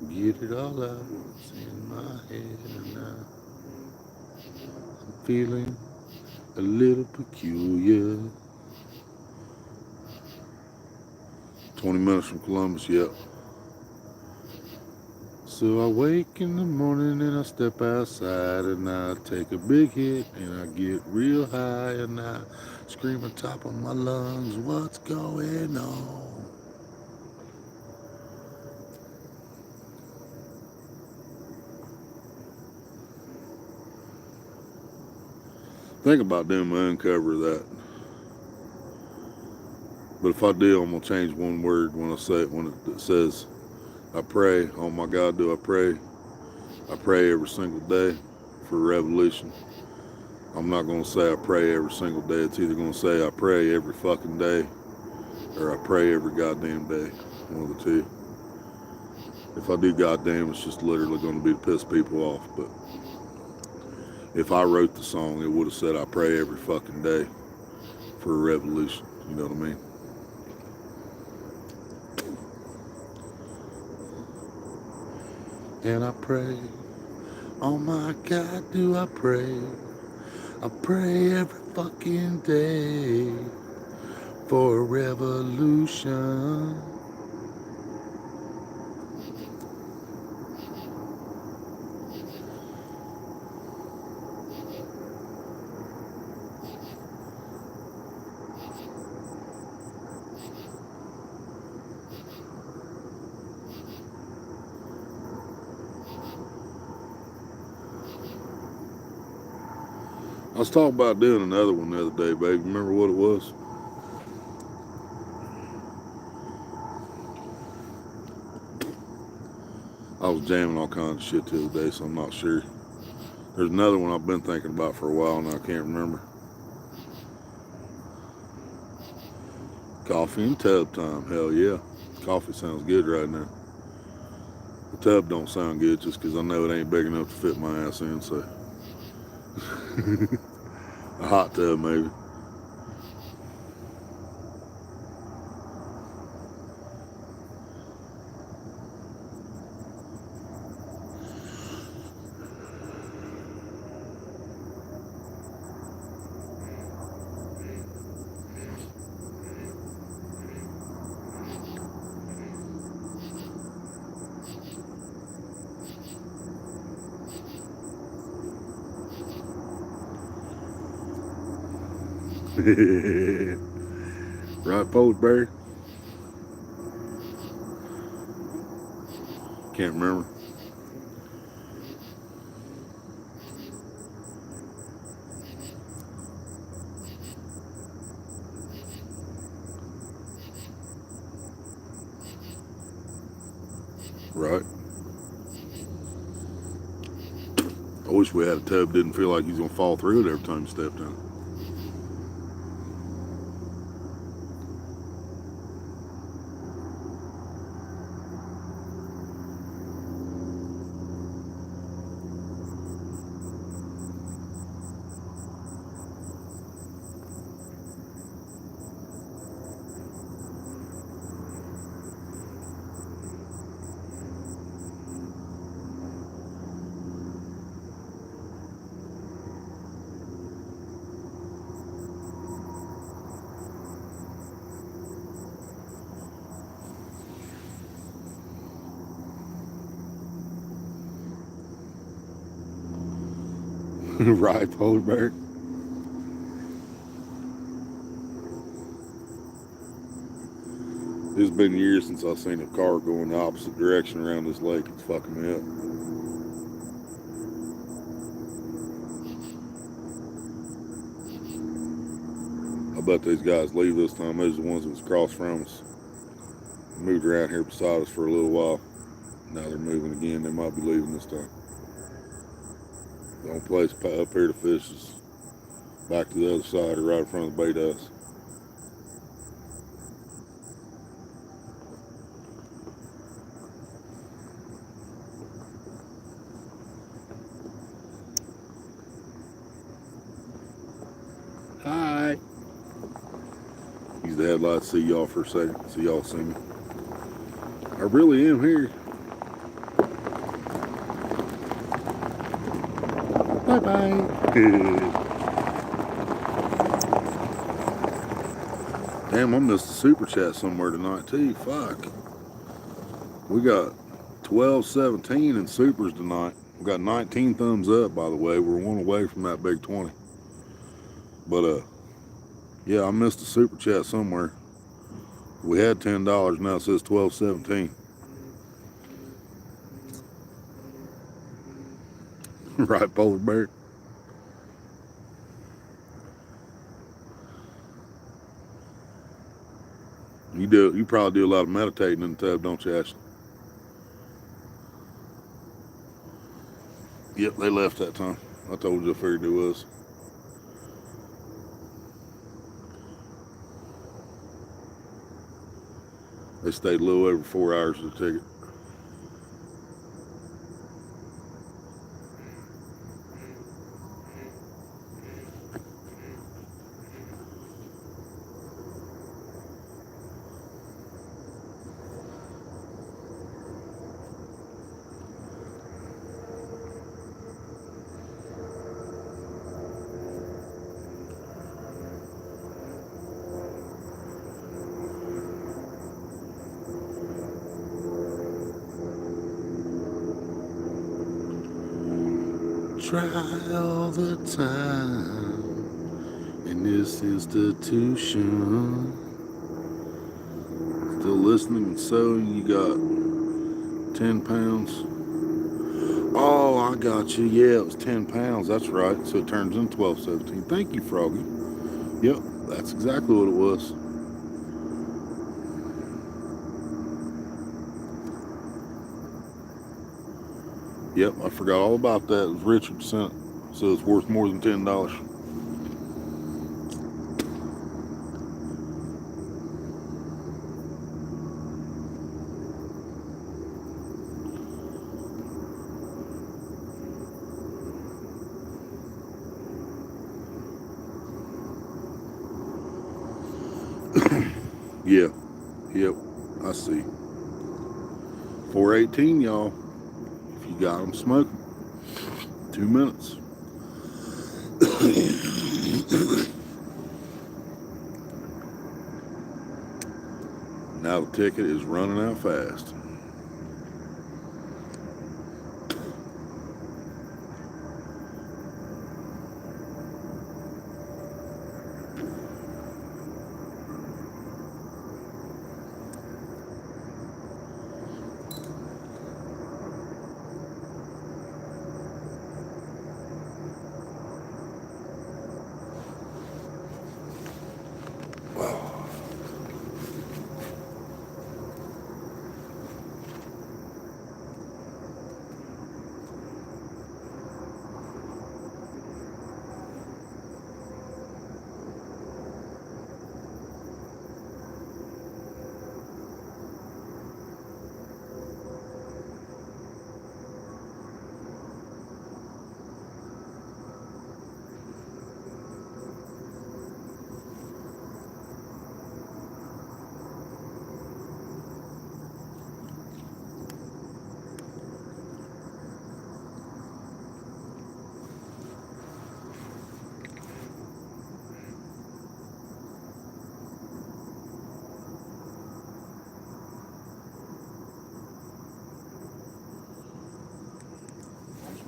S1: Get it all out what's in my head, and I'm feeling a little peculiar. 20 minutes from Columbus, yep. So I wake in the morning and I step outside and I take a big hit and I get real high and I scream at the top of my lungs, what's going on? Think about doing my uncover of that. But if I do, I'm going to change one word when I say it, when it says, I pray. Oh my God, do I pray? I pray every single day for revolution. I'm not going to say I pray every single day. It's either going to say I pray every fucking day or I pray every goddamn day. One of the two. If I do goddamn, it's just literally going to be to piss people off. But if I wrote the song, it would have said I pray every fucking day for a revolution. You know what I mean? And I pray, oh my God, do I pray? I pray every fucking day for a revolution. I was talking about doing another one the other day, baby. Remember what it was? I was jamming all kinds of shit the other day, so I'm not sure. There's another one I've been thinking about for a while and I can't remember. Coffee and tub time, hell yeah. Coffee sounds good right now. The tub don't sound good just because I know it ain't big enough to fit my ass in, so. A hot tub, maybe. Right, Polesberry? Can't remember. Right. I wish we had a tub didn't feel like he's gonna fall through it every time you stepped in it. Right, Polesberry. It's been years since I've seen a car go in the opposite direction around this lake. It's fucking me up. I bet these guys leave this time. Those are the ones that was across from us. Moved around here beside us for a little while. Now they're moving again. They might be leaving this time. The only place up here to fish is back to the other side or right in front of the bait house. the headlights, see y'all for a second, so y'all see me. I really am here. Bye-bye. Damn, I missed a super chat somewhere tonight too. Fuck. We got 12, 17 in supers tonight. We got 19 thumbs up, by the way. We're one away from that big 20. But yeah, I missed a super chat somewhere. We had $10, now it says 12, 17. Right, Polar Bear? You probably do a lot of meditating in the tub, don't you, Ashley? Yep, they left that time. I told you I figured it was. They stayed a little over 4 hours of the ticket. Try all the time in this institution. Still listening and sewing, you got 10 pounds. Oh, I got you. Yeah, it was 10 pounds. That's right. So it turns into 12, 17. Thank you, Froggy. Yep, that's exactly what it was. Yep, I forgot all about that. It was Richard sent it. So it's worth more than $10. Yeah, yep, I see. 418, y'all. If you got them smoking. 2 minutes. Now the ticket is running out fast.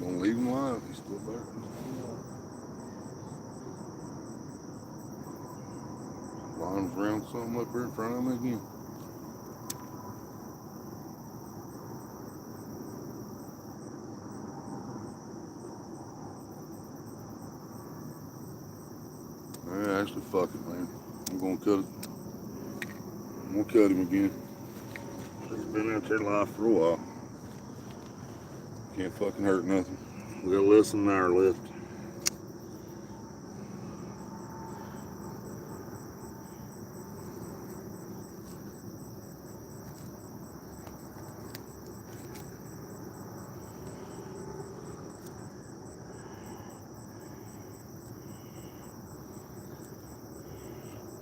S1: Gonna leave him live. He's still there. Line's around something up here in front of him again. Yeah, actually, fuck it, man. I'm gonna cut it. I'm gonna cut him again. He's been out there live for a while. Can't fucking hurt nothing. We got less than an hour left.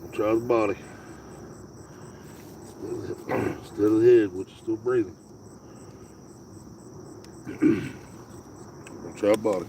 S1: We'll try the body. Instead of the head, which is still breathing. Watch out, body.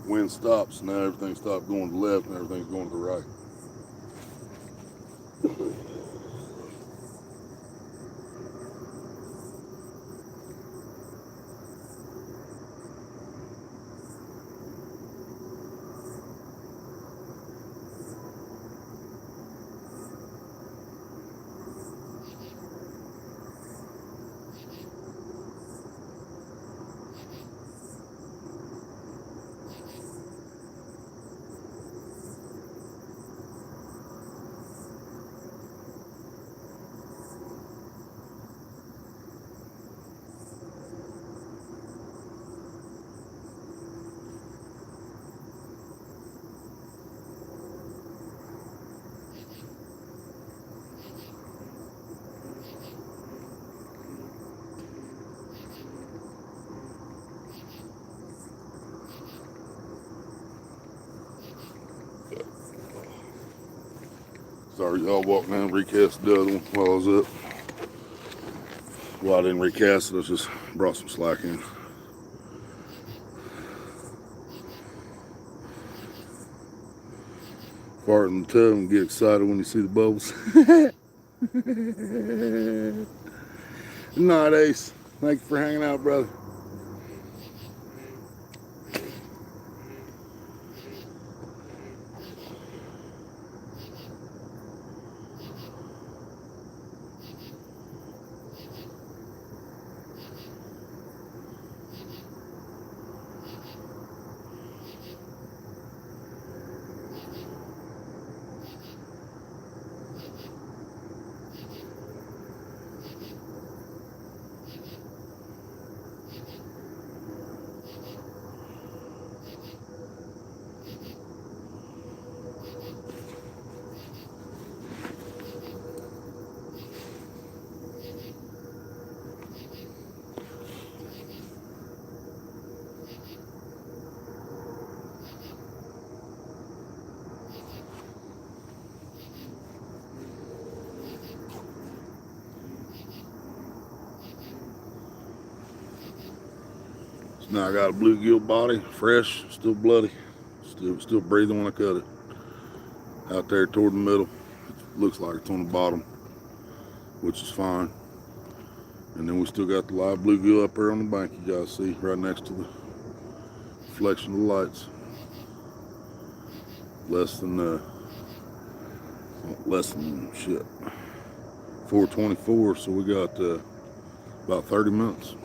S1: Wind stops, now everything stopped going to the left and everything's going to the right. Sorry, y'all walked down and recast the other one while I was up. Well, I didn't recast it, I just brought some slack in. Fart in the tub and get excited when you see the bubbles. Good night, Ace. Thank you for hanging out, brother. So now I got a bluegill body, fresh, still bloody, still breathing when I cut it. Out there toward the middle, it looks like it's on the bottom, which is fine. And then we still got the live bluegill up there on the bank, you guys see, right next to the reflection of the lights. Less than shit, 4:24, so we got about 30 minutes.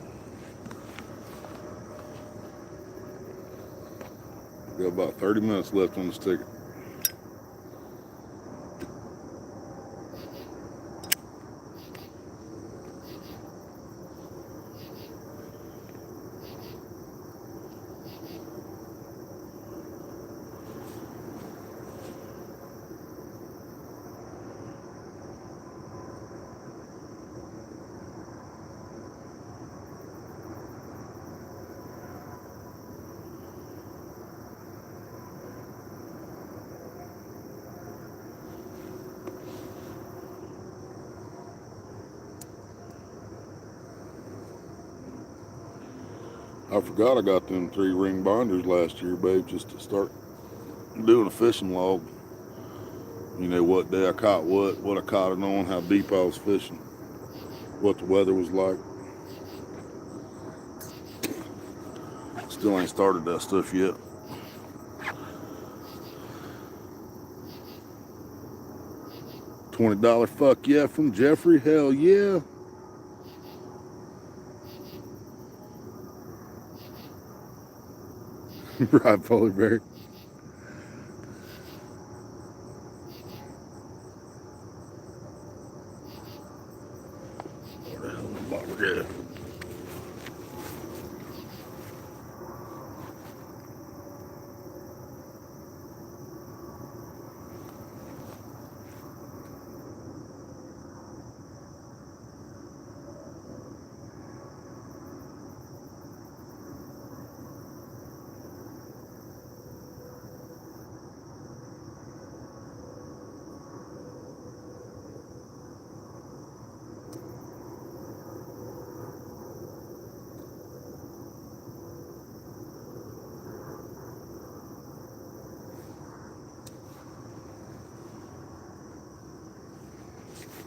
S1: We got about 30 minutes left on this ticket. I forgot I got them 3-ring binders last year, babe, just to start doing a fishing log. You know, what day I caught what I caught it on, how deep I was fishing, what the weather was like. Still ain't started that stuff yet. $20 fuck yeah from Jeffrey. Hell yeah. Right, Polar Bear. Where the hell is the bobber at?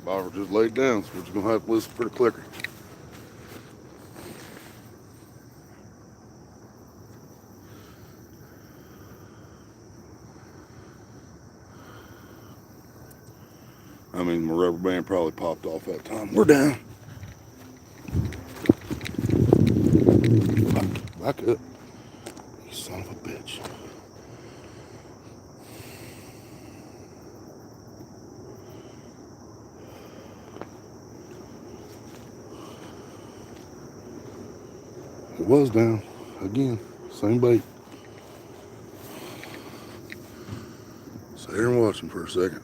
S1: Bobber just laid down, so we're just gonna have to listen for the clicker. I mean, my rubber band probably popped off that time. We're down. Back up. You son of a bitch. It was down. Again, same bait. Stay there and watch him for a second.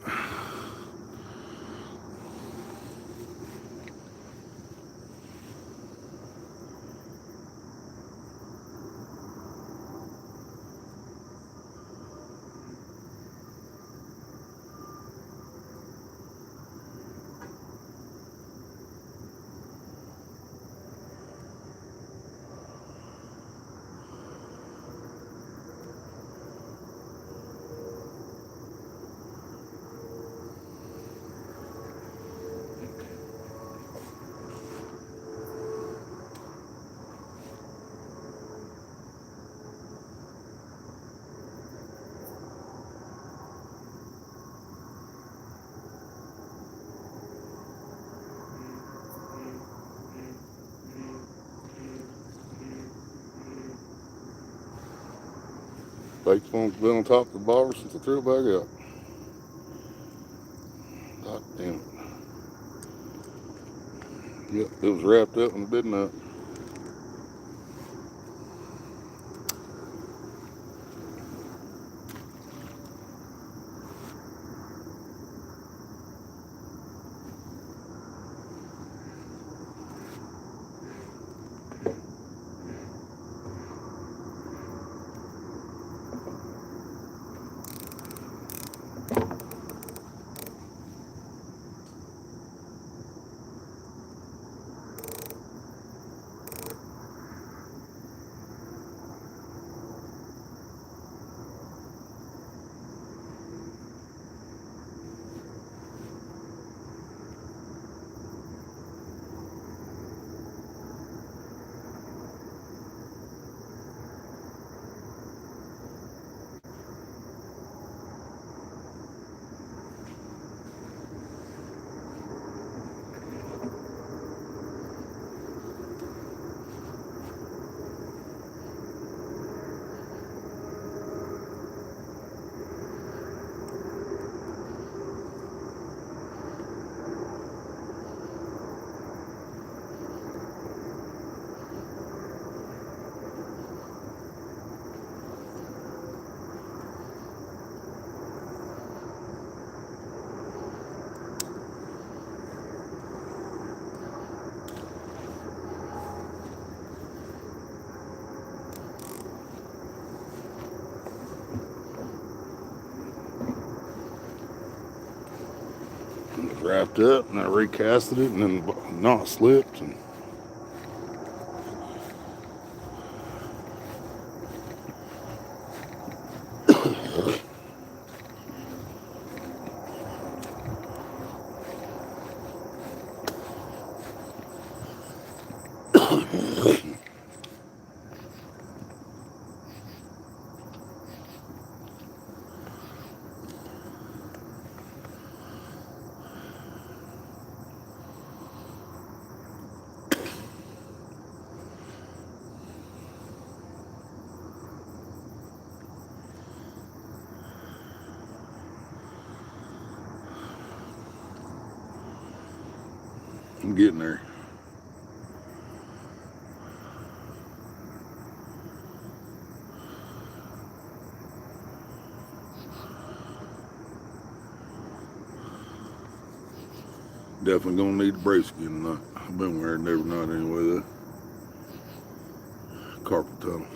S1: Bait's been on top of the bobber since I threw it back out. God damn it. Yep, it was wrapped up in a bid nut. It was wrapped up and I recasted it and then the knot slipped and I'm getting there. Definitely gonna need the brace again tonight. I've been wearing it every night anyway, though. Carpal tunnel.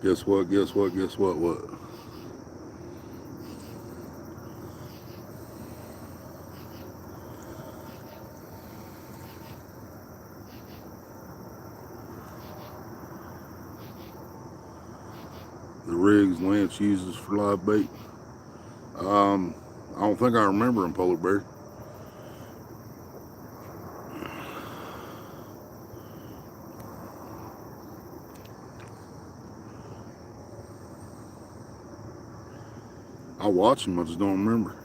S1: Guess what? Guess what? Guess what? What? The rigs Lance uses for live bait. I don't think I remember them, Polar Bear. I watch them, I just don't remember.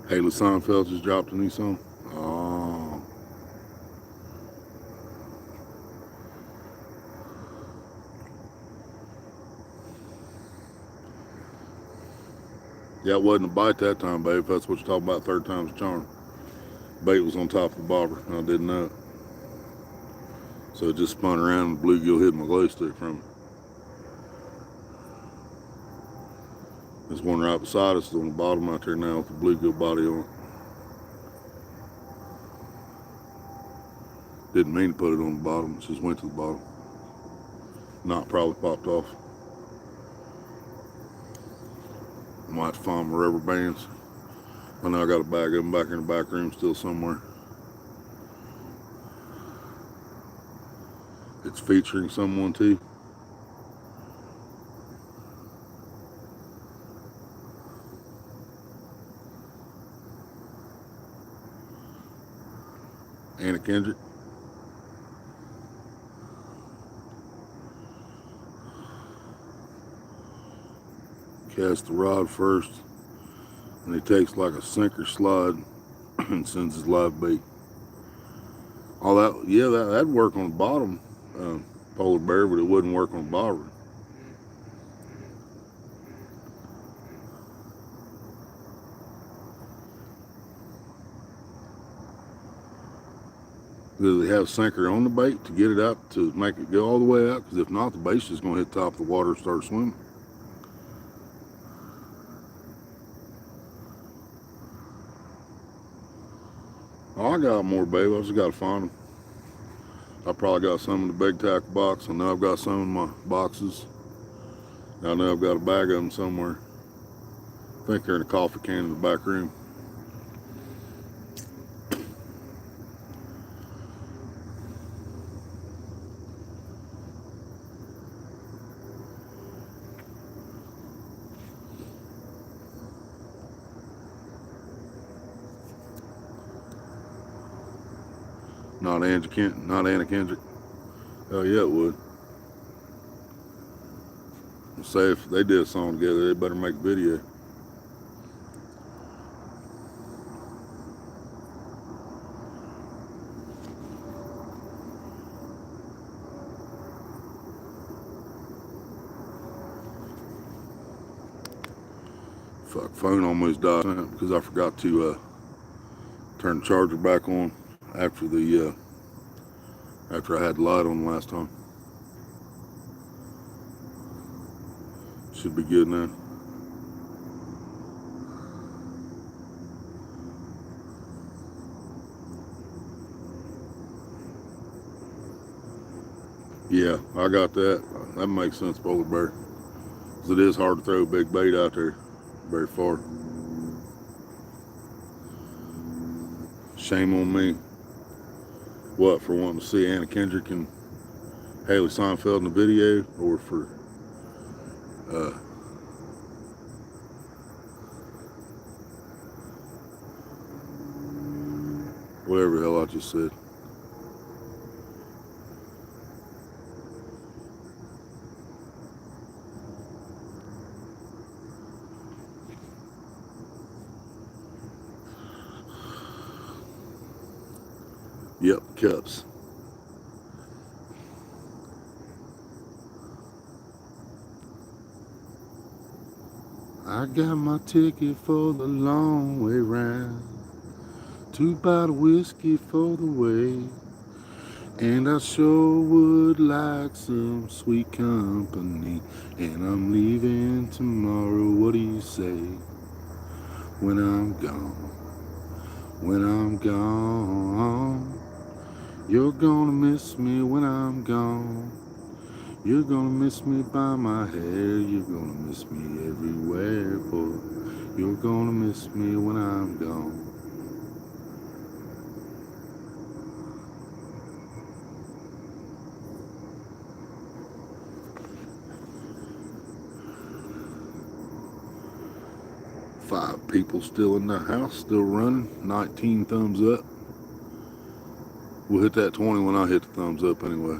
S1: Haley Seinfeld just dropped a new song. Oh. Yeah, it wasn't a bite that time, babe. That's what you're talking about, third time's a charm. Bait was on top of the bobber, and I didn't know it. So it just spun around and the bluegill hit my glow stick from it. There's one right beside us on the bottom out there now with the bluegill body on it. Didn't mean to put it on the bottom, it just went to the bottom. Knot probably popped off. I might have to find my rubber bands. I know I got a bag of them back in the back room still somewhere. It's featuring someone too. Anna Kendrick. Cast the rod first, and he takes like a sinker slide and sends his live bait. All that, yeah, that'd work on the bottom, Polar Bear, but it wouldn't work on the bobber. Do they have sinker on the bait to get it out, to make it go all the way out? Because if not, the bait's just going to hit the top of the water and start swimming. Oh, I got more, babe. I just got to find them. I probably got some in the big tackle box. I know I've got some in my boxes. I know I've got a bag of them somewhere. I think they're in a coffee can in the back room. Not Anna Kendrick. Oh yeah, it would. Say if they did a song together, they better make a video. Fuck, phone almost died because I forgot to turn the charger back on after I had the light on the last time. Should be good now. Yeah, I got that. That makes sense, Polar Bear. Because it is hard to throw a big bait out there very far. Shame on me. What, for wanting to see Anna Kendrick and Haley Seinfeld in the video, or for whatever the hell I just said. Yep, cups. I got my ticket for the long way round. 2 bottle whiskey for the way. And I sure would like some sweet company. And I'm leaving tomorrow. What do you say? When I'm gone, when I'm gone, you're gonna miss me when I'm gone. You're gonna miss me by my hair. You're gonna miss me everywhere, boy. You're gonna miss me when I'm gone. Five people still in the house, still running. 19 thumbs up. We'll hit that 20 when I hit the thumbs up anyway.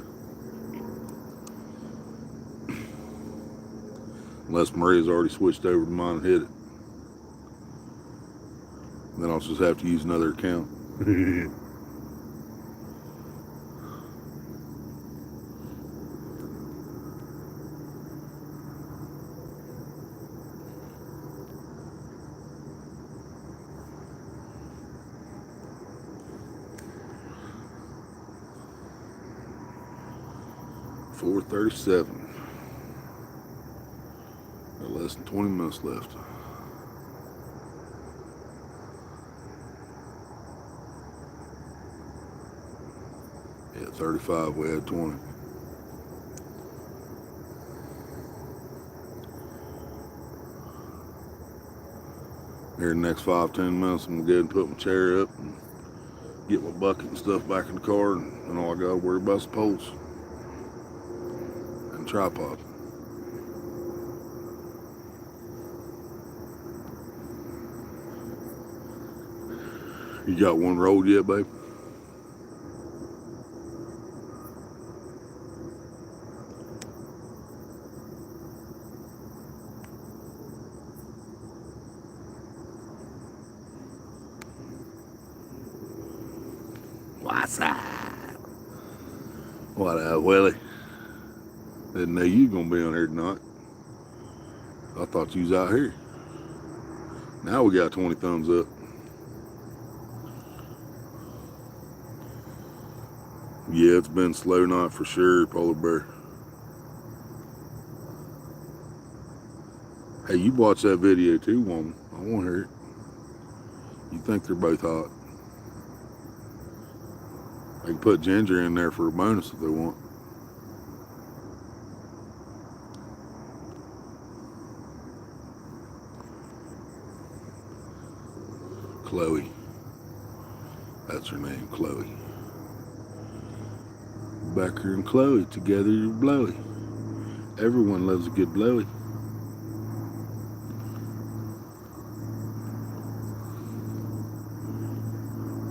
S1: Unless Maria's already switched over to mine and hit it. Then I'll just have to use another account. 4:37. Got less than 20 minutes left. Yeah, 35, we had 20. Here in the next 5-10 minutes, I'm gonna go ahead and put my chair up and get my bucket and stuff back in the car, and all I gotta worry about is the poles and tripod. You got one rolled yet, babe? What's up? What up, Willie? Didn't know you gonna be on here tonight. I thought you was out here. Now we got 20 thumbs up. Yeah, it's been a slow night for sure, Polar Bear. Hey, you watch that video too, woman. I want to hear it. You think they're both hot. They can put Ginger in there for a bonus if they want. Chloe. That's her name, Chloe. Becker and Chloe, together you're blowy. Everyone loves a good blowy.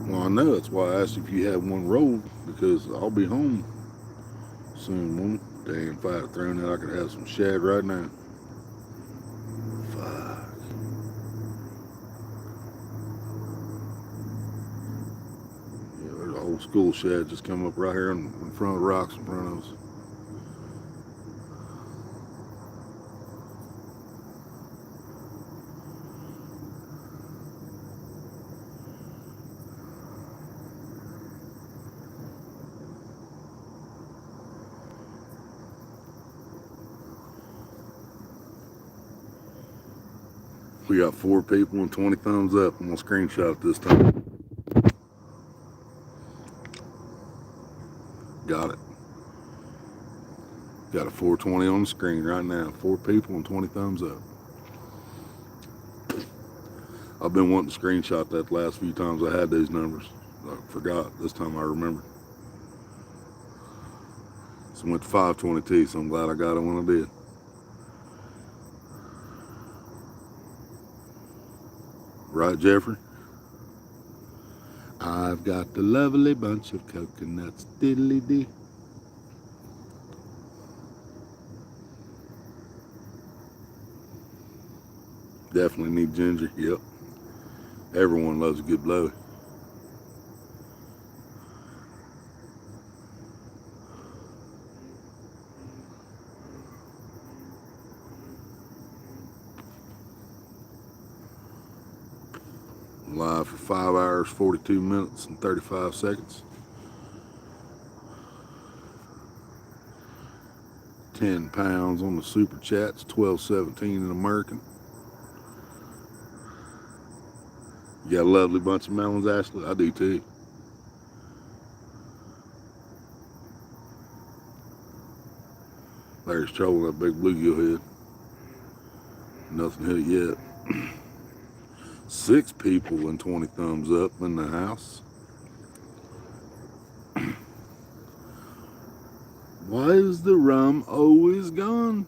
S1: Well, I know, that's why I asked if you had one rolled, because I'll be home soon, woman. Dang, if I had thrown that, I could have some shad right now. Fuck. Yeah, there's a whole school shad just come up right here in front of the rocks in front of us. We got 4 people and 20 thumbs up. I'm gonna screenshot it this time. Got it. Got a 420 on the screen right now. 4 people and 20 thumbs up. I've been wanting to screenshot that the last few times I had those numbers. I forgot. This time I remembered. So I went to 522, so I'm glad I got it when I did. Right, Jeffrey? I've got the lovely bunch of coconuts, diddly dee. Definitely need ginger, yep. Everyone loves a good blowy. Live for 5 hours, 42 minutes, and 35 seconds. 10 pounds on the super chats, 12.17 in American. You got a lovely bunch of melons, Ashley? I do too. There's trolling that big bluegill head. Nothing hit it yet. 6 people and 20 thumbs up in the house. Why is the rum always gone?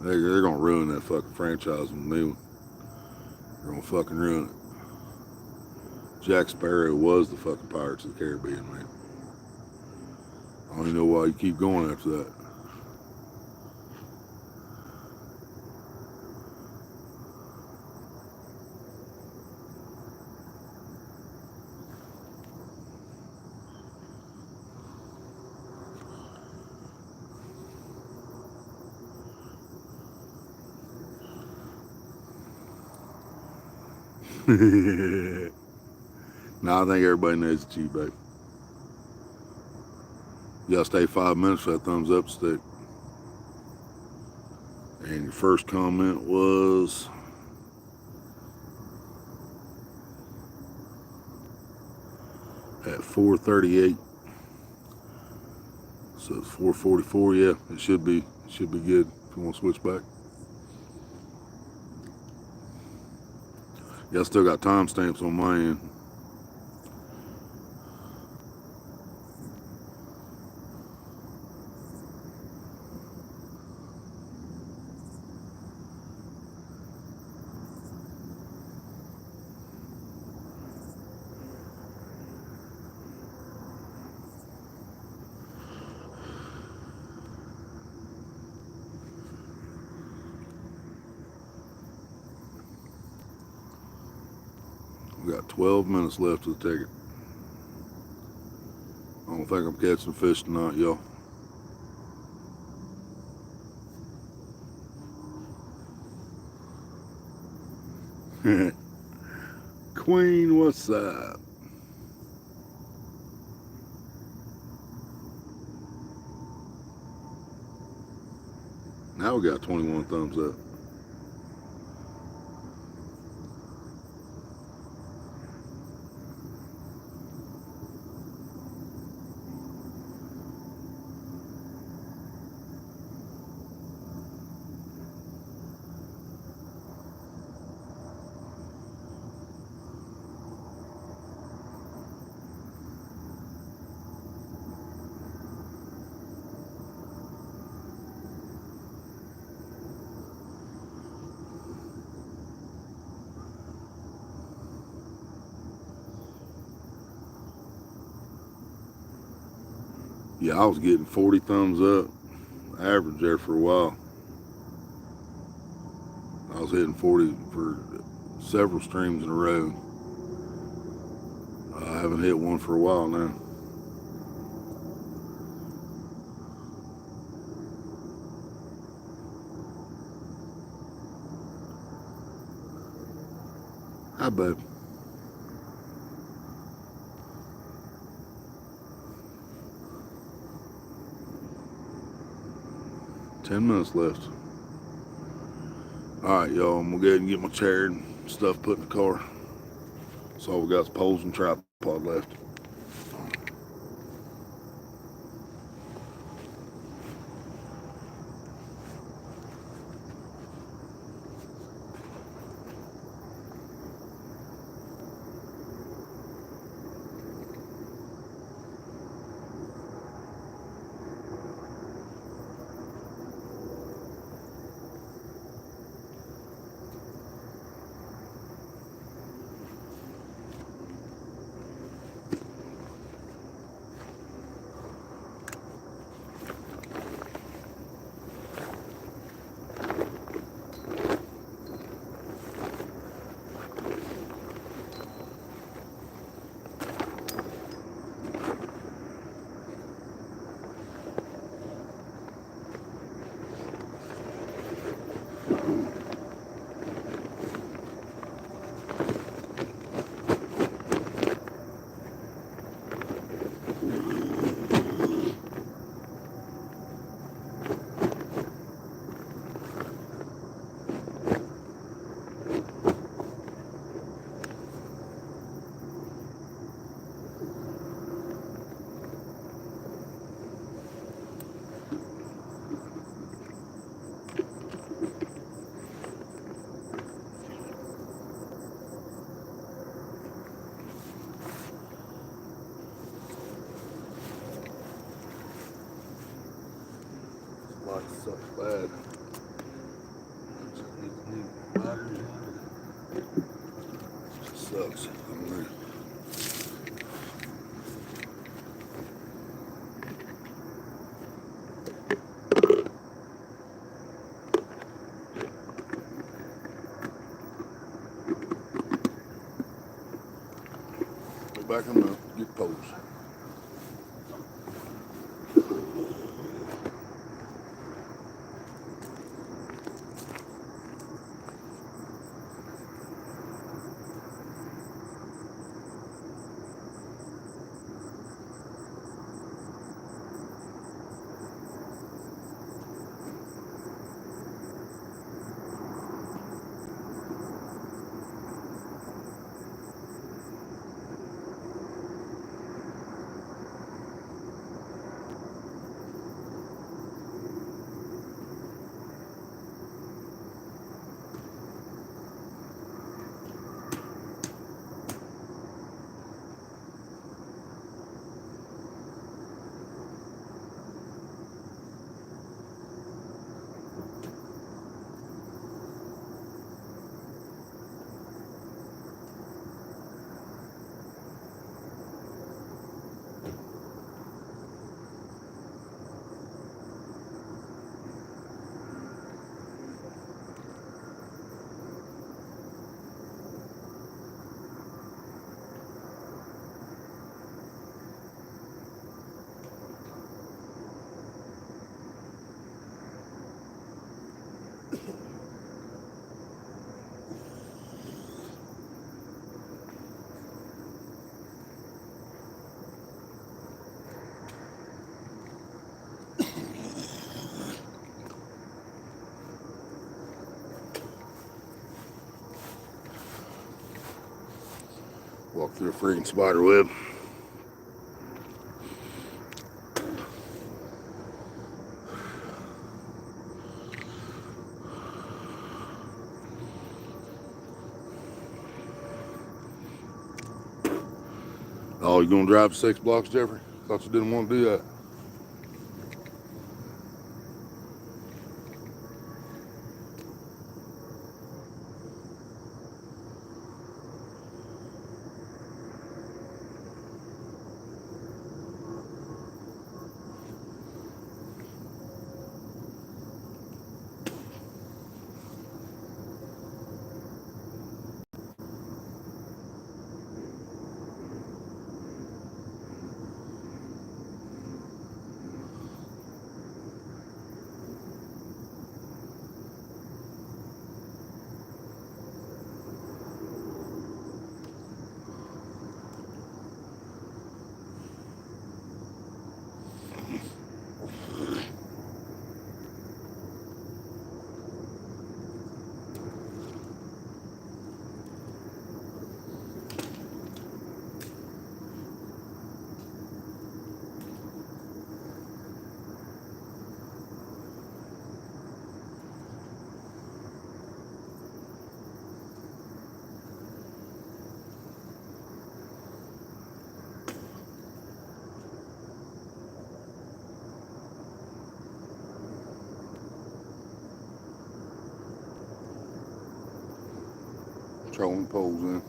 S1: They're gonna ruin that fucking franchise with me. They're gonna fucking ruin it. Jack Sparrow was the fucking Pirates of the Caribbean, man. I don't even know why you keep going after that. Nah, I think everybody knows it's you, babe. You gotta stay 5 minutes for that thumbs up stick. And your first comment was at 4:38. So it's 4:44. Yeah, it should be good if you want to switch back. Yeah, I still got timestamps on my end. We got 12 minutes left of the ticket. I don't think I'm catching fish tonight, y'all. Queen, what's up? Now we got 21 thumbs up. Yeah, I was getting 40 thumbs up average there for a while. I was hitting 40 for several streams in a row. I haven't hit one for a while now. Hi, babe. Ten minutes left. All right, y'all. I'm gonna go ahead and get my chair and stuff put in the car. That's all we got is poles and tripod left. Sucks bad. Sucks. I mean, go back in the get poles. Walk through a freaking spider web. Oh, you gonna drive 6 blocks, Jeffrey? Thought you didn't want to do that. Trolling poles in.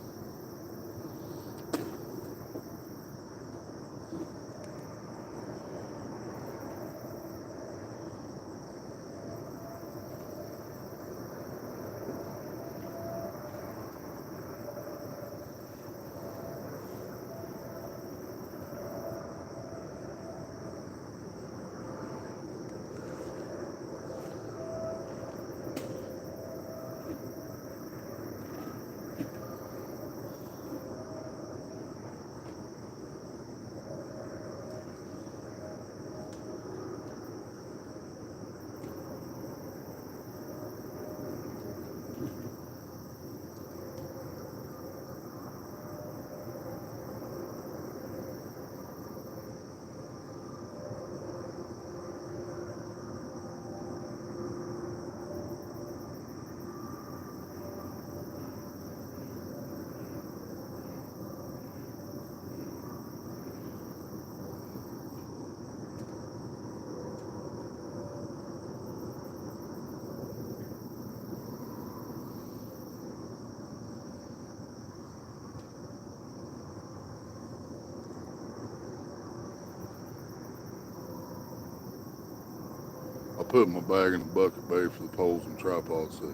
S1: put my bag in the bucket, babe, for the poles and tripods. So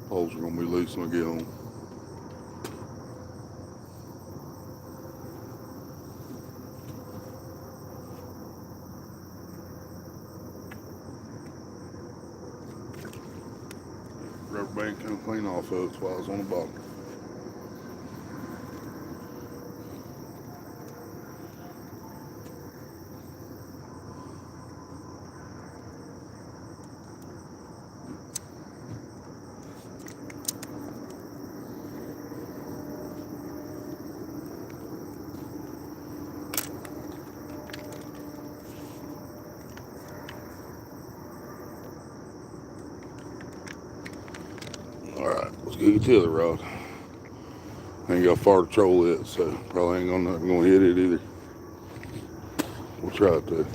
S1: poles are gonna be loose when I get home. Rubber band come clean off of it while I was on the bottom. Alright, let's go get the other rod. I ain't got far to troll it, so probably ain't gonna hit it either. We'll try it though.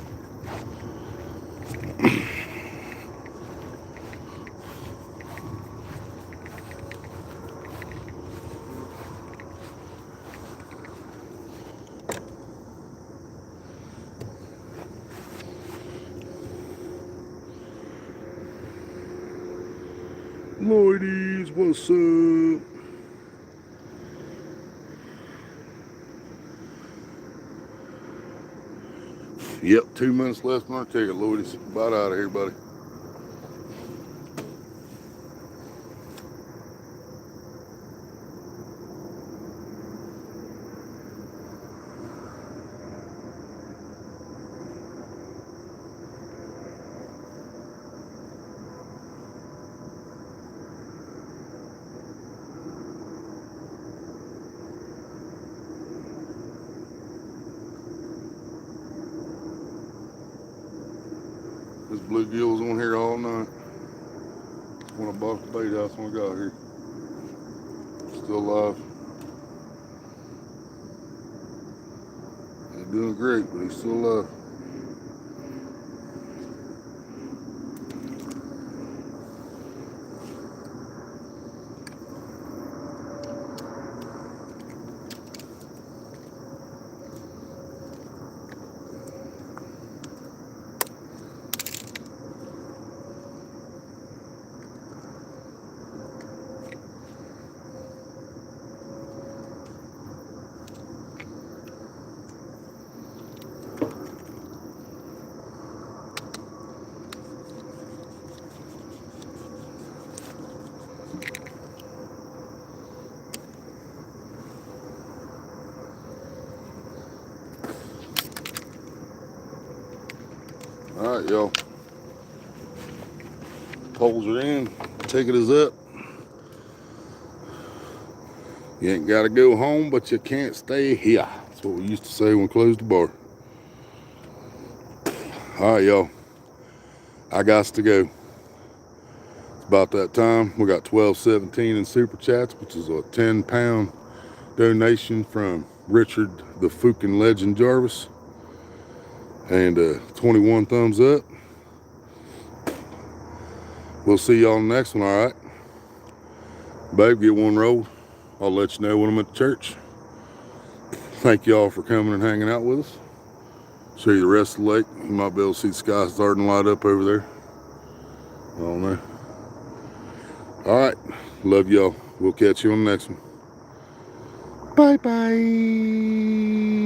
S1: Lloydies, what's up? Yep, 2 minutes left on our ticket, Lloydies. About out of here, buddy. This bluegill was on here all night. When I bought the bait house when I got here. Still alive. He's doing great, but he's still alive. All right, y'all. Poles are in. Ticket is up. You ain't got to go home, but you can't stay here. That's what we used to say when we closed the bar. All right, y'all. I got to go. It's about that time. We got 1217 in Super Chats, which is a 10-pound donation from Richard the Fucking Legend Jarvis. And 21 thumbs up. We'll see y'all in the next one, all right? Babe, get one rolled. I'll let you know when I'm at the church. Thank y'all for coming and hanging out with us. Show you the rest of the lake. You might be able to see the sky starting to light up over there. I don't know. All right. Love y'all. We'll catch you on the next one. Bye-bye.